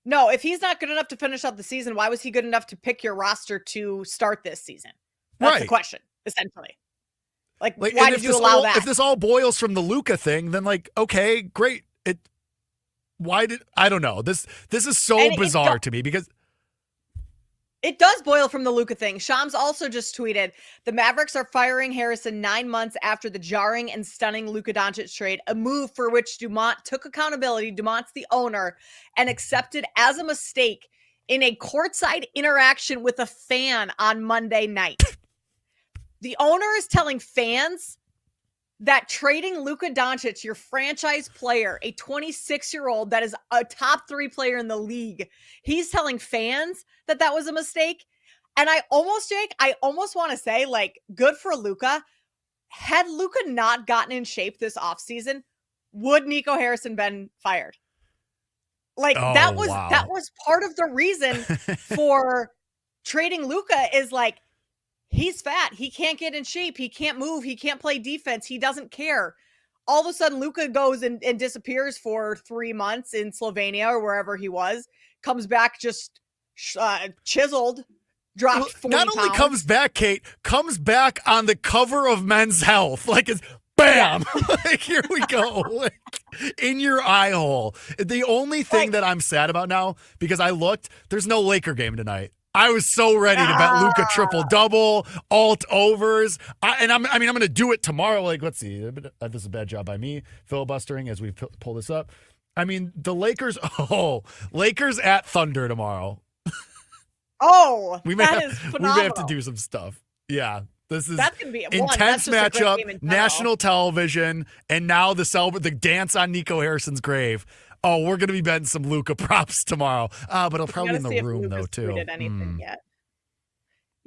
K: No, if he's not good enough to finish out the season, why was he good enough to pick your roster to start this season? That's the question, essentially. Like why did you allow that?
L: If this all boils from the Luka thing, then like, okay, great. I don't know. This is so bizarre to me because
K: it does boil from the Luka thing. Shams also just tweeted, the Mavericks are firing Harrison 9 months after the jarring and stunning Luka Doncic trade, a move for which Dumont took accountability. Dumont's the owner and accepted as a mistake in a courtside interaction with a fan on Monday night. The owner is telling fans that trading Luka Doncic, your franchise player, a 26-year-old that is a top 3 player in the league, he's telling fans that was a mistake. And I almost want to say, like, good for Luka. Had Luka not gotten in shape this offseason, would Nico Harrison been fired? Like, that was part of the reason for trading Luka is like, he's fat. He can't get in shape. He can't move. He can't play defense. He doesn't care. All of a sudden, Luka goes and disappears for 3 months in Slovenia or wherever he was, comes back just chiseled, dropped 40
L: Not only
K: pounds.
L: comes back, Kate, comes back on the cover of Men's Health. Like, it's bam! Like, here we go. Like, in your eye hole. The only thing that I'm sad about now, because I looked, there's no Laker game tonight. I was so ready to bet Luka triple-double, alt overs. I'm going to do it tomorrow. Like, let's see. This is a bad job by me, filibustering as we pull this up. I mean, the Lakers at Thunder tomorrow.
K: That is phenomenal.
L: We may have to do some stuff. Yeah. That's going
K: to be
L: intense matchup, national television, and now the dance on Nico Harrison's grave. Oh, we're going to be betting some Luka props tomorrow. But I'll probably in the room, though, too.
K: Anything yet.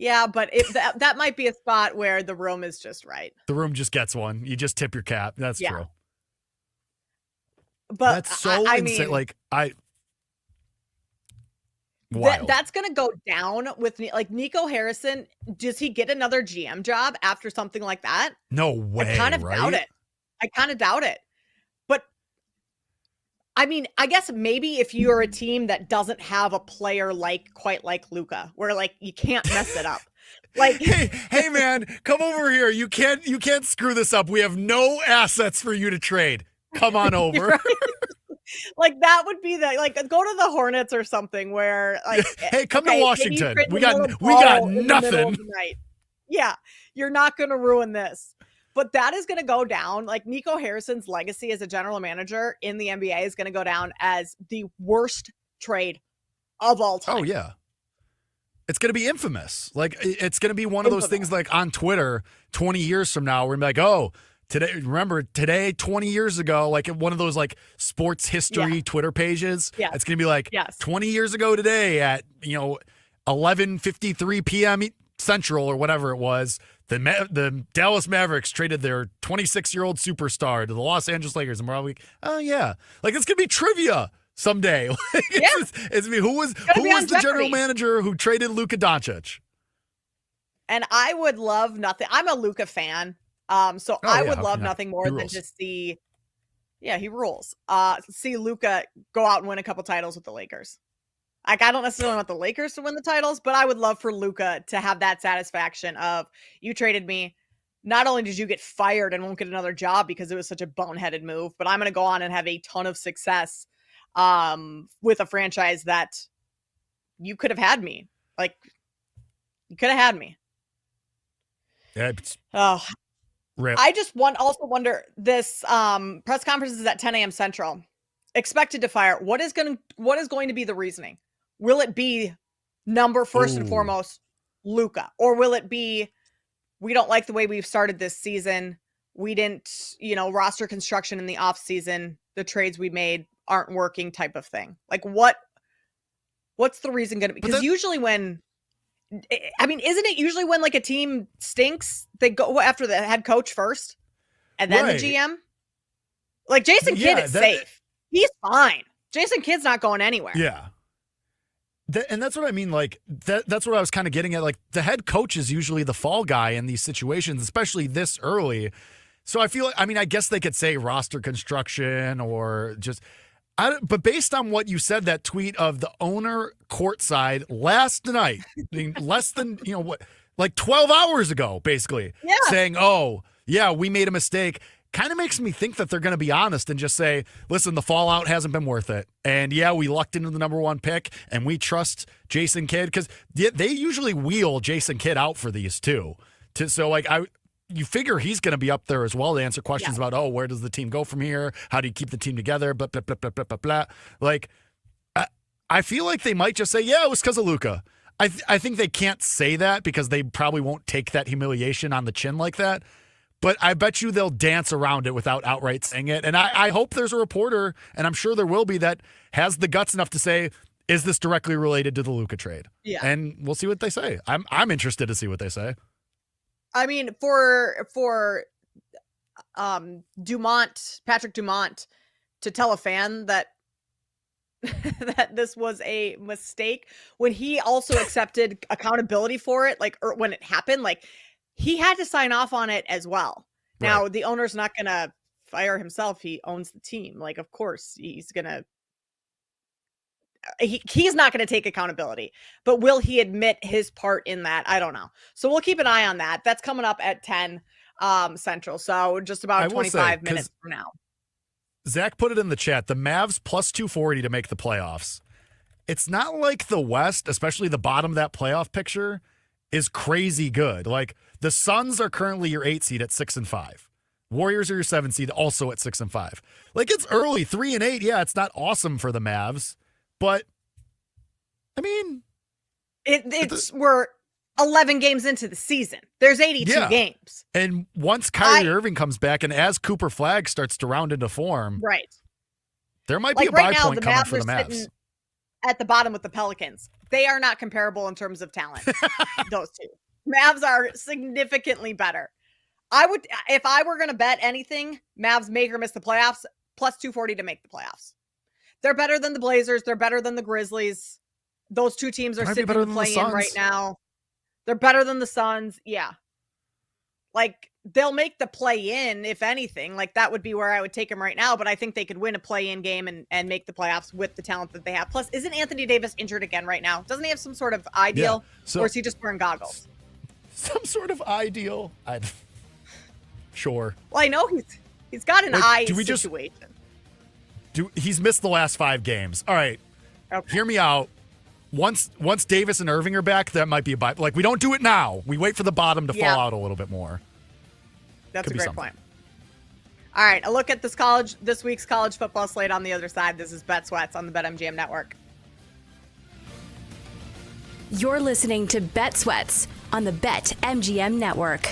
K: Yeah, but that might be a spot where the room is just right.
L: The room just gets one. You just tip your cap. That's true.
K: But
L: that's so insane.
K: Mean,
L: like wild.
K: That's going to go down with like Nico Harrison. Does he get another GM job after something like that?
L: No way.
K: I kind of doubt it. I kind of doubt it. But I mean, I guess maybe if you're a team that doesn't have a player quite like Luka, where like you can't mess it up. Like,
L: hey man, come over here. You can't screw this up. We have no assets for you to trade. Come on over.
K: Right? Like that would be go to the Hornets or something where like,
L: hey, come to Washington. We got nothing.
K: Yeah, you're not going to ruin this. But that is going to go down. Like Nico Harrison's legacy as a general manager in the NBA is going to go down as the worst trade of all time.
L: Oh yeah. It's going to be infamous. Like it's going to be one of those things like on Twitter 20 years from now, we're going to be like, oh, today, 20 years ago, like one of those like sports history Twitter pages.
K: Yeah.
L: It's going to be like 20 years ago today at, 11:53 p.m. Central or whatever it was. The Dallas Mavericks traded their 26-year-old superstar to the Los Angeles Lakers. And we're all like, oh yeah. Like it's going to be trivia someday. Who was the general manager who traded Luka Doncic?
K: And I would love nothing. I'm a Luka fan. So I would love nothing more than to see, he rules. See Luka go out and win a couple titles with the Lakers. Like, I don't necessarily want the Lakers to win the titles, but I would love for Luka to have that satisfaction of, you traded me. Not only did you get fired and won't get another job because it was such a boneheaded move, but I'm going to go on and have a ton of success with a franchise that you could have had me. Like, you could have had me.
L: Yeah.
K: I just also wonder, this press conference is at 10 a.m. Central. Expected to fire. What is going to be the reasoning? Will it be first and foremost, Luka? Or will it be, we don't like the way we've started this season. We didn't, roster construction in the off season. The trades we made aren't working type of thing. Like what's the reason going to be? Because usually isn't it usually when like a team stinks, they go after the head coach first and then the GM? Like Jason Kidd is safe. He's fine. Jason Kidd's not going anywhere.
L: Yeah. And that's what I mean. Like that's what I was kind of getting at. Like the head coach is usually the fall guy in these situations, especially this early. So I feel like, I guess they could say roster construction or just, but based on what you said, that tweet of the owner courtside last night, less than, like 12 hours ago, basically saying, oh yeah, we made a mistake. Kind of makes me think that they're going to be honest and just say, listen, the fallout hasn't been worth it. And yeah, we lucked into the number one pick and we trust Jason Kidd because they usually wheel Jason Kidd out for these too. You figure he's going to be up there as well to answer questions about, oh, where does the team go from here? How do you keep the team together? Blah, blah, blah, blah, blah, blah, blah. Like, I feel like they might just say, yeah, it was because of Luka. I think they can't say that because they probably won't take that humiliation on the chin like that. But I bet you they'll dance around it without outright saying it. And I hope there's a reporter, and I'm sure there will be, that has the guts enough to say, is this directly related to the Luka trade?
K: Yeah.
L: And we'll see what they say. I'm interested to see what they say.
K: I mean, for Patrick Dumont to tell a fan that that this was a mistake when he also accepted accountability for it, or when it happened, he had to sign off on it as well. Right. Now, the owner's not going to fire himself. He owns the team. Of course, he's not going to take accountability. But will he admit his part in that? I don't know. So we'll keep an eye on that. That's coming up at 10 Central. So just about 25 minutes from now.
L: Zach put it in the chat. The Mavs plus 240 to make the playoffs. It's not like the West, especially the bottom of that playoff picture, is crazy good. The Suns are currently your 8 seed at 6-5. Warriors are your 7 seed, also at 6-5. It's early, 3-8. Yeah, it's not awesome for the Mavs, but
K: we're 11 games into the season. There's 82 games.
L: And once Kyrie Irving comes back and as Cooper Flagg starts to round into form,
K: right,
L: there might be a buy point coming for the Mavs.
K: at the bottom with the Pelicans. They are not comparable in terms of talent. Those two. Mavs are significantly better. If I were going to bet anything, Mavs make or miss the playoffs, plus 240 to make the playoffs. They're better than the Blazers. They're better than the Grizzlies. Those two teams are sitting in the play-in right now. They're better than the Suns. Yeah. Like, they'll make the play-in, if anything. Like, that would be where I would take them right now, but I think they could win a play-in game and make the playoffs with the talent that they have. Plus, isn't Anthony Davis injured again right now? Doesn't he have some sort of eye deal? Or is he just wearing goggles?
L: Some sort of eye deal? Sure.
K: Well, I know he's got an eye situation.
L: He's missed the last 5 games. All right.
K: Okay.
L: Hear me out. Once Davis and Irving are back, that might be a buy. Like, we don't do it now. We wait for the bottom to fall out a little bit more.
K: That's a great point. All right, a look at this week's college football slate on the other side. This is Bet Sweats on the BetMGM Network.
H: You're listening to Bet Sweats on the BetMGM Network.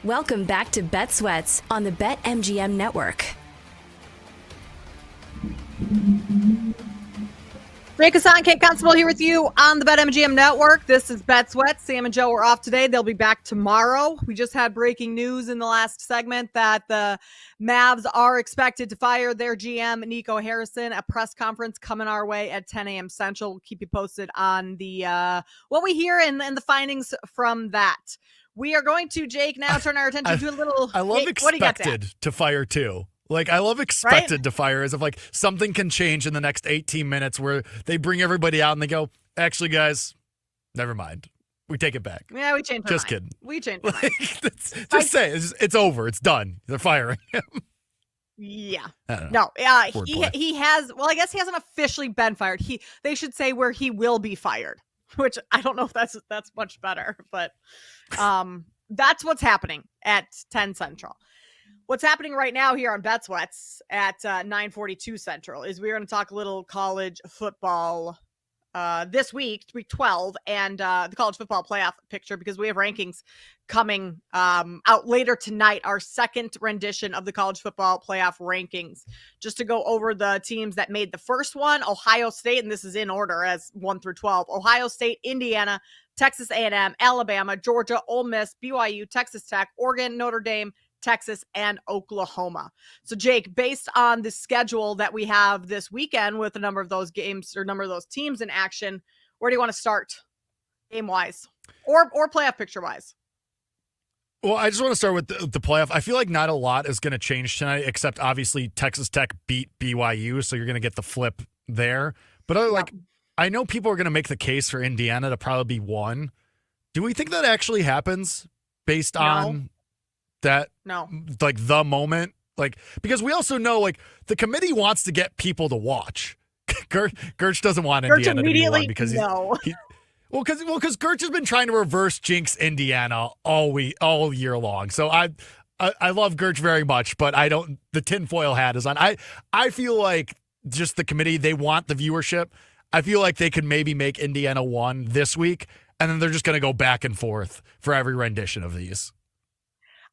H: Welcome back to Bet Sweats on the BetMGM network.
K: Jake Hassan, Kate Constable here with you on the BetMGM network. This is Bet Sweats. Sam and Joe are off today. They'll be back tomorrow. We just had breaking news in the last segment that the Mavs are expected to fire their GM, Nico Harrison. A press conference coming our way at 10 a.m. Central. We'll keep you posted on the what we hear and the findings from that. We are going to, Jake, now turn our attention to a little...
L: I love expected to fire too. Like, I love expected to fire as if, like, something can change in the next 18 minutes where they bring everybody out and they go, actually, guys, never mind. We take it back.
K: Yeah, we changed our
L: Just
K: mind.
L: kidding.
K: We changed our mind.
L: Just say it's over. It's done. They're firing him.
K: Yeah.
L: No.
K: He has, well, I guess he hasn't officially been fired. They should say where he will be fired, which I don't know if that's much better, but that's what's happening at 10 Central. What's happening right now here on Bet Sweats at 9:42 Central is we're going to talk a little college football this week 12, and the college football playoff picture, because we have rankings coming out later tonight, our second rendition of the college football playoff rankings. Just to go over the teams that made the first one: Ohio State, and this is in order as 1 through 12. Ohio State, Indiana, Texas A&M, Alabama, Georgia, Ole Miss, BYU, Texas Tech, Oregon, Notre Dame, Texas, and Oklahoma. So, Jake, based on the schedule that we have this weekend with a number of those games or number of those teams in action, where do you want to start game-wise or playoff picture-wise?
L: Well, I just want to start with the playoff. I feel like not a lot is going to change tonight, except obviously Texas Tech beat BYU, so you're going to get the flip there. But I know people are going to make the case for Indiana to probably be 1. Do we think that actually happens based on that?
K: No.
L: Like the moment? Like, because we also know, like, the committee wants to get people to watch. Gertz doesn't want Indiana to be 1 because because Gertz has been trying to reverse jinx Indiana all year long. So I love Gertz very much, but the tinfoil hat is on. I feel like just the committee, they want the viewership. I feel like they could maybe make Indiana 1 this week, and then they're just going to go back and forth for every rendition of these.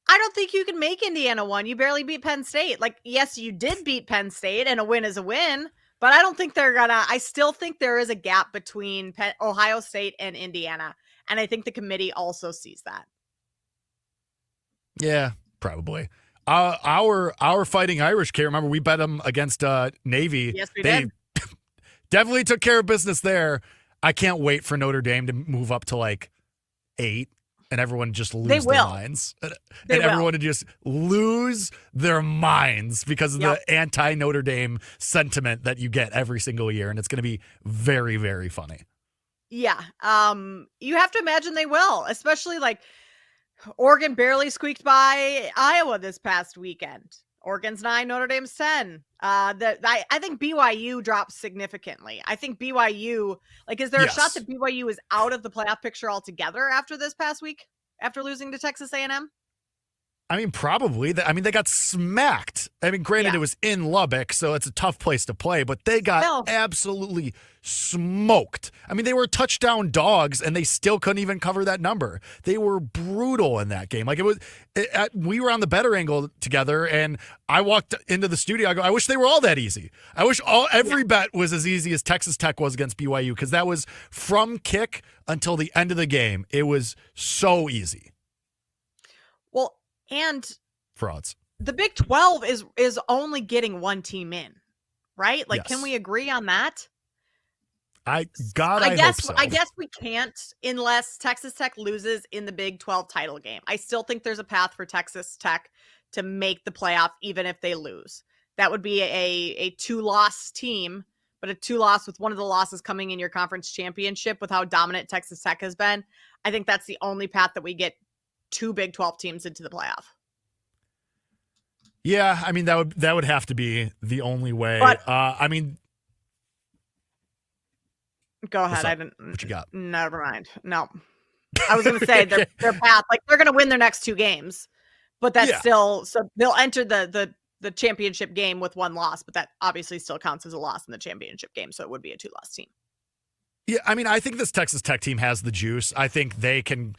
K: I don't think you can make Indiana 1. You barely beat Penn State. Like, yes, you did beat Penn State, and a win is a win, but I don't think I still think there is a gap between Ohio State and Indiana, and I think the committee also sees that.
L: Yeah, probably. Our Fighting Irish, Kate, remember we bet them against Navy.
K: Yes, we did.
L: Definitely took care of business there. I can't wait for Notre Dame to move up to like 8 and everyone just lose their minds. Everyone to just lose their minds because of the anti-Notre Dame sentiment that you get every single year. And it's going to be very, very funny.
K: Yeah. You have to imagine they will, especially like Oregon barely squeaked by Iowa this past weekend. Oregon's 9, Notre Dame's 10. I think BYU dropped significantly. I think BYU, is there a shot that BYU is out of the playoff picture altogether after this past week, after losing to Texas A&M?
L: I mean, probably. They got smacked. I mean, granted, it was in Lubbock, so it's a tough place to play, but they got absolutely smoked. I mean, they were touchdown dogs, and they still couldn't even cover that number. They were brutal in that game. We were on the better angle together, and I walked into the studio. I go, I wish they were all that easy. I wish every bet was as easy as Texas Tech was against BYU, because that was from kick until the end of the game. It was so easy.
K: Well, and
L: frauds.
K: The Big 12 is only getting 1 team in, right?
L: Yes.
K: Can we agree on that?
L: I
K: guess
L: hope so.
K: I guess we can't unless Texas Tech loses in the Big 12 title game. I still think there's a path for Texas Tech to make the playoff even if they lose. That would be a 2-loss team, but a 2-loss with one of the losses coming in your conference championship with how dominant Texas Tech has been. I think that's the only path that we get 2 Big 12 teams into the playoff.
L: Yeah, I mean that would have to be the only way.
K: But,
L: I mean,
K: go ahead. I didn't.
L: What you got?
K: Never mind. No, I was going to say their path. They're going to win their next 2 games, but that's still so they'll enter the championship game with 1 loss, but that obviously still counts as a loss in the championship game. So it would be a 2-loss team.
L: Yeah, I mean, I think this Texas Tech team has the juice. I think they can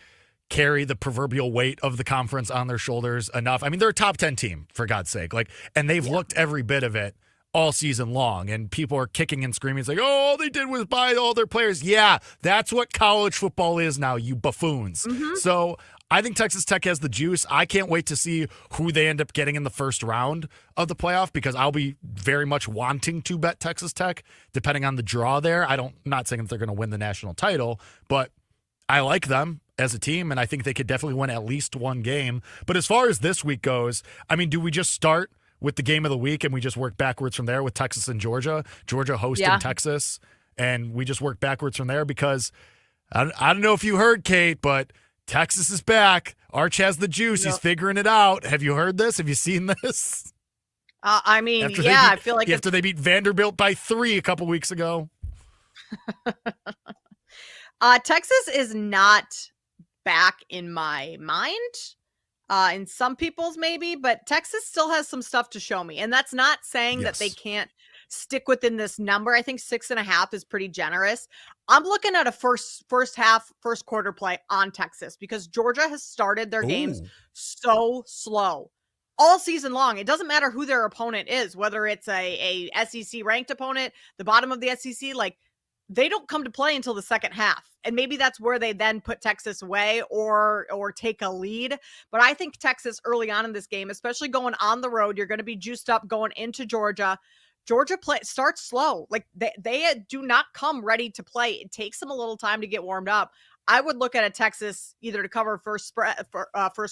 L: carry the proverbial weight of the conference on their shoulders enough. I mean, they're a top 10 team, for God's sake. And they've looked every bit of it all season long, and people are kicking and screaming. It's like, oh, all they did was buy all their players. Yeah, that's what college football is now, you buffoons. So I think Texas Tech has the juice. I can't wait to see who they end up getting in the first round of the playoff, because I'll be very much wanting to bet Texas Tech, depending on the draw there. Not saying that they're going to win the national title, but I like them as a team, and I think they could definitely win at least one game. But as far as this week goes, I mean, do we just start with the game of the week and we just work backwards from there with Texas and Georgia? Georgia hosting Texas, and we just work backwards from there, because I don't know if you heard, Kate, but Texas is back. Arch has the juice. He's figuring it out. Have you heard this? Have you seen this?
K: I mean, I feel like
L: after they beat Vanderbilt by 3 a couple weeks ago.
K: Texas is not back in my mind. In some people's maybe, but Texas still has some stuff to show me. And that's not saying that they can't stick within this number. I think 6.5 is pretty generous. I'm looking at a first quarter play on Texas, because Georgia has started their games so slow all season long. It doesn't matter who their opponent is, whether it's a SEC ranked opponent, the bottom of the SEC, they don't come to play until the second half. And maybe that's where they then put Texas away or take a lead. But I think Texas early on in this game, especially going on the road, you're going to be juiced up going into Georgia. Georgia starts slow. They do not come ready to play. It takes them a little time to get warmed up. I would look at a Texas either to cover first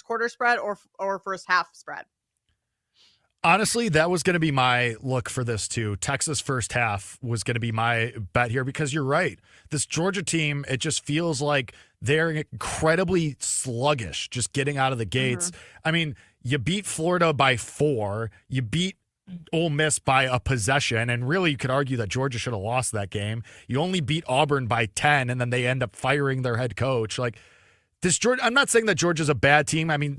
K: quarter spread or first half spread.
L: Honestly, that was going to be my look for this too. Texas first half was going to be my bet here, because you're right. This Georgia team, it just feels like they're incredibly sluggish just getting out of the gates. I mean, you beat Florida by 4. You beat Ole Miss by a possession, and really you could argue that Georgia should have lost that game. You only beat Auburn by 10, and then they end up firing their head coach. This Georgia, I'm not saying that Georgia's a bad team. I mean,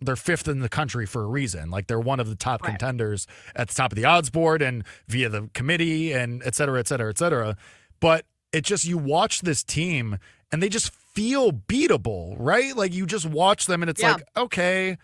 L: they're 5th in the country for a reason. They're one of the top contenders at the top of the odds board and via the committee and et cetera, et cetera, et cetera. But it just, you watch this team and they just feel beatable, right? You just watch them and it's okay,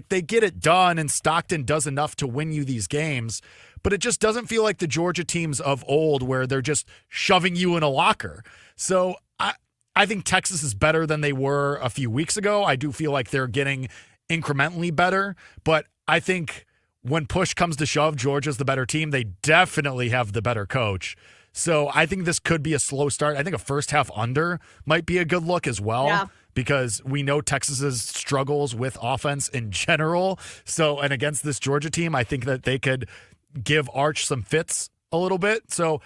L: they get it done, and Stockton does enough to win you these games. But it just doesn't feel like the Georgia teams of old, where they're just shoving you in a locker. So I think Texas is better than they were a few weeks ago. I do feel like they're getting incrementally better, but I think when push comes to shove, Georgia's the better team. They definitely have the better coach. So I think this could be a slow start. I think a first half under might be a good look as well, because we know Texas's struggles with offense in general. So, and against this Georgia team, I think that they could give Arch some fits a little bit. So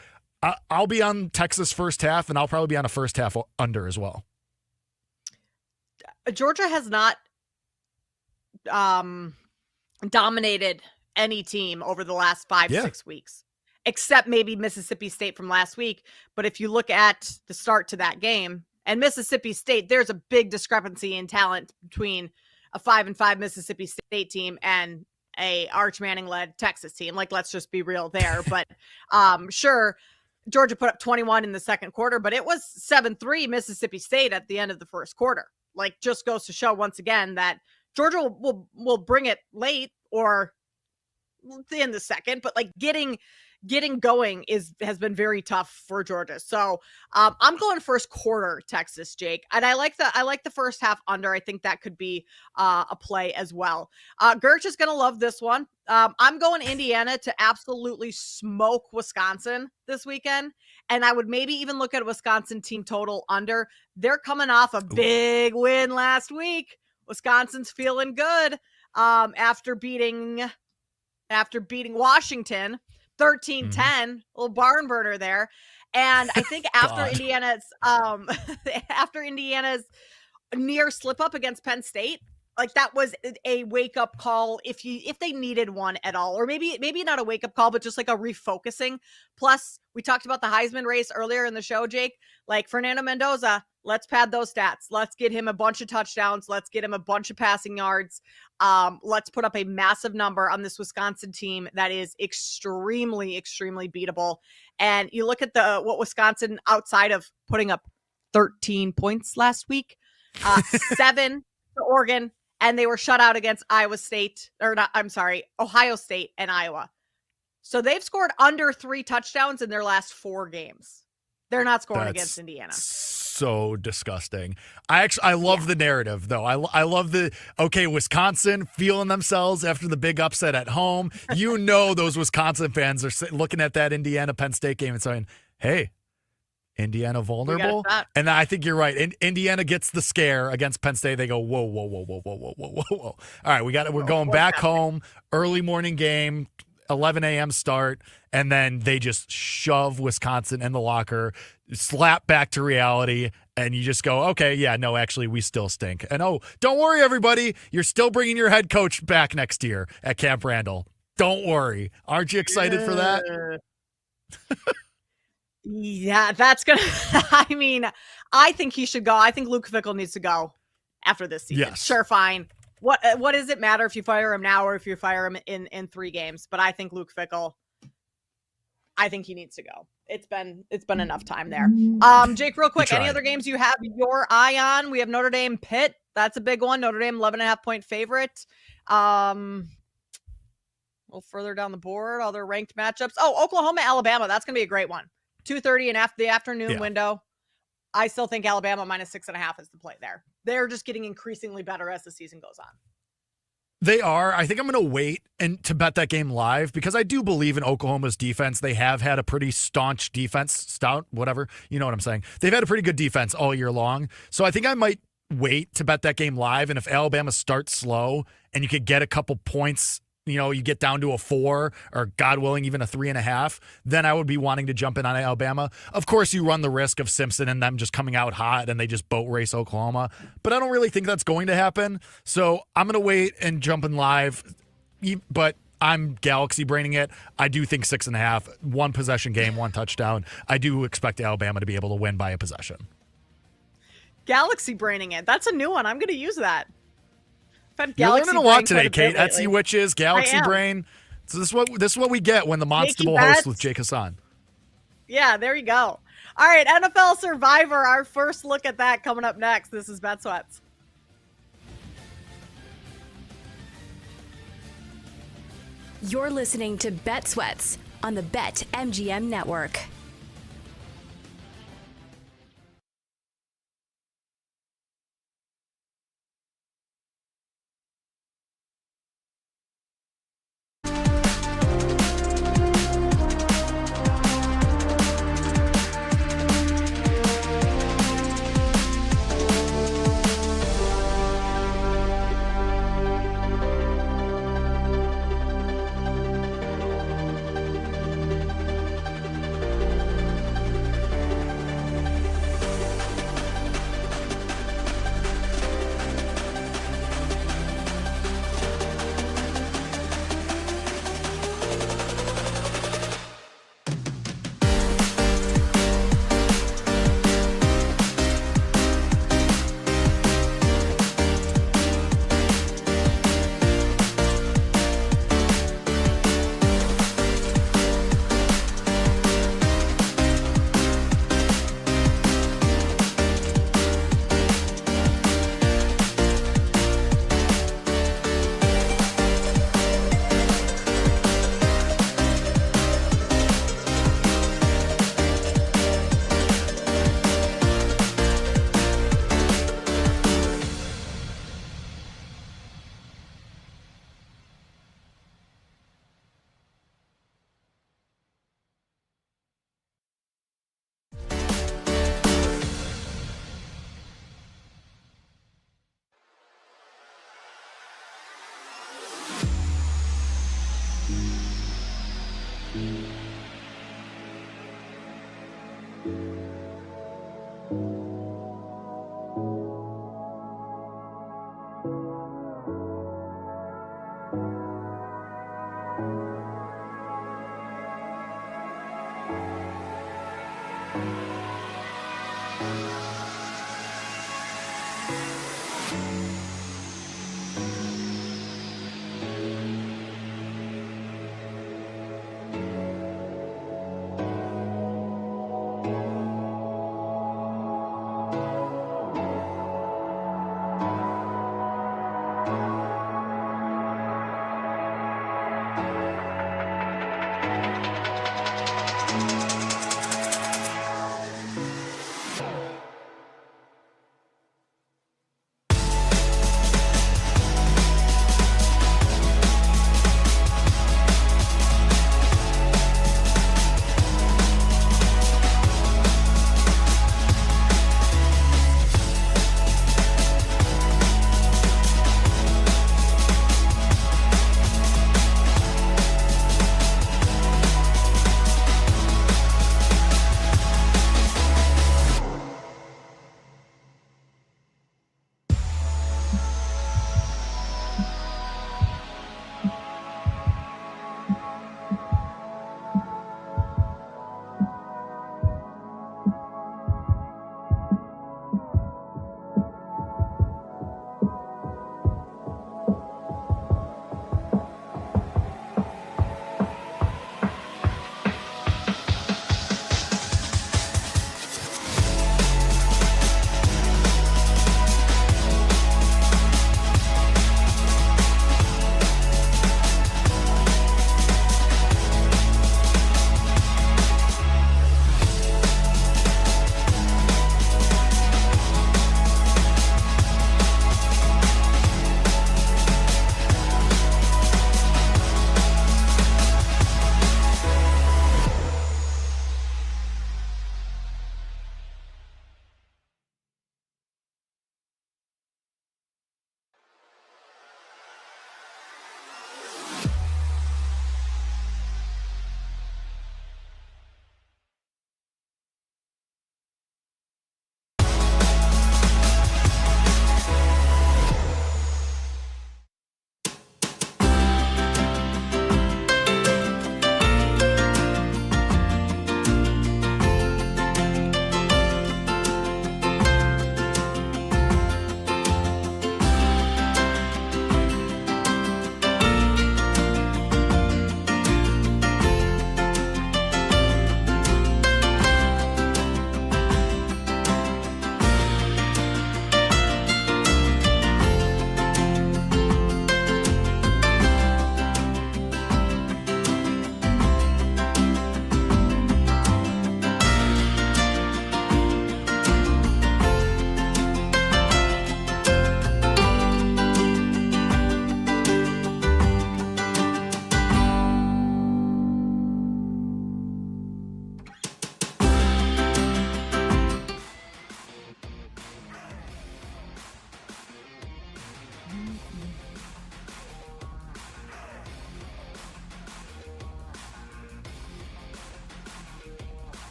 L: I'll be on Texas first half, and I'll probably be on a first half under as well.
K: Georgia has not dominated any team over the last 5-6 weeks, except maybe Mississippi State from last week. But if you look at the start to that game and Mississippi State, there's a big discrepancy in talent between a 5-5 Mississippi State team and a Arch Manning led Texas team. Let's just be real there. But sure, Georgia put up 21 in the second quarter, but it was 7-3 Mississippi State at the end of the first quarter. Just goes to show once again that Georgia will bring it late or in the second, but getting going has been very tough for Georgia. So I'm going first quarter Texas, Jake, and I like the first half under. I think that could be a play as well. Gertch is gonna love this one. I'm going Indiana to absolutely smoke Wisconsin this weekend, and I would maybe even look at a Wisconsin team total under. They're coming off a big win last week. Wisconsin's feeling good after beating Washington 13-10, little barn burner there. And I think after Indiana's near slip up against Penn State, that was a wake up call if they needed one at all, or maybe not a wake up call, but just a refocusing. Plus, we talked about the Heisman race earlier in the show, Jake. Fernando Mendoza, let's pad those stats. Let's get him a bunch of touchdowns. Let's get him a bunch of passing yards. Let's put up a massive number on this Wisconsin team that is extremely, extremely beatable. And you look at what Wisconsin, outside of putting up 13 points last week, 7 to Oregon, and they were shut out against Ohio State and Iowa. So they've scored under 3 touchdowns in their last 4 games. They're not scoring against Indiana.
L: So disgusting. I love the narrative though. I love Wisconsin feeling themselves after the big upset at home. You know, those Wisconsin fans are looking at that Indiana Penn State game and saying, "Hey, Indiana vulnerable." And I think you're right. Indiana gets the scare against Penn State. They go, whoa, whoa, whoa, whoa, whoa, whoa, whoa, whoa. All right, we're going back home. Early morning game. 11 a.m. start, and then they just shove Wisconsin in the locker, slap back to reality, and you just go, okay, yeah, no, actually, we still stink. And don't worry, everybody, you're still bringing your head coach back next year at Camp Randall. Don't worry. Aren't you excited for that?
K: Yeah, that's going to, I think he should go. I think Luke Fickell needs to go after this season.
L: Yes.
K: Sure, fine. What does it matter if you fire him now or if you fire him in 3 games? But I think Luke Fickell, I think he needs to go. It's been enough time there. Jake, real quick, any other games you have your eye on? We have Notre Dame Pitt. That's a big one. Notre Dame 11.5-point favorite. A little further down the board, other ranked matchups. Oh, Oklahoma, Alabama. That's going to be a great one. 2:30 and after the afternoon window. I still think Alabama -6.5 is the play there. They're just getting increasingly better as the season goes on.
L: They are. I think I'm going to wait to bet that game live because I do believe in Oklahoma's defense. They have had a pretty staunch defense, stout, whatever. You know what I'm saying? They've had a pretty good defense all year long. So I think I might wait to bet that game live. And if Alabama starts slow and you could get a couple points, you get down to a 4 or God willing, even a 3.5, then I would be wanting to jump in on Alabama. Of course, you run the risk of Simpson and them just coming out hot and they just boat race Oklahoma, but I don't really think that's going to happen. So I'm going to wait and jump in live, but I'm galaxy braining it. I do think 6.5, 1 possession game, 1 touchdown. I do expect Alabama to be able to win by a possession.
K: Galaxy braining it. That's a new one. I'm going to use that.
L: You're learning a lot today, Kate. Etsy Witches, Galaxy Brain. So this is what we get when the Monster Bowl hosts with Jake Hassan.
K: Yeah, there you go. All right, NFL Survivor, our first look at that coming up next. This is Bet Sweats.
H: You're listening to Bet Sweats on the BetMGM network.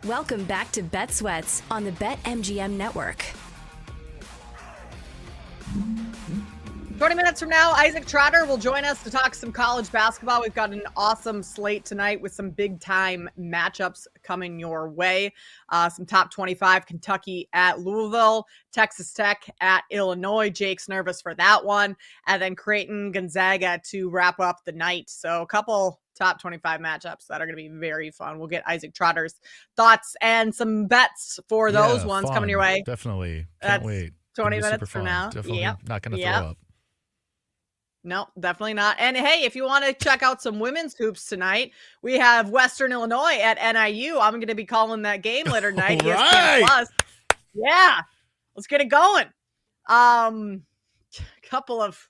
H: Welcome back to Bet Sweats on the BetMGM network.
K: 20 minutes from now, Isaac Trotter will join us to talk some college basketball. We've got an awesome slate tonight with some big-time matchups coming your way. Some top 25, Kentucky at Louisville, Texas Tech at Illinois. Jake's nervous for that one. And then Creighton, Gonzaga to wrap up the night. So a couple top 25 matchups that are going to be very fun. We'll get Isaac Trotter's thoughts and some bets for those ones
L: fun.
K: coming your way.
L: Definitely. Can't wait.
K: 20 minutes from now.
L: Definitely not going to throw up.
K: No, definitely not. And hey, if you want to check out some women's hoops tonight, we have Western Illinois at NIU. I'm going to be calling that game later tonight.
L: Right.
K: ESPN+. Yeah, let's get it going. Couple of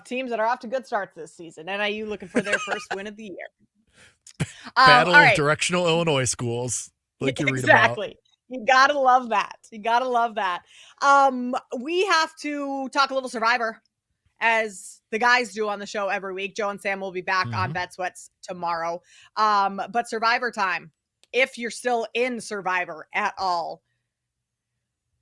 K: teams that are off to good starts this season. NIU looking for their first win of the year.
L: Battle of directional Illinois schools, like you read about.
K: Exactly. You gotta love that. We have to talk a little Survivor, as the guys do on the show every week. Joe and Sam will be back on Bet Sweats tomorrow. But Survivor time, if you're still in Survivor at all,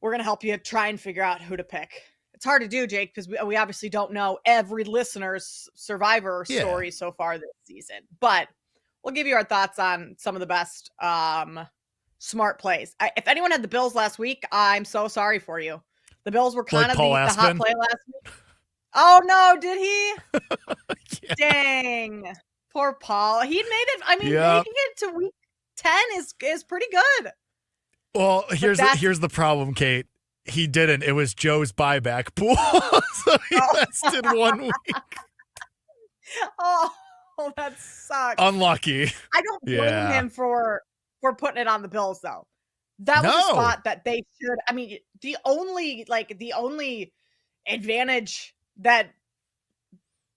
K: we're going to help you try and figure out who to pick. It's hard to do, Jake, because we obviously don't know every listener's Survivor story so far this season. But we'll give you our thoughts on some of the best smart plays. If anyone had the Bills last week, I'm so sorry for you. The Bills were kind of the hot play last week. Oh, no, did he? Dang. Poor Paul. He made it. I mean, making it to week 10 is pretty good.
L: Well, here's the problem, Kate. He didn't. It was Joe's buyback pool. So he lasted 1 week.
K: Oh, that sucks.
L: Unlucky.
K: I don't blame him for putting it on the Bills, though. That was a spot that they should. I mean, the only advantage that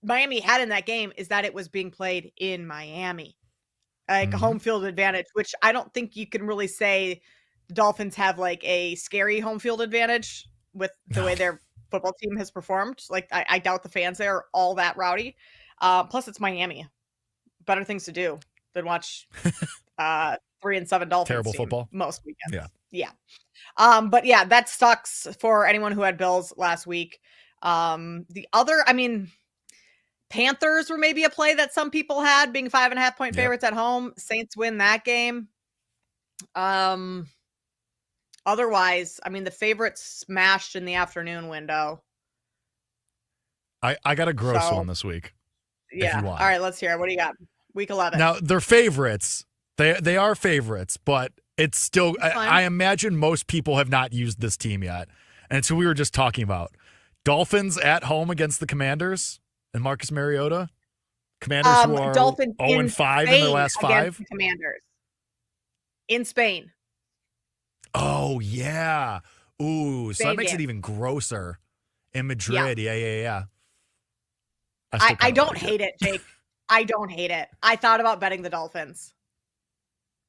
K: Miami had in that game is that it was being played in Miami, like a home field advantage, which I don't think you can really say the Dolphins have like a scary home field advantage with the way their football team has performed. Like I doubt the fans there are all that rowdy. Plus it's Miami, better things to do than watch 3-7 Dolphins
L: terrible football
K: most weekends.
L: Yeah.
K: But yeah, that sucks for anyone who had Bills last week. The other, I mean, Panthers were maybe a play that some people had, being 5.5 point favorites at home. Saints win that game. Otherwise, I mean, the favorites smashed in the afternoon window.
L: I got a gross one this week.
K: Yeah. All right, let's hear it. What do you got? Week 11.
L: Now, they're favorites. They are favorites, but it's still, I imagine most people have not used this team yet. And it's who we were just talking about. Dolphins at home against the Commanders and Marcus Mariota. Commanders who are 0-5 in their last 5.
K: The Commanders in Spain.
L: Oh, yeah. Ooh, so that makes it even grosser. In Madrid. Yeah.
K: I don't hate it, Jake. I don't hate it. I thought about betting the Dolphins.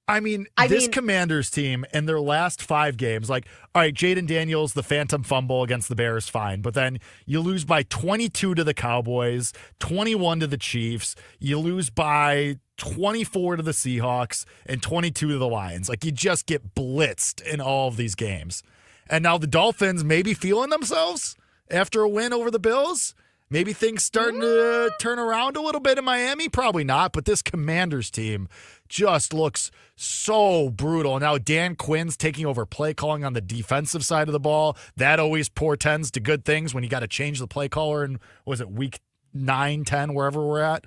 L: I mean, this Commanders team in their last 5 games, like, all right, Jaden Daniels, the phantom fumble against the Bears, fine. But then you lose by 22 to the Cowboys, 21 to the Chiefs. You lose by 24 to the Seahawks and 22 to the Lions. Like, you just get blitzed in all of these games. And now the Dolphins maybe feeling themselves after a win over the Bills. Maybe things starting to turn around a little bit in Miami. Probably not, but this Commanders team just looks so brutal. Now Dan Quinn's taking over play calling on the defensive side of the ball. That always portends to good things when you got to change the play caller in, was it week 9, 10, wherever we're at?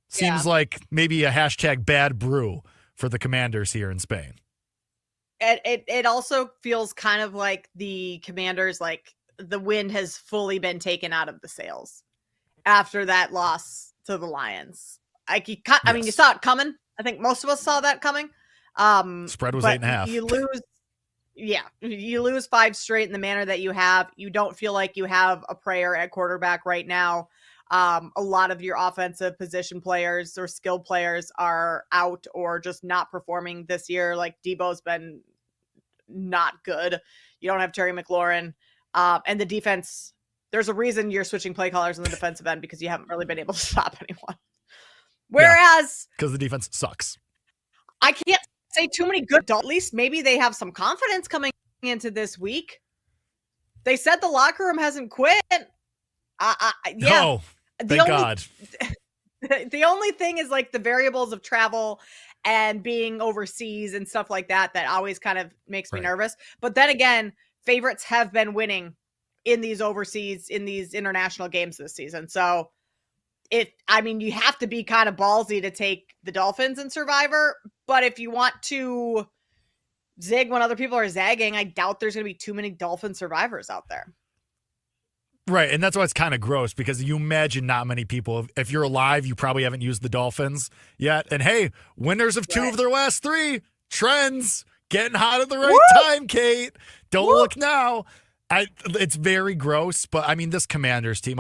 L: Seems like maybe a hashtag bad brew for the Commanders here in Spain.
K: It also feels kind of like the Commanders, like, the wind has fully been taken out of the sails after that loss to the Lions. I mean, you saw it coming. I think most of us saw that coming.
L: Spread was 8.5.
K: You lose 5 straight in the manner that you have. You don't feel like you have a prayer at quarterback right now. A lot of your offensive position players or skill players are out or just not performing this year. Like Debo's been not good. You don't have Terry McLaurin. And the defense, there's a reason you're switching play callers on the defensive end because you haven't really been able to stop anyone. Whereas,
L: because the defense sucks.
K: I can't say too many good. At least maybe they have some confidence coming into this week. They said the locker room hasn't quit. Yeah.
L: Oh, thank God.
K: The only thing is like the variables of travel and being overseas and stuff like that always kind of makes me nervous. But then again, favorites have been winning in these international games this season. So you have to be kind of ballsy to take the Dolphins in Survivor. But if you want to zig when other people are zagging, I doubt there's going to be too many Dolphin survivors out there.
L: Right, and that's why it's kind of gross, because you imagine not many people, if you're alive, you probably haven't used the Dolphins yet. And hey, winners of 2 of their last 3, trends, getting hot at the right time, Kate. Don't look now. It's very gross, but I mean, this Commanders team,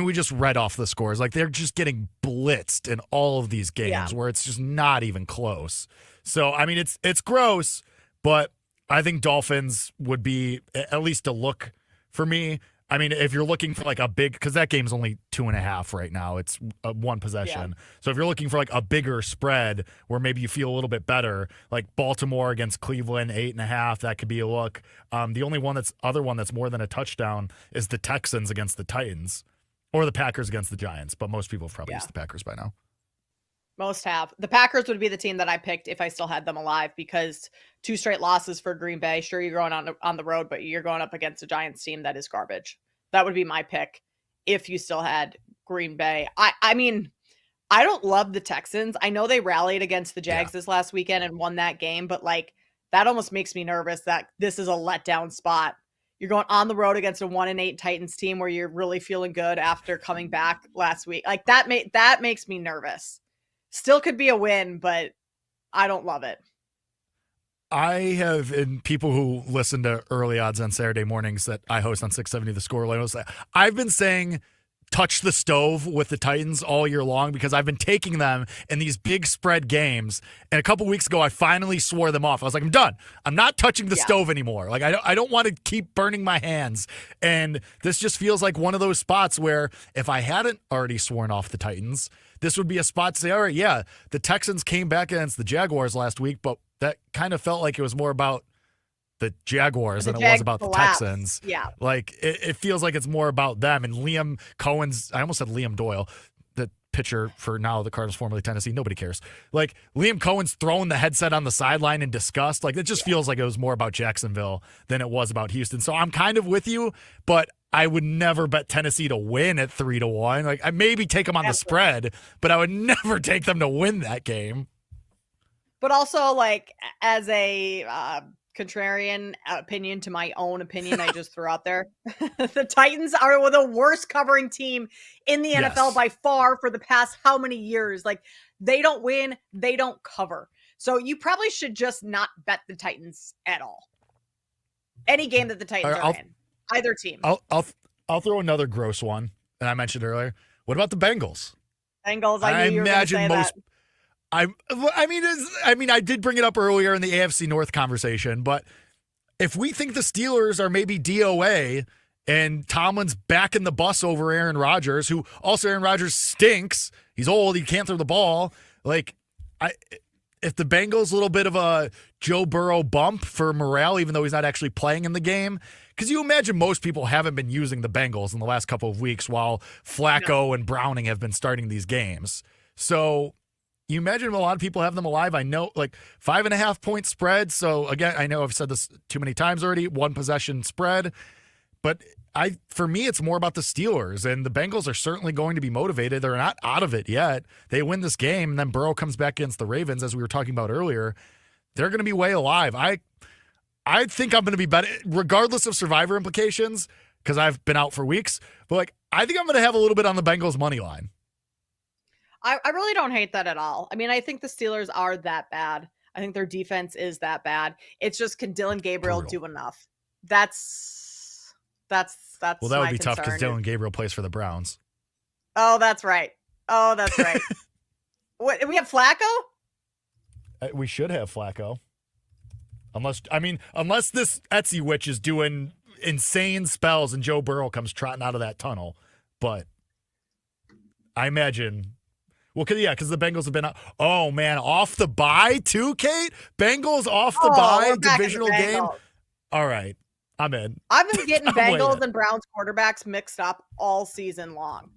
L: we just read off the scores. Like, they're just getting blitzed in all of these games where it's just not even close. So, I mean, it's gross, but I think Dolphins would be at least a look for me. I mean, if you're looking for like a big, because that game's only 2.5 right now. It's one possession. Yeah. So if you're looking for like a bigger spread where maybe you feel a little bit better, like Baltimore against Cleveland, 8.5, that could be a look. The only other one that's more than a touchdown is the Texans against the Titans, or the Packers against the Giants. But most people have probably used the Packers by now.
K: Most have. The Packers would be the team that I picked if I still had them alive, because 2 straight losses for Green Bay. Sure, you're going on the road, but you're going up against a Giants team that is garbage. That would be my pick if you still had Green Bay. I mean, I don't love the Texans. I know they rallied against the Jags this last weekend and won that game, but like that almost makes me nervous that this is a letdown spot. You're going on the road against a 1-8 Titans team where you're really feeling good after coming back last week. Like that makes me nervous. Still could be a win, but I don't love it.
L: I have, and people who listen to Early Odds on Saturday mornings that I host on 670 The Score, I've been saying touch the stove with the Titans all year long because I've been taking them in these big spread games. And a couple weeks ago, I finally swore them off. I was like, I'm done. I'm not touching the stove anymore. Like, I don't want to keep burning my hands. And this just feels like one of those spots where if I hadn't already sworn off the Titans, this would be a spot to say, all right, yeah, the Texans came back against the Jaguars last week, but that kind of felt like it was more about the Jaguars than it was about the Texans.
K: Yeah.
L: Like, it feels like it's more about them. And Liam Cohen's, I almost said Liam Doyle, the pitcher for now the Cardinals, formerly Tennessee. Nobody cares. Like, Liam Cohen's throwing the headset on the sideline in disgust. Like, it just feels like it was more about Jacksonville than it was about Houston. So I'm kind of with you, but I would never bet Tennessee to win at 3-1. Like, I maybe take them on the spread, but I would never take them to win that game.
K: But also, like, as a contrarian opinion to my own opinion I just threw out there, the Titans are the worst covering team in the NFL by far for the past how many years? Like, they don't win, they don't cover. So you probably should just not bet the Titans at all. Any game that the Titans are in. Either team.
L: I'll throw another gross one, and I mentioned earlier. What about the Bengals?
K: Bengals, I knew you were going to say that.
L: I did bring it up earlier in the AFC North conversation, but if we think the Steelers are maybe DOA and Tomlin's backing the bus over Aaron Rodgers, who also Aaron Rodgers stinks. He's old. He can't throw the ball. Like, if the Bengals a little bit of a Joe Burrow bump for morale, even though he's not actually playing in the game, because you imagine most people haven't been using the Bengals in the last couple of weeks while Flacco and Browning have been starting these games. So you imagine a lot of people have them alive. I know, like, 5.5 point spread. So again, I know I've said this too many times already, 1 possession spread, but for me, it's more about the Steelers, and the Bengals are certainly going to be motivated. They're not out of it yet. They win this game, and then Burrow comes back against the Ravens, as we were talking about earlier. They're going to be way alive. I think I'm going to be better, regardless of Survivor implications, because I've been out for weeks. But, like, I think I'm going to have a little bit on the Bengals money line.
K: I really don't hate that at all. I mean, I think the Steelers are that bad. I think their defense is that bad. It's just, can Dylan Gabriel do enough? That's
L: well, that would be
K: concern.
L: Tough because Dylan Gabriel plays for the Browns.
K: Oh, that's right. What, we have Flacco?
L: We should have Flacco. Unless this Etsy witch is doing insane spells and Joe Burrow comes trotting out of that tunnel. But I imagine Well, because the Bengals have been oh man, off the bye too, Kate. Bengals off the bye, divisional game. All right, I'm in.
K: I've been getting Bengals and Browns quarterbacks mixed up all season long.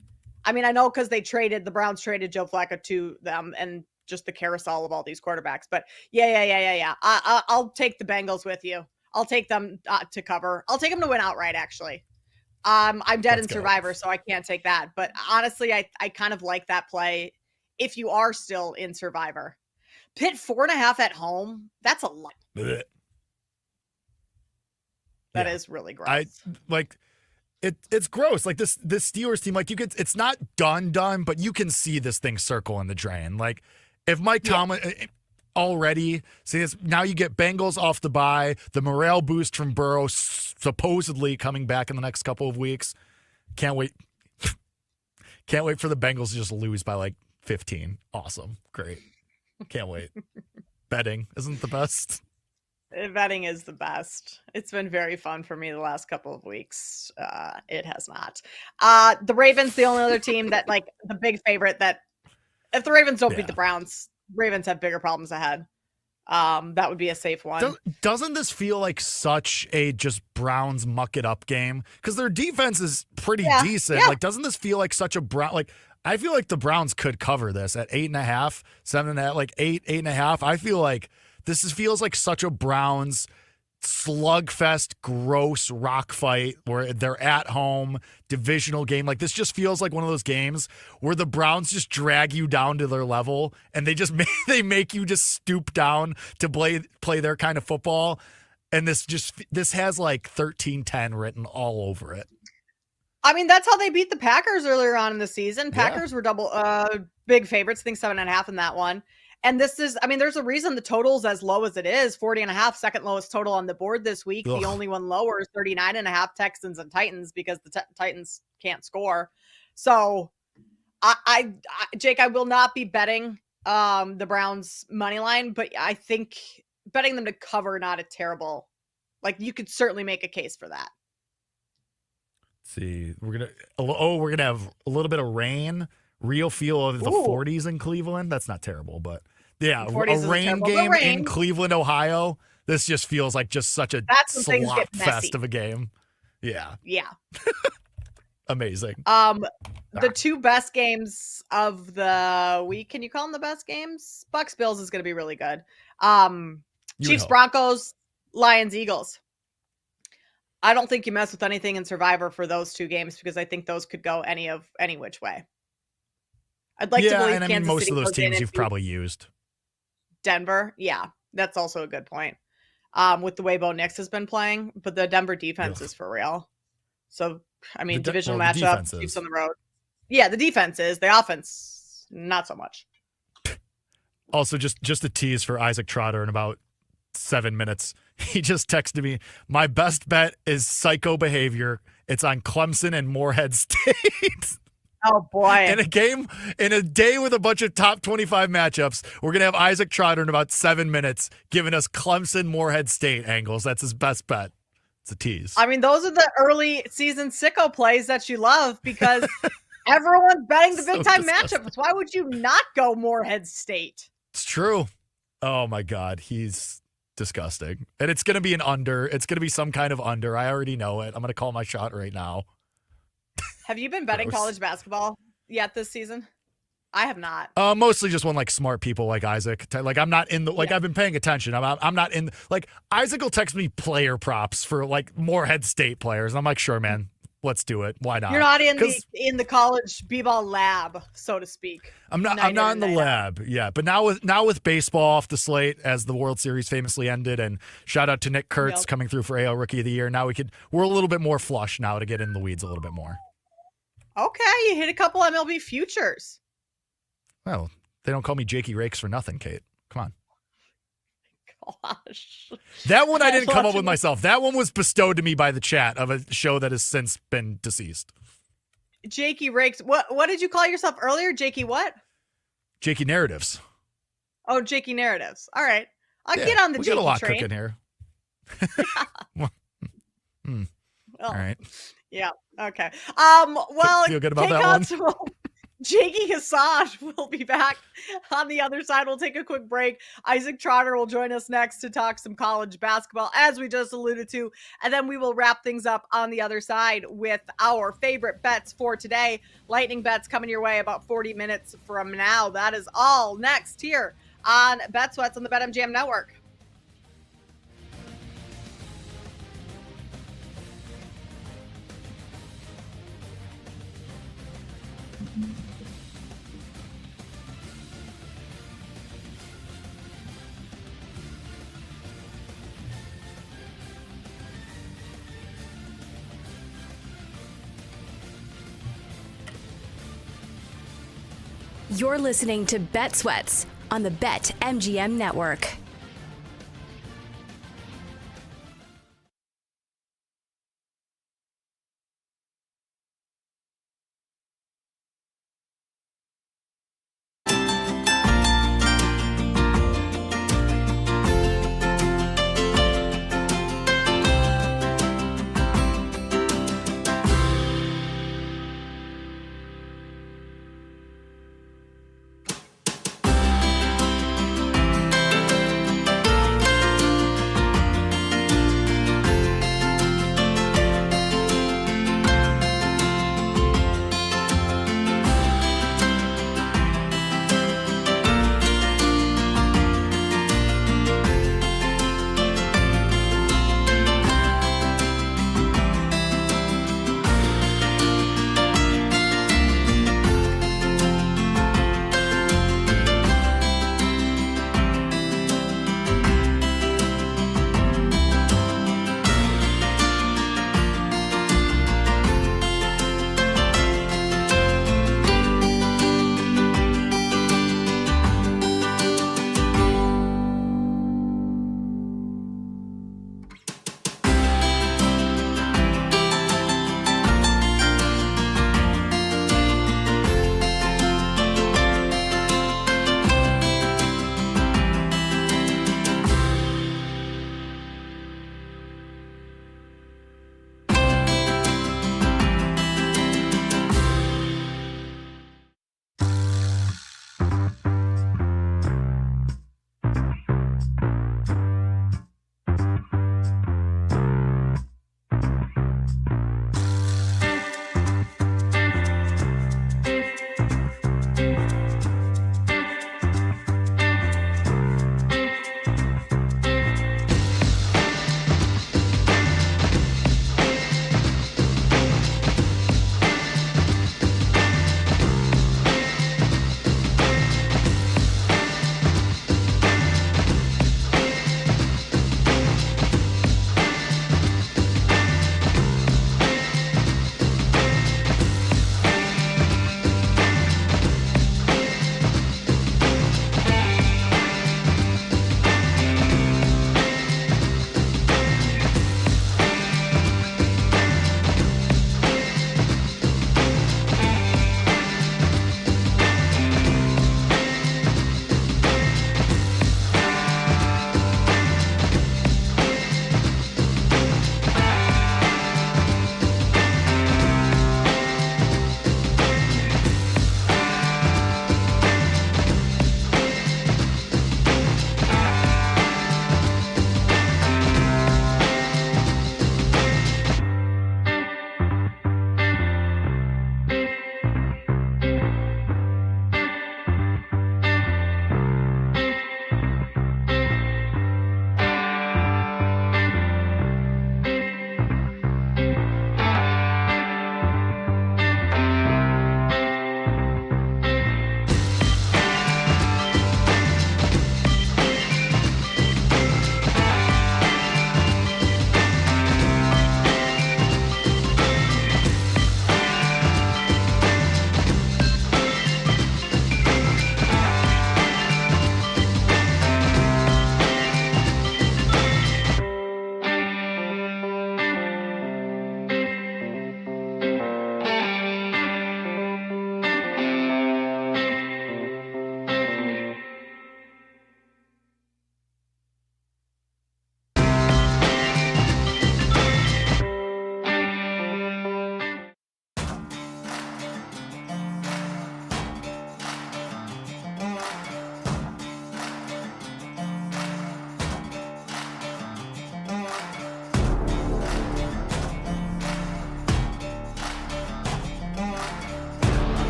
K: I mean, I know because the Browns traded Joe Flacco to them, and just the carousel of all these quarterbacks. But yeah. I'll take the Bengals with you. I'll take them to cover. I'll take them to win outright. Actually, I'm dead in Survivor, so I can't take that. But honestly, I kind of like that play. If you are still in Survivor, Pitt 4.5 at home. That's a lot. That is really gross.
L: It's gross. Like this Steelers team, like it's not done, but you can see this thing circle in the drain. Like if Mike Tomlin already see this, now you get Bengals off the bye, the morale boost from Burrow supposedly coming back in the next couple of weeks. Can't wait. Can't wait for the Bengals to just lose by like 15. Awesome. Great. Can't wait. Betting isn't the best.
K: Betting is the best. It's been very fun for me the last couple of weeks. It has not. The Ravens, the only other team that like the big favorite that if the Ravens don't beat the Browns, Ravens have bigger problems ahead. That would be a safe one.
L: Doesn't this feel like such a just Browns muck it up game? Because their defense is pretty decent. Like, doesn't this feel like such a like? I feel like the Browns could cover this at 8.5, 7.5, like 8.5. I feel like this feels like such a Browns slugfest, gross rock fight where they're at home, divisional game. Like this just feels like one of those games where the Browns just drag you down to their level and they make you just stoop down to play their kind of football. And this has like 13-10 written all over it.
K: I mean, that's how they beat the Packers earlier on in the season. Packers were big favorites, I think 7.5 in that one. And this is, I mean, there's a reason the total's as low as it is. 40.5, second lowest total on the board this week. Ugh. The only one lower is 39.5, Texans and Titans, because the Titans can't score. So Jake, I will not be betting the Browns money line, but I think betting them to cover, not a terrible, like you could certainly make a case for that.
L: See, we're gonna have a little bit of rain, real feel of the 40s in Cleveland. That's not terrible, but yeah, a rain game in Cleveland, Ohio. This just feels like just such a slop fest of a game. Yeah. Amazing.
K: The two best games of the week. Can you call them the best games? Bucks Bills is going to be really good. Chiefs Broncos, Lions Eagles. I don't think you mess with anything in Survivor for those two games because I think those could go any which way. I'd like to believe
L: and I mean, most of those teams you've probably used.
K: Denver, yeah, that's also a good point. With the way Bo Nix has been playing, but the Denver defense is for real. So, I mean, divisional matchup, Chiefs on the road. Yeah, the defense is. The offense, not so much.
L: Also, just a tease for Isaac Trotter in about 7 minutes. He just texted me, my best bet is psycho behavior. It's on Clemson and Morehead State.
K: Oh, boy.
L: In a day with a bunch of top 25 matchups, we're going to have Isaac Trotter in about 7 minutes giving us Clemson Morehead State angles. That's his best bet. It's a tease.
K: I mean, those are the early season sicko plays that you love because everyone's betting the big time matchups. Why would you not go Morehead State?
L: It's true. Oh, my God. He's disgusting. And it's going to be an under. It's going to be some kind of under. I already know it. I'm going to call my shot right now.
K: Have you been betting college basketball yet this season? I have not.
L: Mostly just when like smart people like Isaac. Like I'm not in the I've been paying attention. I'm not in like Isaac will text me player props for like Morehead State players. I'm like, sure, man, let's do it. Why not?
K: You're not in the college b-ball lab, so to speak.
L: I'm not in the lab. Yeah, but now with baseball off the slate as the World Series famously ended, and shout out to Nick Kurtz coming through for AL Rookie of the Year. Now we're a little bit more flush now to get in the weeds a little bit more.
K: Okay, you hit a couple MLB futures.
L: Well, they don't call me Jakey Rakes for nothing, Kate. Come on.
K: Gosh.
L: That one I didn't come up with myself. That one was bestowed to me by the chat of a show that has since been deceased.
K: Jakey Rakes. What did you call yourself earlier? Jakey what?
L: Jakey Narratives.
K: Oh, Jakey Narratives. All right. I'll get on the Jakey train. We got a lot
L: cooking here.
K: All
L: right.
K: Yeah. Okay. Well,
L: feel good about that one?
K: Jakey Hassan will be back on the other side. We'll take a quick break. Isaac Trotter will join us next to talk some college basketball, as we just alluded to. And then we will wrap things up on the other side with our favorite bets for today. Lightning bets coming your way about 40 minutes from now. That is all next here on Bet Sweats on the BetMGM Network.
H: You're listening to Bet Sweats on the BetMGM Network.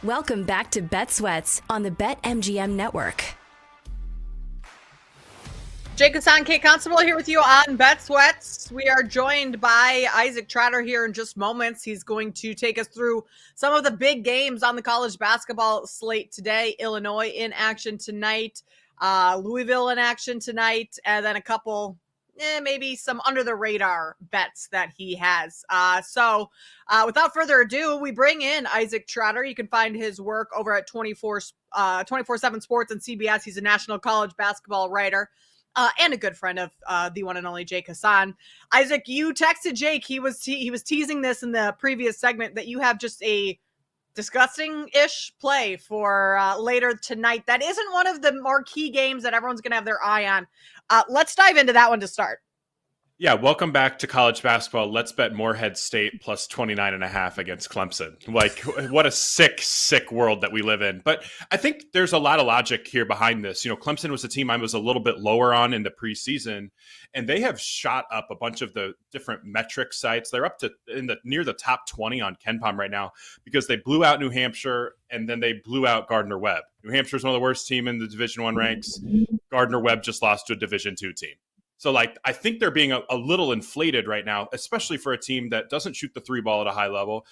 H: Welcome back to Bet Sweats on the BetMGM network.
K: Jake Hassan, Kate Constable here with you on Bet Sweats. We are joined by Isaac Trotter here in just moments. He's going to take us through some of the big games on the college basketball slate today. Illinois in action tonight, Louisville in action tonight, and then a couple, maybe some under the radar bets that he has. So without further ado, we bring in Isaac Trotter. You can find his work over at 24/7 Sports and CBS. He's a national college basketball writer. And a good friend of the one and only Jake Hassan. Isaac, you texted Jake. He was teasing this in the previous segment that you have just a disgusting-ish play for later tonight. That isn't one of the marquee games that everyone's going to have their eye on. Let's dive into that one to start.
M: Yeah, welcome back to college basketball. Let's bet Morehead State plus 29.5 against Clemson. Like, what a sick, sick world that we live in. But I think there's a lot of logic here behind this. You know, Clemson was a team I was a little bit lower on in the preseason, and they have shot up a bunch of the different metric sites. They're up to near the top 20 on KenPom right now because they blew out New Hampshire and then they blew out Gardner-Webb. New Hampshire is one of the worst team in the Division I ranks. Gardner-Webb just lost to a Division II team. So, like, I think they're being a little inflated right now, especially for a team that doesn't shoot the three ball at a high level,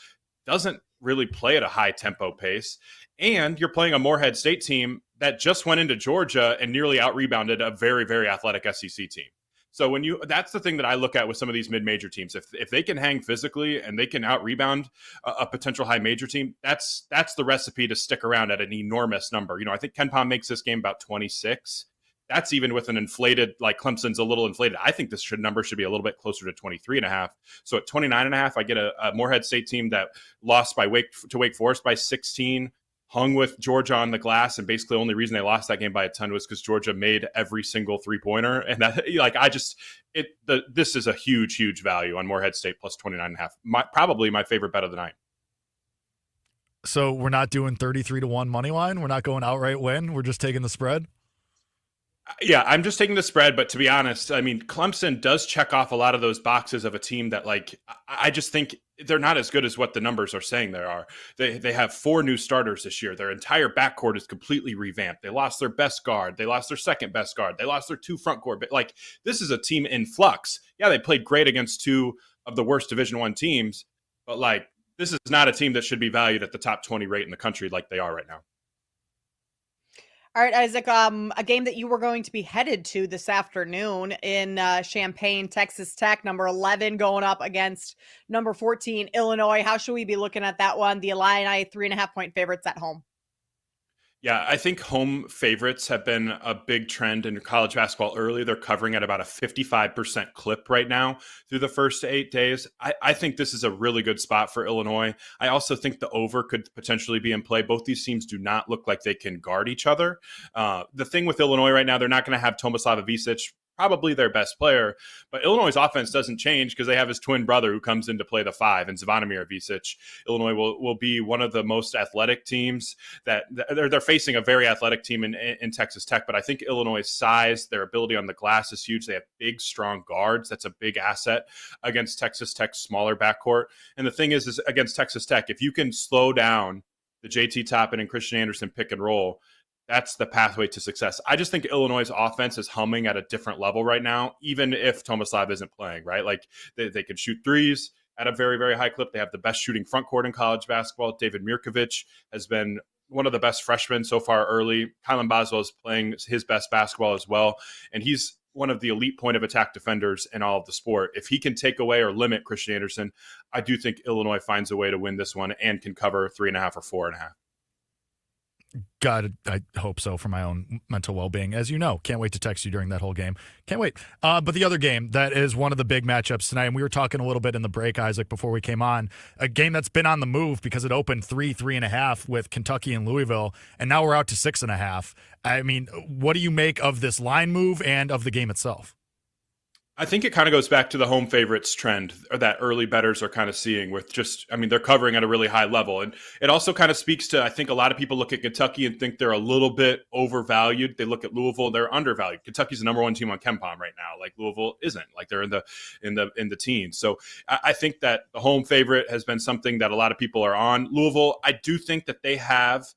M: doesn't really play at a high tempo pace. And you're playing a Morehead State team that just went into Georgia and nearly out-rebounded a very, very athletic SEC team. So that's the thing that I look at with some of these mid-major teams. If they can hang physically and they can out-rebound a potential high major team, that's the recipe to stick around at an enormous number. You know, I think KenPom makes this game about 26. That's even with an inflated, like Clemson's a little inflated. I think this number should be a little bit closer to 23.5. So at 29.5, I get a Morehead State team that lost to Wake Forest by 16, hung with Georgia on the glass, and basically the only reason they lost that game by a ton was because Georgia made every single three-pointer. And that, like, this is a huge, huge value on Morehead State plus 29.5. Probably my favorite bet of the night.
L: So we're not doing 33-1 money line. We're not going outright win. We're just taking the spread.
M: Yeah, I'm just taking the spread, but to be honest, I mean, Clemson does check off a lot of those boxes of a team that, like, I just think they're not as good as what the numbers are saying they are. They have 4 new starters this year. Their entire backcourt is completely revamped. They lost their best guard. They lost their second best guard. They lost their 2 front court. But, like, this is a team in flux. Yeah, they played great against 2 of the worst Division I teams, but, like, this is not a team that should be valued at the top 20 rate in the country like they are right now.
K: All right, Isaac, a game that you were going to be headed to this afternoon in Champaign, Texas Tech, number 11 going up against number 14, Illinois. How should we be looking at that one? The Illini 3.5-point favorites at home.
M: Yeah, I think home favorites have been a big trend in college basketball early. They're covering at about a 55% clip right now through the first 8 days. I think this is a really good spot for Illinois. I also think the over could potentially be in play. Both these teams do not look like they can guard each other. The thing with Illinois right now, they're not going to have Tomislav Ivicic, probably their best player, but Illinois' offense doesn't change because they have his twin brother who comes in to play the 5, and Zvonimir Ivicic. Illinois will be one of the most athletic teams that they're facing a very athletic team in Texas Tech, but I think Illinois' size, their ability on the glass is huge. They have big, strong guards. That's a big asset against Texas Tech's smaller backcourt. And the thing is against Texas Tech, if you can slow down the JT Toppin and Christian Anderson pick and roll, that's the pathway to success. I just think Illinois' offense is humming at a different level right now, even if Tomislav isn't playing, right? Like, they can shoot threes at a very, very high clip. They have the best shooting front court in college basketball. David Mirkovic has been one of the best freshmen so far early. Kylan Boswell is playing his best basketball as well, and he's one of the elite point of attack defenders in all of the sport. If he can take away or limit Christian Anderson, I do think Illinois finds a way to win this one and can cover 3.5 or 4.5.
L: God, I hope so for my own mental well-being. As you know, can't wait to text you during that whole game. Can't wait. But the other game that is one of the big matchups tonight, and we were talking a little bit in the break, Isaac, before we came on, a game that's been on the move because it opened 3.5 with Kentucky and Louisville, and now we're out to 6.5. I mean, what do you make of this line move and of the game itself?
M: I think it kind of goes back to the home favorites trend that early bettors are kind of seeing with they're covering at a really high level. And it also kind of speaks to, I think a lot of people look at Kentucky and think they're a little bit overvalued. They look at Louisville, they're undervalued. Kentucky's the number one team on KenPom right now. Like Louisville isn't, like they're in the teens. So I think that the home favorite has been something that a lot of people are on. Louisville, I do think that they have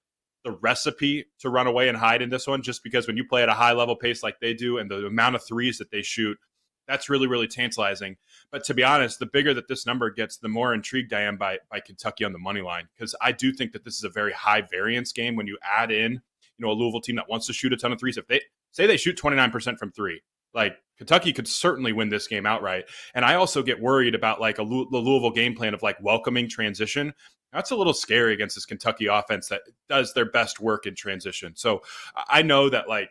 M: the recipe to run away and hide in this one, just because when you play at a high level pace like they do and the amount of threes that they shoot, that's really, really tantalizing. But to be honest, the bigger that this number gets, the more intrigued I am by Kentucky on the money line, because I do think that this is a very high variance game when you add in, a Louisville team that wants to shoot a ton of threes. If they say they shoot 29% from three, like Kentucky could certainly win this game outright. And I also get worried about like the Louisville game plan of like welcoming transition. That's a little scary against this Kentucky offense that does their best work in transition. So I know that like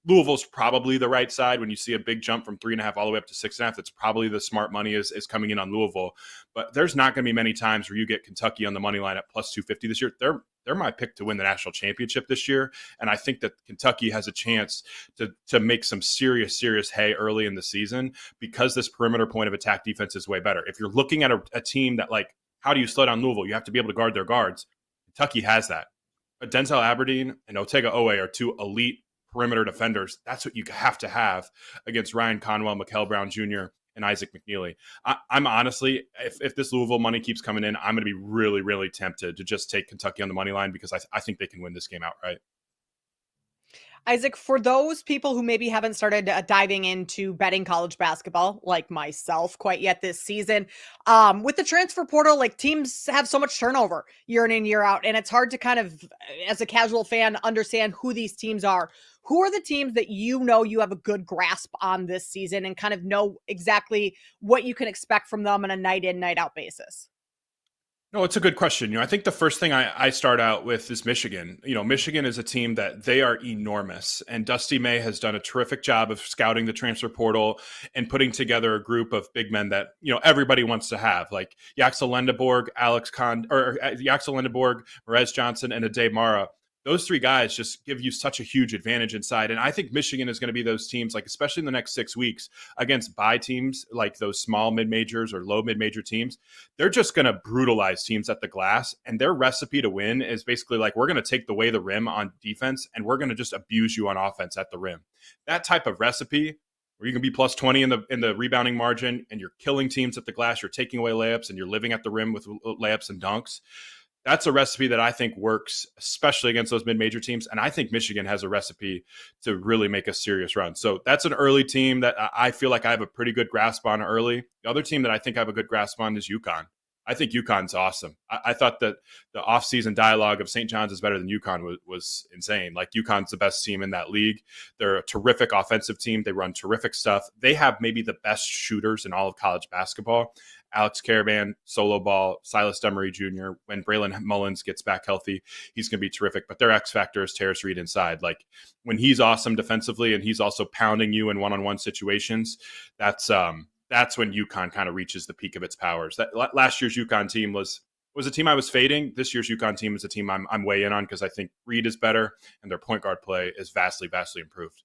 M: Louisville's probably the right side. When you see a big jump from 3.5 all the way up to 6.5, that's probably the smart money is coming in on Louisville. But there's not going to be many times where you get Kentucky on the money line at plus 250 this year. They're my pick to win the national championship this year. And I think that Kentucky has a chance to make some serious hay early in the season because this perimeter point of attack defense is way better. If you're looking at a team that like, how do you slow down Louisville? You have to be able to guard their guards. Kentucky has that. But Denzel Aberdeen and Otega Owe are two elite perimeter defenders. That's what you have to have against Ryan Conwell, Mikal Brown Jr., and Isaac McNeely. I'm honestly, if this Louisville money keeps coming in, I'm going to be really, really tempted to just take Kentucky on the money line because I think they can win this game outright.
K: Isaac, for those people who maybe haven't started diving into betting college basketball, like myself, quite yet this season, with the transfer portal, like teams have so much turnover year in and year out, and it's hard to kind of, as a casual fan, understand who these teams are. Who are the teams that you have a good grasp on this season and kind of know exactly what you can expect from them on a night in, night out basis?
M: No, it's a good question. I think the first thing I start out with is Michigan. Michigan is a team that they are enormous, and Dusty May has done a terrific job of scouting the transfer portal and putting together a group of big men that, everybody wants to have, like Yaxel Lendeborg, Perez Johnson, and Ade Mara. Those three guys just give you such a huge advantage inside. And I think Michigan is going to be those teams, like especially in the next 6 weeks against bye teams, like those small mid-majors or low mid-major teams. They're just going to brutalize teams at the glass. And their recipe to win is basically like, we're going to take away the rim on defense and we're going to just abuse you on offense at the rim. That type of recipe where you can be plus 20 in the rebounding margin and you're killing teams at the glass, you're taking away layups and you're living at the rim with layups and dunks. That's a recipe that I think works, especially against those mid-major teams. And I think Michigan has a recipe to really make a serious run. So that's an early team that I feel like I have a pretty good grasp on early. The other team that I think I have a good grasp on is UConn. I think UConn's awesome. I thought that the offseason dialogue of St. John's is better than UConn was insane. Like UConn's the best team in that league. They're a terrific offensive team. They run terrific stuff. They have maybe the best shooters in all of college basketball. Alex Caravan, solo ball, Silas Demery Jr. When Braylon Mullins gets back healthy, he's going to be terrific. But their X factor is Terrace Reed inside. Like when he's awesome defensively and he's also pounding you in one-on-one situations, that's when UConn kind of reaches the peak of its powers. That last year's UConn team was a team I was fading. This year's UConn team is a team I'm way in on because I think Reed is better and their point guard play is vastly, vastly improved.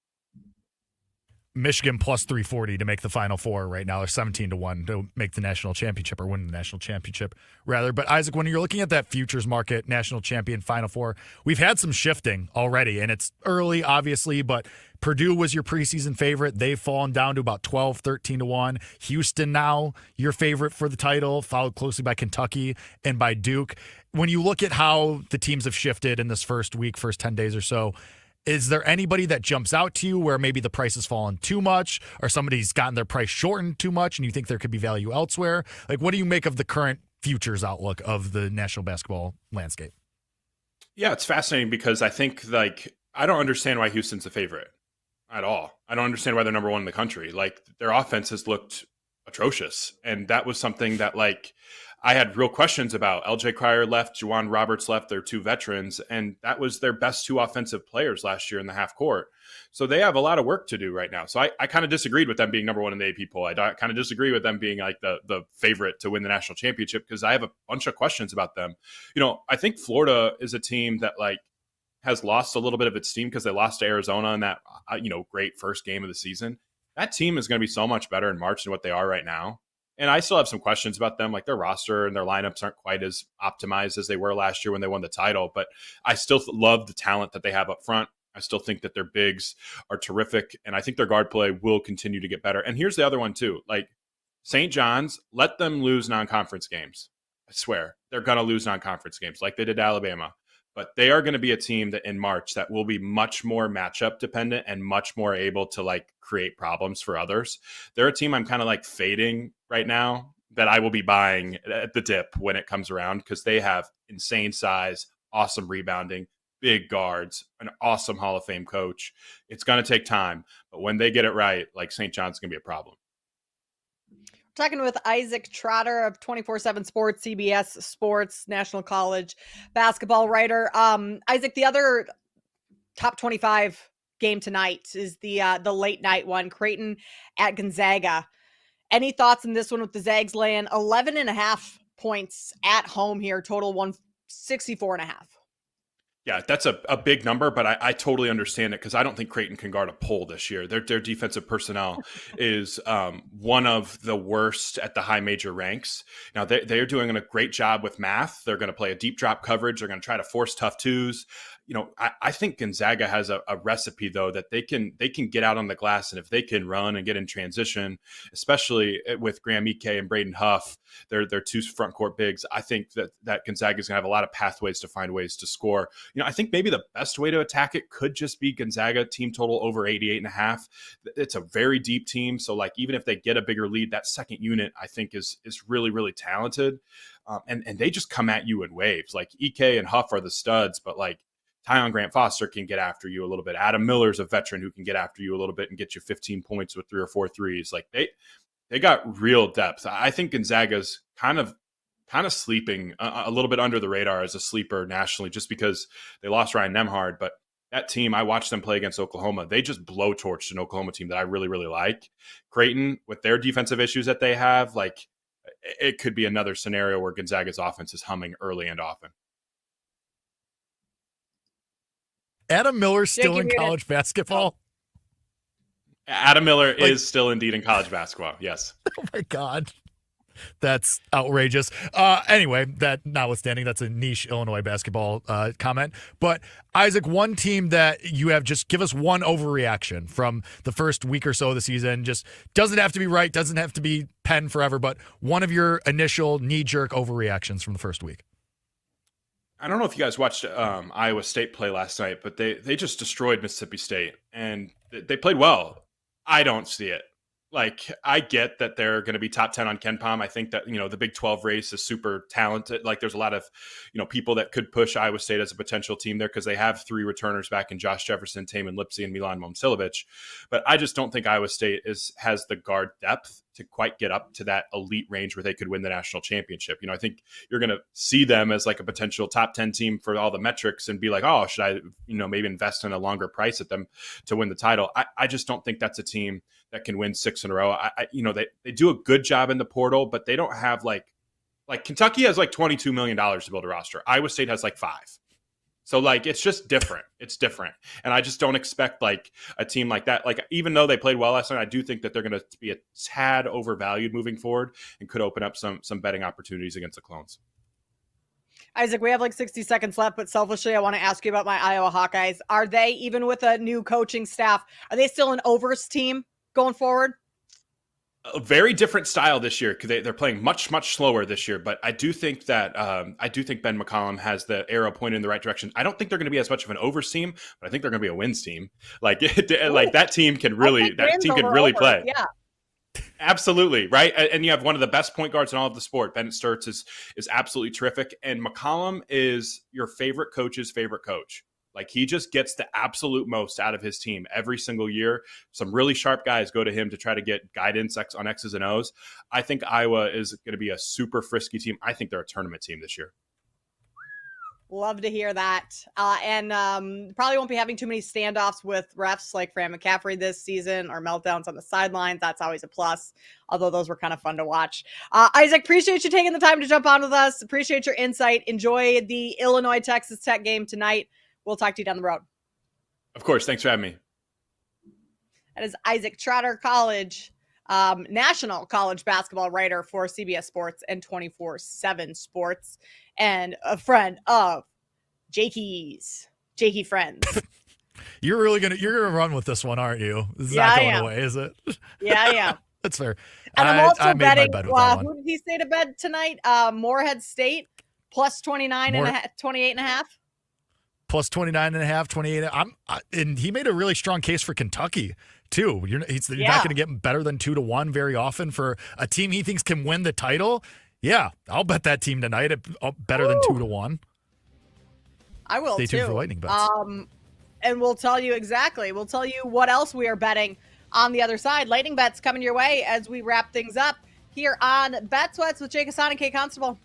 L: Michigan plus 340 to make the Final Four right now. They're 17-1 to make the national championship or win the national championship, rather. But, Isaac, when you're looking at that futures market, national champion, Final Four, we've had some shifting already, and it's early, obviously, but Purdue was your preseason favorite. They've fallen down to about 12, 13-1. Houston now your favorite for the title, followed closely by Kentucky and by Duke. When you look at how the teams have shifted in this first week, first 10 days or so, is there anybody that jumps out to you where maybe the price has fallen too much or somebody's gotten their price shortened too much and you think there could be value elsewhere? Like, what do you make of the current futures outlook of the national basketball landscape?
M: Yeah, it's fascinating because I think, I don't understand why Houston's a favorite at all. I don't understand why they're number one in the country. Like, their offense has looked atrocious. And that was something that, I had real questions about. LJ Cryer left, Juwan Roberts left, their two veterans, and that was their best two offensive players last year in the half court. So they have a lot of work to do right now. So I kind of disagreed with them being number one in the AP poll. I kind of disagree with them being the favorite to win the national championship because I have a bunch of questions about them. I think Florida is a team that has lost a little bit of its steam because they lost to Arizona in that, great first game of the season. that team is going to be so much better in March than what they are right now. And I still have some questions about them, like their roster and their lineups aren't quite as optimized as they were last year when they won the title. But I still love the talent that they have up front. I still think that their bigs are terrific, and I think their guard play will continue to get better. And here's the other one too, like St. John's, let them lose non-conference games. I swear, they're going to lose non-conference games like they did to Alabama. But they are going to be a team that in March that will be much more matchup dependent and much more able to like create problems for others. They're a team I'm kind of like fading right now that I will be buying at the dip when it comes around because they have insane size, awesome rebounding, big guards, an awesome Hall of Fame coach. It's going to take time, but when they get it right, like St. John's going to be a problem.
K: Talking with Isaac Trotter of 24/7 Sports, CBS Sports, National College basketball writer. Isaac, the other top 25 game tonight is the late night one, Creighton at Gonzaga. Any thoughts on this one with the Zags laying 11.5 points at home here, total 164.5?
M: Yeah, that's a big number, but I totally understand it because I don't think Creighton can guard a pole this year. Their defensive personnel is one of the worst at the high major ranks. Now, they're doing a great job with math. They're going to play a deep drop coverage. They're going to try to force tough twos. You know, I think Gonzaga has a recipe, though, that they can get out on the glass, and if they can run and get in transition, especially with Graham Ike and Braden Huff, they're two front court bigs. I think that Gonzaga is going to have a lot of pathways to find ways to score. You know, I think maybe the best way to attack it could just be Gonzaga team total over 88.5. It's a very deep team, so like even if they get a bigger lead, that second unit I think is really, really talented, and they just come at you in waves. Like Ike and Huff are the studs, but like Tyon Grant Foster can get after you a little bit. Adam Miller's a veteran who can get after you a little bit and get you 15 points with 3 or 4 threes. Like they got real depth. I think Gonzaga's kind of sleeping a little bit under the radar as a sleeper nationally just because they lost Ryan Nembhard. But that team, I watched them play against Oklahoma. They just blowtorched an Oklahoma team that I really, really like. Creighton, with their defensive issues that they have, like it could be another scenario where Gonzaga's offense is humming early and often.
L: Adam Miller's still in college basketball?
M: Adam Miller is still indeed in college basketball, yes.
L: Oh, my God. That's outrageous. Anyway, that notwithstanding, that's a niche Illinois basketball comment. But, Isaac, one team that you have, just give us one overreaction from the first week or so of the season. Just doesn't have to be right, doesn't have to be Penn forever, but one of your initial knee-jerk overreactions from the first week.
M: I don't know if you guys watched Iowa State play last night, but they just destroyed Mississippi State, and they played well. I don't see it. Like, I get that they're going to be top 10 on KenPom. I think that, the Big 12 race is super talented. Like, there's a lot of, people that could push Iowa State as a potential team there because they have 3 returners back in Josh Jefferson, Taman Lipsey, and Milan Momcilovic. But I just don't think Iowa State has the guard depth to quite get up to that elite range where they could win the national championship. I think you're going to see them as like a potential top 10 team for all the metrics and be like, oh, should I, maybe invest in a longer price at them to win the title? I just don't think that's a team that can win 6 in a row. They do a good job in the portal, but they don't have like Kentucky has like $22 million to build a roster. Iowa State has like 5. So like, it's just different. It's different. And I just don't expect like a team like that. Like, even though they played well last night, I do think that they're going to be a tad overvalued moving forward and could open up some betting opportunities against the Clones.
K: Isaac, we have like 60 seconds left, but selfishly, I want to ask you about my Iowa Hawkeyes. Are they, even with a new coaching staff, are they still an overs team going forward?
M: A very different style this year because they're playing much, much slower this year. But I do think that Ben McCollum has the arrow pointed in the right direction. I don't think they're going to be as much of an overs team, but I think they're going to be a wins team. Like that team can really play.
K: Yeah.
M: Absolutely, right? And you have one of the best point guards in all of the sport. Bennett Sturts is absolutely terrific. And McCollum is your favorite coach's favorite coach. Like, he just gets the absolute most out of his team every single year. Some really sharp guys go to him to try to get guidance on X's and O's. I think Iowa is going to be a super frisky team. I think they're a tournament team this year.
K: Love to hear that. And probably won't be having too many standoffs with refs like Fran McCaffrey this season or meltdowns on the sidelines. That's always a plus, although those were kind of fun to watch. Isaac, appreciate you taking the time to jump on with us. Appreciate your insight. Enjoy the Illinois-Texas Tech game tonight. We'll talk to you down the road.
M: Of course. Thanks for having me.
K: That is Isaac Trotter, national college basketball writer for CBS Sports and 24/7 Sports, and a friend of Jakey Friends.
L: You're gonna run with this one, aren't you? This is not going away, is it?
K: Yeah.
L: That's fair.
K: And I'm also betting.
L: Who
K: did he say to bed tonight? Morehead State plus 28.5.
L: Plus 29.5, 28. And he made a really strong case for Kentucky too. You're not going to get better than 2-1 very often for a team he thinks can win the title. Yeah, I'll bet that team tonight better than 2-1.
K: I will.
L: Stay tuned for lightning bets.
K: And we'll tell you exactly. We'll tell you what else we are betting on the other side. Lightning bets coming your way as we wrap things up here on Bet Sweats with Jake Hassan and Kate Constable.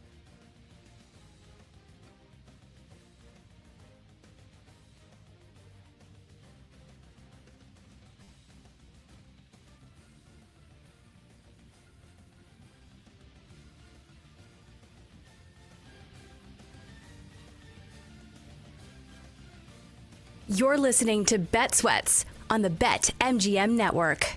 H: You're listening to Bet Sweats on the BetMGM network.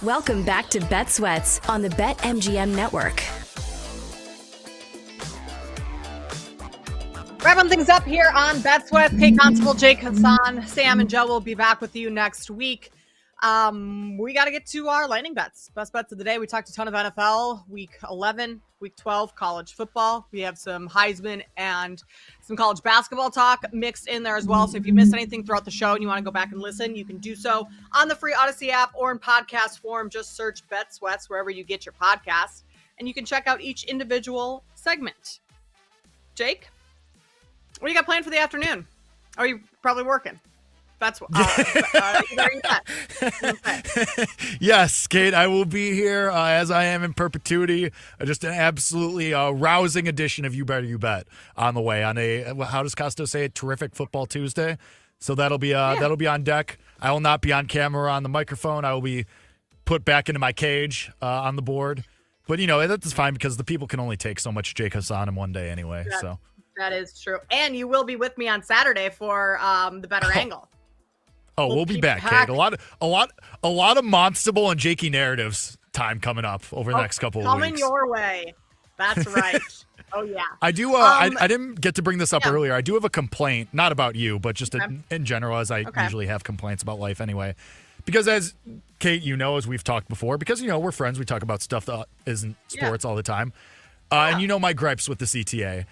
H: Welcome back to Bet Sweats on the BetMGM network.
K: Wrapping things up here on Bet Sweats. Kate Constable, Jake Hassan, Sam, and Joe will be back with you next week. We got to get to our lightning bets. Best bets of the day. We talked a ton of NFL, week 11, week 12, college football. We have some Heisman and some college basketball talk mixed in there as well. So if you missed anything throughout the show and you want to go back and listen, you can do so on the free Odyssey app or in podcast form. Just search Bet Sweats wherever you get your podcasts, and you can check out each individual segment. Jake, what do you got planned for the afternoon? Are you probably working? That's what.
L: Yes, Kate, I will be here as I am in perpetuity. Just an absolutely rousing edition of You Better You Bet on the way on a, how does Costa say it? Terrific Football Tuesday. So that'll be on deck. I will not be on camera or on the microphone. I will be put back into my cage on the board. But that's fine because the people can only take so much Jake Hassan in one day anyway. So
K: that is true, and you will be with me on Saturday for the Better Angle.
L: Oh, we'll be back, Kate. A lot of Monstable and Jakey narratives time coming up over the next couple of weeks.
K: Coming your way. That's right. Oh yeah.
L: I do. I didn't get to bring this up earlier. I do have a complaint, not about you, but just in general, as I usually have complaints about life anyway. Because as Kate, as we've talked before, because we're friends, we talk about stuff that isn't sports all the time, and my gripes with the CTA.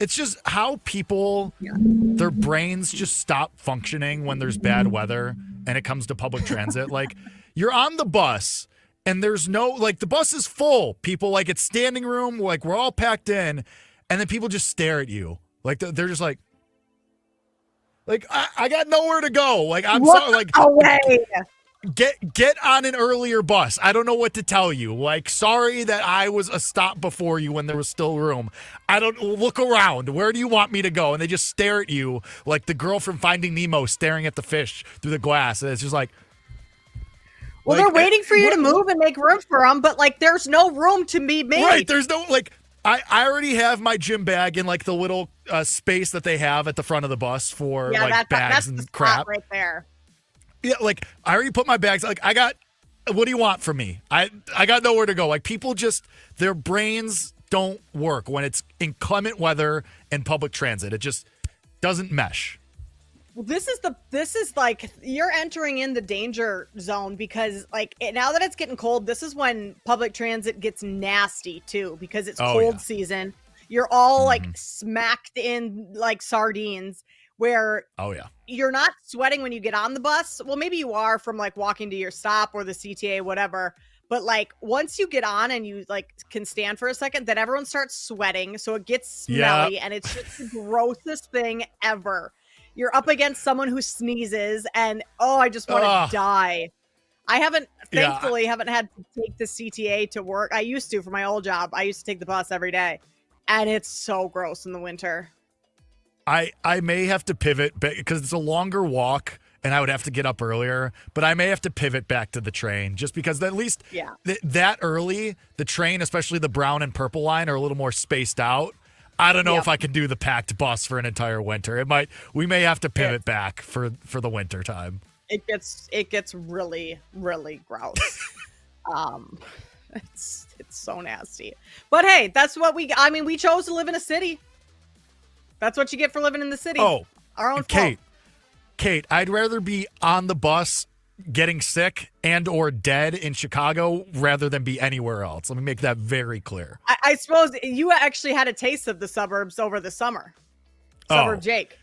L: It's just how people, their brains just stop functioning when there's bad weather and it comes to public transit. Like, you're on the bus and there's no, the bus is full. People, it's standing room, we're all packed in, and then people just stare at you. They're just like, I got nowhere to go. I'm sorry.
K: Away.
L: Get on an earlier bus. I don't know what to tell you. Sorry that I was a stop before you when there was still room. I don't look around. Where do you want me to go? And they just stare at you like the girl from Finding Nemo staring at the fish through the glass. And it's just
K: well, they're waiting for you to move and make room for them, but there's no room to be made.
L: Right. There's no I already have my gym bag in the little space that they have at the front of the bus for bags
K: that's
L: and
K: the
L: crap
K: spot right there.
L: Yeah, I already put my bags. What do you want from me? I got nowhere to go. People just, their brains don't work when it's inclement weather and public transit. It just doesn't mesh.
K: Well, this is you're entering in the danger zone because now that it's getting cold, this is when public transit gets nasty too because it's cold season. You're all smacked in like sardines. Where you're not sweating when you get on the bus. Well, maybe you are from walking to your stop or the CTA, whatever. But once you get on and you can stand for a second, then everyone starts sweating. So it gets smelly and it's just the grossest thing ever. You're up against someone who sneezes and, I just want to die. I thankfully haven't had to take the CTA to work. I used to for my old job. I used to take the bus every day and it's so gross in the winter.
L: I may have to pivot because it's a longer walk and I would have to get up earlier, but I may have to pivot back to the train just because at least that early, the train, especially the brown and purple line, are a little more spaced out. I don't know if I can do the packed bus for an entire winter. We may have to pivot back for the winter time.
K: It gets really, really gross. It's so nasty. But hey, that's what we chose to live in a city. That's what you get for living in the city.
L: Oh,
K: our own fault.
L: Kate, I'd rather be on the bus getting sick and or dead in Chicago rather than be anywhere else. Let me make that very clear.
K: I suppose you actually had a taste of the suburbs over the summer. Suburb Jake.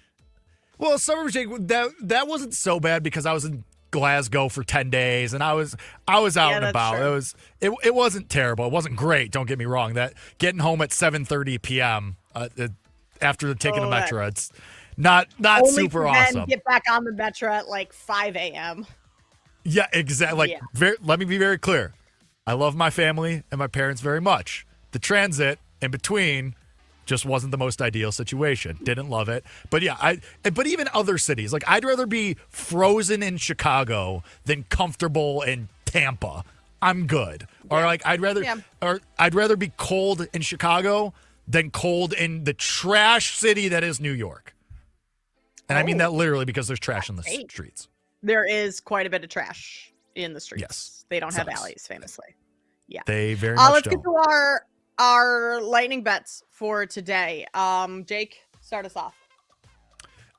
L: Well, Suburb Jake, that wasn't so bad because I was in Glasgow for 10 days and I was out and about. True. It wasn't terrible. It wasn't great. Don't get me wrong. That getting home at 7:30 p.m. After taking the Metro, it's not super awesome.
K: Then get back on the Metro at 5 a.m.
L: Yeah, exactly. Let me be very clear. I love my family and my parents very much. The transit in between just wasn't the most ideal situation. Didn't love it. But yeah, but even other cities, I'd rather be frozen in Chicago than comfortable in Tampa. I'm good. Or I'd rather be cold in Chicago than cold in the trash city that is New York. And I mean that literally because there's trash in the streets.
K: There is quite a bit of trash. in the streets.
L: Yes.
K: They don't have
L: Sucks.
K: alleys, famously. Yeah.
L: They very much
K: let's
L: don't.
K: get to our lightning bets for today. Jake, start us off.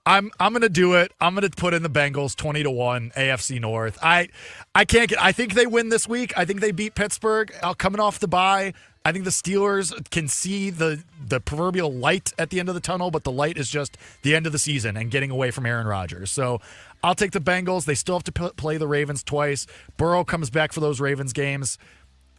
L: I'm gonna do it. I'm gonna put in the Bengals 20-1 AFC North. I can't get. I think they win this week. I think they beat Pittsburgh coming off the bye. I think the Steelers can see the proverbial light at the end of the tunnel, but the light is just the end of the season and getting away from Aaron Rodgers. So I'll take the Bengals. They still have to play the Ravens twice. Burrow comes back for those Ravens games.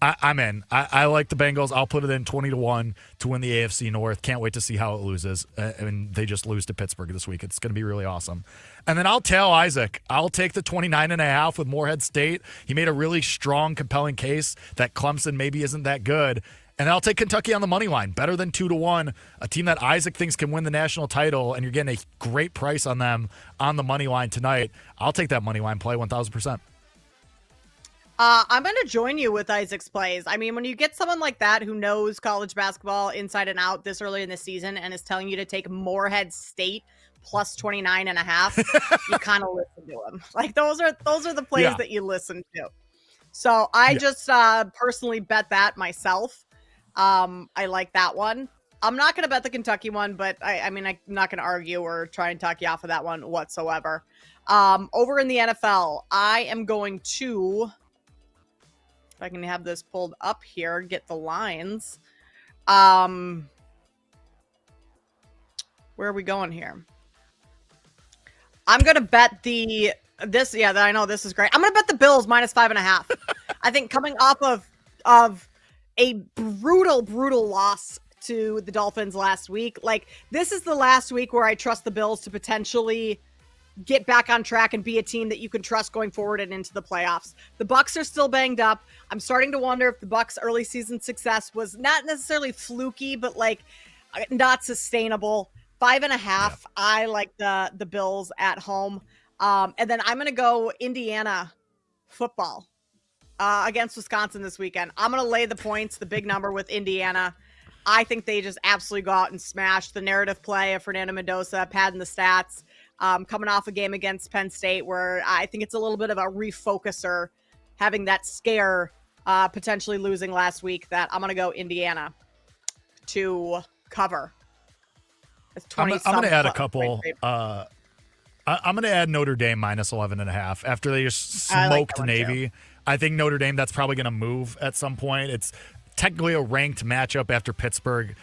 L: I'm in. I like the Bengals. I'll put it in 20-1 to win the AFC North. Can't wait to see how it loses. They just lose to Pittsburgh this week. It's going to be really awesome. And then I'll tell Isaac. I'll take the 29.5 with Morehead State. He made a really strong, compelling case that Clemson maybe isn't that good. And I'll take Kentucky on the money line, better than 2-1. A team that Isaac thinks can win the national title, and you're getting a great price on them on the money line tonight. I'll take that money line play 1,000%.
K: I'm going to join you with Isaac's plays. I mean, when you get someone like that who knows college basketball inside and out this early in the season and is telling you to take Morehead State plus 29.5, you kind of listen to him. Like those are the plays that you listen to. So I just personally bet that myself. I like that one. I'm not going to bet the Kentucky one, but I mean, I'm not going to argue or try and talk you off of that one whatsoever. Over in the NFL, I am going to, if I can have this pulled up here, get the lines. Where are we going here? I'm going to bet I know this is great. I'm going to bet the Bills minus 5.5. I think coming off of a brutal loss to the Dolphins last week, like this is the last week where I trust the Bills to potentially get back on track and be a team that you can trust going forward and into the playoffs. The Bucs are still banged up. I'm starting to wonder if the Bucs' early season success was not necessarily fluky, but like not sustainable. 5.5. I like the Bills at home. And then I'm going to go Indiana football against Wisconsin this weekend. I'm going to lay the points, the big number with Indiana. I think they just absolutely go out and smash the narrative play of Fernando Mendoza, padding the stats, coming off a game against Penn State where I think it's a little bit of a refocuser, having that scare, potentially losing last week. That I'm going to go Indiana to cover.
L: I'm going to add a couple. I'm going to add Notre Dame minus 11.5 after they just smoked Navy. I think Notre Dame, that's probably going to move at some point. It's technically a ranked matchup after Pittsburgh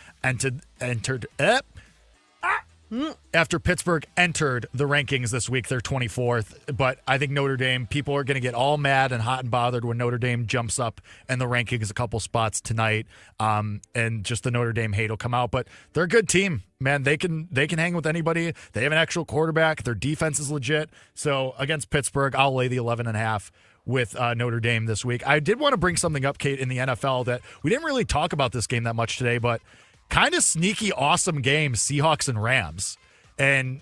L: after Pittsburgh entered the rankings this week. They're 24th, but I think Notre Dame, people are going to get all mad and hot and bothered when Notre Dame jumps up in the rankings a couple spots tonight, and just the Notre Dame hate will come out. But they're a good team, man. They can hang with anybody. They have an actual quarterback. Their defense is legit. So against Pittsburgh, I'll lay the 11.5 with Notre Dame this week. I did want to bring something up, Kate, in the NFL that we didn't really talk about this game that much today, but kind of sneaky, awesome game, Seahawks and Rams. And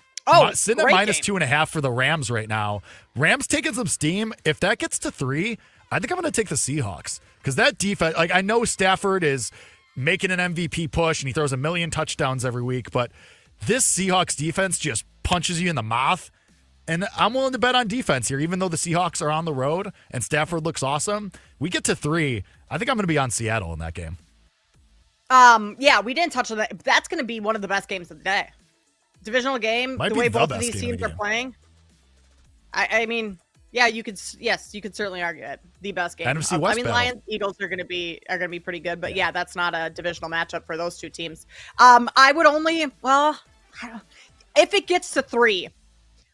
L: sitting at minus 2.5 for the Rams right now. Rams taking some steam. If that gets to 3, I think I'm going to take the Seahawks. Because that defense, like I know Stafford is making an MVP push and he throws 1 million touchdowns every week, but this Seahawks defense just punches you in the mouth. And I'm willing to bet on defense here, even though the Seahawks are on the road and Stafford looks awesome. We get to 3. I think I'm going to be on Seattle in that game.
K: Yeah, we didn't touch on that. That's going to be one of the best games of the day. Divisional game, the way both of these teams are playing. I mean, yeah, you could certainly argue it. The best game.
L: NFC West battle.
K: Lions, Eagles are going to be pretty good, but yeah, that's not a divisional matchup for those two teams. I would only, if it gets to 3,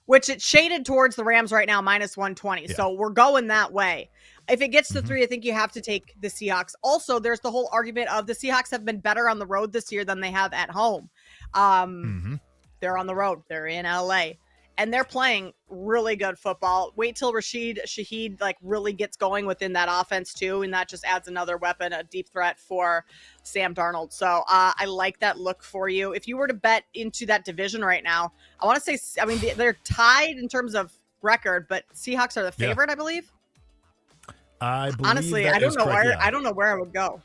K: which it's shaded towards the Rams right now, minus 120. Yeah. So we're going that way. If it gets to 3, I think you have to take the Seahawks. Also, there's the whole argument of the Seahawks have been better on the road this year than they have at home. They're on the road. They're in LA. And they're playing really good football. Wait till Rashid Shaheed really gets going within that offense too, and that just adds another weapon, a deep threat for Sam Darnold. So I like that look for you. If you were to bet into that division right now, I want to say, I mean, they're tied in terms of record, but Seahawks are the favorite, I believe.
L: I believe
K: honestly, I don't know correct, where I don't know where I would go.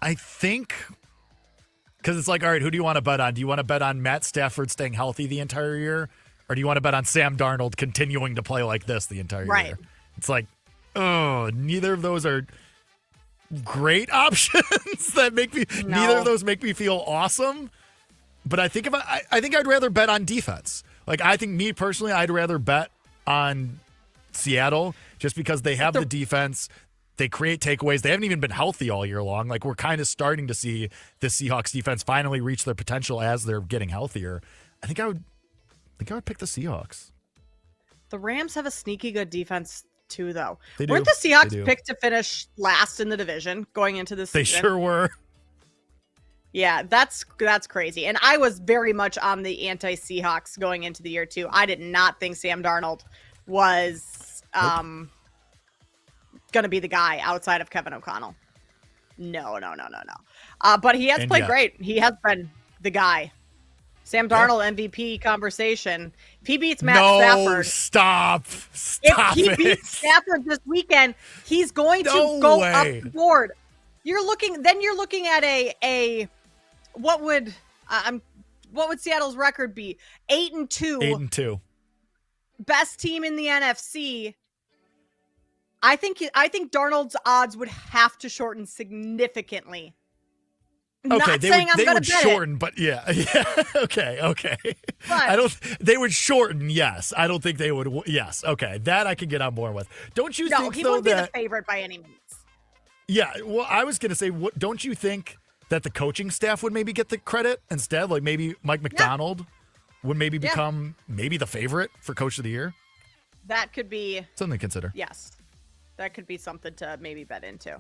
L: I think. Because it's like, all right, who do you want to bet on? Do you want to bet on Matt Stafford staying healthy the entire year? or do you want to bet on Sam Darnold continuing to play like this the entire year? It's like, neither of those are great options that make me. No. Neither of those make me feel awesome. But I think I think I'd rather bet on defense. Like, I think me personally, I'd rather bet on Seattle just because they have the defense. They create takeaways. They haven't even been healthy all year long. Like, we're kind of starting to see the Seahawks defense finally reach their potential as they're getting healthier. I think I would pick the Seahawks.
K: The Rams have a sneaky good defense too, though.
L: They do.
K: Weren't the Seahawks picked to finish last in the division going into this season?
L: They sure were.
K: Yeah, that's crazy. And I was very much on the anti-Seahawks going into the year too. I did not think Sam Darnold was going to be the guy outside of Kevin O'Connell. No. But he has played great. He has been the guy. Sam Darnold MVP conversation. If he beats Matt Stafford.
L: Stop
K: If he beats Stafford this weekend, he's going to go up the board. You're looking at a what would Seattle's record be? 8-2.
L: 8-2.
K: Best team in the NFC. I think Darnold's odds would have to shorten significantly.
L: Okay,
K: Not saying I'm going to bet
L: shorten,
K: it.
L: but yeah. Okay. But, they would shorten, yes. I don't think they would. Yes, okay, that I can get on board with. Don't you think?
K: No, he
L: though,
K: wouldn't be the favorite by any means.
L: Yeah, well, I was going to say, don't you think that the coaching staff would maybe get the credit instead? Like, maybe Mike McDonald would maybe become maybe the favorite for Coach of the Year?
K: That could be
L: something to consider.
K: Yes. That could be something to maybe bet into.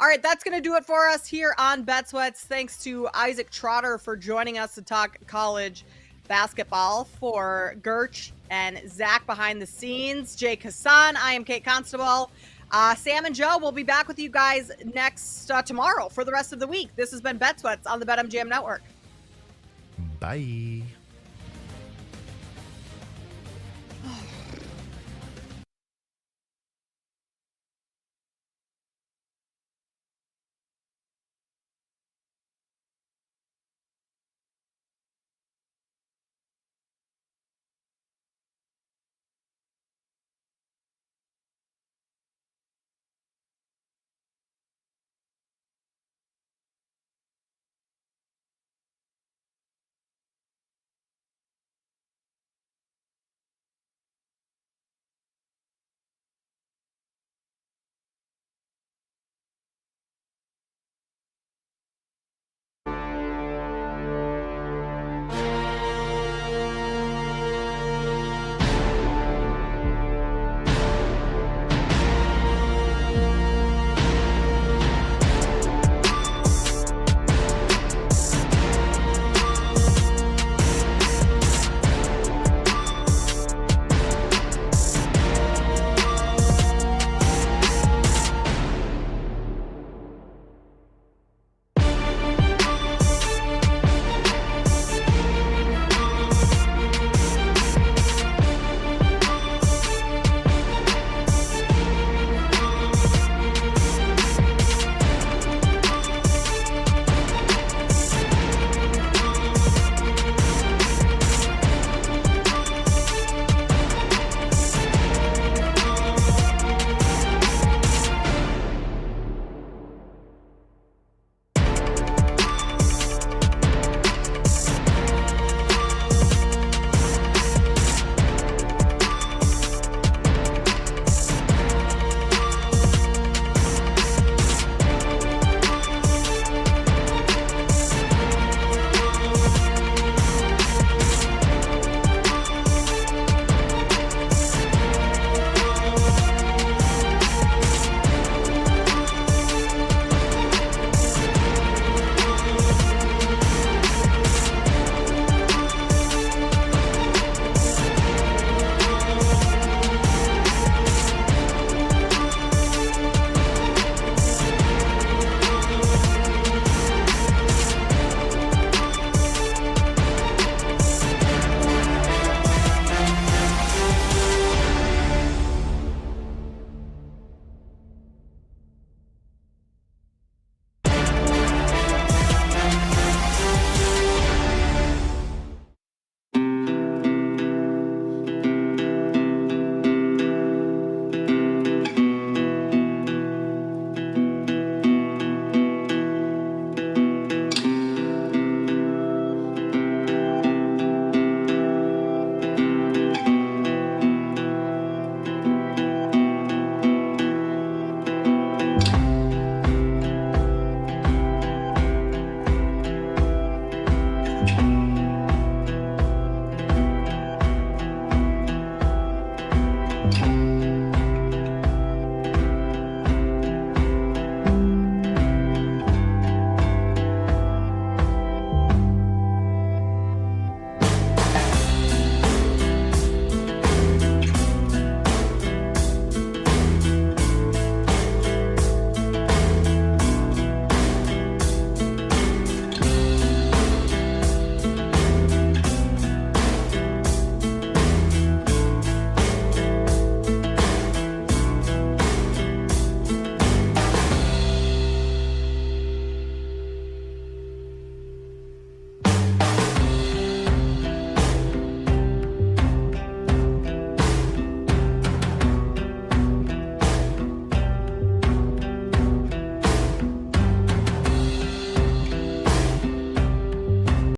K: All right, that's going to do it for us here on Bet Sweats. Thanks to Isaac Trotter for joining us to talk college basketball. For Gerch and Zach behind the scenes, Jake Hassan, I am Kate Constable. Sam and Joe will be back with you guys next tomorrow for the rest of the week. This has been Bet Sweats on the BetMGM Network.
L: Bye.